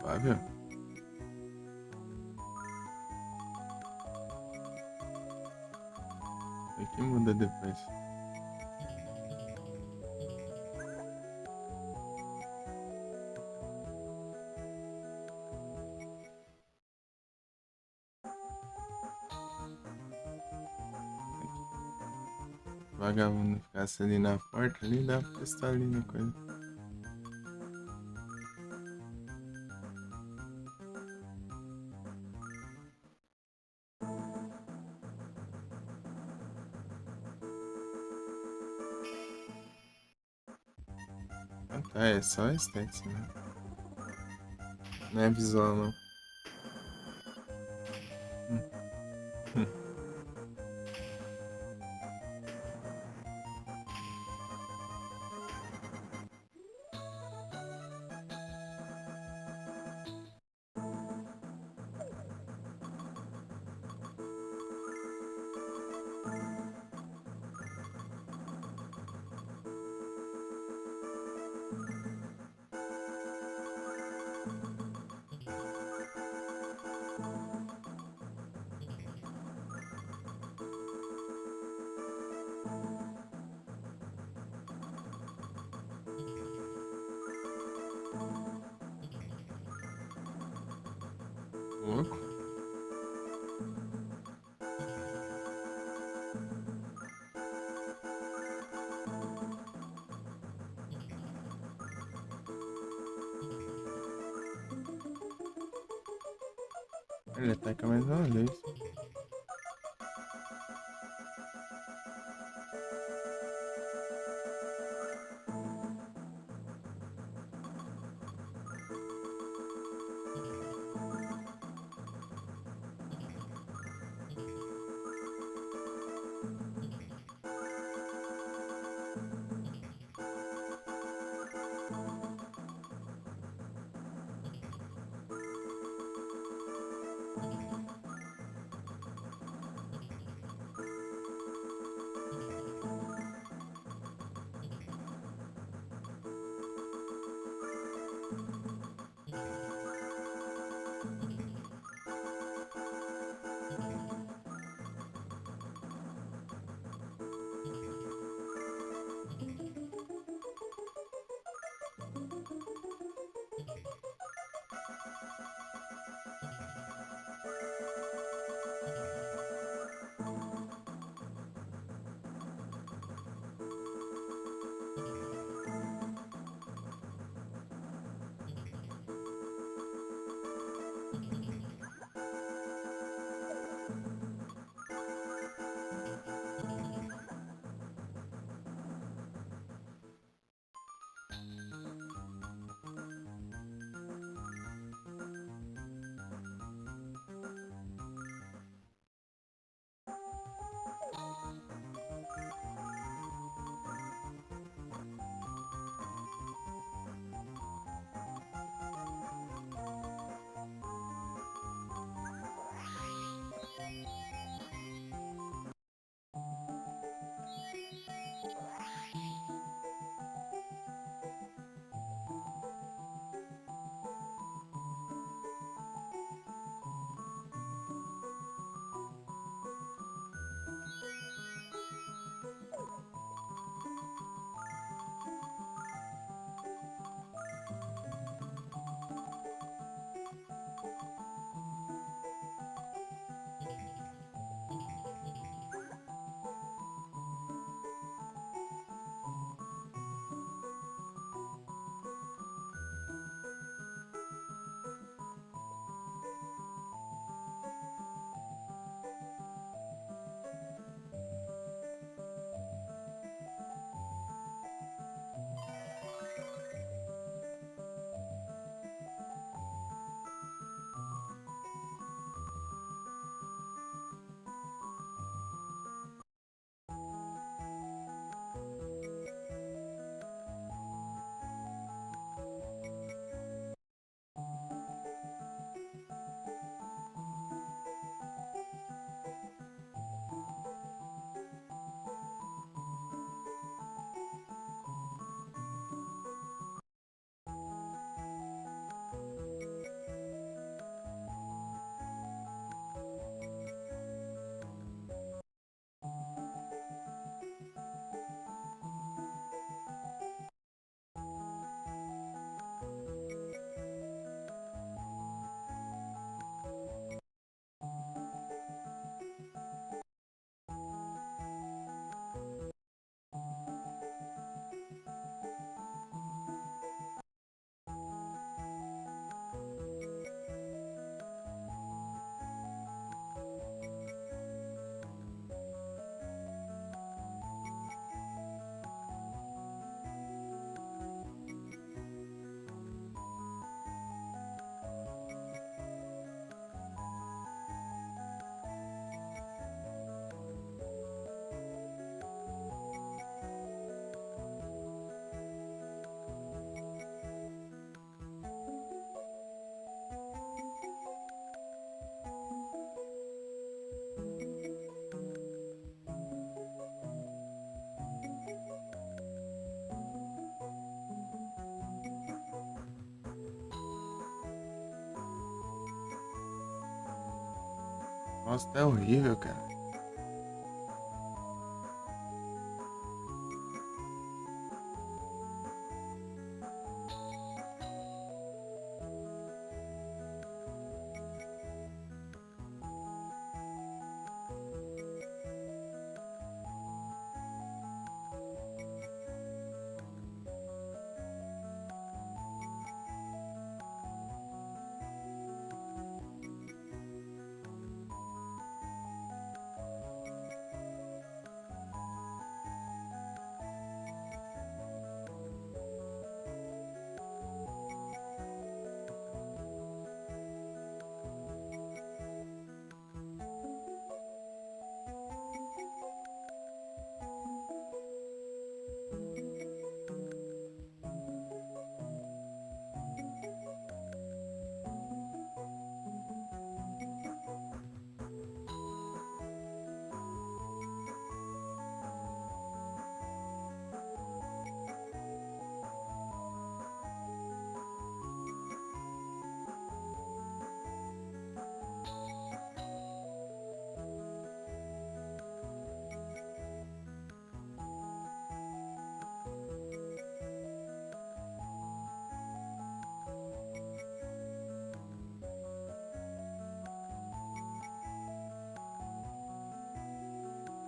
Fábio? É que muda depois. Vagabundo ficasse ali na porta, ali dá pra testar ali na coisa. Ah tá, é só estética, né? Não é visual não. Hum, hum. Louco? Ele ataca mais uma vez. Nossa, tá horrível, cara.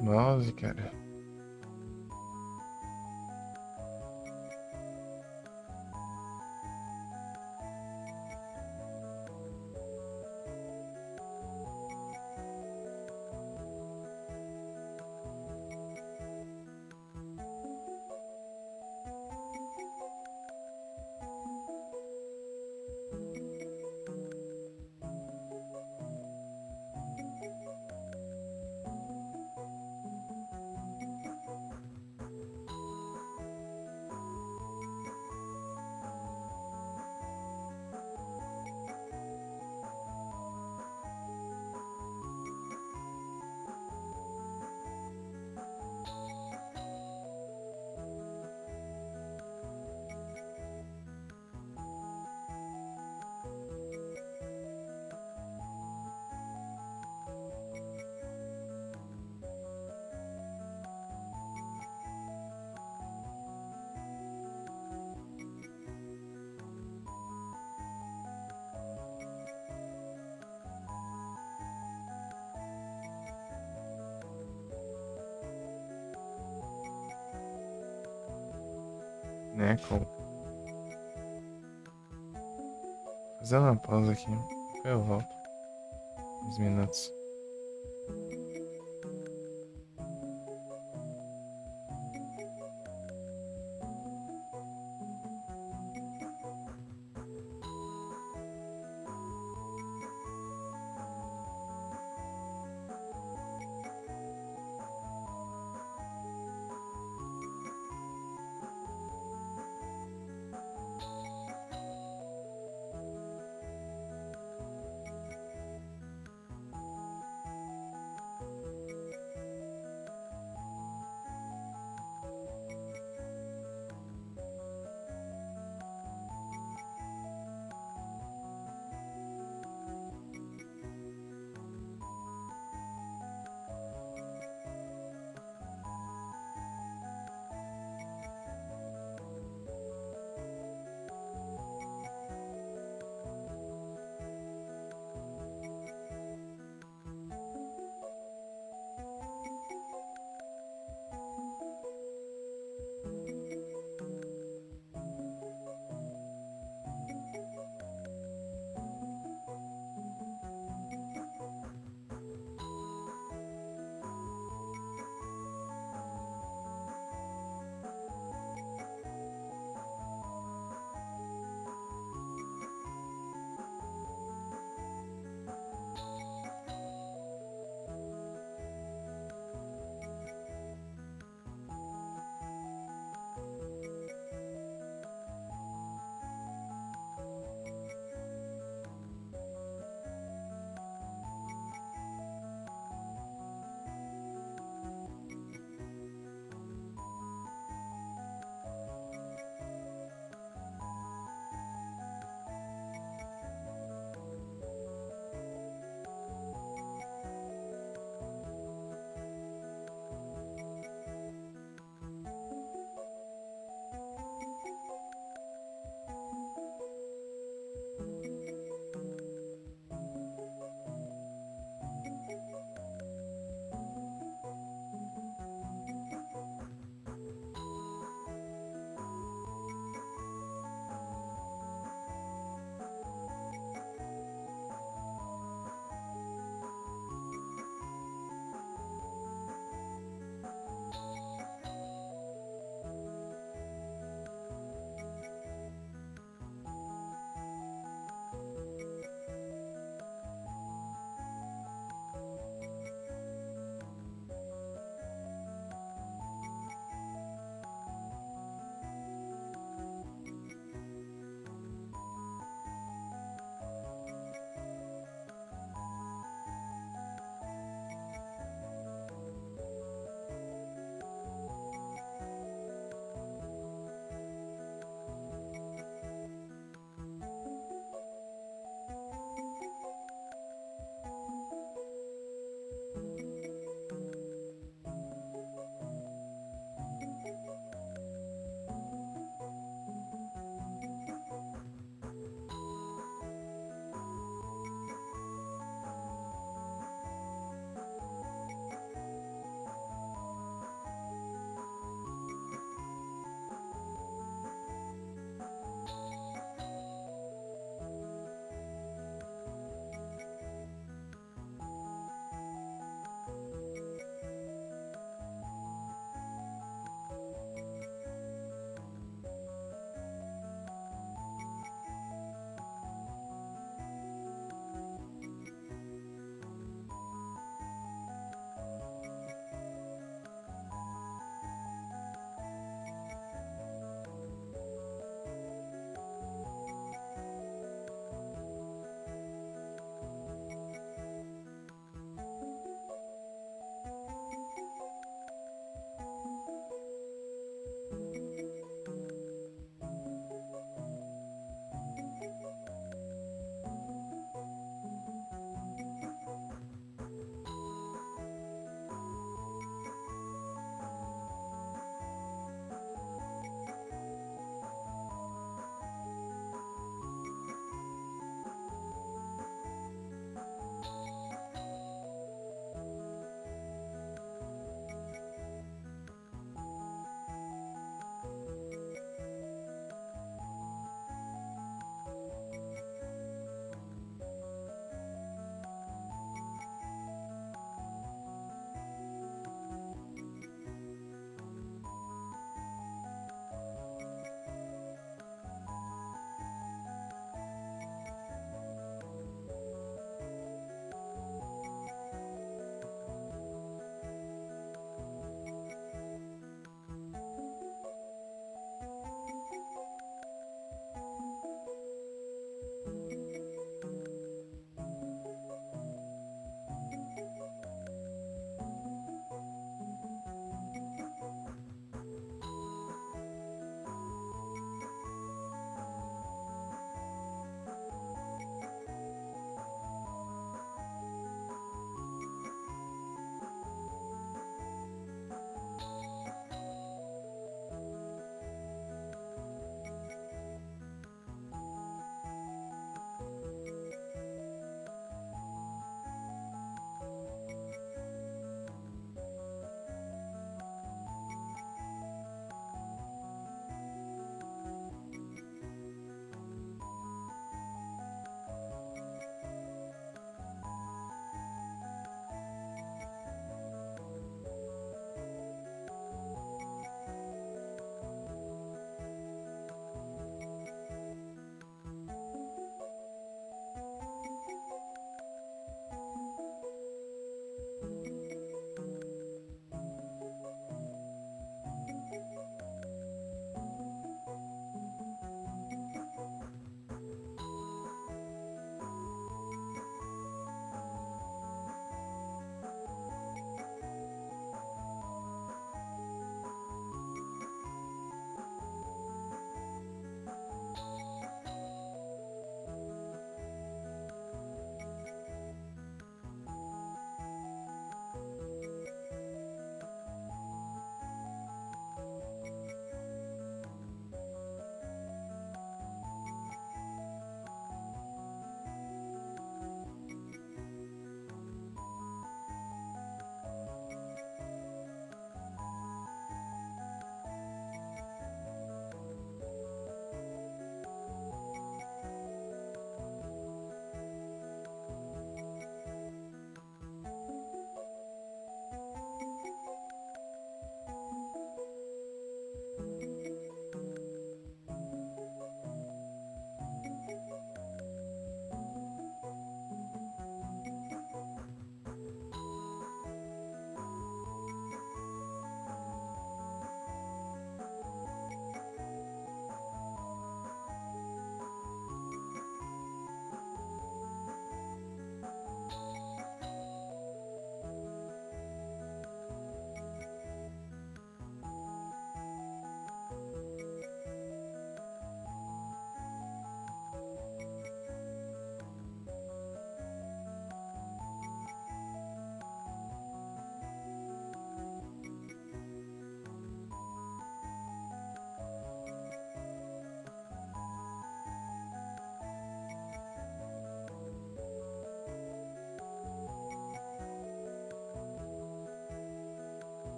Mouse, cara. Né, com... Fazer uma pausa aqui. Eu volto. Uns minutos.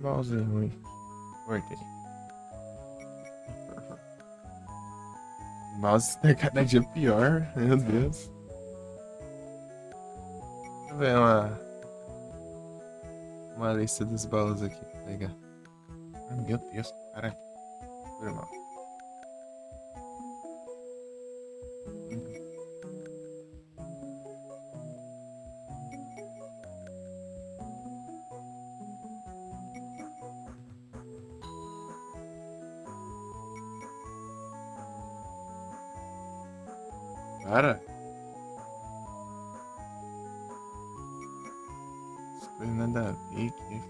Mouse ruim. Cortei. Mouse tá cada dia pior, meu Deus. Deixa eu ver uma lista dos baús aqui pra pegar. Ah, meu Deus, caralho. Foi mal. Para. As coisas nada a ver aqui.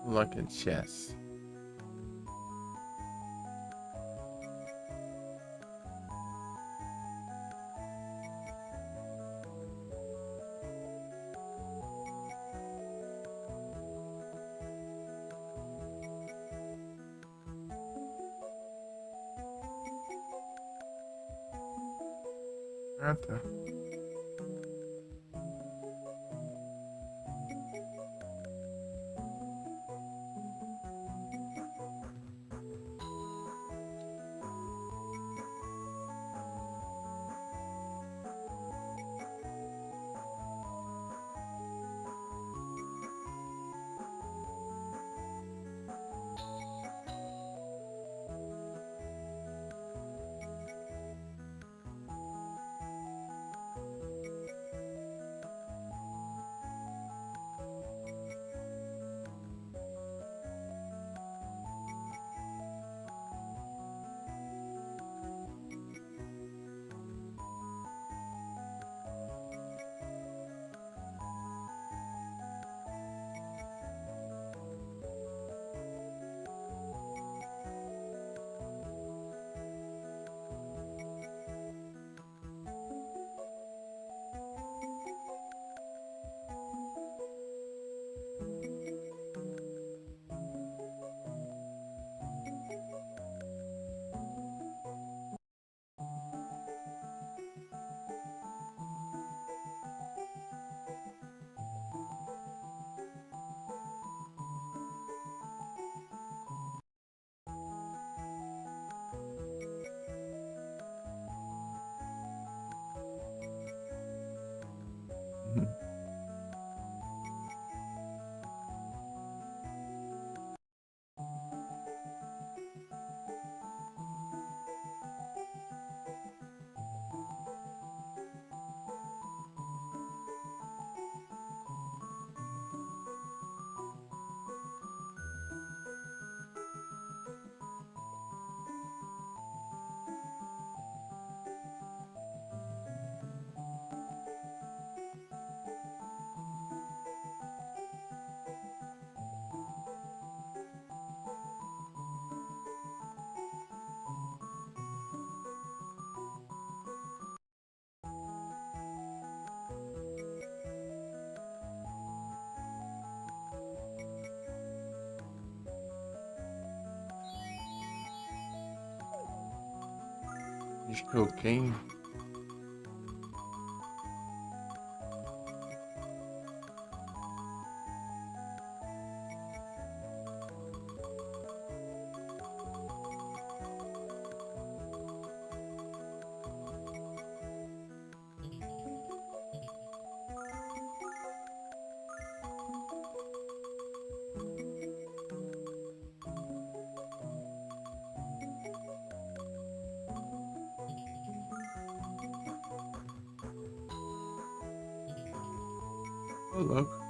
Lock and chess. Ah, tá. Acho que eu quem? Ô, louco.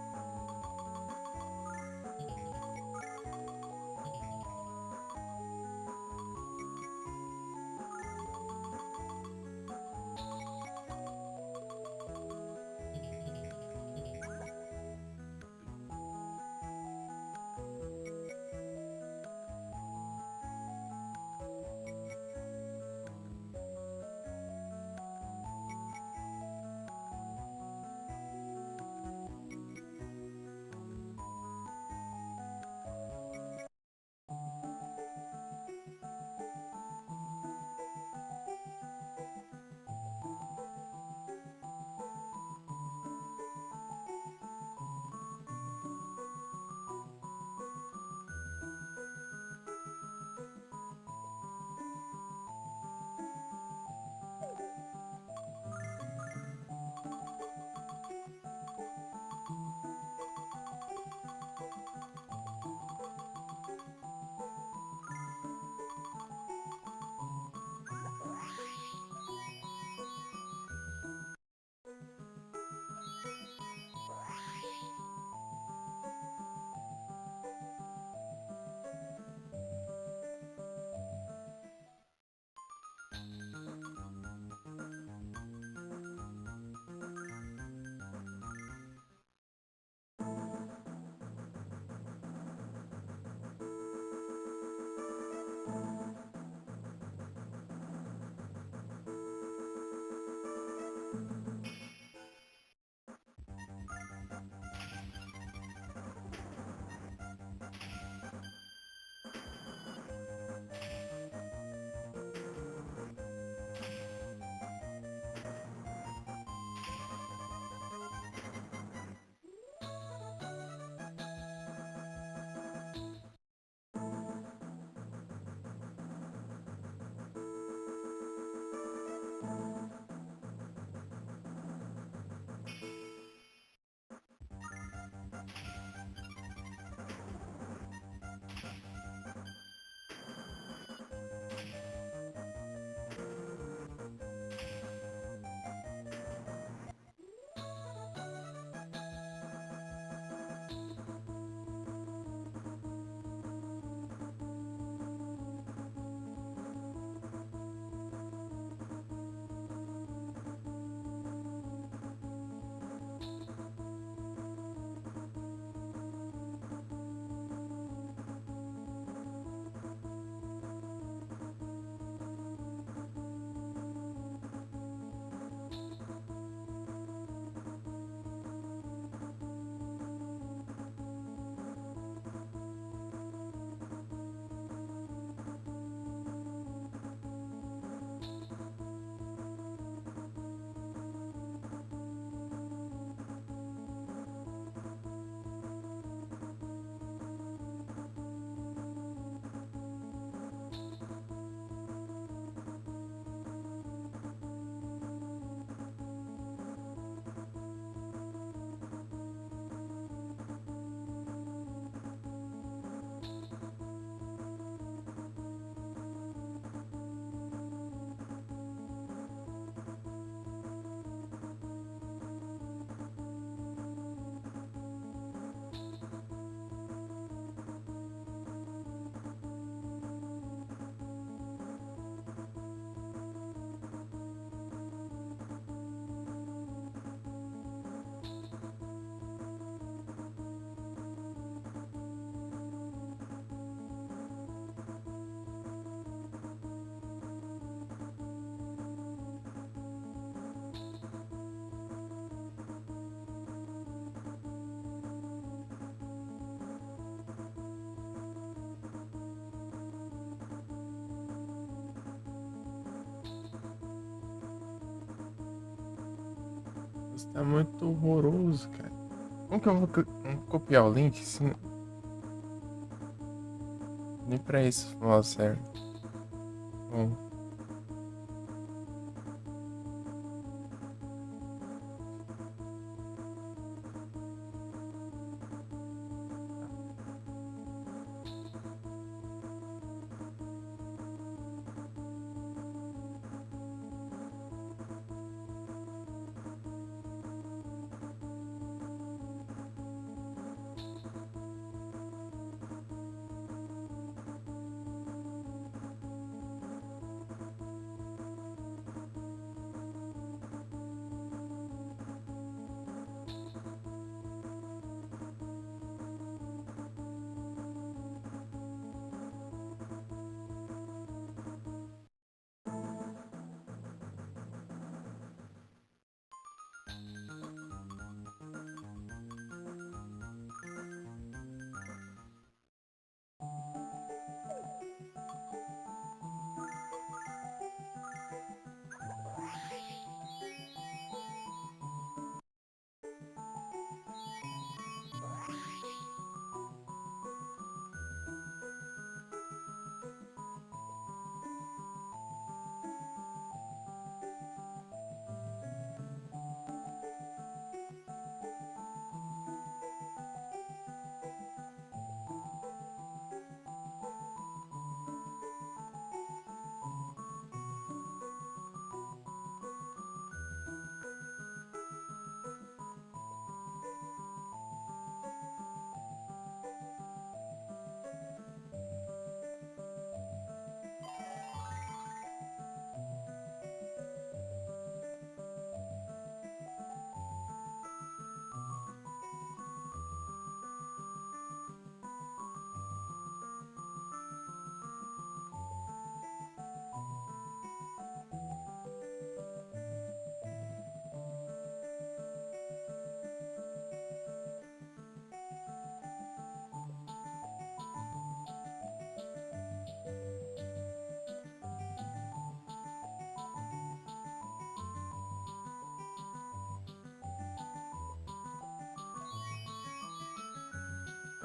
Isso tá muito horroroso, cara. Como que eu vou copiar o link se nem pra isso o mouse serve? Bom,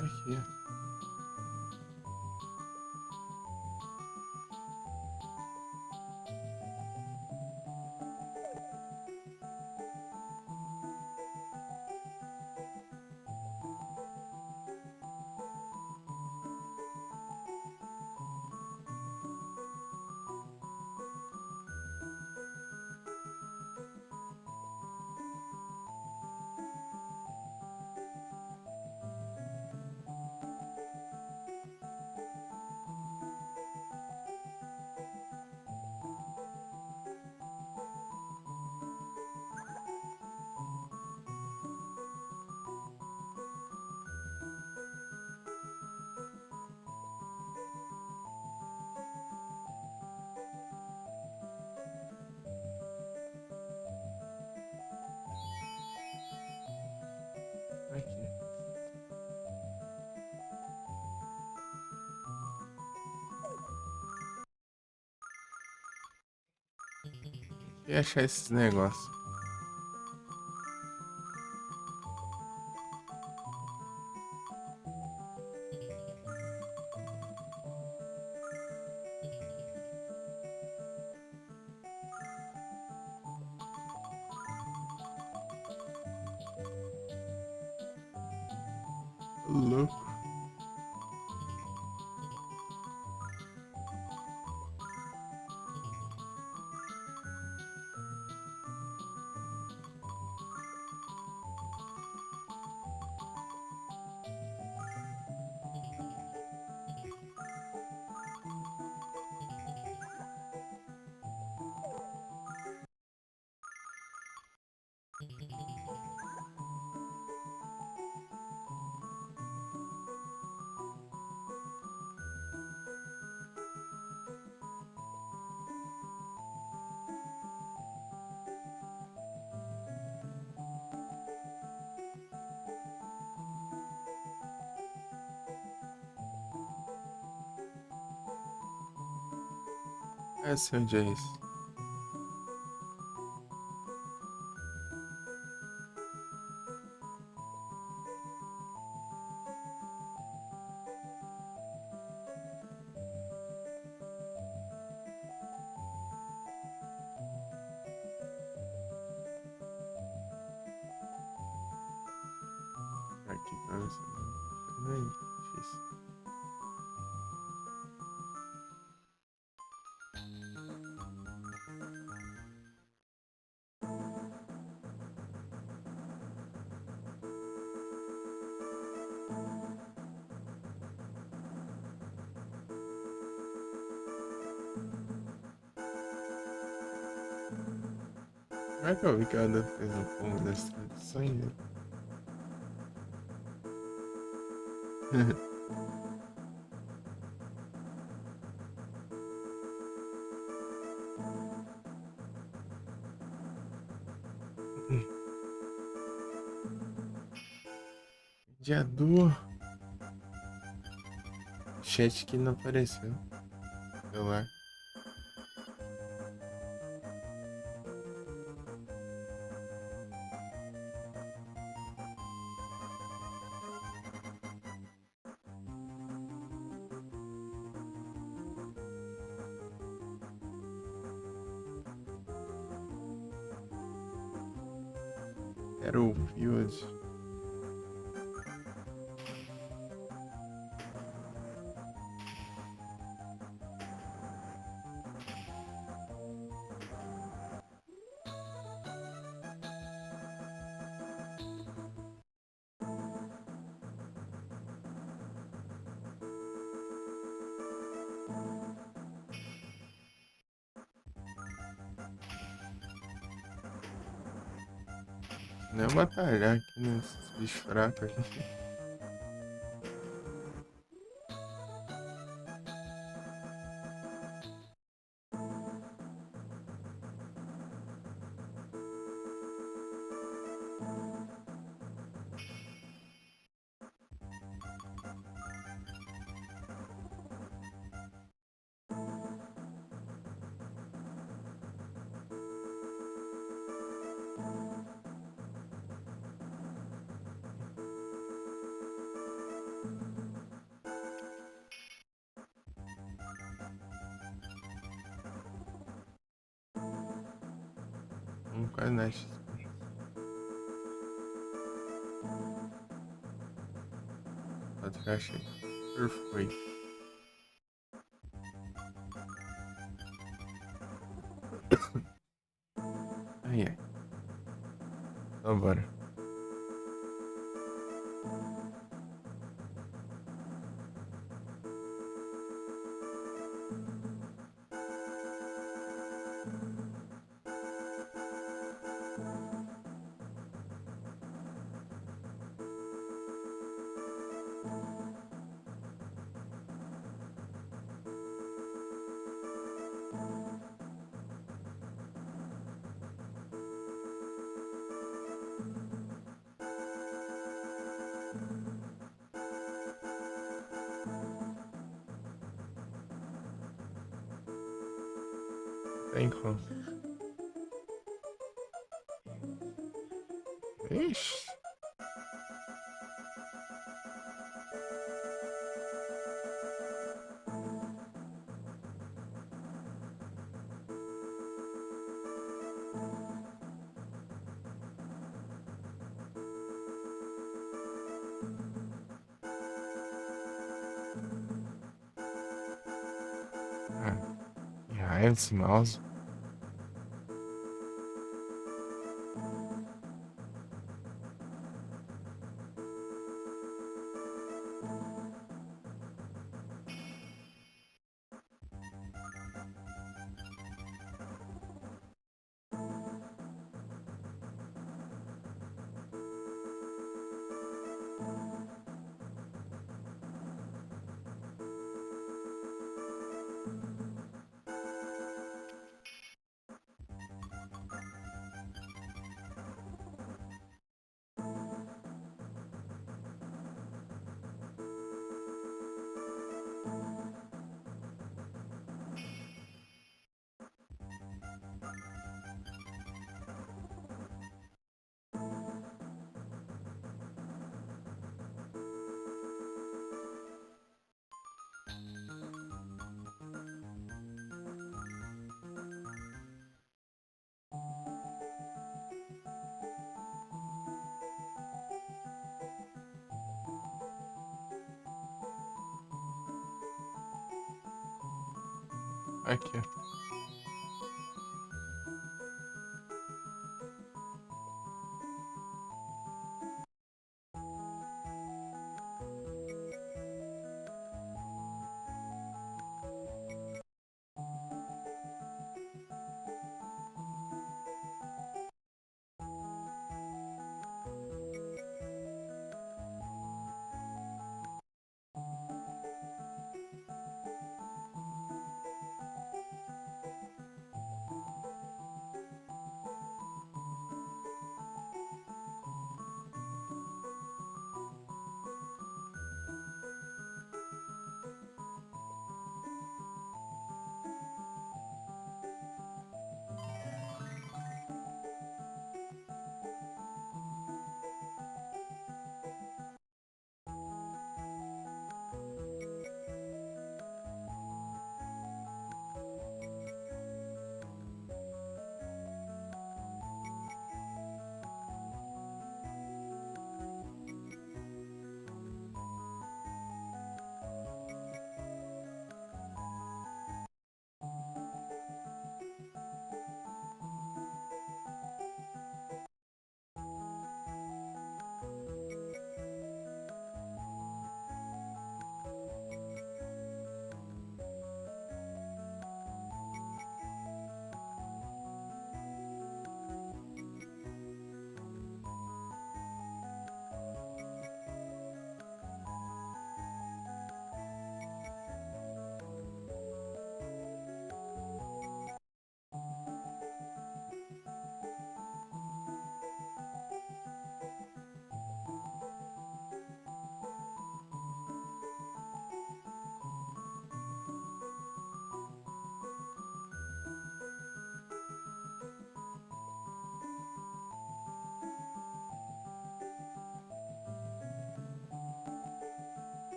aqui. Aqui. E achar esses negócios. Louco. Eu sei onde é isso. você. Não é difícil. Como é que eu vi que ela fez o combo das traduções, né? Mediador. Chat que não apareceu. Celular. Battlefield. Não é batalhar aqui nesses bichos fracos aqui. Vamos quase nessa. Pode ficar cheio. Earthquake. Ai, ai. Então bora. Tem como. Ixi. Ah, que raiva desse mouse. Aqui, ó.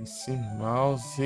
Esse mouse.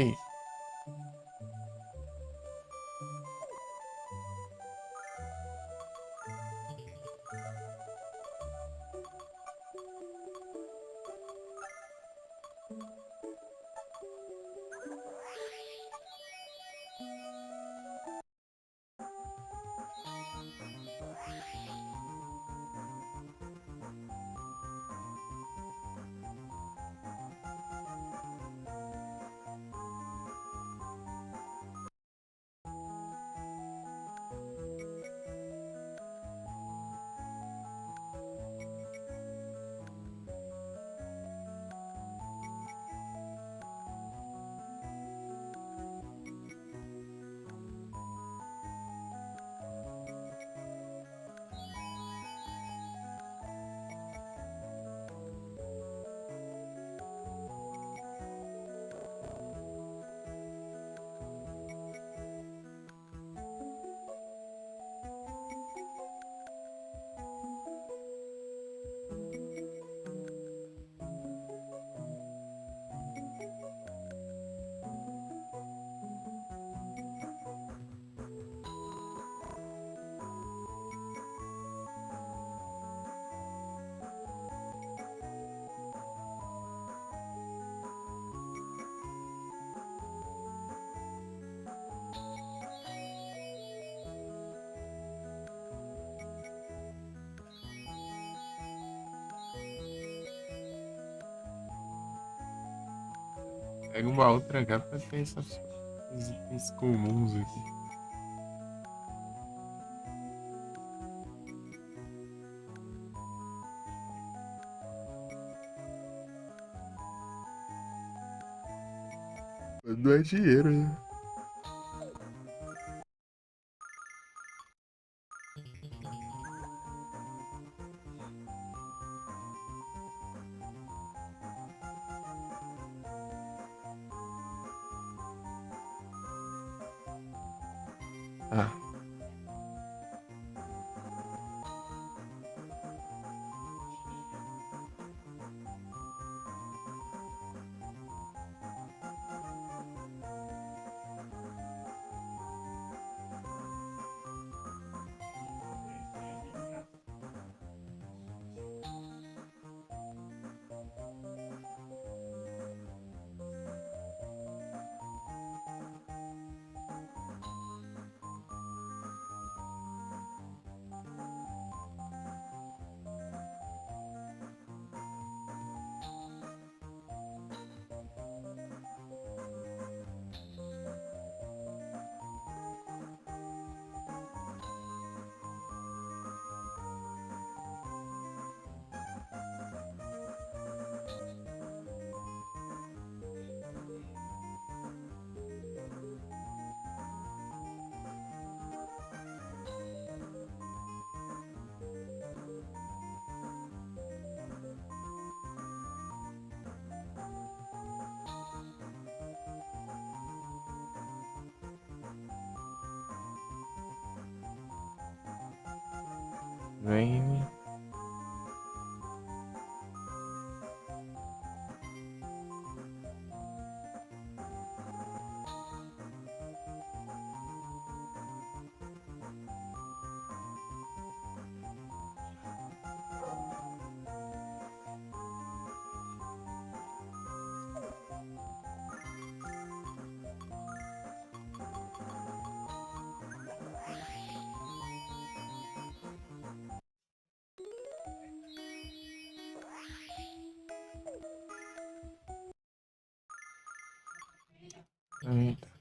Pega um baú trancado pra ter essas itens comuns aqui. Não é dinheiro, né? Ah. Vem. Eita.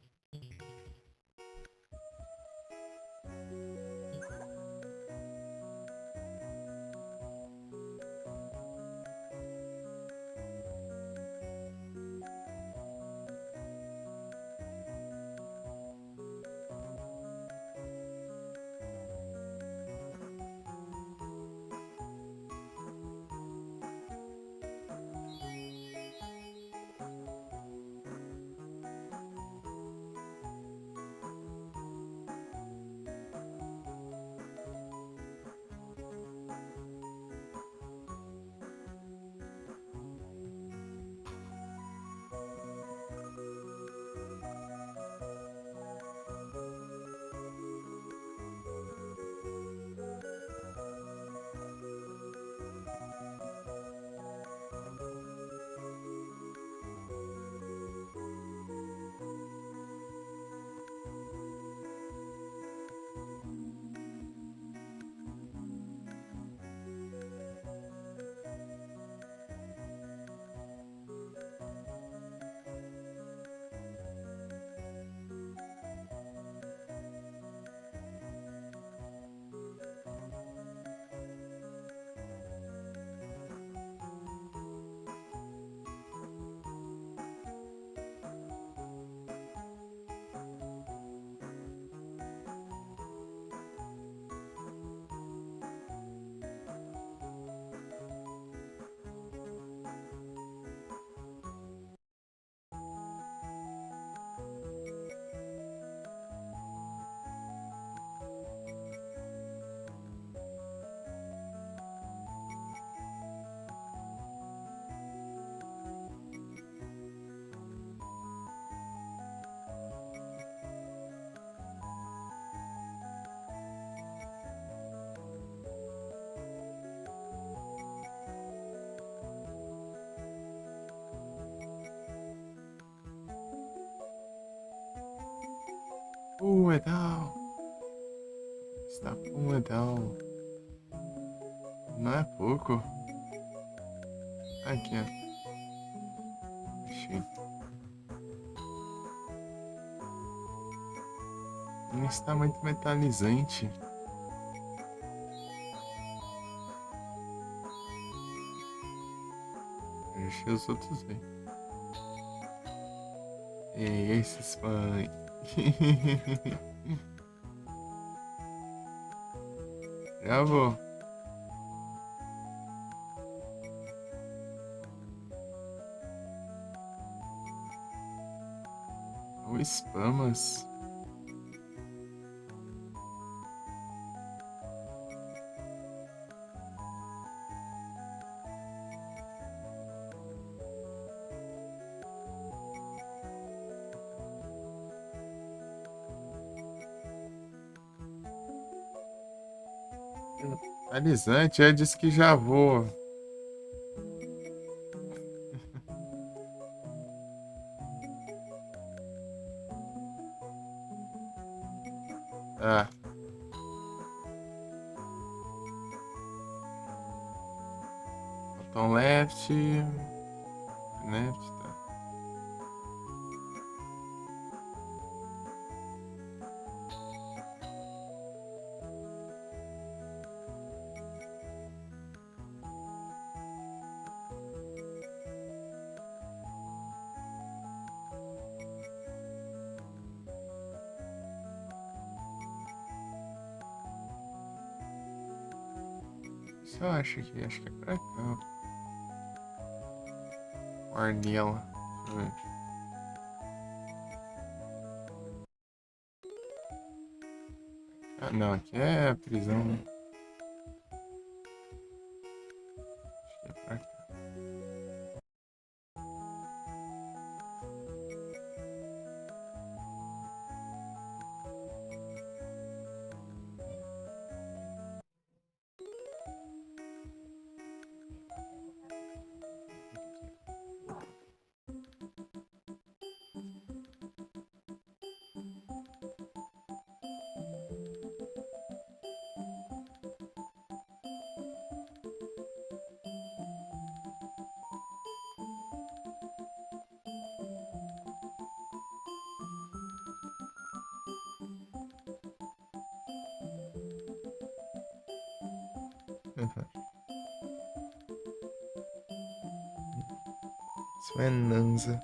Medal. Está com medal. Não é pouco. Aqui, ó. Achei. não está muito metalizante. Eu achei os outros aí. E esses pães. Já vou. O Spamas. Alisante, disse que já vou. Tá. Botão left. Left, tá. Isso eu acho que é pra cá. Ornella. Deixa eu ver. Ah, não, aqui é a prisão, né? Acho que é pra cá. Isso é Nanza.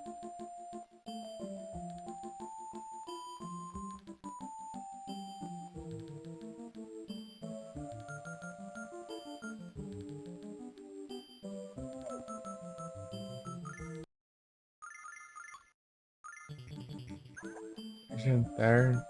Jantar.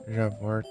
Já volto.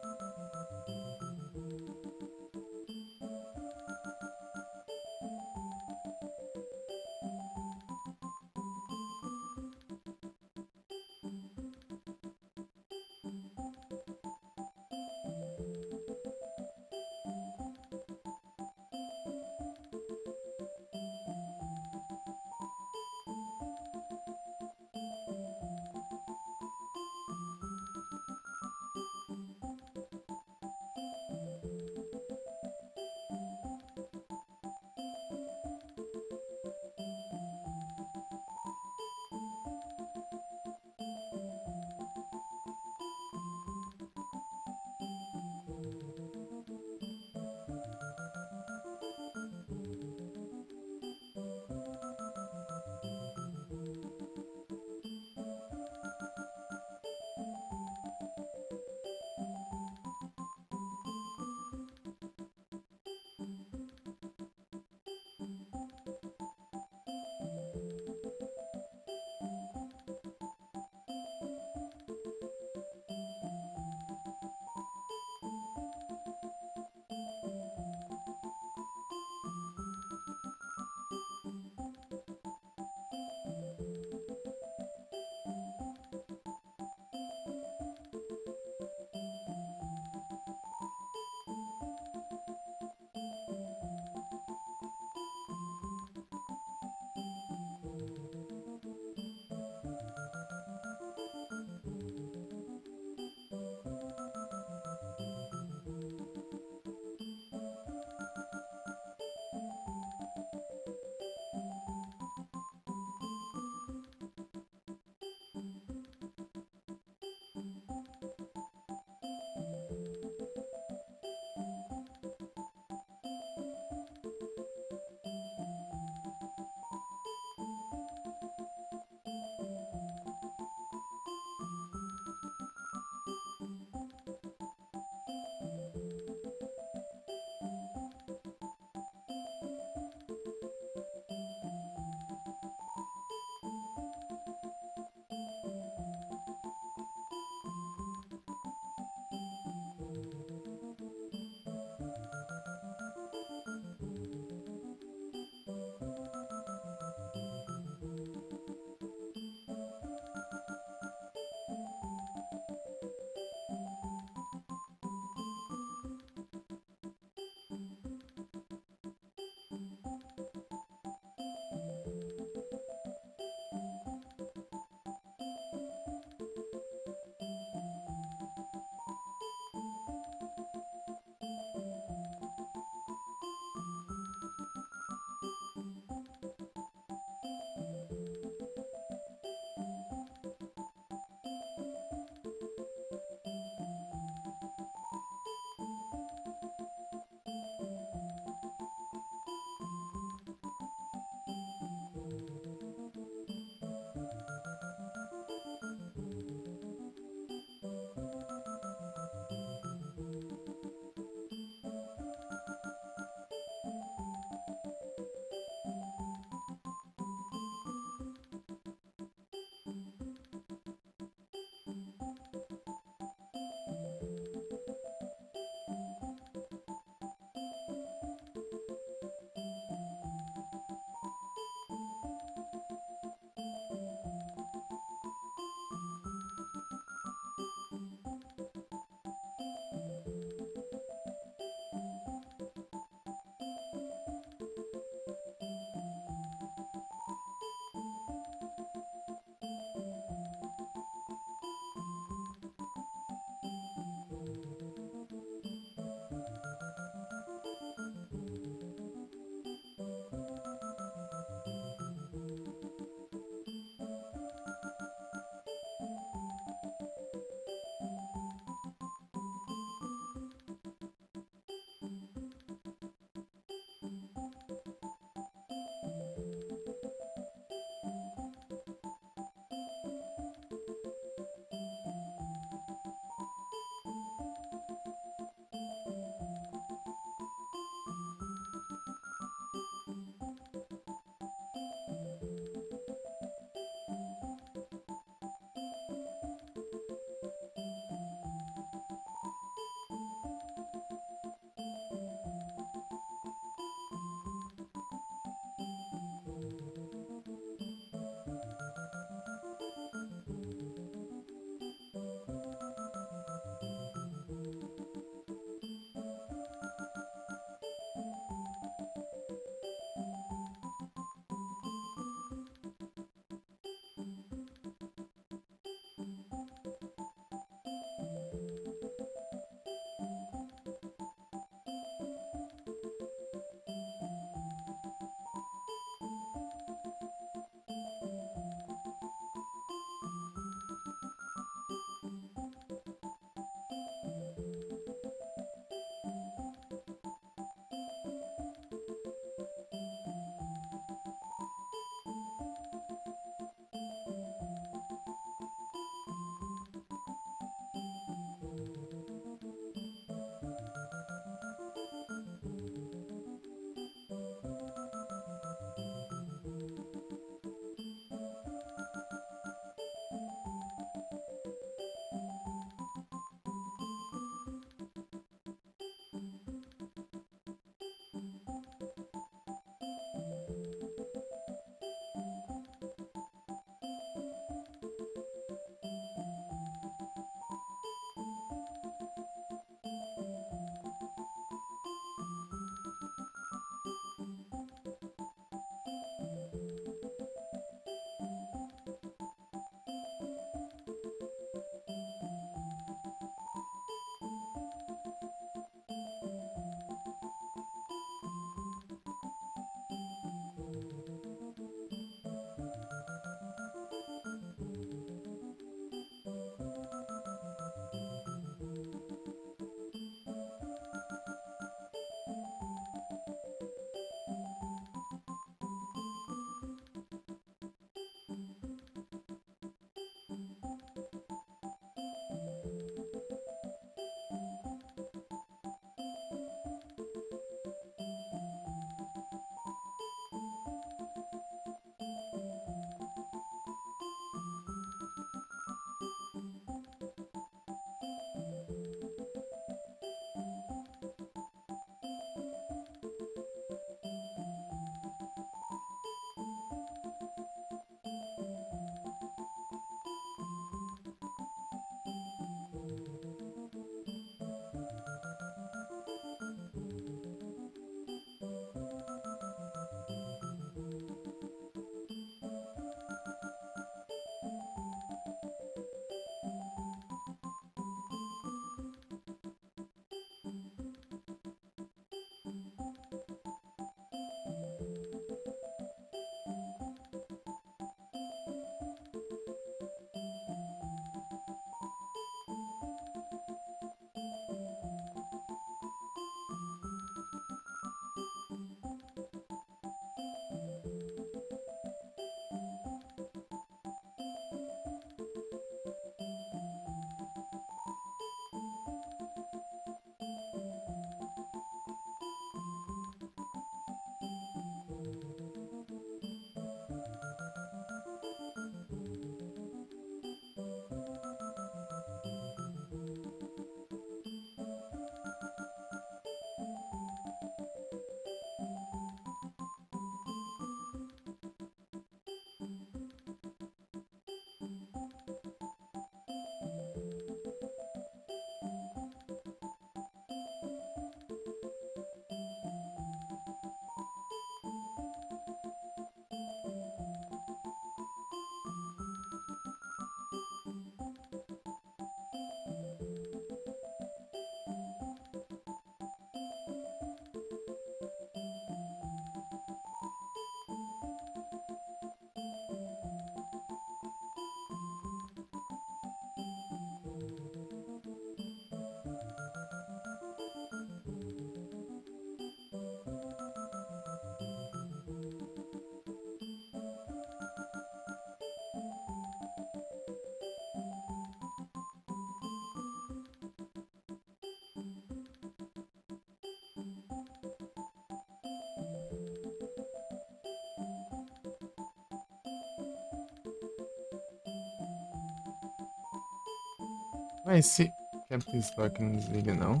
Mas se Caps Lock não desliga, não.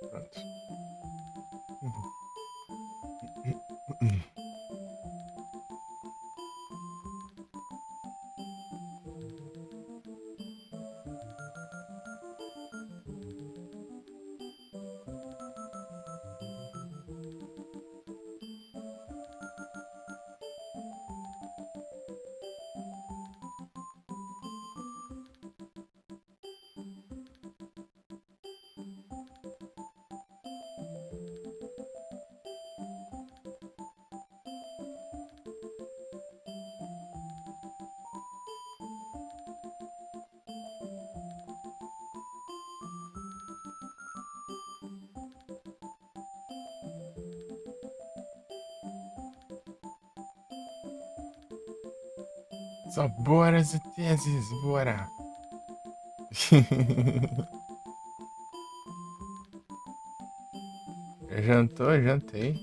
Pronto. Só bora, Zutezes, bora. Jantou, jantei.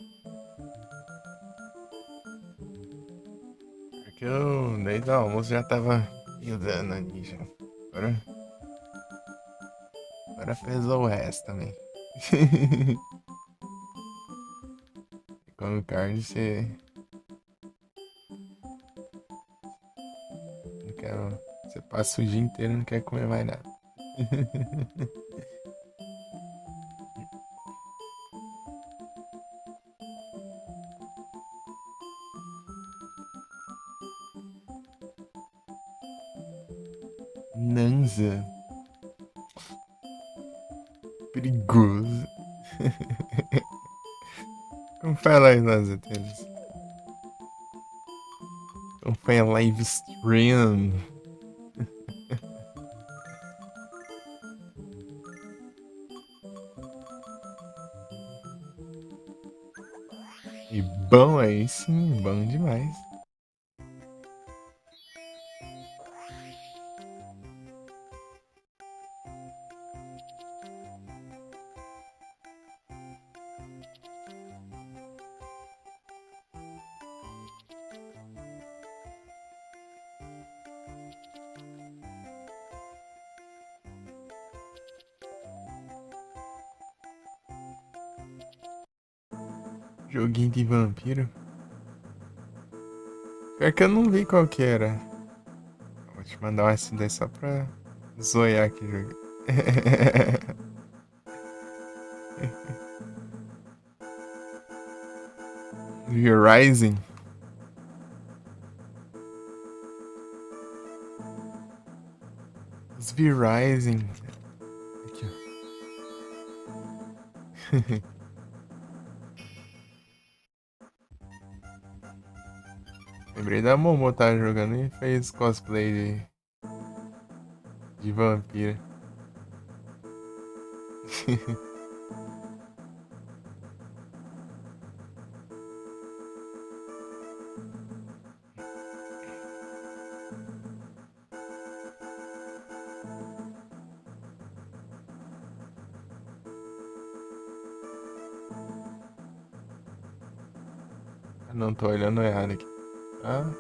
Porque eu, desde o almoço, já tava pisando ali já. Agora, agora pesou o resto também. Com carne, você não quer. Você passa o dia inteiro e não quer comer mais nada. Nanza. Perigoso. Como fala aí, Nanza, Teles? Como foi a live stream? E bom aí sim, bom demais. Joguinho de vampiro. Pior que eu não vi qual que era. Vou te mandar um SD só pra zoiar aqui o jogo. Rising. Os V-Rising. Aqui, ó. Lembrei da Momo tá jogando e fez cosplay de vampira. Não tô olhando errado aqui. Ah,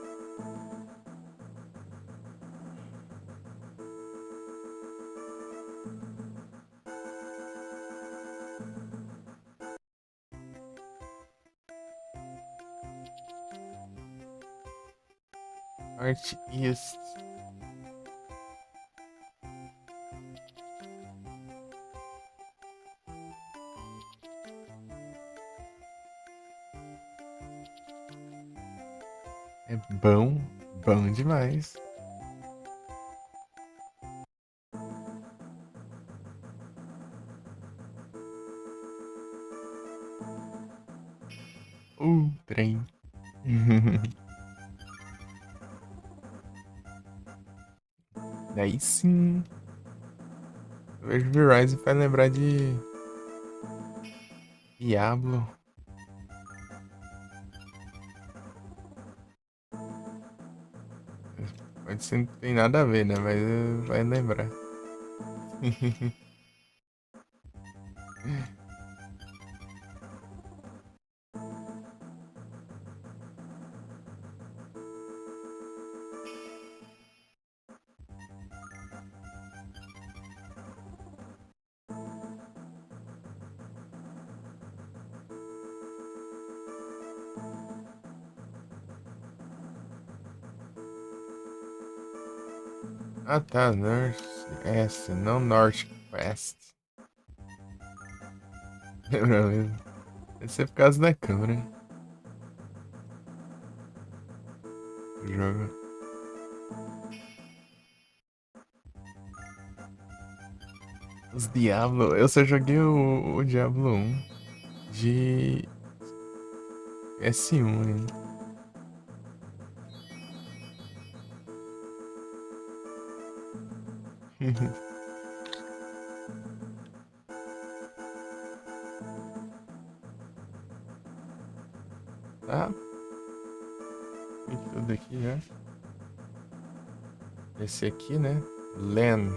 Art East. É bom, bom demais. Trem. Daí sim. Eu vejo V-Rise faz lembrar de Diablo. Pode ser que não tem nada a ver, né? Mas vai lembrar. Ah, tá. North-Est, não North-West. Lembra mesmo? Esse é por causa da câmera. O jogo. Os Diablo. Eu só joguei o Diablo 1 de S1 ainda. Tá? Tem tudo aqui já. Esse aqui, né? Len.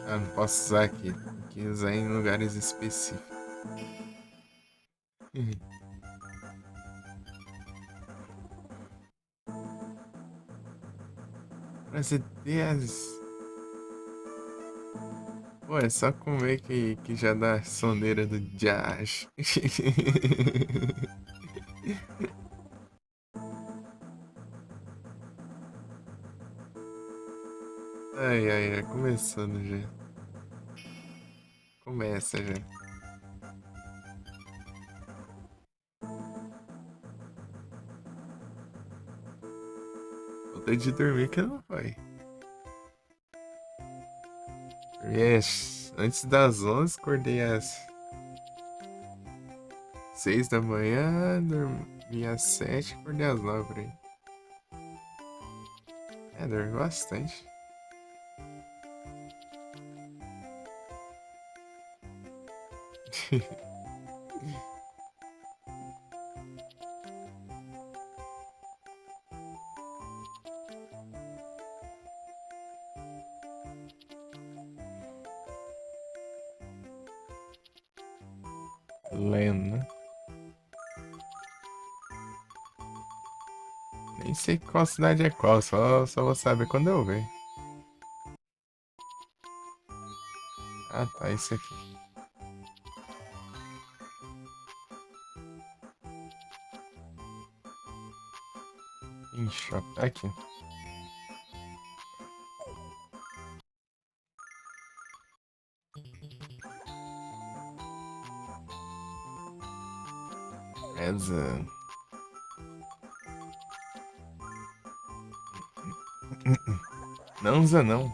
Ah, não posso usar aqui. Tem que usar em lugares específicos. Pra você ter as. Pô, é só comer que já dá soneira do Josh. Ai, ai, ai, começando já. Começa já. Voltei de dormir que não foi. Yes. Antes das 11, acordei às 6 da manhã, dormi às 7, acordei às 9 por aí. É, dormi bastante. Len, né? Nem sei qual cidade é qual, só vou saber quando eu ver. Ah, tá, isso aqui. Ixi, ó, aqui. Essa. Não usa não.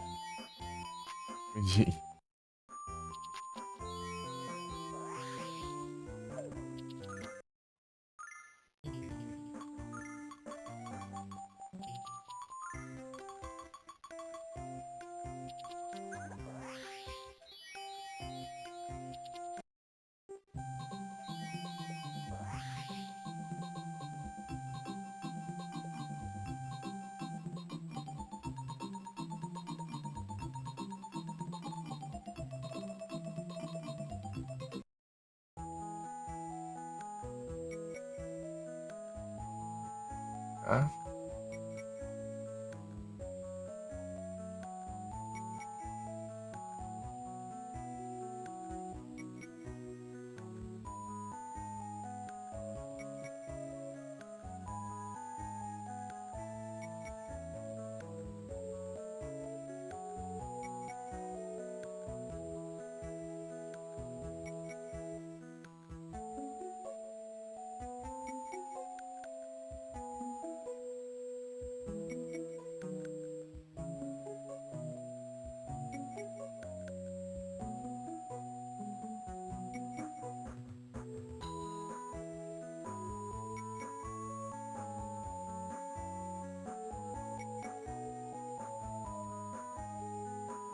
Tá?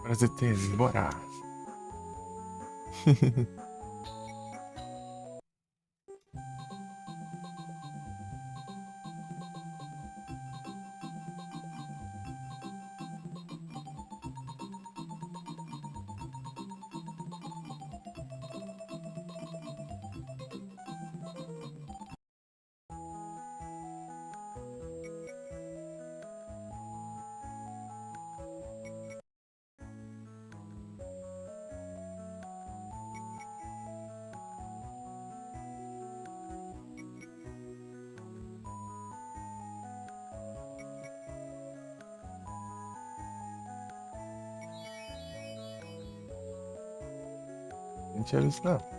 Prazer ter, bora. Não tinha visto, não.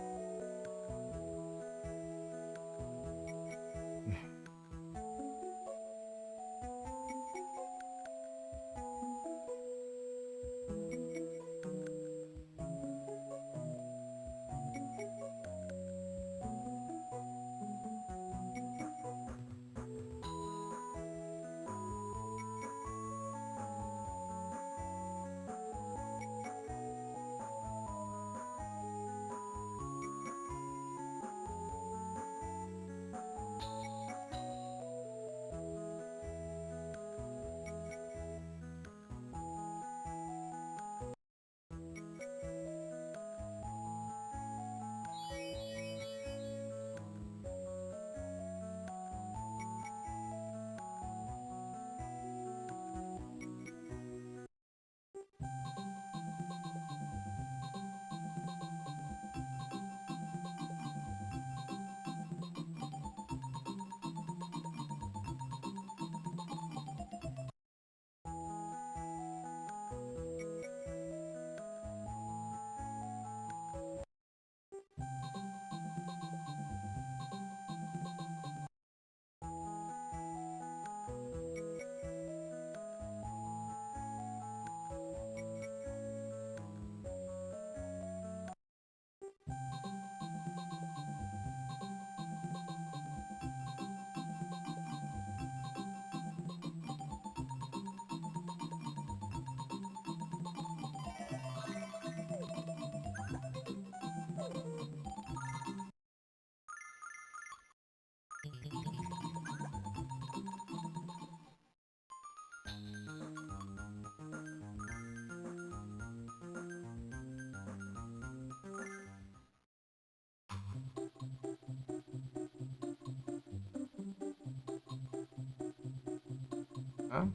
Ah,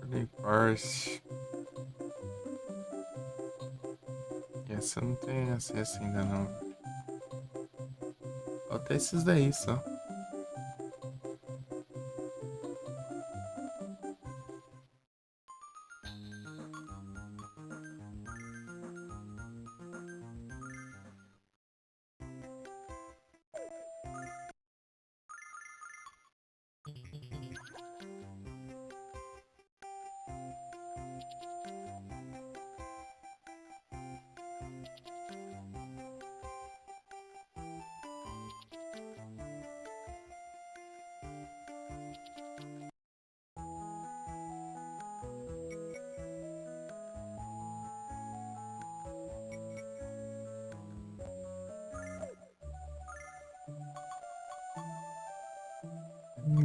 cadê Parse? Essa não tem acesso ainda não. Falta esses daí só.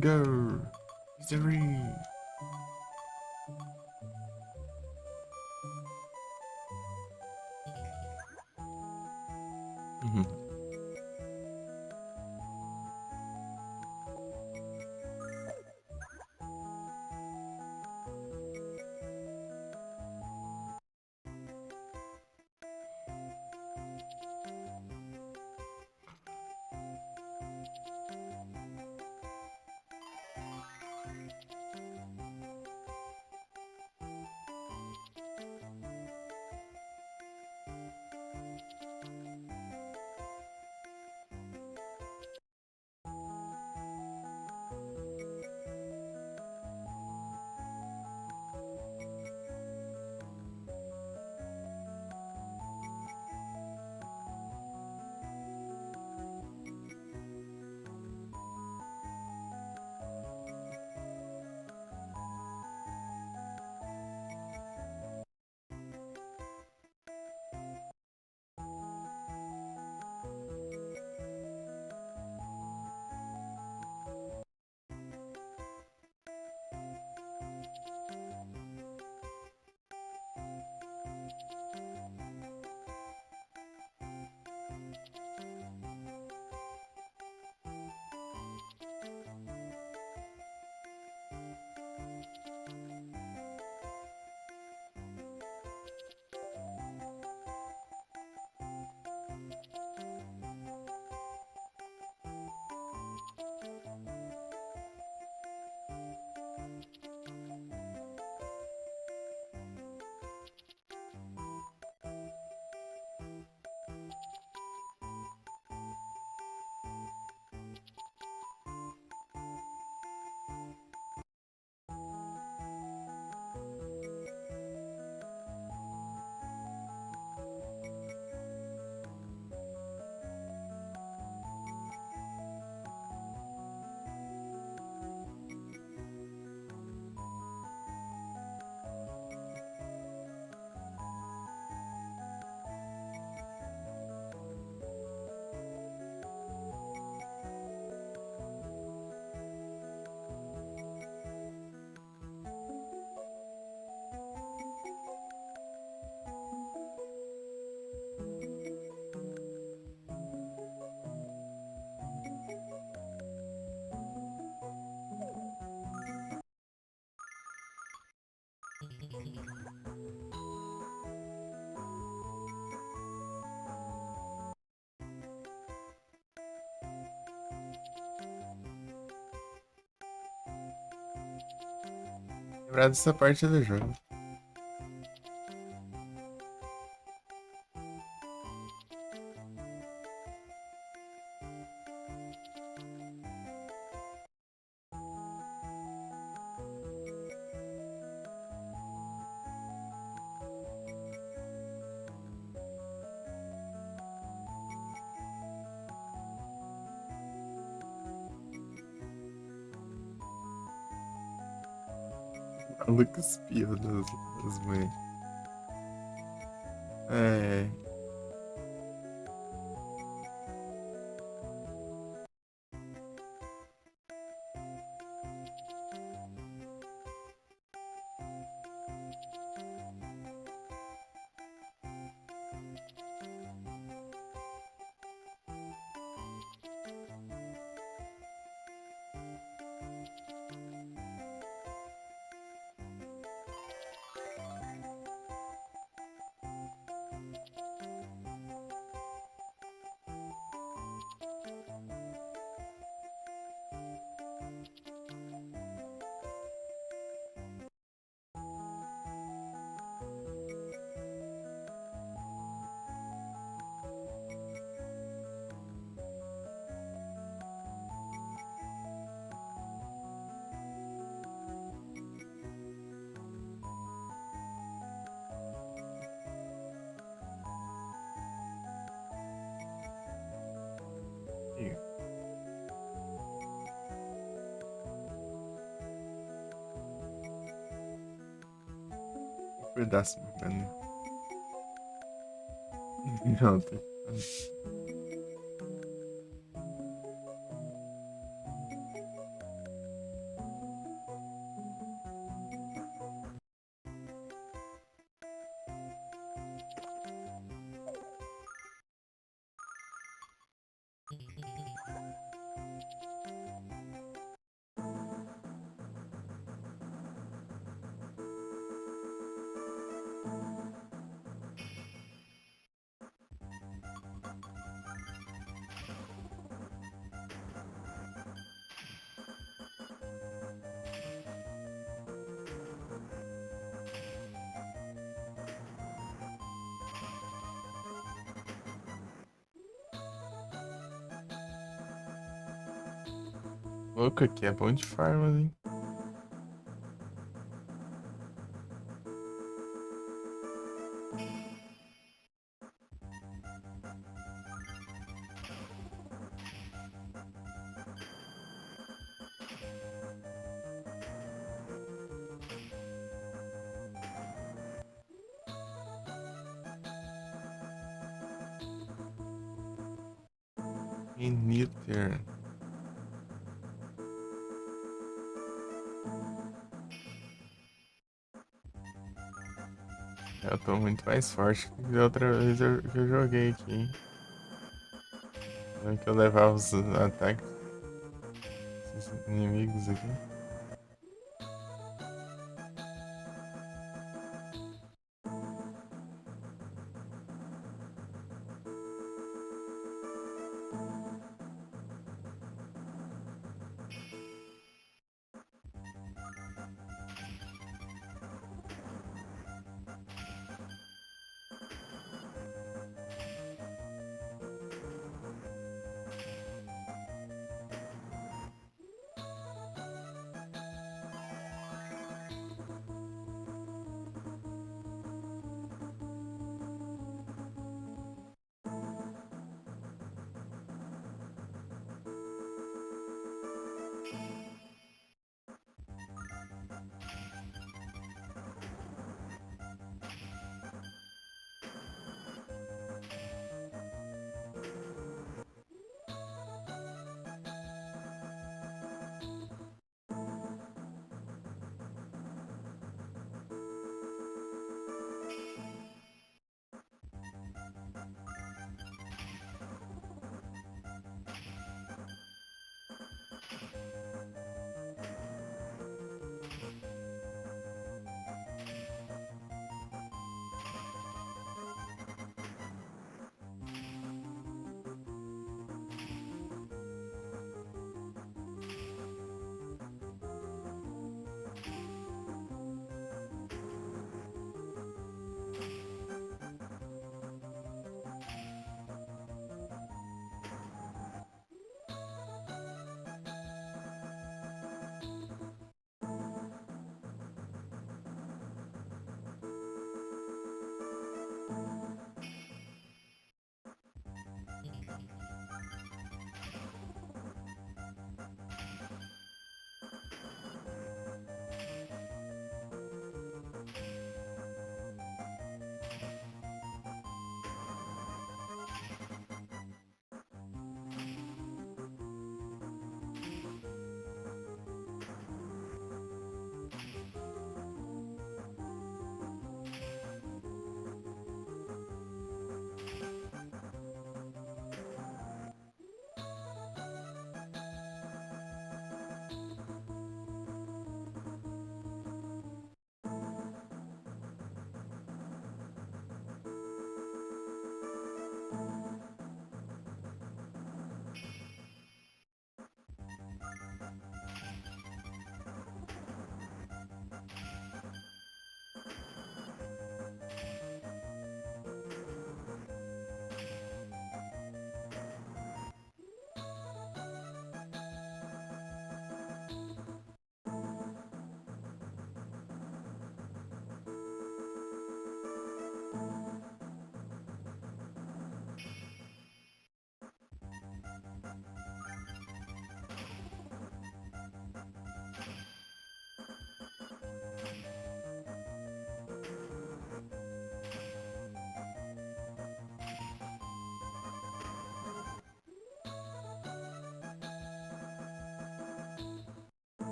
Go! Misery! Uhum. Lembrar dessa parte do jogo. Maluco espiou das mães. É. Um pedaço, mano. Não, tem. Louco aqui, é bom de farmas, hein? Initer. Eu tô muito mais forte que da outra vez que eu joguei aqui, hein? Que eu levava os ataques desses inimigos aqui.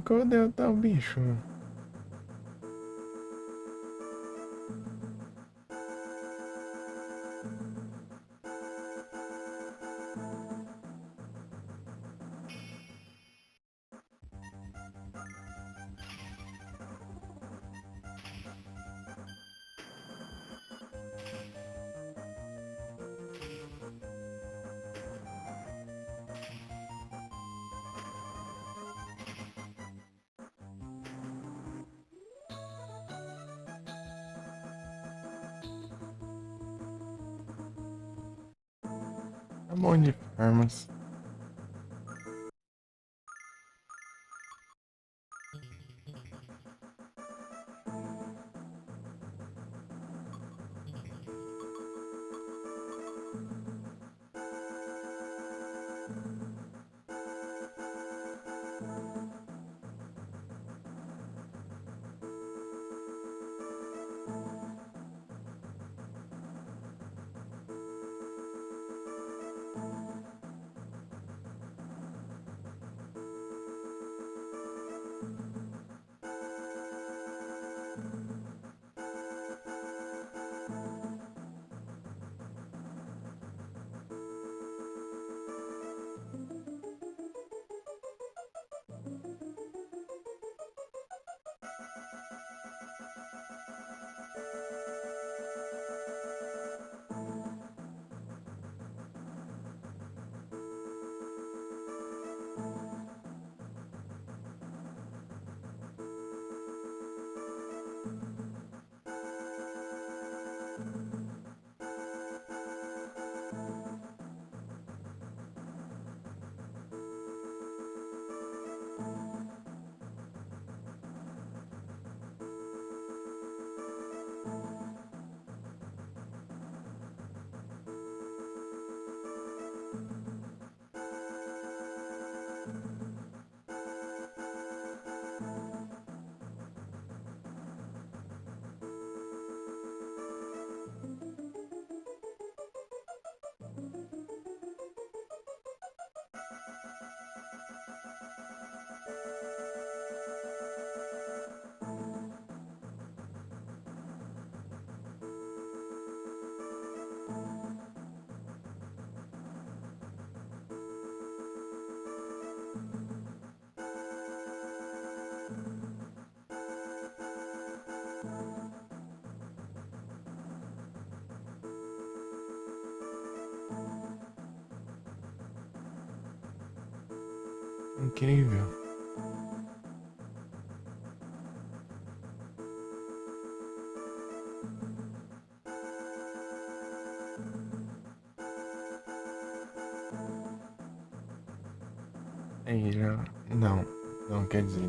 Cadê o tal bicho? Tá bom de armas. Incrível. Aí já. Não, não quer dizer.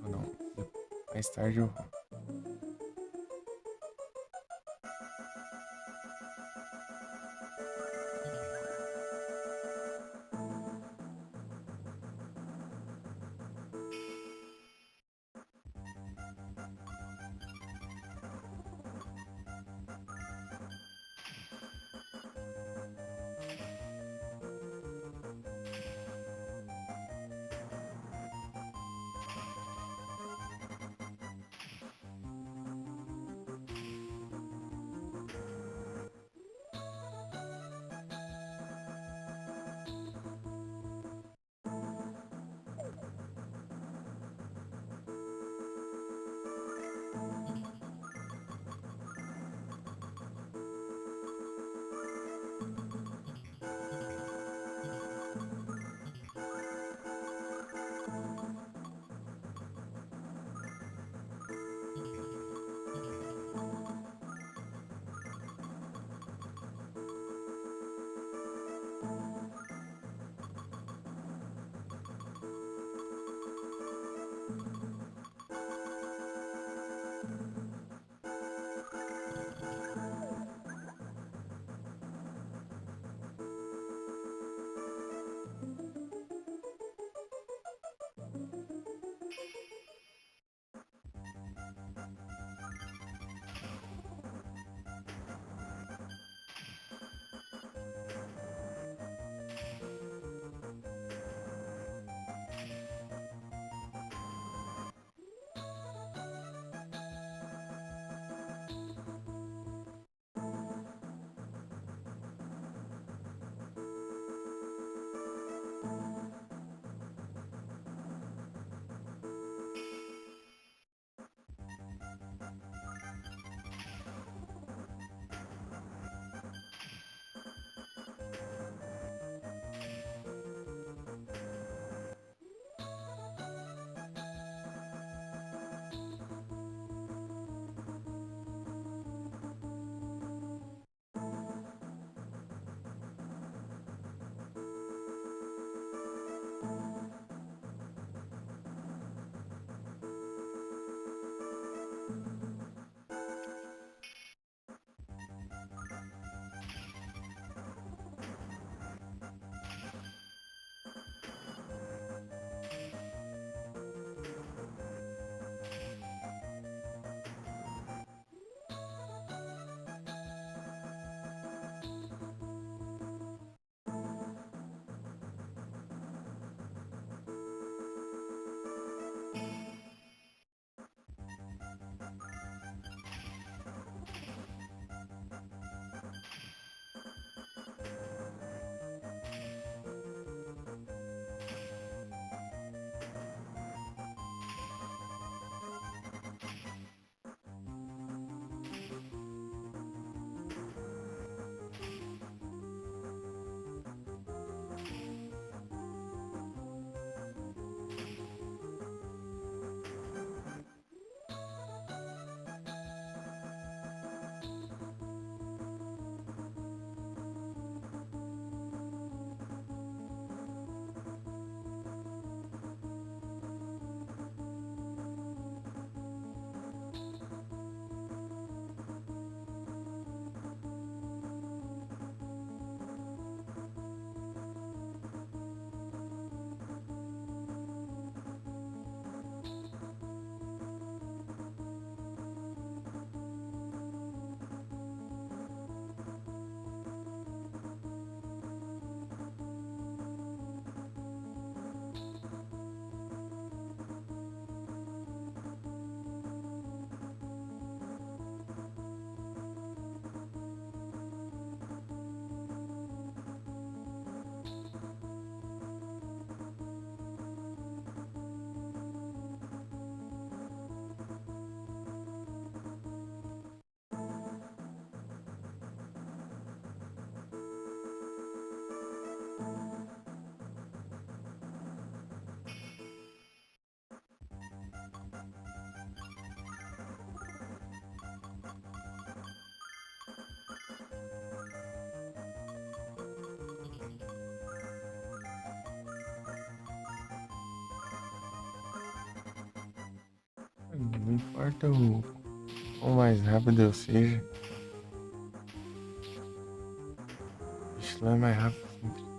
Não. Mais tarde eu vou. Não importa o quão mais rápido eu seja. Isso lá é mais rápido sempre.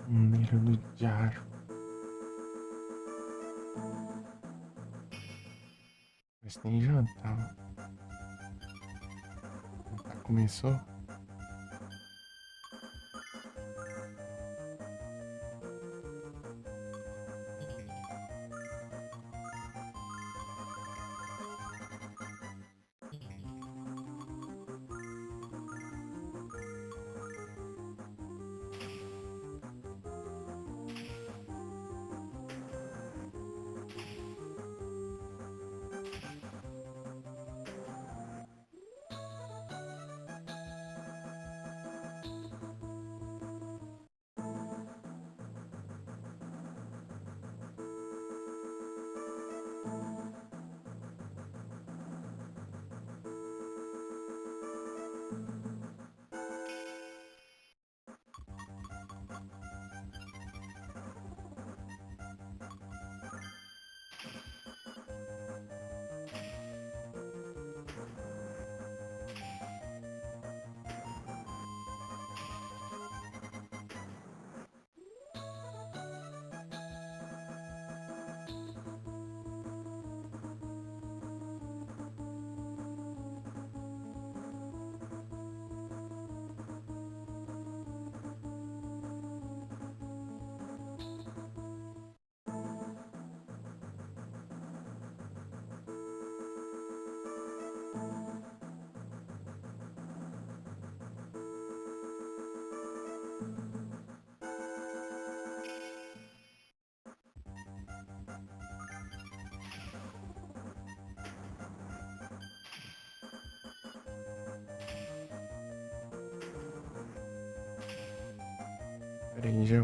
Número do diário. Mas tem jantar. Jantar começou? Peraí, já.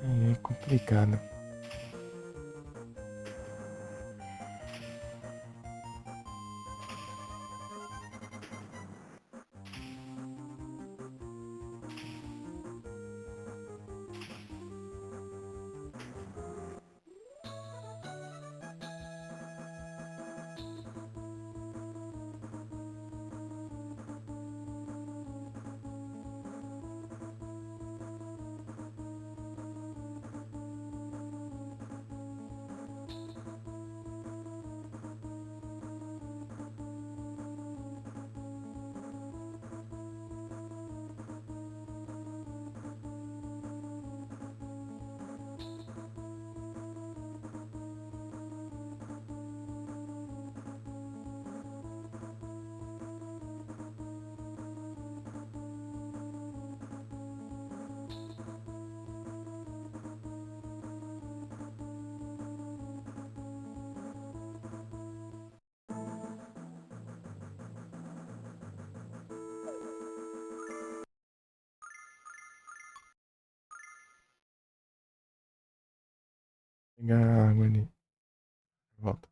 É complicado. Pegar água ali. Volta.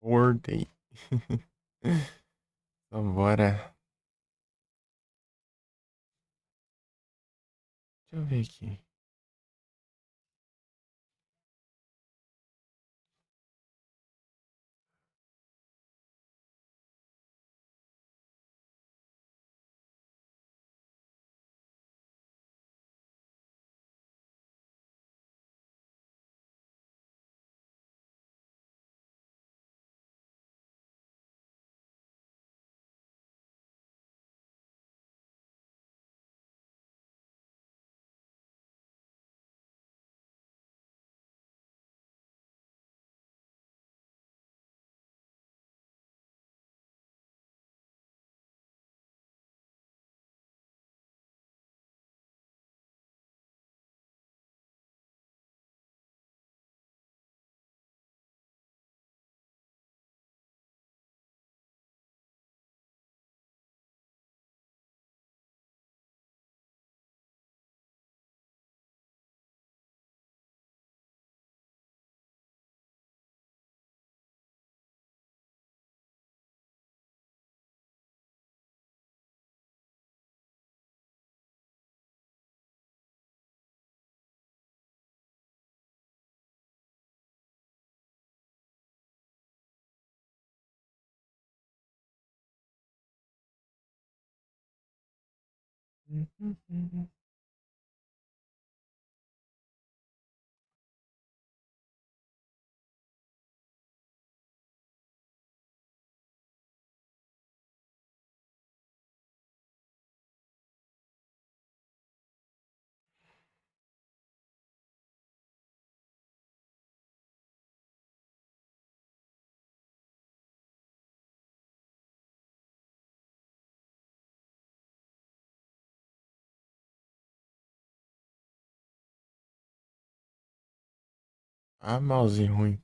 Acordei. Então, bora. Deixa eu ver aqui. Ah, mouse ruim.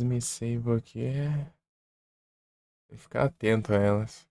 Me save aqui é. Tem que ficar atento a elas.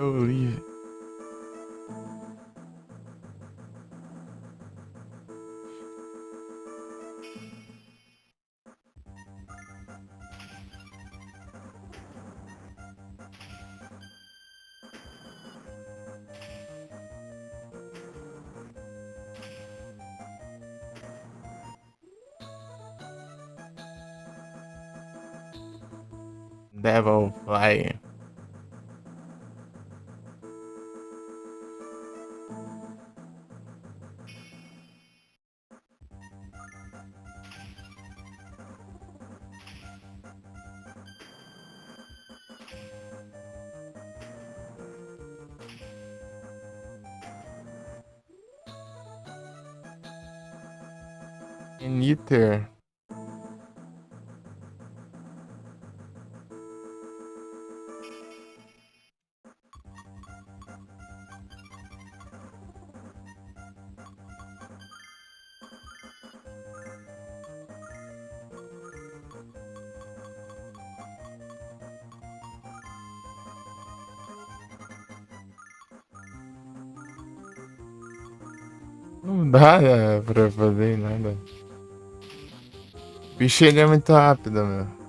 Eu li. Devil Fly. Niter. Não dá, né, pra fazer nada. O bicho ele é muito rápido, meu.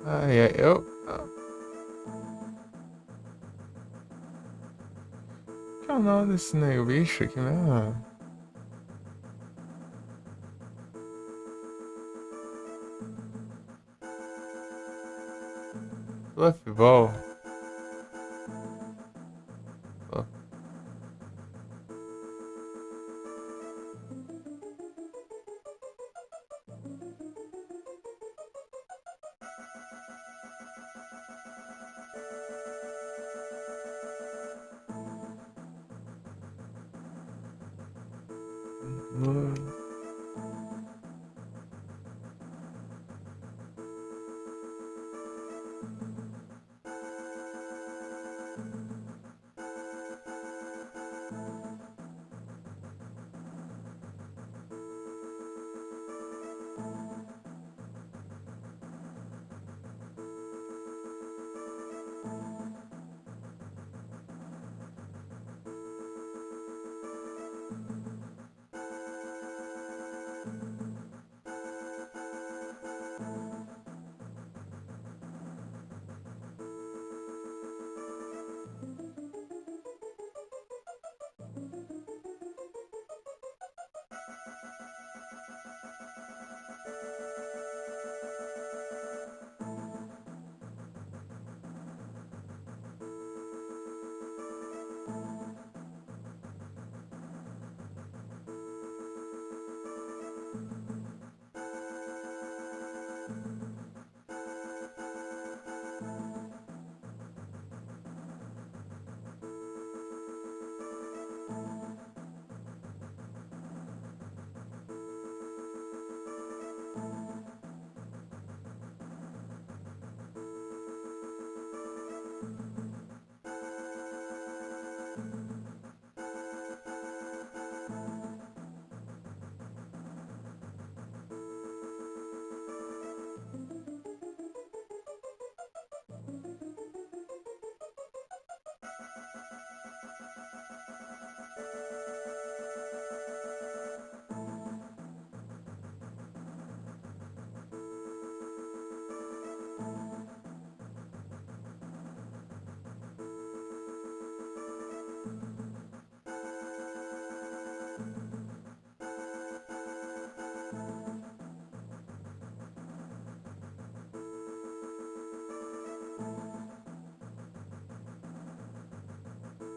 Ai, ai, eu. Que é o nome desse bicho aqui mesmo? Fluffy Ball.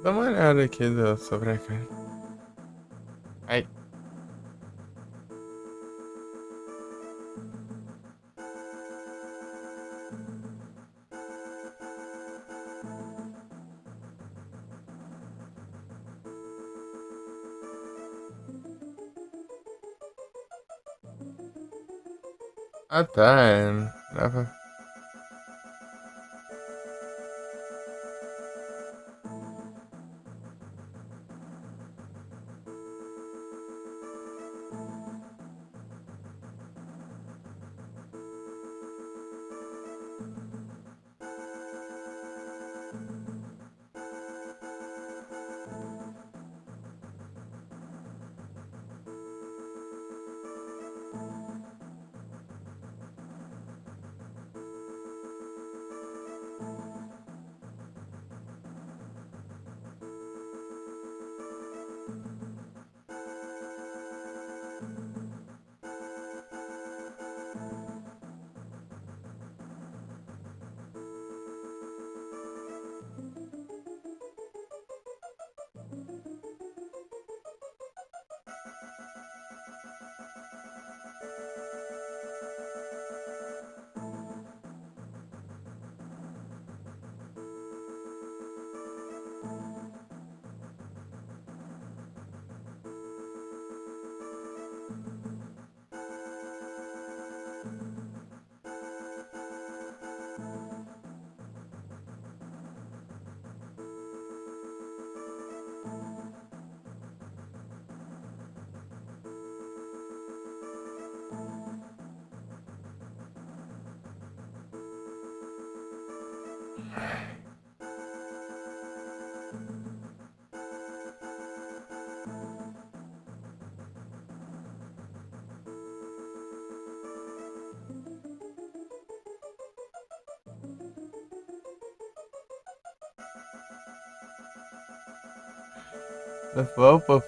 Dá uma olhada aqui do sobrecarga. Ai. Ah, tá. Dava.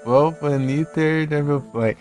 Fofa, Niter, Devil Fly.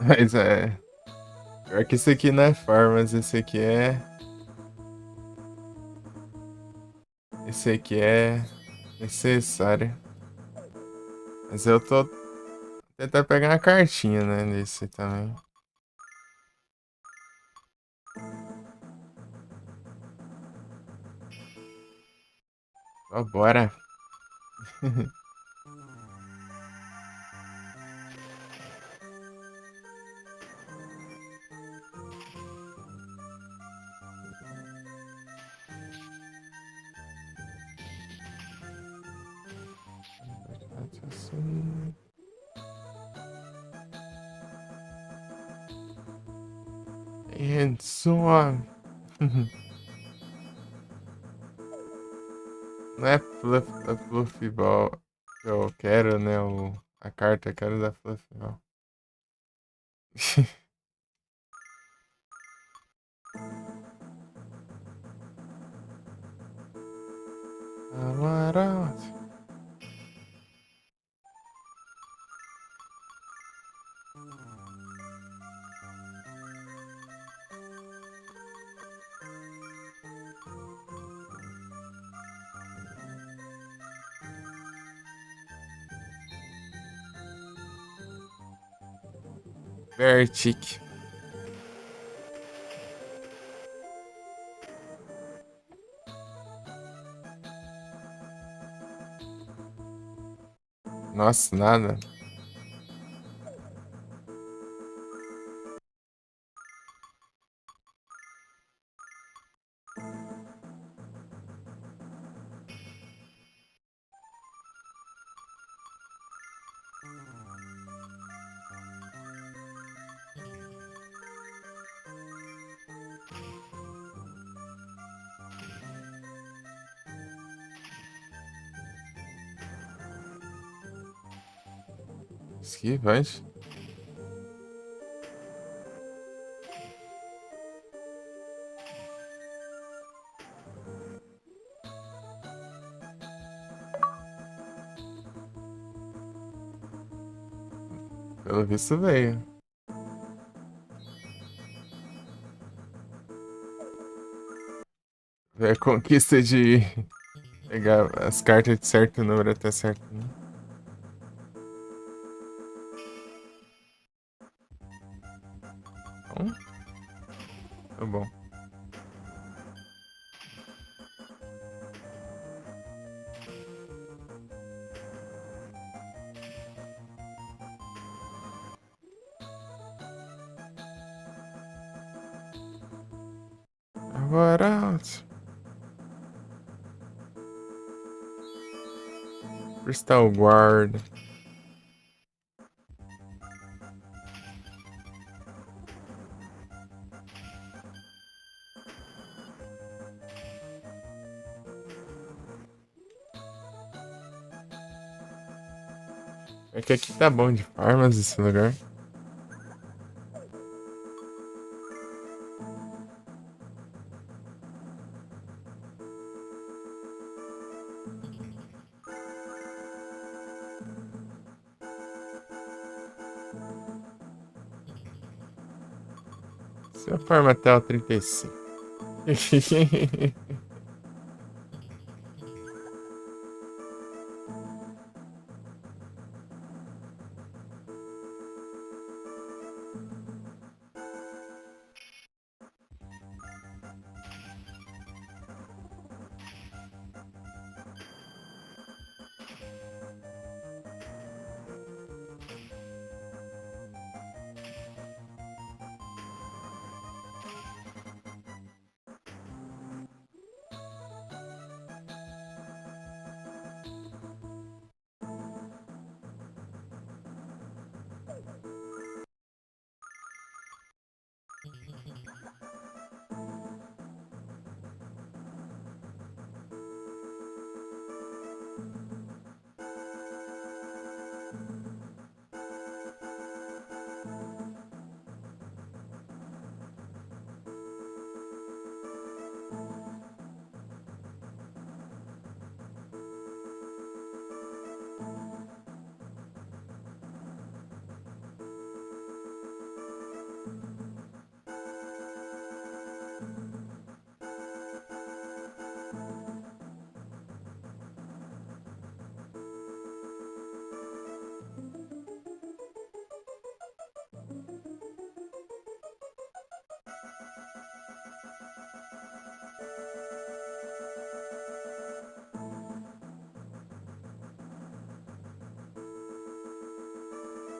Mas é. Pior que esse aqui não é farmas, esse aqui é. Esse aqui é necessário. Mas eu tô tentando pegar uma cartinha, né? Desse também. Ó, bora. And so on. Não é Fluffy Ball que eu quero, né? A carta eu quero da Fluffy Ball. Amaranth. Vertic. Nossa, nada. Esquivante. Pelo visto veio. Veio a conquista de pegar as cartas de certo número até certo número. Então, tá bom. Agora. Crystal Guard. É que aqui tá bom de farmas esse lugar. Se eu farmo até o 35.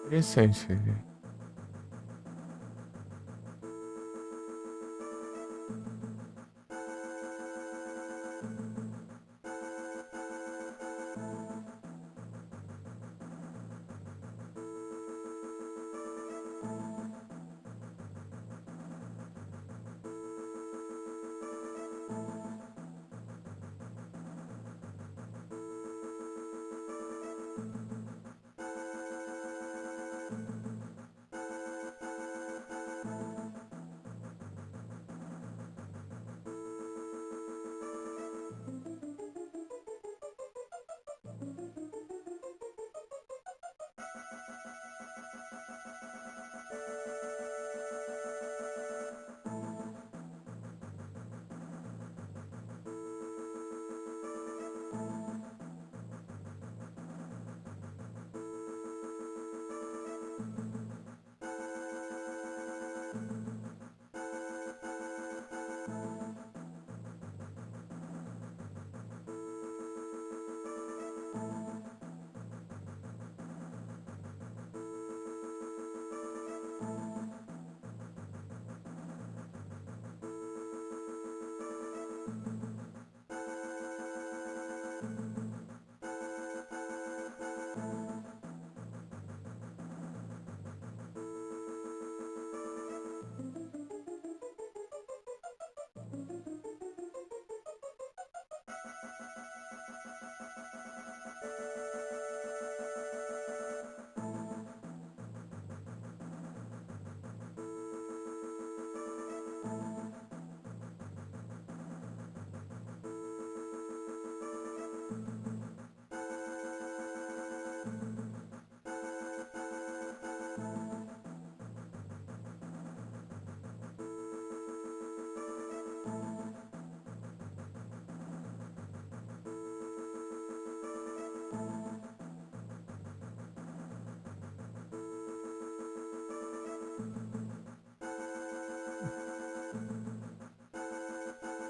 Interessante.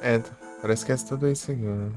É, parece que é tudo isso aqui, mano.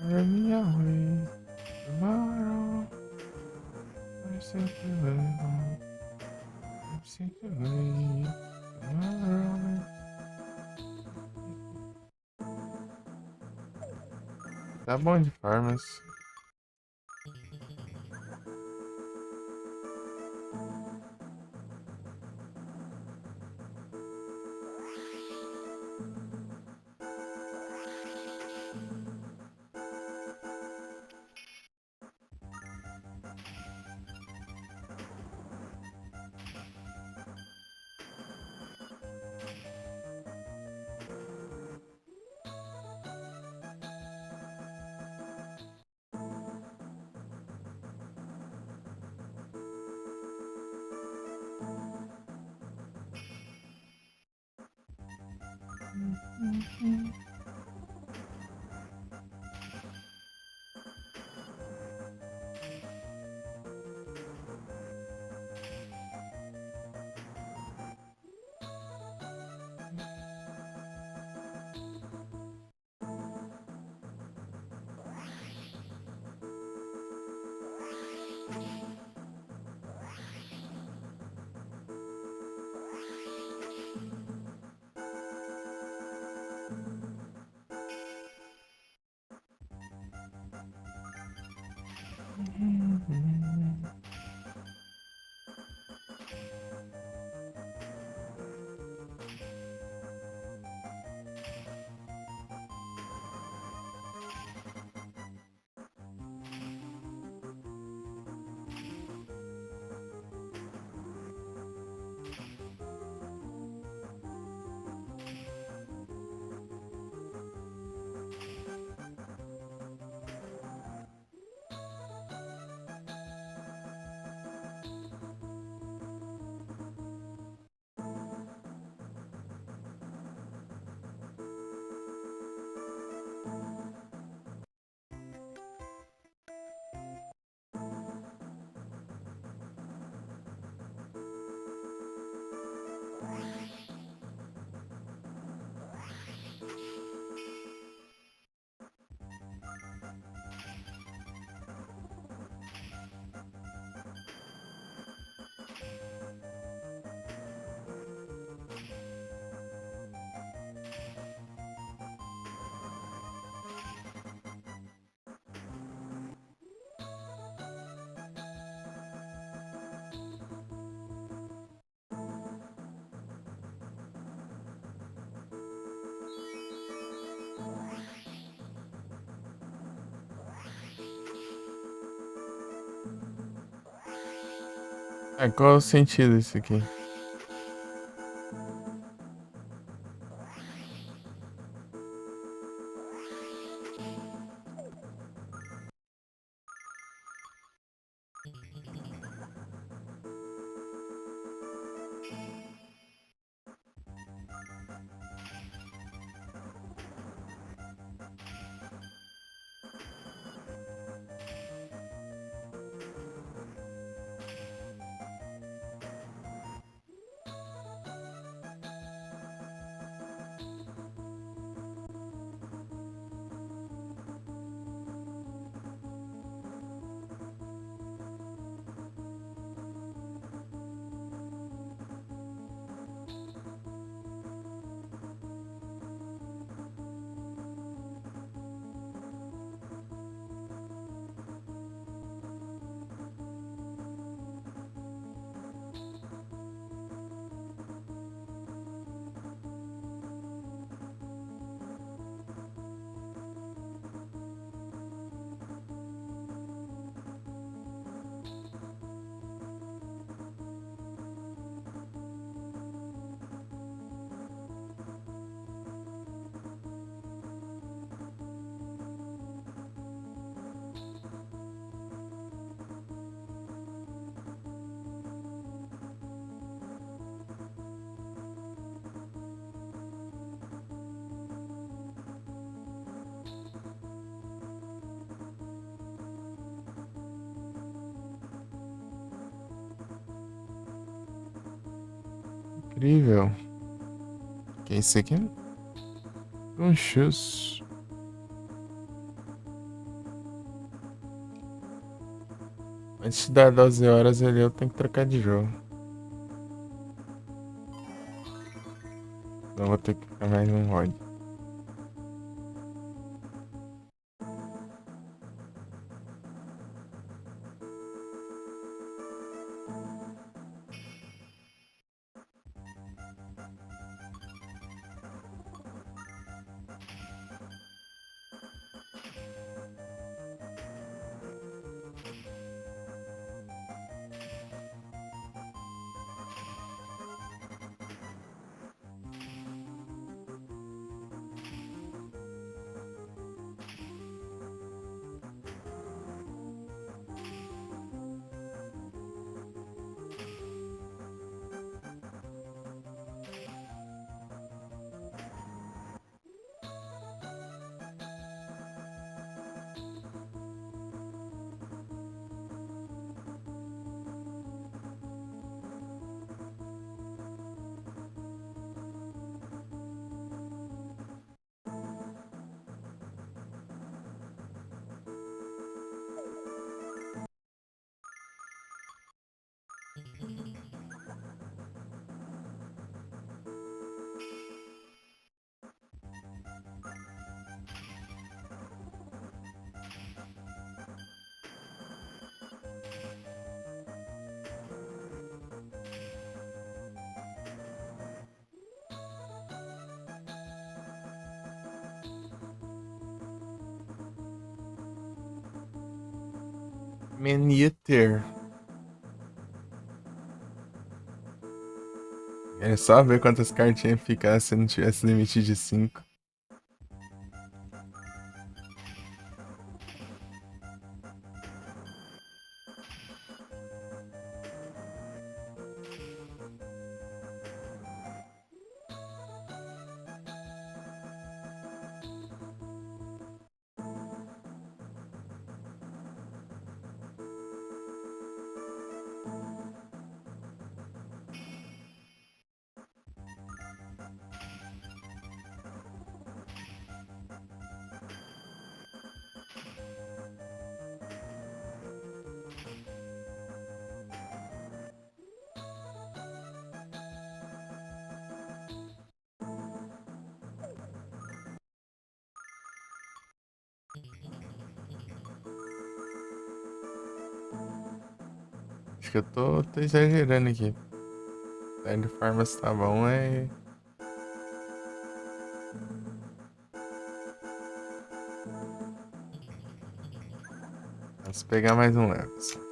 Carry me away tomorrow. I simply live on. I simply live tomorrow. Tá bom de farmas. Qual o sentido isso aqui? Incrível. Que é isso aqui? Um shoes. Antes das 12 horas ali eu tenho que trocar de jogo. Então eu vou ter que ficar mais um rod. Manieter. É só ver quantas cartinhas ficar se não tivesse limite de 5. Acho que eu tô exagerando aqui. Tá de farmas tá bom, é. Vamos pegar mais um level.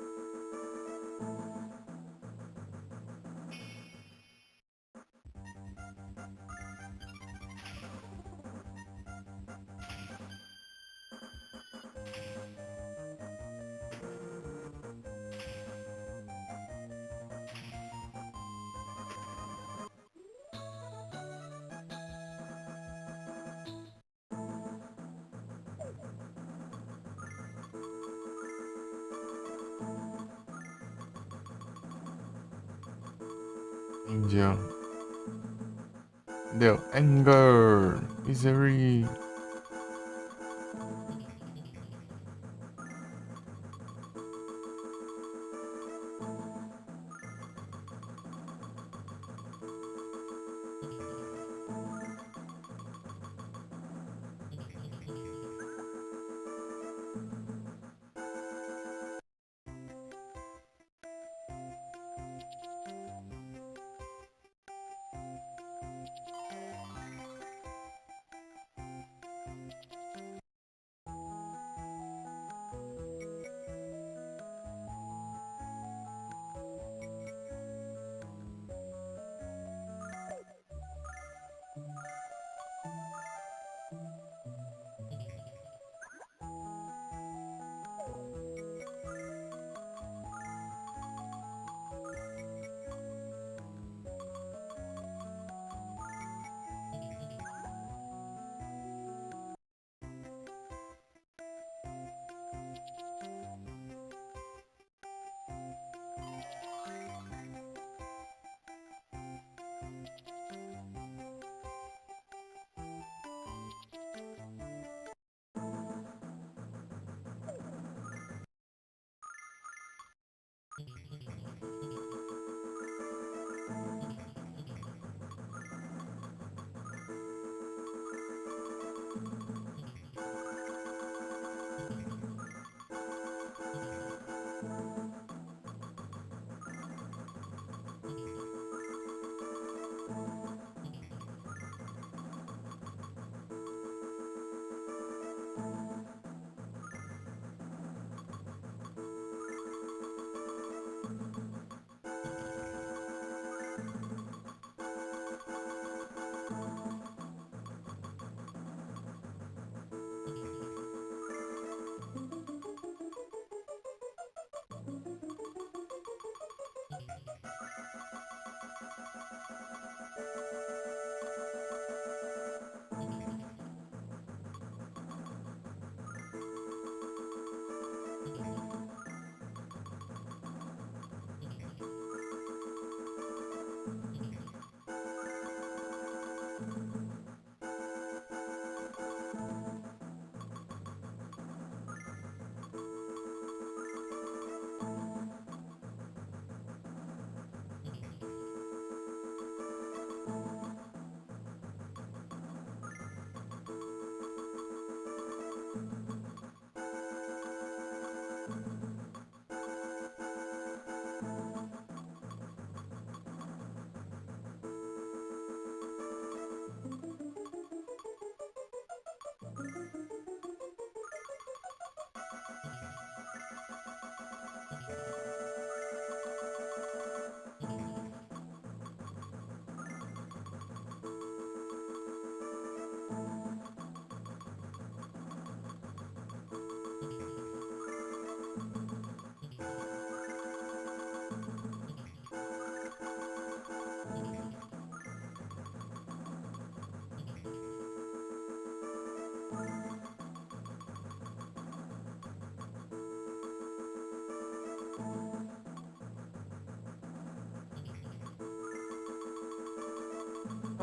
Entendi, ó. Deu. Anger. Misery.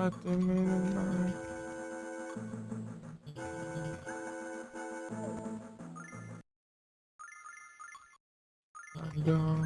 Até mesmo. Go.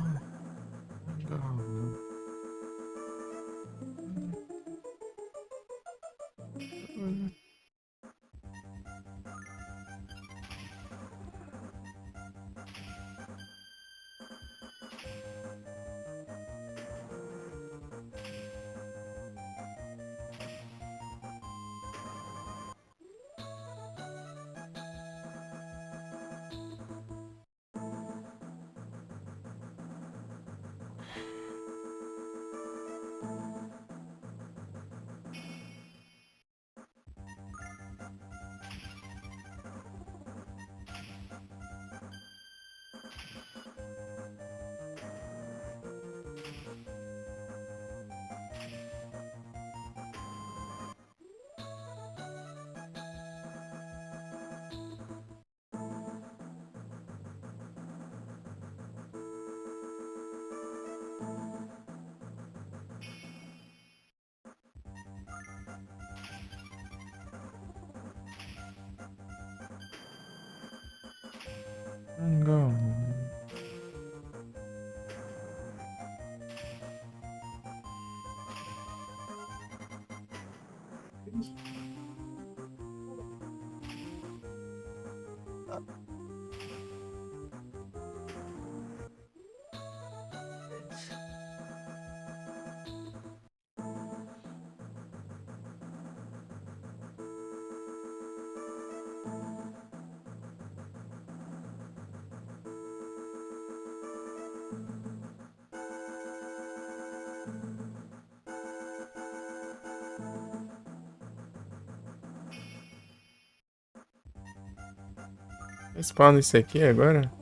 Spawna isso aqui agora?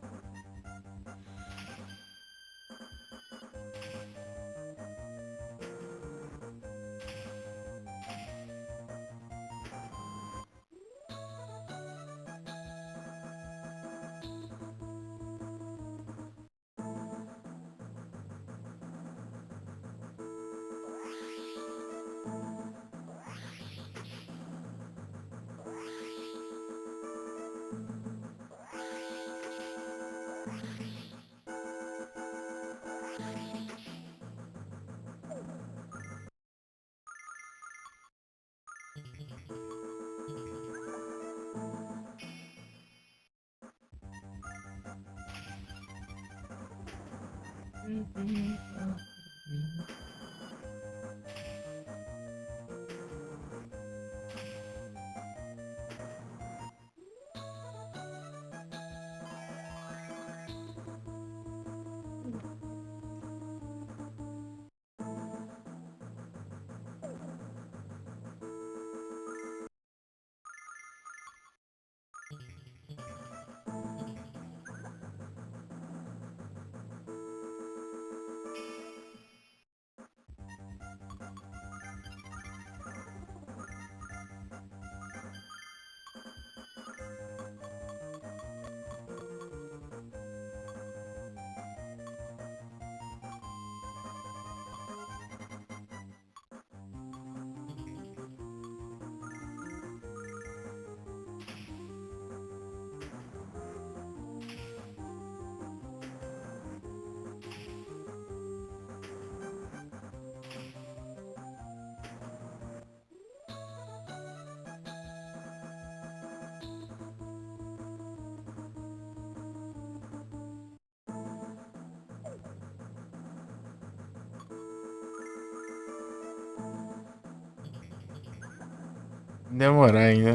Demorar ainda.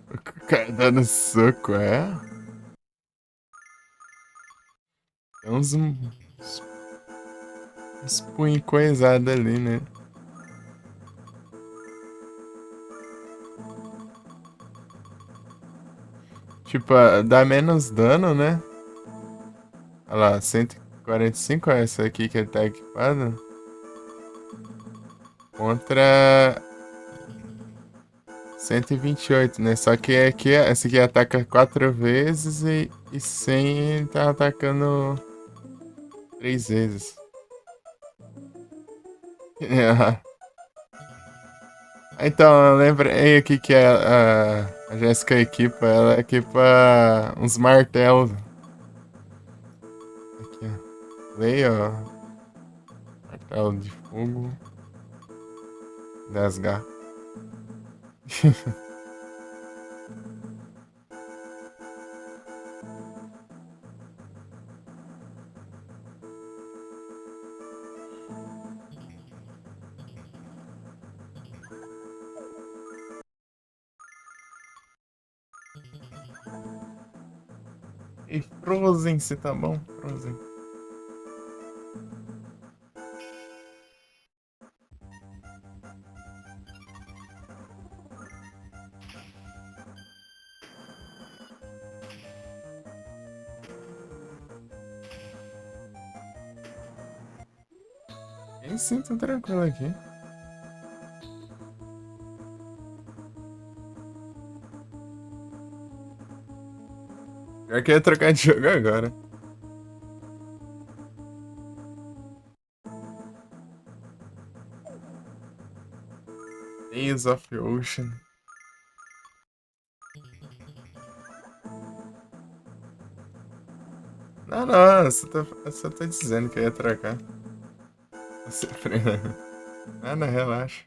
O cara dando soco, é? Tem uns punhos coisados ali, né? Tipo, dá menos dano, né? Olha lá, 145 é essa aqui que ele tá equipado. Contra 128, né? Só que aqui, essa aqui ataca 4 vezes e 100 tá atacando 3 vezes. É. Então, eu lembrei aqui que a Jéssica equipa, ela equipa uns martelos. Aqui, ó. Leia, ó. Martelo de fogo. 10H. E Frozen, se tá bom? Frozen. Eu sinto tranquilo aqui. Pior que eu ia trocar de jogo agora. Tales of the Ocean. Não, não, eu só tô dizendo que eu ia trocar. Você freia. Ah, não, relaxa.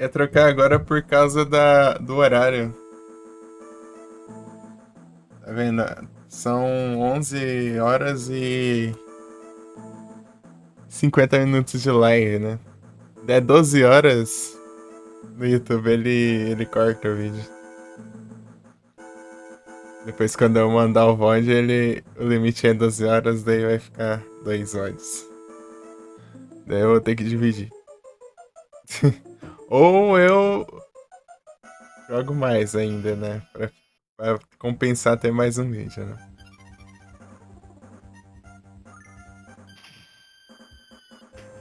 Ia trocar agora por causa do horário. Tá vendo? São 11 horas e 50 minutos de live, né? Der 12 horas no YouTube, ele corta o vídeo. Depois, quando eu mandar o VOD, o limite é 12 horas, daí vai ficar 2 VODs. Daí eu vou ter que dividir. Ou eu jogo mais ainda, né? Pra compensar ter mais um vídeo, né?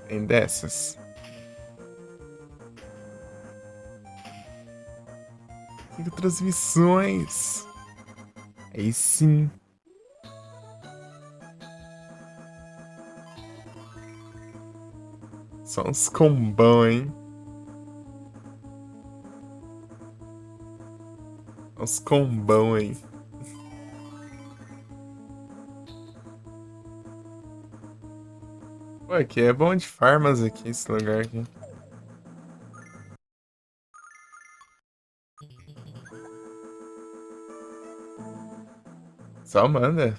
Tem dessas. 5 transmissões. Aí sim. Só uns combão, hein? Uns combão aí. Pô, aqui é bom de farmas aqui, esse lugar aqui. Só manda.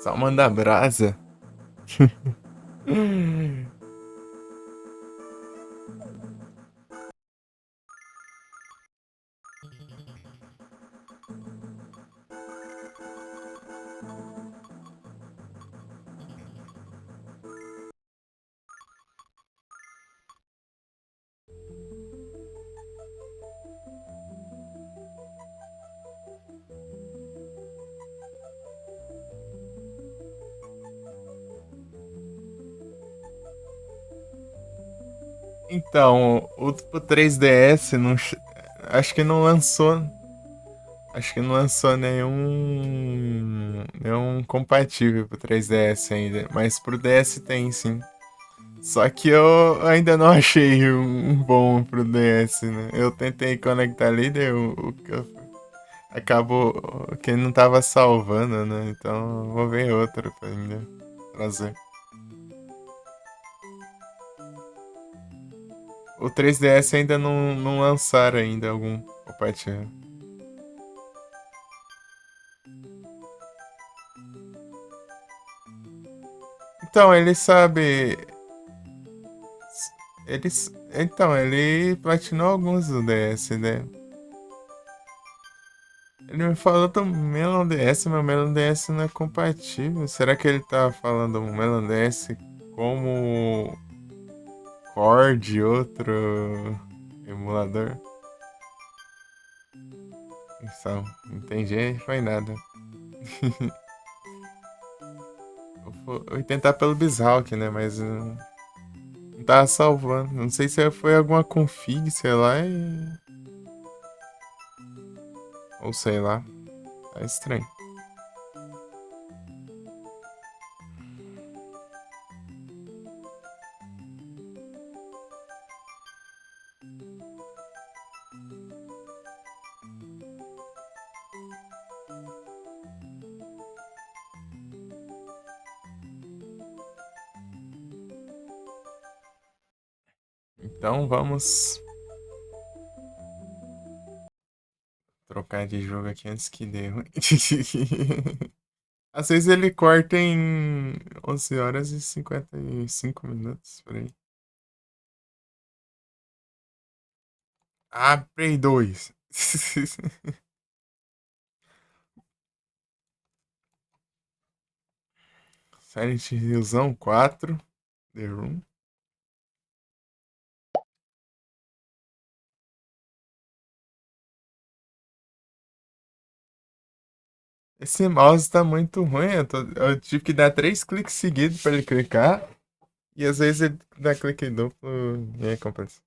Só manda brasa. Então, o 3DS não, acho que não lançou. Acho que não lançou nenhum compatível pro 3DS ainda. Mas pro DS tem sim. Só que eu ainda não achei um bom pro DS, né? Eu tentei conectar ali, deu acabou que não tava salvando, né? Então eu vou ver outro pra ainda trazer. O 3DS ainda não lançaram ainda algum compatível. Então, ele sabe. Então, ele platinou alguns do DS, né? Ele me falou do Melon DS, mas o Melon DS não é compatível. Será que ele tá falando o Melon DS como Core de outro emulador? Então, não entendi, foi nada. Eu ia tentar pelo Bizhawk, né? Mas não tava salvando. Não sei se foi alguma config, sei lá, ou sei lá. Tá estranho. Então vamos trocar de jogo aqui antes que dê ruim. Às vezes ele corta em 11 horas e 55 minutos, por aí. Ah, Play 2. Silent Hillzão 4. The Room. Esse mouse tá muito ruim. Eu tive que dar 3 cliques seguidos pra ele clicar. E às vezes ele dá clique duplo e aí compensa.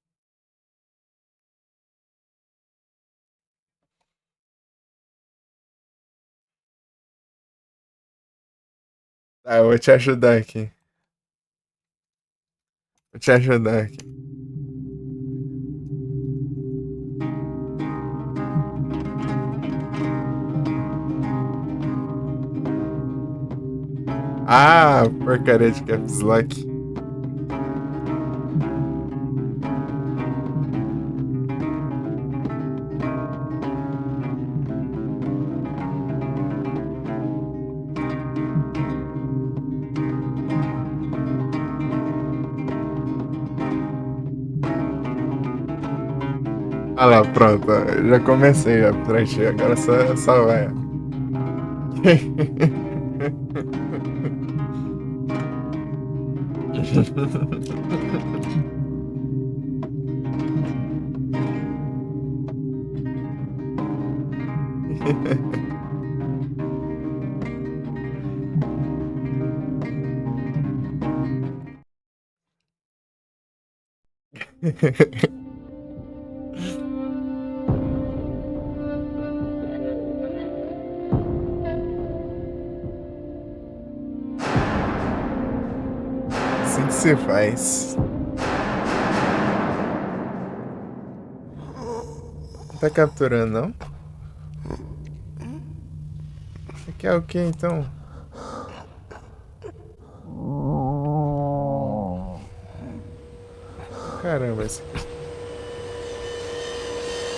Tá, eu vou te ajudar aqui. Vou te ajudar aqui. Ah, porcaria de caps lock. Ah lá, pronto. Já comecei a preencher. Agora só vai. Assim que se faz. Não tá capturando, não? Aqui é o que então? Caramba, esse aqui.